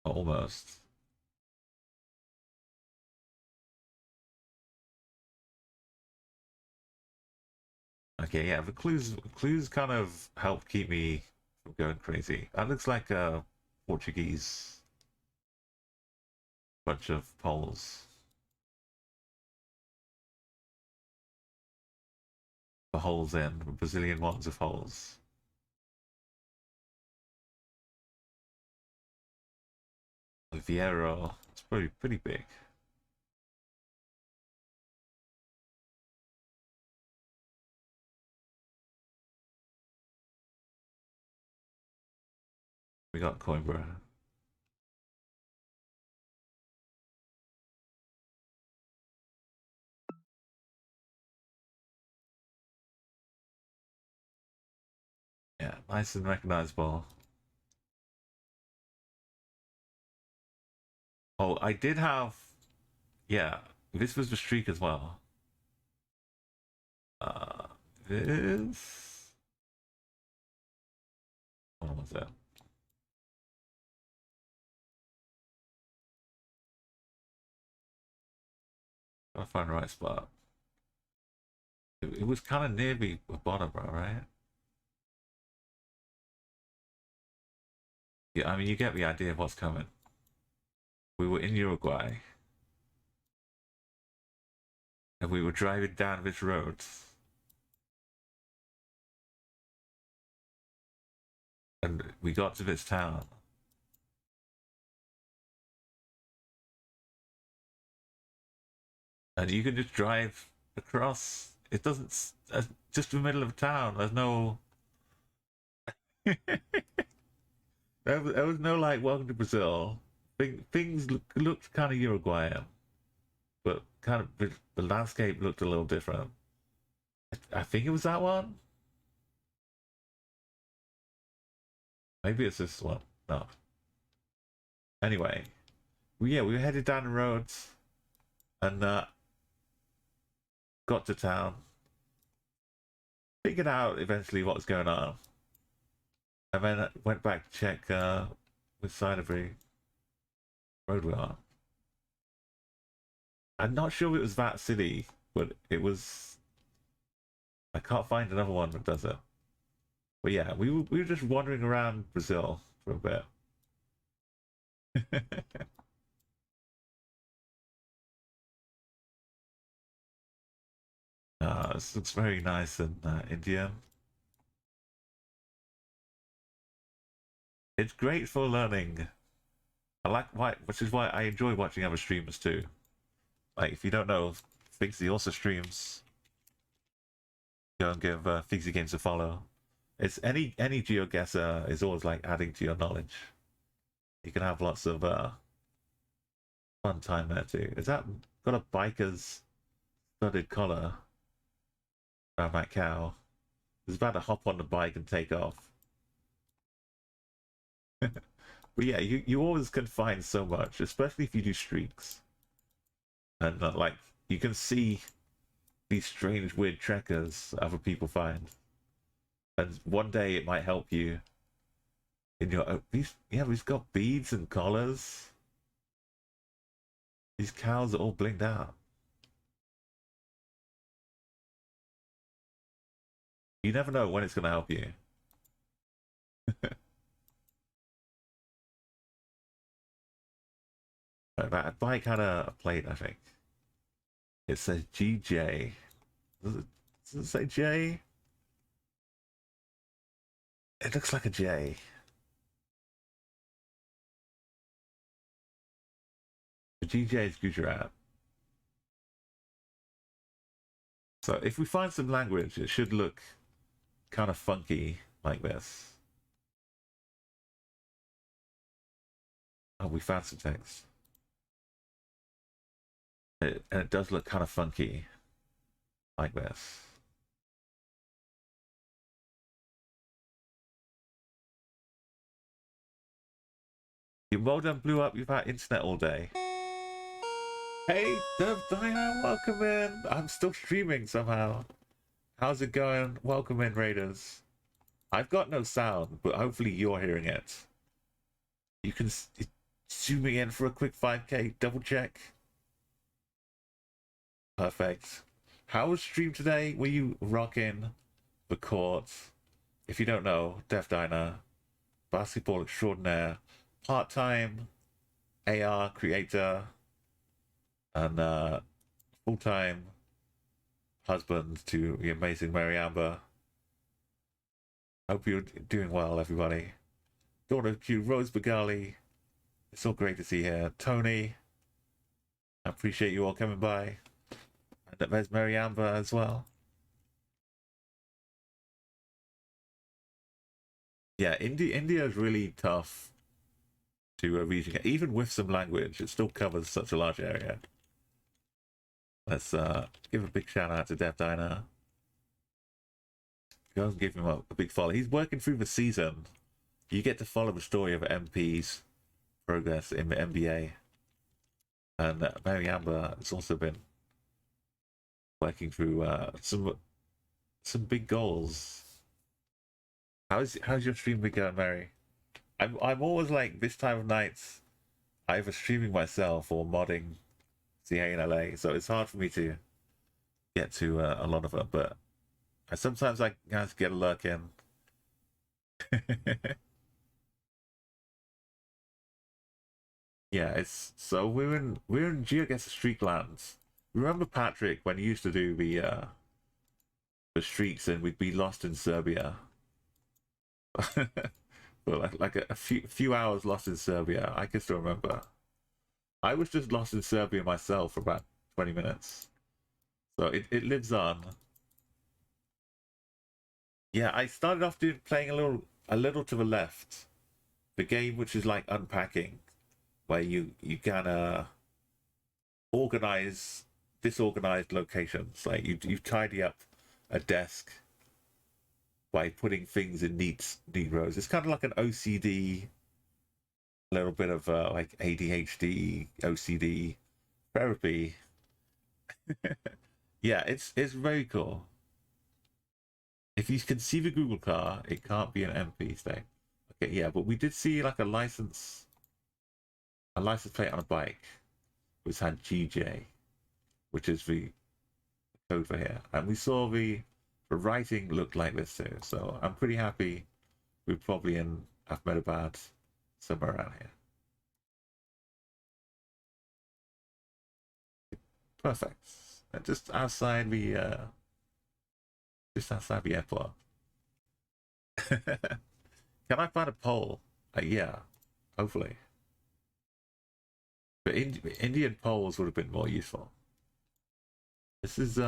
Almost. Okay, yeah, the clues kind of help keep me from going crazy. That looks like a Portuguese bunch of Poles. The holes in, the Brazilian ones of holes. The Viero, it's pretty big. We got Coimbra. Yeah, nice and recognizable. Oh, I did have... Yeah, this was the streak as well. This... What was it? Gotta find the right spot. It was kind of near the bottom, right? Yeah, I mean, you get the idea of what's coming. We were in Uruguay. And we were driving down this road. And we got to this town. And you can just drive across. It doesn't. Just the middle of town. There's no. there was no like welcome to Brazil. Things looked kind of Uruguayan, but kind of the landscape looked a little different. I think it was that one. Maybe it's this one. No. Anyway, we were headed down the roads, and got to town. Figured out eventually what was going on, and then went back to check which side of the road we are. I'm not sure it was that city, but it was. I can't find another one that does it. But yeah, we were just wandering around Brazil for a bit. This looks very nice and Indian. It's great for learning. Which is why I enjoy watching other streamers too. Like, if you don't know, Figsy also streams. Go and give Figsy Games a follow. It's any Geoguessr is always like adding to your knowledge. You can have lots of fun time there too. Is that got a biker's studded collar around that cow? It's about to hop on the bike and take off. But yeah, you always can find so much, especially if you do streaks. And like, you can see these strange, weird trackers other people find. And one day it might help you in your... we've got beads and collars. These cows are all blinged out. You never know when it's going to help you. That bike had a plate, I think. It says GJ. Does it say J? It looks like a J. The GJ is Gujarat. So if we find some language, it should look kind of funky like this. Oh, we found some text. And it does look kind of funky like this. Your modem blew up, you've had internet all day. Hey, Diana, welcome in. I'm still streaming somehow. How's it going? Welcome in, Raiders. I've got no sound, but hopefully you're hearing it. You can zoom me in for a quick 5K double check. Perfect. How was stream today? Were you rocking the court? If you don't know, Def Diner, basketball extraordinaire, part-time AR creator, and full-time husband to the amazing Mary Amber. Hope you're doing well, everybody. Daughter of Q, Rose Bagali. It's all great to see you here. Tony, I appreciate you all coming by. And there's Mary Amber as well. Yeah, India is really tough to reach. Even with some language, it still covers such a large area. Let's give a big shout out to Dev Diner. Go and give him a big follow. He's working through the season. You get to follow the story of MP's progress in the NBA. And Mary Amber has also been working through some big goals. How's your stream been going, Mary? I'm always like this time of nights, either streaming myself or modding CA in LA, so it's hard for me to get to a lot of it. But sometimes I have to get a lurk in. Yeah, it's so we're in Geoguessr Streetlands. Remember Patrick when he used to do the streets and we'd be lost in Serbia? Well, like a few hours lost in Serbia. I can still remember. I was just lost in Serbia myself for about 20 minutes. So it lives on. Yeah, I started off playing a little to the left. The game which is like unpacking, where you can organize disorganized locations. Like you tidy up a desk by putting things in neat rows. It's kind of like an OCD, a little bit of like ADHD, OCD therapy. Yeah, it's very cool. If you can see the Google car, it can't be an MP thing. Okay, yeah, but we did see like a license plate on a bike, which had GJ, which is the code for here, and we saw the writing looked like this too. So I'm pretty happy. We're probably in Ahmedabad, somewhere around here. Perfect. And just outside the airport. Can I find a pole? Yeah, hopefully. But Indian poles would have been more useful. This is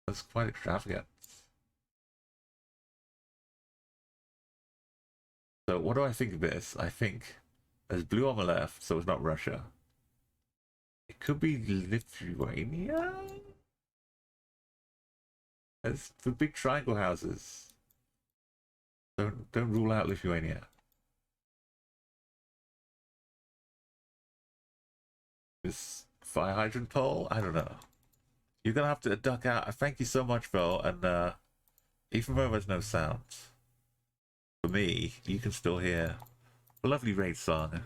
that's quite extravagant. So what do I think of this? I think there's blue on the left, so it's not Russia. It could be Lithuania. There's the big triangle houses. Don't rule out Lithuania. This fire hydrant pole? I don't know. You're gonna have to duck out. Thank you so much, Phil. And even though there's no sound, for me, you can still hear a lovely raid song.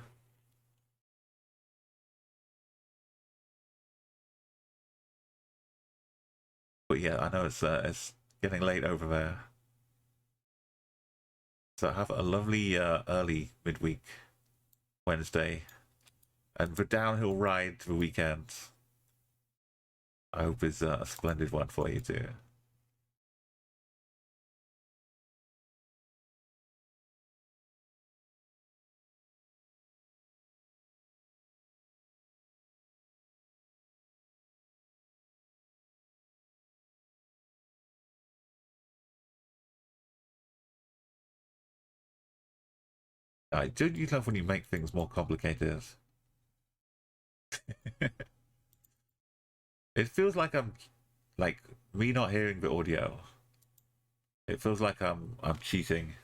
But yeah, I know it's getting late over there. So have a lovely early midweek Wednesday, and the downhill ride to the weekend, I hope is a splendid one for you too. Don't you love when you make things more complicated? It feels like I'm like me not hearing the audio. It feels like I'm cheating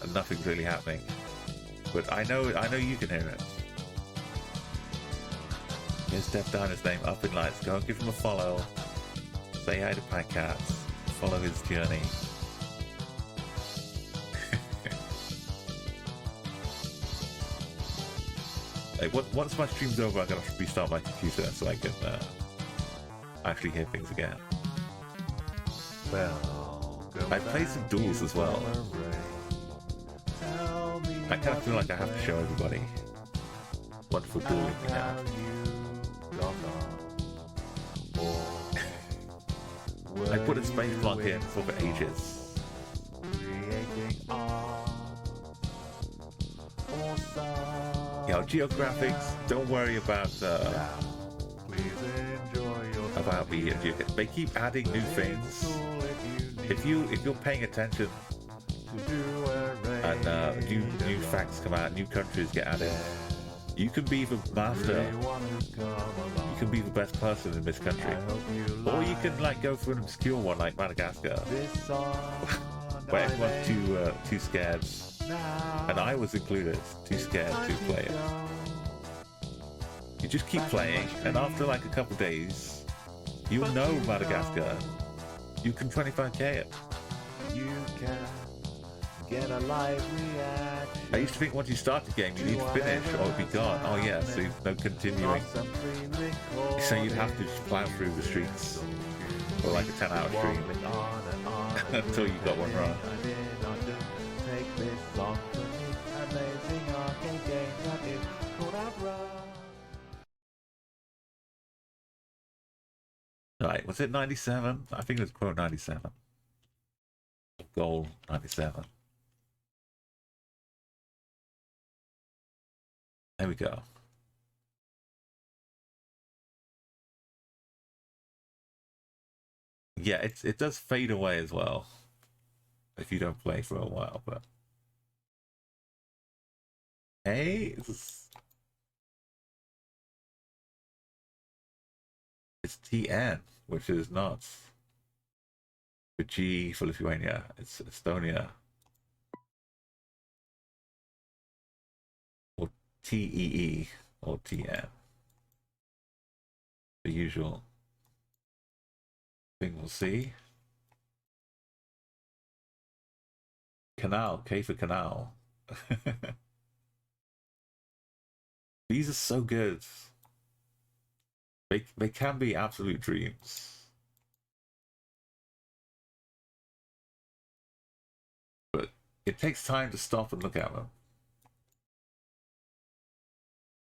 and nothing's really happening. But I know you can hear it. Here's Death Diner's name up in lights. Go and give him a follow. Say hi to Pat Cats. Follow his journey. Like, once my stream's over, I'm gonna restart my computer so I can actually hear things again. I played some Duels as well. I kind of feel like I have to show everybody wonderful dueling we have. I put a space block in for the ages. Geographics, don't worry about the they keep adding new things. If you're paying attention and new facts come out, new countries get added, you can be the master. You can be the best person in this country, or you can like go for an obscure one like Madagascar, where everyone's too scared. And I was included, too scared to play it. You just keep playing, and after like a couple days, you'll know Madagascar. You can 25k it. You can get a live reaction. I used to think once you start the game, you need to finish or it'd be gone. Oh yeah, so there's no continuing. So you'd have to just plow through the streets for like a 10-hour stream until you got one run. Take this song from me, amazing arcade game that is called Outrun. Right, was it 97? I think it was quote 97. Goal 97. There we go. Yeah, it does fade away as well if you don't play for a while, but hey, it's TN, which is not the G for Lithuania, it's Estonia. Or TEE or TN. The usual thing we'll see. Canal, K for canal. These are so good. They can be absolute dreams. But it takes time to stop and look at them.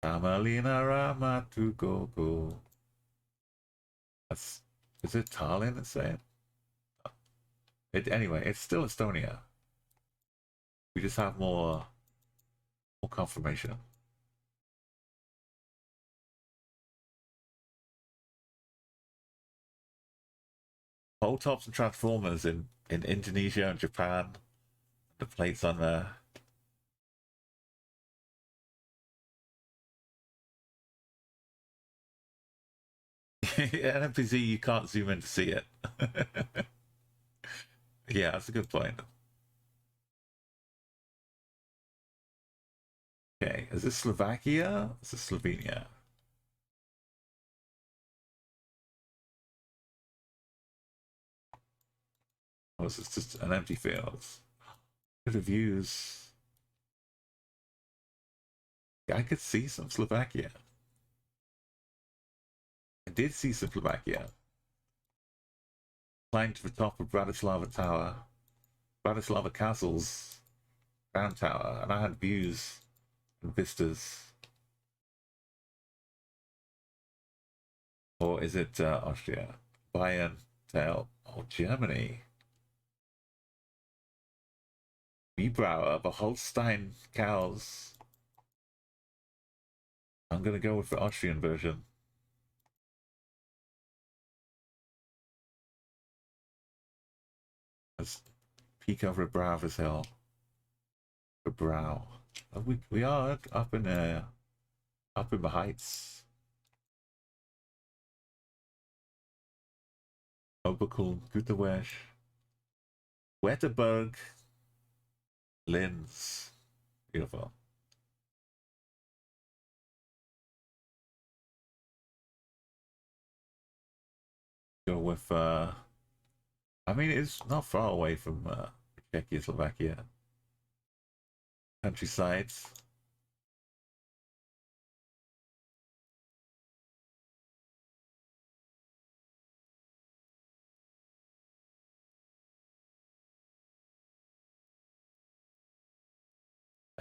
Ramalina Rama to go. That's, is it Tallinn that's saying? Anyway, it's still Estonia. We just have more confirmation. Pole tops and transformers in Indonesia and Japan. The plates on there. NPC, you can't zoom in to see it. Yeah, that's a good point. Okay, is this Slovakia? Is this Slovenia? Or is this just an empty field? Good views. I could see some Slovakia. I did see some Slovakia. Climbed to the top of Bratislava Tower, Bratislava Castle's Crown Tower, and I had views and vistas. Or is it Austria? Bayern, Tel, or Germany? Bibrauer, the Holstein cows. I'm gonna go with the Austrian version. Let's peek over Browers Hill. The brow. Oh, we are up in the heights. Oberkulm, Güterwäsch, Wetterberg, Linz. Beautiful. Go with I mean, it's not far away from Czechoslovakia. Countryside.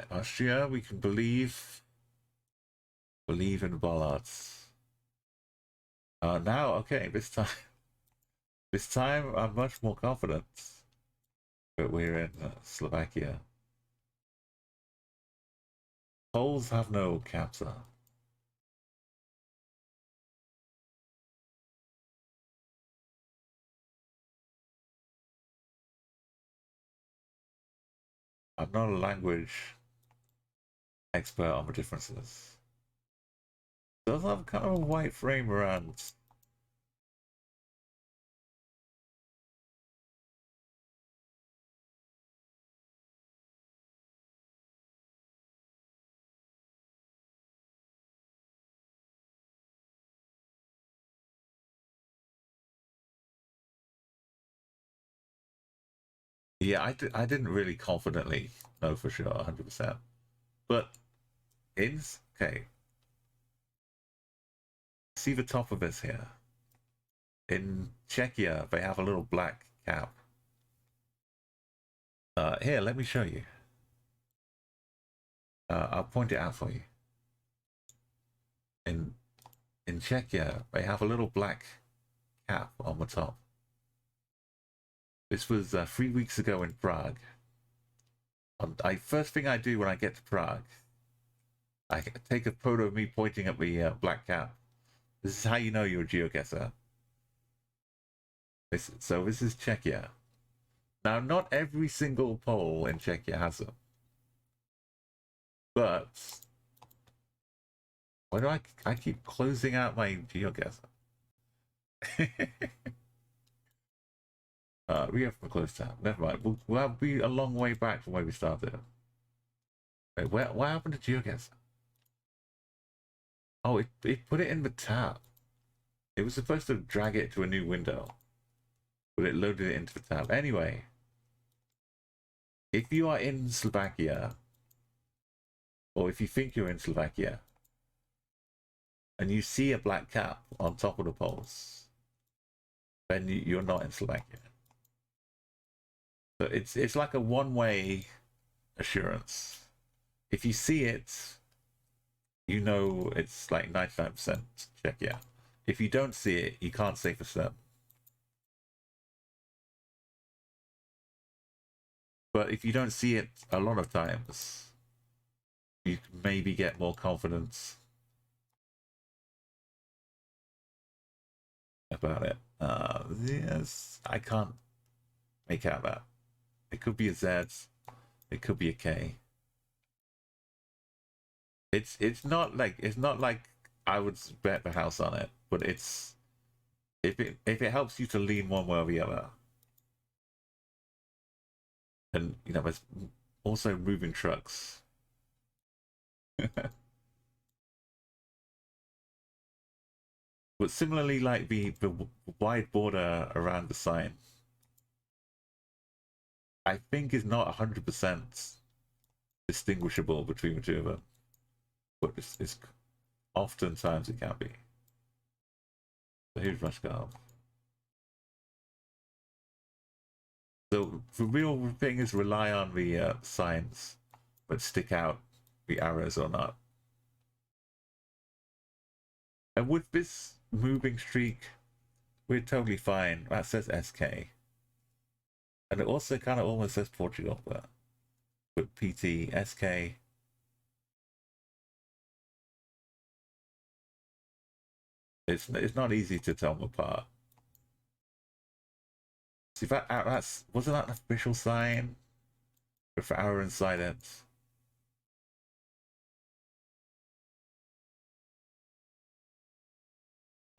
Austria, we can believe in bollards. Now, okay, this time I'm much more confident that we're in Slovakia. Poles have no captor. I'm not a language expert on the differences. Does have kind of a white frame around. Yeah, I didn't really confidently know for sure 100%. But okay, see the top of this here. In Czechia, they have a little black cap. Here, let me show you. I'll point it out for you. In Czechia, they have a little black cap on the top. This was 3 weeks ago in Prague. First thing I do when I get to Prague, I take a photo of me pointing at the black cap. This is how you know you're a Geoguessr. So this is Czechia. Now, not every single pole in Czechia has them. But why do I keep closing out my Geoguessr? We have a close tab. Never mind. We'll be a long way back from where we started. Wait, what happened to Geoguessr? Oh, it put it in the tab. It was supposed to drag it to a new window, but it loaded it into the tab. Anyway, if you are in Slovakia, or if you think you're in Slovakia, and you see a black cap on top of the poles, then you're not in Slovakia. So it's like a one-way assurance. If you see it, you know it's like 99% Czechia. If you don't see it, you can't say for certain. But if you don't see it a lot of times, you can maybe get more confidence about it. Yes, I can't make out that. It could be a Z, it could be a K. It's not like I would bet the house on it, but it's if it helps you to lean one way or the other. And you know, there's also moving trucks. But similarly, like the wide border around the sign, I think is not 100% distinguishable between the two of them. But it's oftentimes it can be. So here's Rushgarb. So the real thing is rely on the signs, but stick out the arrows or not. And with this moving streak, we're totally fine. That says SK. And it also kind of almost says Portugal, but with PT, SK. It's not easy to tell them apart. See, wasn't that an official sign with the arrow inside it?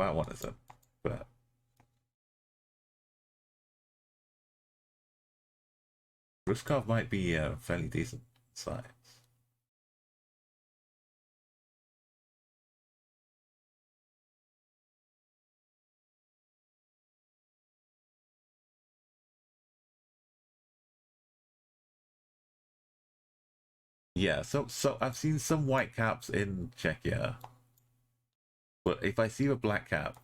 That one isn't, but Ruskov might be a fairly decent size. Yeah, so I've seen some white caps in Czechia, but if I see a black cap,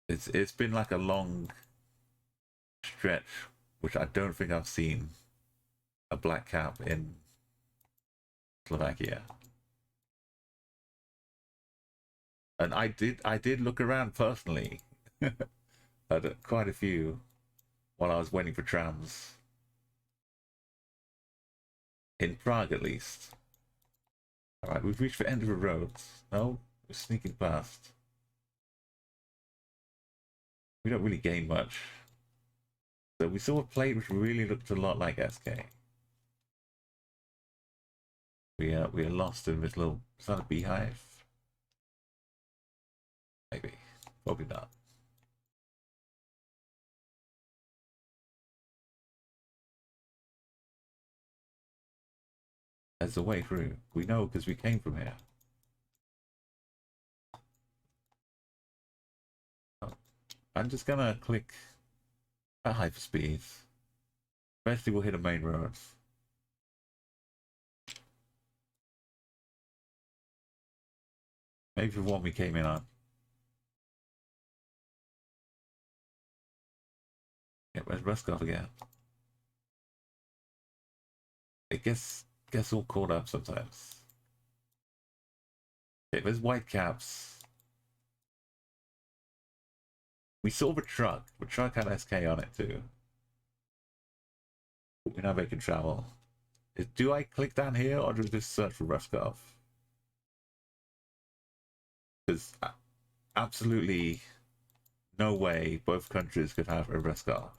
it's been like a long stretch, which I don't think I've seen a black cap in Slovakia. And I did look around personally at quite a few while I was waiting for trams. In Prague, at least. Alright, we've reached the end of the road. No, we're sneaking past. We don't really gain much. So we saw a plate which really looked a lot like SK. We are lost in this little... Is that a beehive? Maybe. Probably not. There's a way through. We know because we came from here. Oh. I'm just gonna click at hyperspeed. Eventually we'll hit a main road. Maybe the one we came in on. Yeah, where's Ruskov again? It gets all caught up sometimes. Okay, there's white caps. We saw the truck. The truck had SK on it too. We know they can travel. Do I click down here or do I just search for Ruskov? There's absolutely no way both countries could have a Ruskov.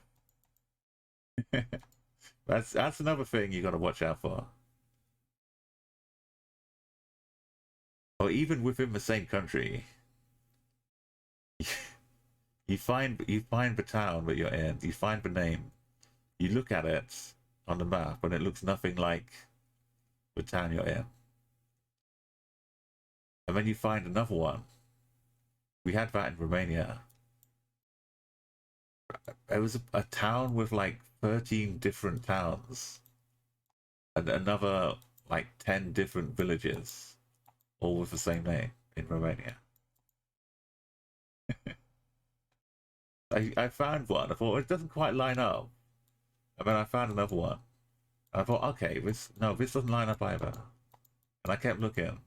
That's another thing you got to watch out for. Or even within the same country, you find the town that you're in. You find the name. You look at it on the map, and it looks nothing like the town you're in. And then you find another one. We had that in Romania. It was a town with like 13 different towns, and another like 10 different villages, all with the same name in Romania. I found one. I thought, well, it doesn't quite line up. And then I found another one. And I thought, okay, this doesn't line up either. And I kept looking.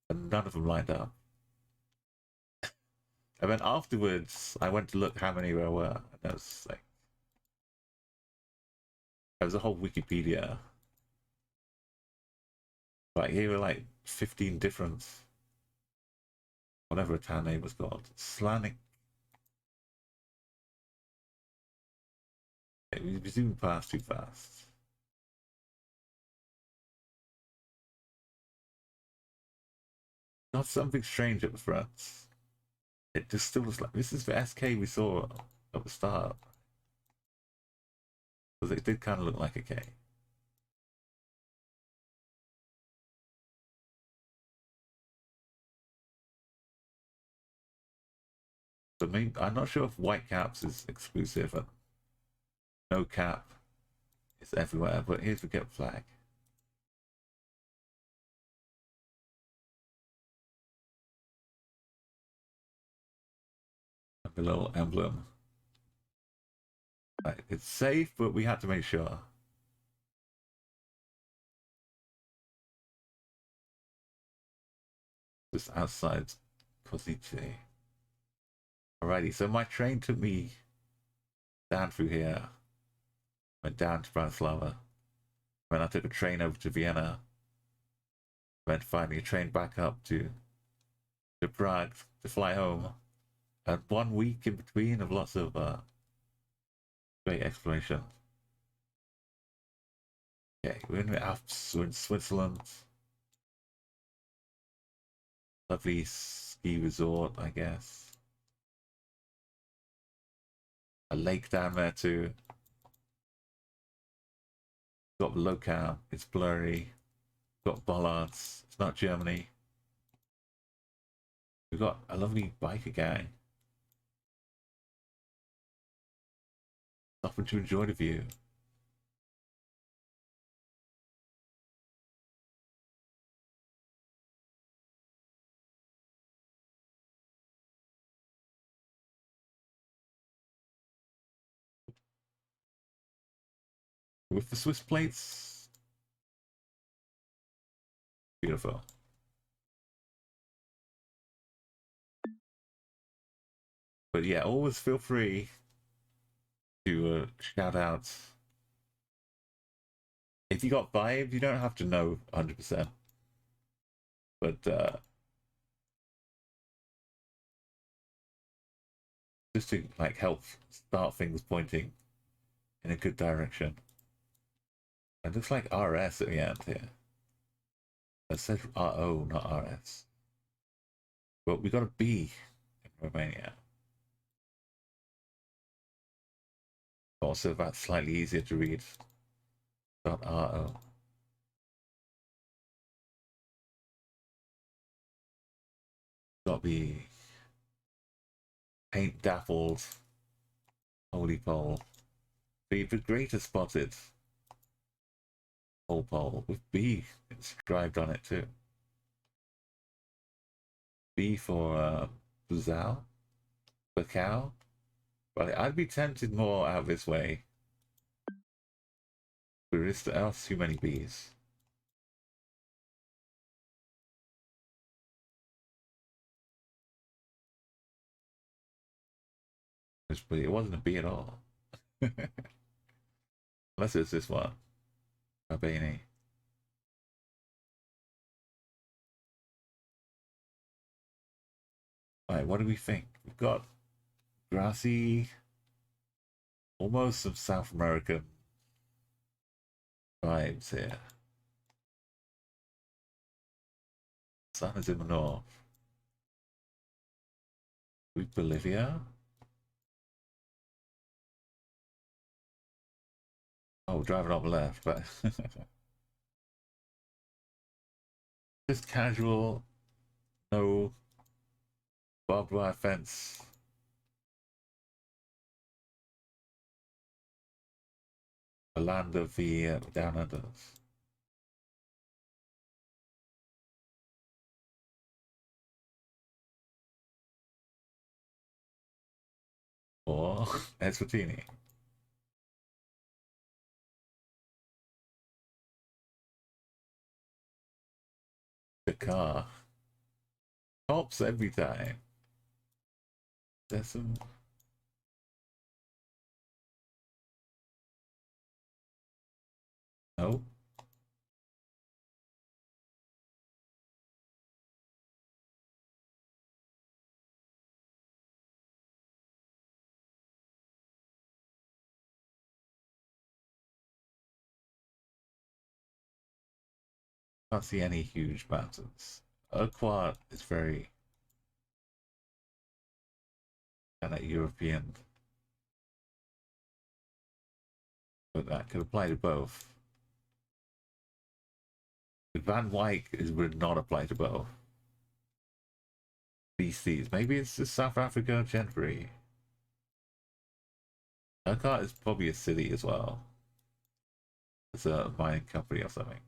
And none of them lined up. And then afterwards, I went to look how many there were. And there was like... There was a whole Wikipedia. Like, here were like 15 different... Whatever a town name was called. Slanik. We zoomed past too fast. Got something strange at the front. It just still looks like this is the SK we saw at the start. Because it did kind of look like a K. So maybe, I'm not sure if white caps is exclusive and no cap is everywhere, but here's the get flag. And the little emblem. Right, it's safe, but we had to make sure. Just outside Kozice. Alrighty, so my train took me down through here. Went down to Bratislava. Then I took a train over to Vienna. Then finally a train back up to Prague to fly home. And 1 week in between of lots of great exploration. Okay, we're in the Alps, we're in Switzerland. Lovely ski resort, I guess. A lake down there too. Got the locale, it's blurry. Got bollards, it's not Germany. We've got a lovely biker gang. Stopping to enjoy the view. With the Swiss plates. Beautiful. But yeah, always feel free to shout out. If you got vibes, you don't have to know 100%. But just to like help start things pointing in a good direction. It looks like RS at the end here. It says RO, not RS. But we got a B in Romania. Also, that's slightly easier to read. .RO. Got the paint dappled Holy pole. The greater spotted whole pole with B inscribed on it too. B for Buzao, Bacau. But I'd be tempted more out this way. There is too many B's. It wasn't a B at all. Unless it's this one. Rabini. Alright, what do we think? We've got grassy, almost some South American vibes here. Sun is in the north. With Bolivia. Oh, driving on the left, but just casual, no barbed wire fence. The land of the down unders. Or Eswatini. The car. Tops every time. There's some. No. Can't see any huge mountains. Urquhart is very kind of European. But that could apply to both. Van Wyck would not apply to both. BCs. Maybe it's just South Africa gentry. Urquhart is probably a city as well. It's a mining company or something.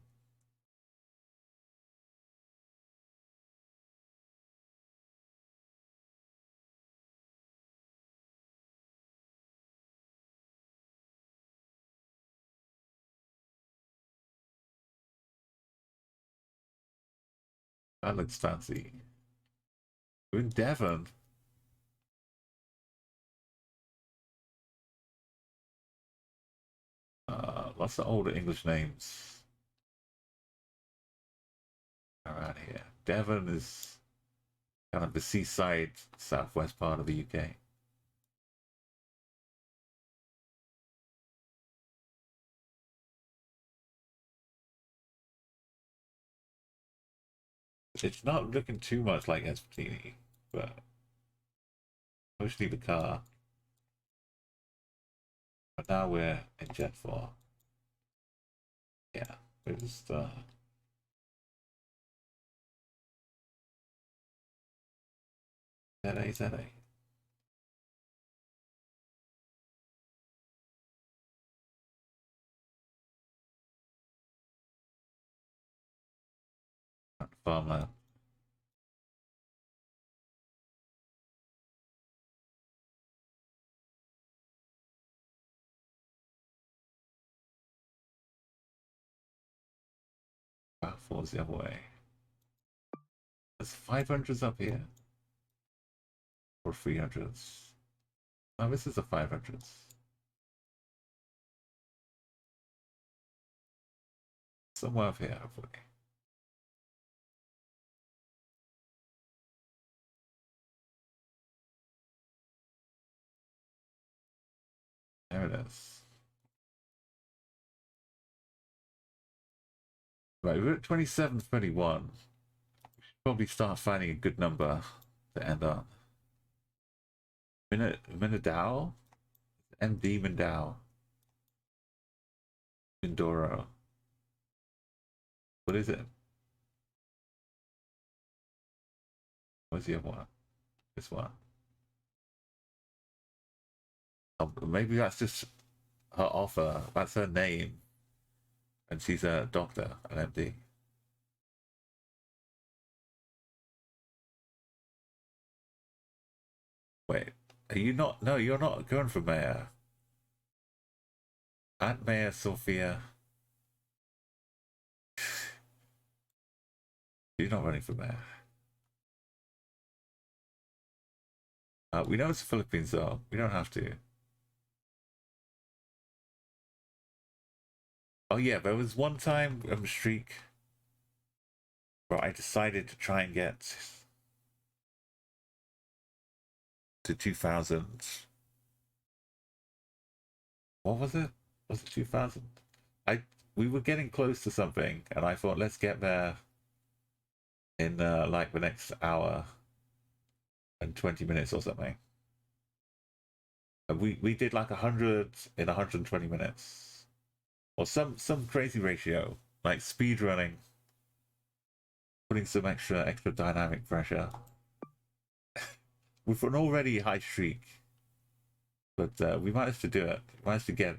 That looks fancy. We're in Devon. Lots of older English names around here. Devon is kind of the seaside southwest part of the UK. It's not looking too much like Eswatini, but mostly the car. But now we're in Jet 4. Yeah, we're just ZA. Farmland. About 4's the other way. There's 500s up here. Or 300s. Oh, this is the 500s. Somewhere up here, hopefully. There it is. Right, we're at 27, 21. We should probably start finding a good number to end on. Minadao? MD Mindao. Mindoro. What is it? What's the other one? This one. Maybe that's just her offer. That's her name. And she's a doctor, an MD. Wait, are you not? No, you're not going for mayor. Aunt Mayor Sophia. You're not running for mayor. We know it's the Philippines, though. We don't have to. Oh yeah, there was one time streak where I decided to try and get to 2000. What was it? Was it 2000? We were getting close to something, and I thought, let's get there in like the next hour and 20 minutes or something. And we did like 100 in 120 minutes, or some crazy ratio, like speed running, putting some extra dynamic pressure with an already high streak. But we managed to do it. We managed to get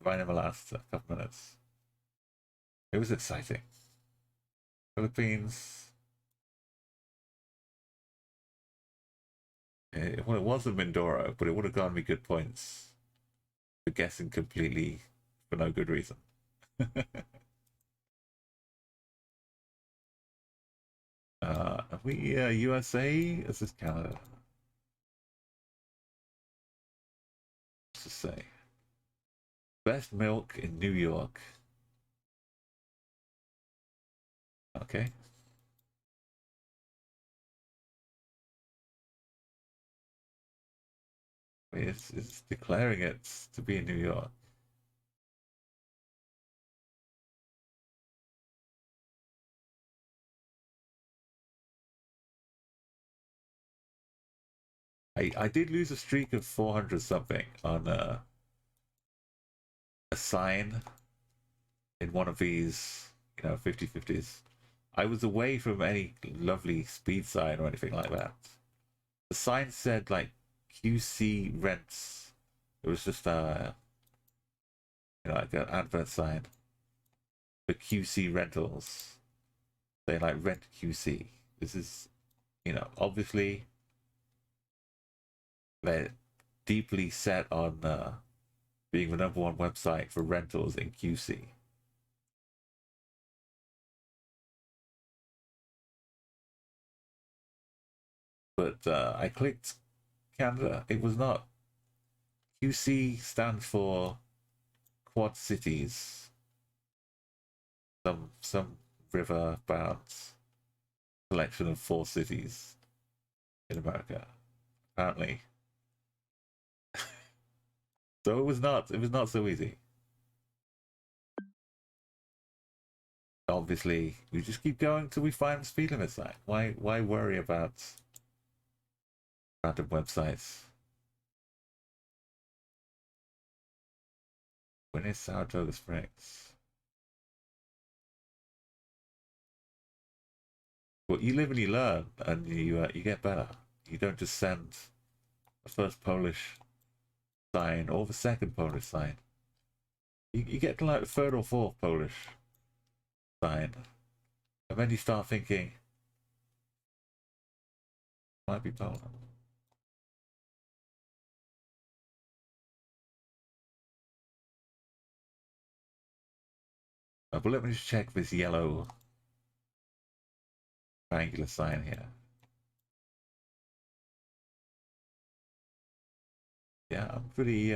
right in the last couple minutes. It was exciting. Philippines. Well, it wasn't Mindoro, but it would have gotten me good points for guessing completely for no good reason. Are we USA? Is this Canada? What's to say? Best milk in New York. Okay. It's declaring it to be in New York. I did lose a streak of 400 something on a sign in one of these, 50/50s. I was away from any lovely speed sign or anything like that. The sign said like QC rents. It was just like an advert sign for QC rentals. They like rent QC. This is, obviously they're deeply set on being the #1 website for rentals in QC. But I clicked Canada. It was not. QC stands for Quad Cities. Some river bounds collection of 4 cities in America, apparently. So it was not so easy. Obviously, we just keep going till we find the speed limit sign. Why worry about random websites? When is Saratoga Springs? Well, you live and you learn, and you get better. You don't just send the first Polish sign or the second Polish sign. You get to like the third or fourth Polish sign, and then you start thinking, might be Poland. But let me just check this yellow triangular sign here. Yeah, I'm pretty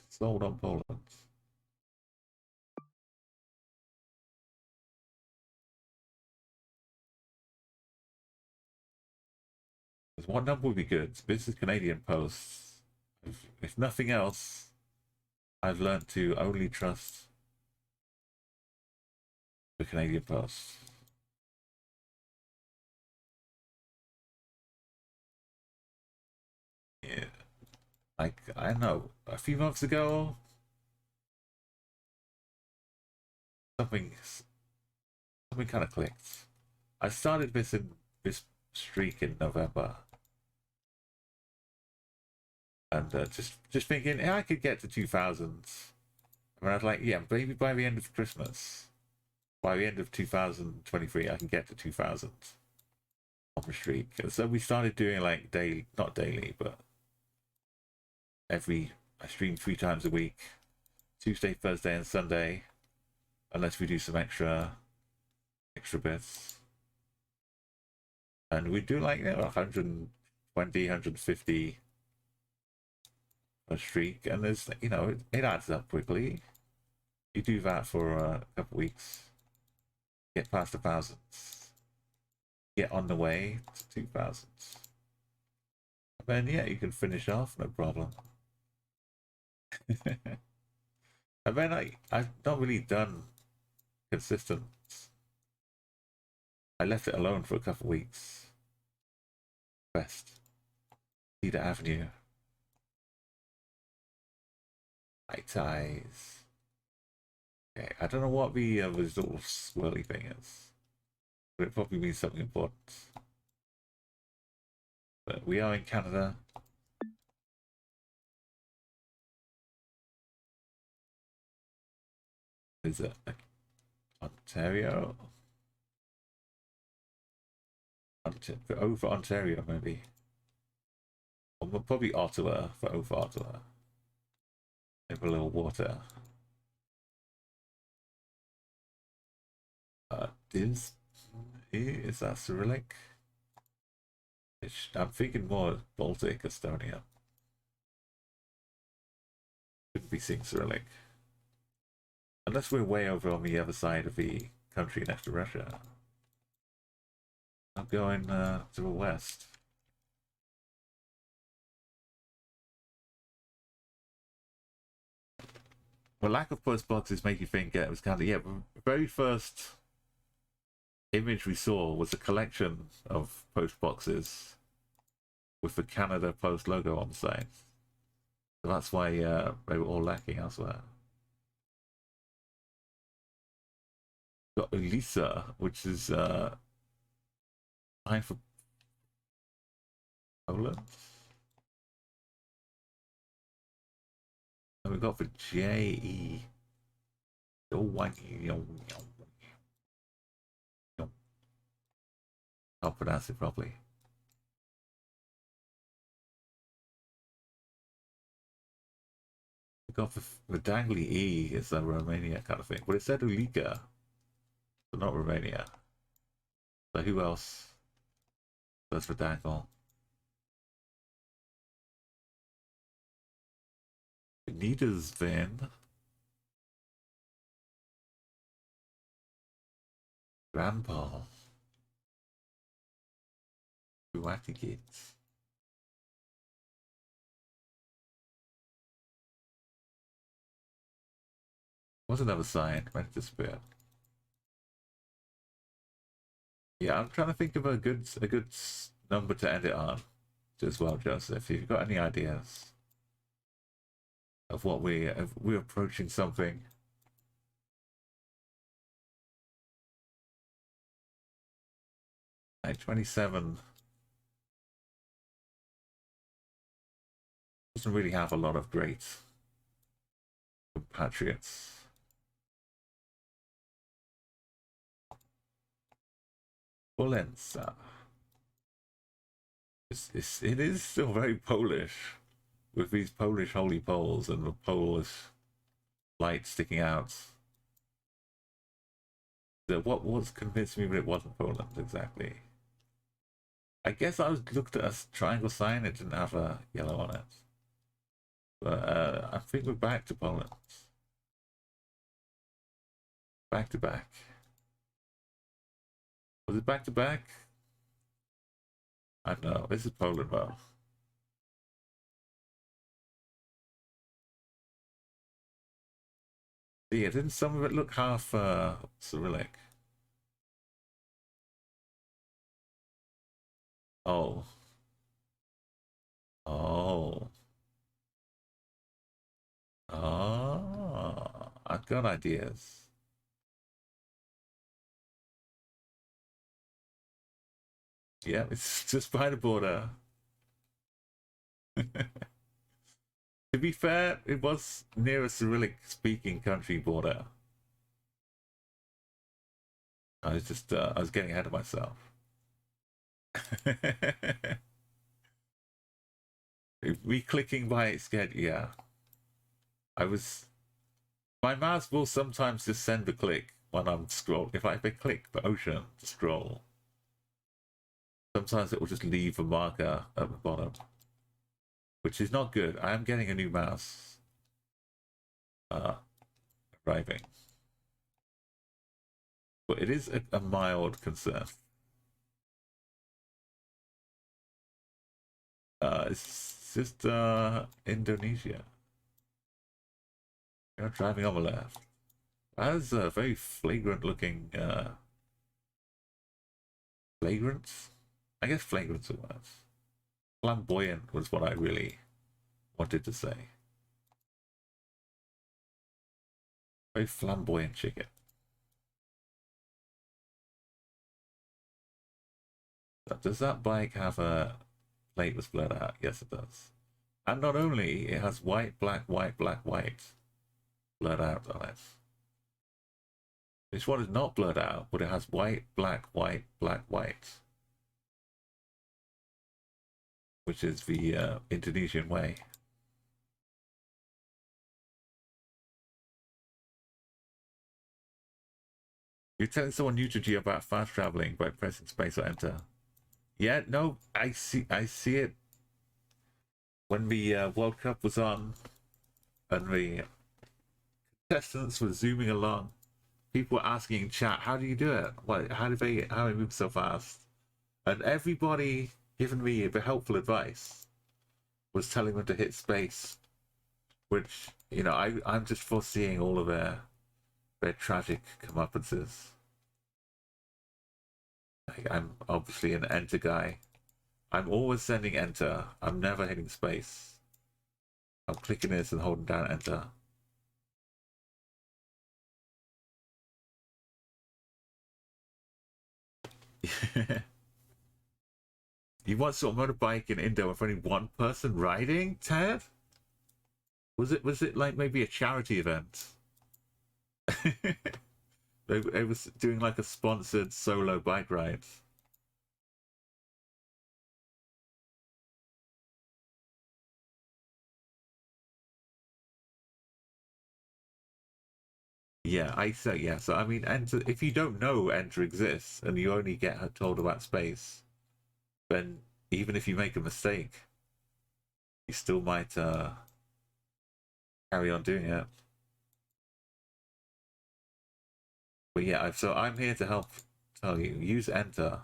sold on Poland. There's one number would be good. This is Canadian Post. If nothing else, I've learned to only trust the Canadian Post. Yeah. Like, I don't know, a few months ago, something kind of clicked. I started this streak in November. And just thinking, yeah, I could get to 2000s. I mean, I was like, yeah, maybe by the end of Christmas, by the end of 2023, I can get to 2000 on the streak. And so we started doing like daily, not daily, but I stream 3 times a week, Tuesday, Thursday, and Sunday, unless we do some extra bits. And we do like, you know, 120, 150 a streak, and there's, you know, it adds up quickly. You do that for a couple weeks, get past 1,000, get on the way to 2,000, and then yeah, you can finish off, no problem. And then I've not really done consistent. I left it alone for a couple weeks. West Cedar Avenue, high ties. Okay, I don't know what the little swirly thing is, but it probably means something important. But we are in Canada. Is it Ontario? Over Ontario, maybe. Or probably Ottawa, for over Ottawa. Maybe a little water. Diz? Is that Cyrillic? I'm thinking more Baltic, Estonia. Couldn't be seeing Cyrillic. Unless we're way over on the other side of the country next to Russia. I'm going to the west. The lack of post boxes make you think it was kind of, yeah, the very first image we saw was a collection of post boxes with the Canada Post logo on the side. So that's why they were all lacking elsewhere. Got Elisa, which is fine for Poland. And we got for JE. I'll pronounce it properly. We got the dangly E is a Romania kind of thing. But it said Ulika, but not Romania. So who else does the dangle? Nita's Vin. Grandpa. Wacky kids. What's another sign? Might have disappeared. Yeah, I'm trying to think of a good number to end it on as well, Joseph. If you've got any ideas of what we're approaching something. Like 27 doesn't really have a lot of great compatriots. Polensa. It is still very Polish, with these Polish holy poles and the Polish light sticking out. What was convinced me that it wasn't Poland exactly? I guess I looked at a triangle sign, it didn't have a yellow on it. But I think we're back to Poland. Back to back. Was it back to back? I don't know. This is Poland though. Yeah, didn't some of it look half Cyrillic? Oh. Oh. Oh. I've got ideas. Yeah, it's just by the border. To be fair, it was near a Cyrillic-speaking country border. I was just, I was getting ahead of myself. Re-clicking by its schedule, yeah. My mouse will sometimes just send a click when I'm scrolling. If I click the ocean to scroll, sometimes it will just leave a marker at the bottom, which is not good. I am getting a new mouse arriving, but it is a mild concern. It's just Indonesia. You're driving on the left. That is a very flagrant looking flagrant? I guess flagrant's a word. Flamboyant was what I really wanted to say. Very flamboyant chicken. Does that bike have a plate that's blurred out? Yes, it does. And not only, it has white, black, white, black, white blurred out on it. This one is not blurred out, but it has white, black, white, black, white. Which is the Indonesian way. You're telling someone new to Geo about fast traveling by pressing space or enter. Yeah, no, I see it. When the World Cup was on and the contestants were zooming along, people were asking in chat, how do you do it? How do they move so fast? And everybody giving me the helpful advice was telling them to hit space, which, you know, I'm just foreseeing all of their tragic comeuppances. I'm obviously an enter guy. I'm always sending enter. I'm never hitting space. I'm clicking this and holding down enter. You once saw a motorbike in Indo with only one person riding, Ted? Was it like maybe a charity event? They was doing like a sponsored solo bike ride. Yeah, so I mean, enter, if you don't know enter exists and you only get told about space, then even if you make a mistake, you still might carry on doing it. But yeah, so I'm here to help tell you, use enter,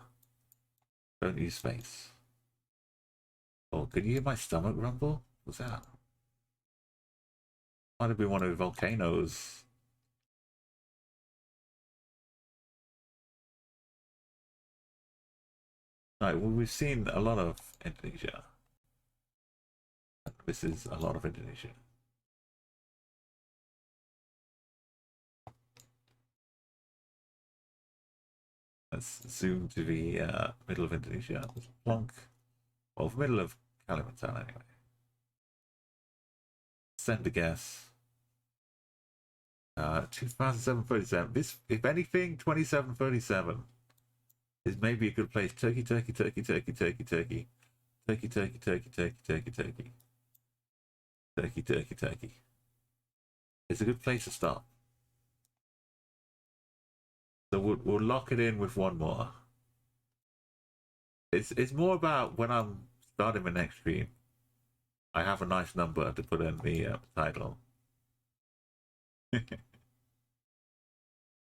don't use space. Oh, can you hear my stomach rumble? What's that? Might have been one of the volcanoes. Right, well, we've seen a lot of Indonesia. This is a lot of Indonesia. Let's zoom to the middle of Indonesia. There's Plonk. Well, the middle of Kalimantan, anyway. Send a guess. 2737. This, if anything, 2737 is maybe a good place. Turkey, Turkey, Turkey, Turkey, Turkey, Turkey. Turkey, Turkey, Turkey, Turkey, Turkey, Turkey. Turkey, Turkey, Turkey. It's a good place to stop. So we'll lock it in with one more. It's more about when I'm starting my next stream, I have a nice number to put in the title.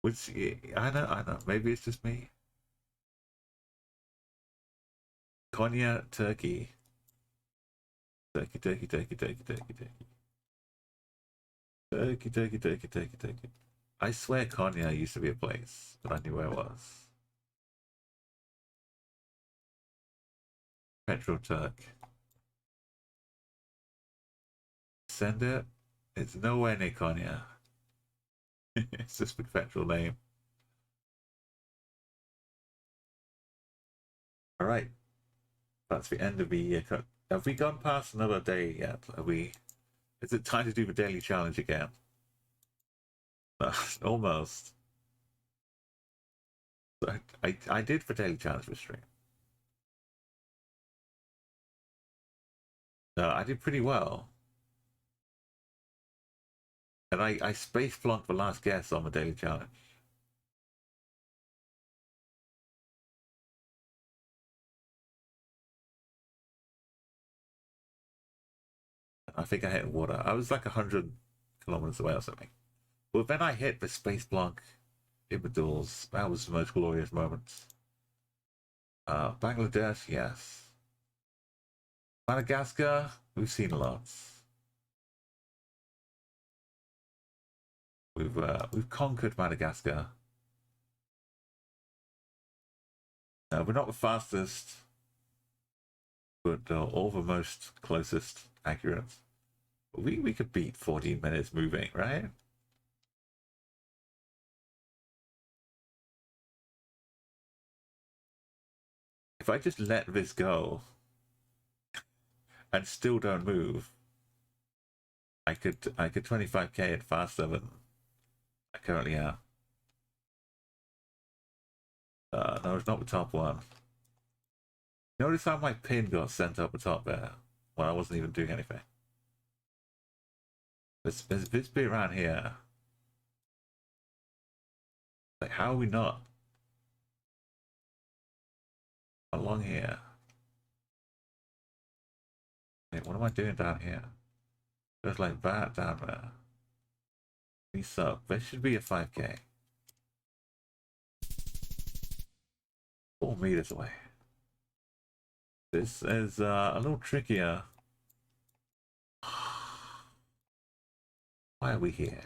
Which, I know, maybe it's just me. Konya, Turkey. Turkey, Turkey, Turkey, Turkey, Turkey, Turkey. Turkey, Turkey, Turkey, Turkey, Turkey. I swear Konya used to be a place, but I knew where it was. Petro Turk. Send it. It's nowhere near Konya. It's just a petrol name. Alright. That's the end of the cut. Have we gone past another day yet? Are we Is it time to do the daily challenge again? Almost. I did the daily challenge for stream. I did pretty well. And I space flunked the last guess on the daily challenge. I think I hit water. I was like 100 kilometers away or something. But then I hit the space blank in the duels. That was the most glorious moment. Bangladesh, yes. Madagascar, we've seen a lot. We've conquered Madagascar. We're not the fastest, but all the most closest accurate. We could beat 14 minutes moving, right? If I just let this go and still don't move, I could 25k it faster than I currently am. No, it's not the top one. Notice how my pin got sent up the top there when I wasn't even doing anything. There's this bit around here. Like, how are we not along here? Wait, what am I doing down here? There's like that down there. These up. There should be a 5k. 4 meters away. This is a little trickier. Why are we here?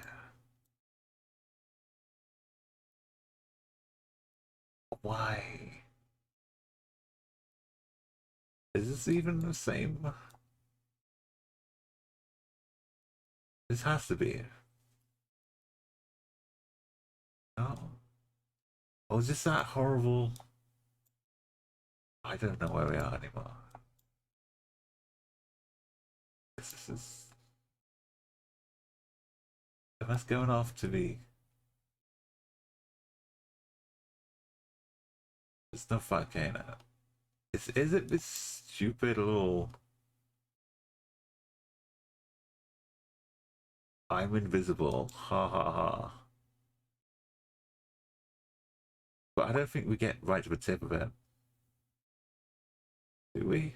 Why? Is this even the same? This has to be. No? Oh, is this that horrible? I don't know where we are anymore. This is... That's going off to be... There's no 5k now. Is it this stupid little... I'm invisible. Ha ha ha. But I don't think we get right to the tip of it. Do we?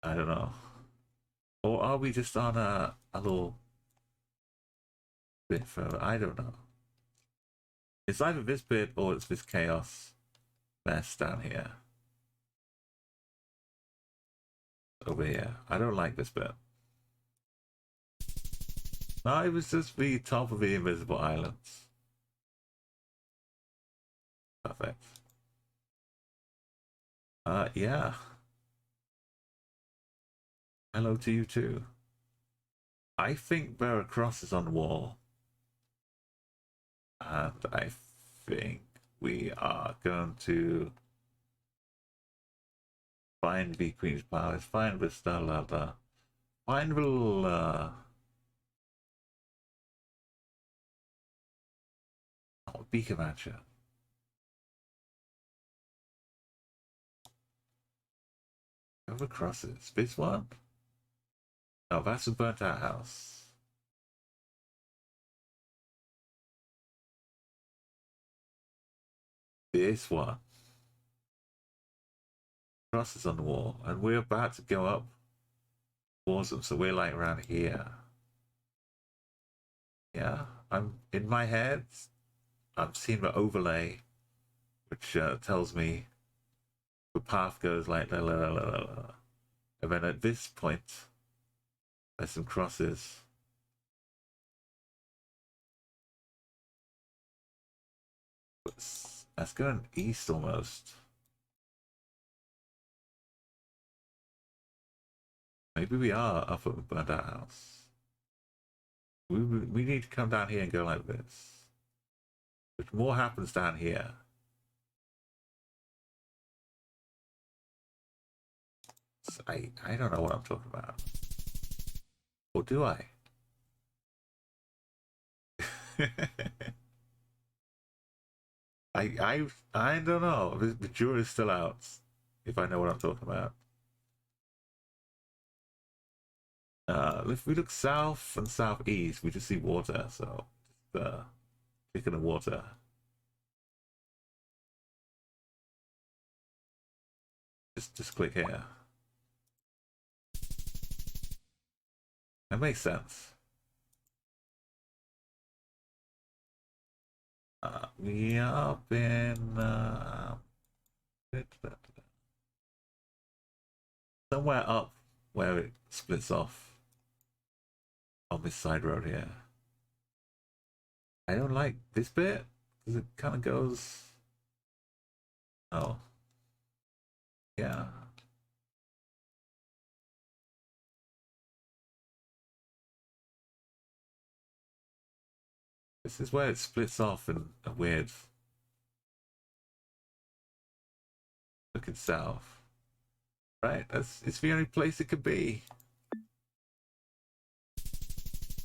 I don't know. Or are we just on a little bit further? I don't know. It's either this bit or it's this chaos mess down here. Over here. I don't like this bit. No, it was just the top of the invisible islands. Perfect. Yeah. Hello to you too. I think Veracross is on the wall. And I think we are going to find the Queen's Powers, find the Starlada, find the Beacon Matcher. Over crosses. This one? Oh, that's a burnt out house. This one. Crosses on the wall. And we're about to go up towards them, so we're like around here. Yeah, I'm in my head. I'm seeing the overlay, which tells me the path goes like la, la, la, la, la. And then at this point, there's some crosses. That's going east almost. Maybe we are up at the burned out house. We need to come down here and go like this. But more happens down here. I don't know what I'm talking about. Or do I? I don't know. The jury's still out. If I know what I'm talking about. If we look south and southeast, we just see water. So, click on the water. Just click here. That makes sense. We are in somewhere up where it splits off on this side road here. I don't like this bit because it kind of goes. Oh, yeah. This is where it splits off in a weird looking south. Right? It's the only place it could be.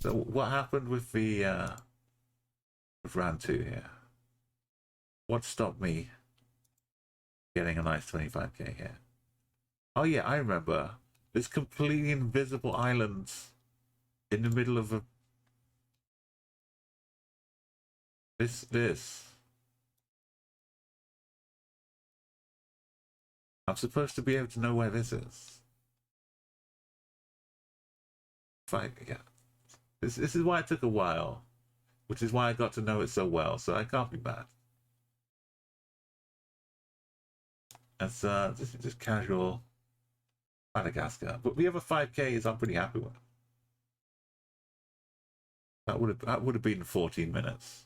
So what happened with the with round 2 here? What stopped me getting a nice 25k here? Oh yeah, I remember. This completely invisible island in the middle of a this. I'm supposed to be able to know where this is. Yeah. This is why it took a while, which is why I got to know it so well, so I can't be mad. That's just casual Madagascar. But the other 5Ks I'm pretty happy with. That would have been 14 minutes.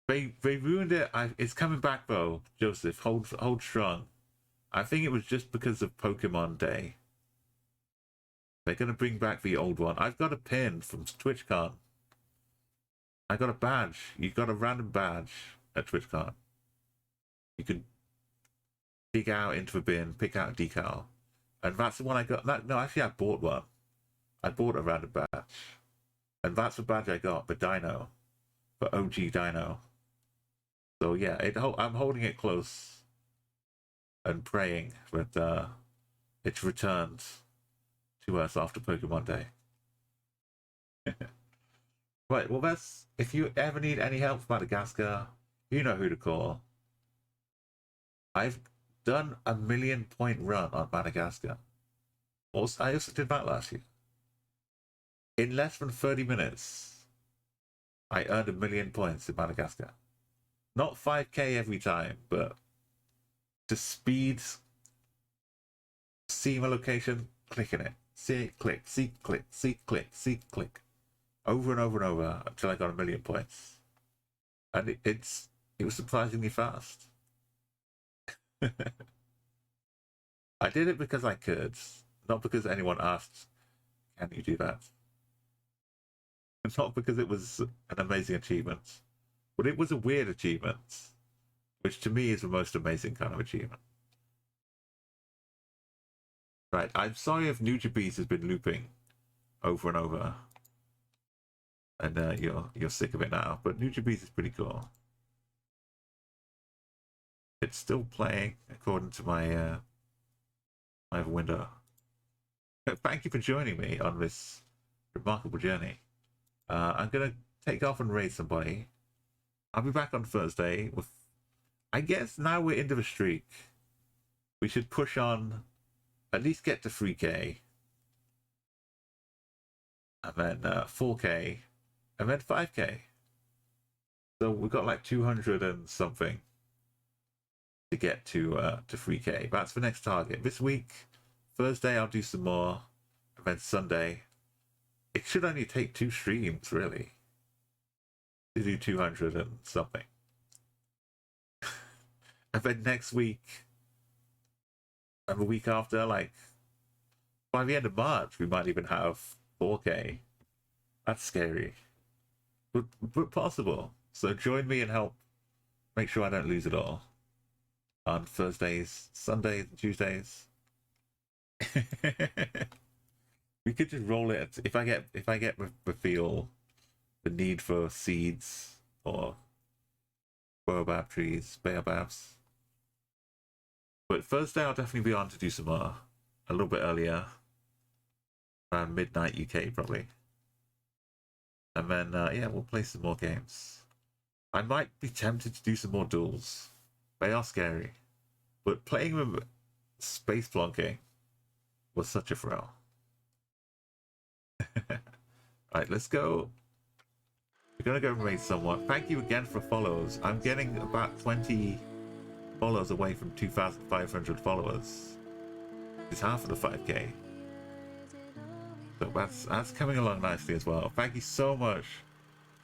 They ruined it. It's coming back though, Joseph. Hold strong. I think it was just because of Pokemon Day. They're gonna bring back the old one. I've got a pin from TwitchCon. I got a badge. You got a random badge at TwitchCon. You can dig out into a bin, pick out a decal, and that's the one I got. No, actually, I bought one. I bought a random badge, and that's the badge I got. The Dino, the OG Dino. So yeah, I'm holding it close and praying that it's returned to us after Pokemon Day. Right, well that's, if you ever need any help with Madagascar, you know who to call. I've done a 1,000,000 point run on Madagascar. I also did that last year. In less than 30 minutes, I earned 1,000,000 points in Madagascar. Not 5k every time, but to speed, see my location, clicking it. See it, click, see, click, see, click, see, click. Over and over and over until I got 1,000,000 points. And it was surprisingly fast. I did it because I could, not because anyone asked, can you do that? Not because it was an amazing achievement, but it was a weird achievement, which to me is the most amazing kind of achievement. Right, I'm sorry if Nujabes has been looping over and over, and you're sick of it now, but Nujabes is pretty cool. It's still playing according to my my window. Thank you for joining me on this remarkable journey. I'm gonna take off and raid somebody. I'll be back on Thursday with, I guess now we're into the streak. We should push on, at least get to 3k. And then 4k. And then 5k. So we've got like 200 and something to get to 3k. That's the next target. This week, Thursday I'll do some more. And then Sunday, it should only take 2 streams really to do 200 and something. And then next week and the week after, like by the end of March, we might even have 4k. That's scary, but possible. So join me and help make sure I don't lose it all on Thursdays, Sundays, and Tuesdays. We could just roll it if I get the feel, the need for seeds or baobab trees, baobabs. But Thursday I'll definitely be on to do some more, a little bit earlier, around midnight UK probably. And then yeah, we'll play some more games. I might be tempted to do some more duels. They are scary, but playing with space plonking was such a thrill. Right, let's go. We're gonna go raid someone. Thank you again for follows. I'm getting about 20 followers away from 2,500 followers. It's half of the 5k. So that's coming along nicely as well. Thank you so much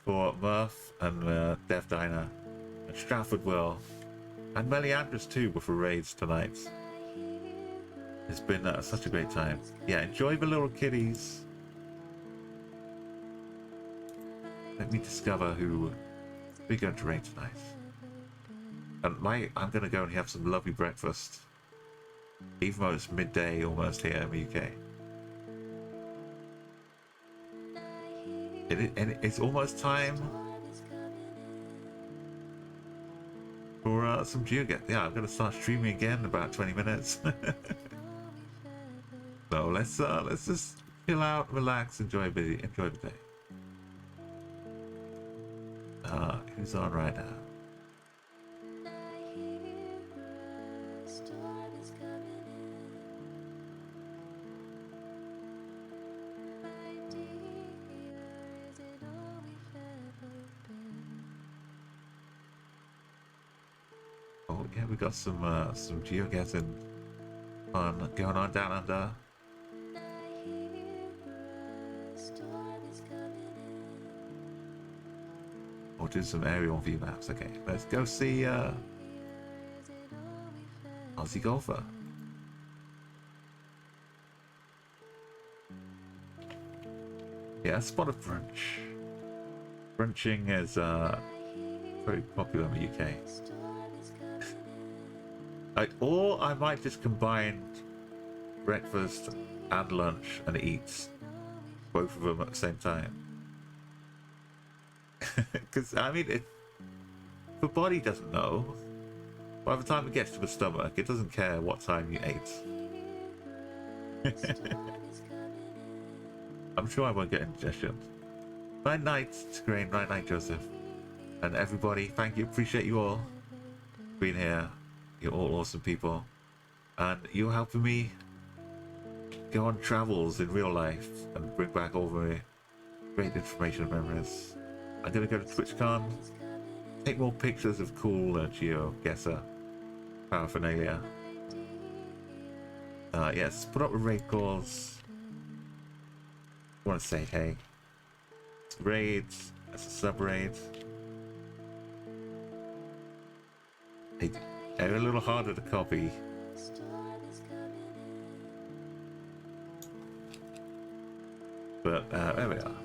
for Murph and Dev Diner and Stratford Will and Meliandris too with the raids tonight. It's been such a great time. Yeah, enjoy the little kitties. Let me discover who we're going to raid tonight. And I'm going to go and have some lovely breakfast. Even though it's midday almost here in the UK. And it's almost time for some Geoguessr. Yeah, I'm going to start streaming again in about 20 minutes. So let's just chill out, relax, enjoy the day. Who's on right now? Oh yeah, we got some Geoguessr fun going on down under. Or do some aerial view maps. Okay, let's go see Aussie Golfer. Yeah, a spot of brunch. Brunching is very popular in the UK. Or I might just combine breakfast and lunch and eat both of them at the same time. Because I mean, the body doesn't know. By the time it gets to the stomach, it doesn't care what time you ate. I'm sure I won't get indigestion. Night night, Screen. Night night, Joseph. And everybody, thank you. Appreciate you all being here. You're all awesome people. And you're helping me go on travels in real life and bring back all the great information and memories. I'm going to go to TwitchCon, take more pictures of cool Geoguessr paraphernalia. Yes, put up with raid calls. I want to say hey. Raids, that's a sub-raid. They're a little harder to copy. But there we are.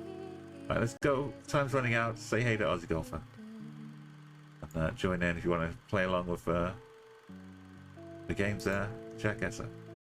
Right, let's go. Time's running out. Say hey to Aussie Golfer. And join in if you want to play along with the games there. Geoguessr.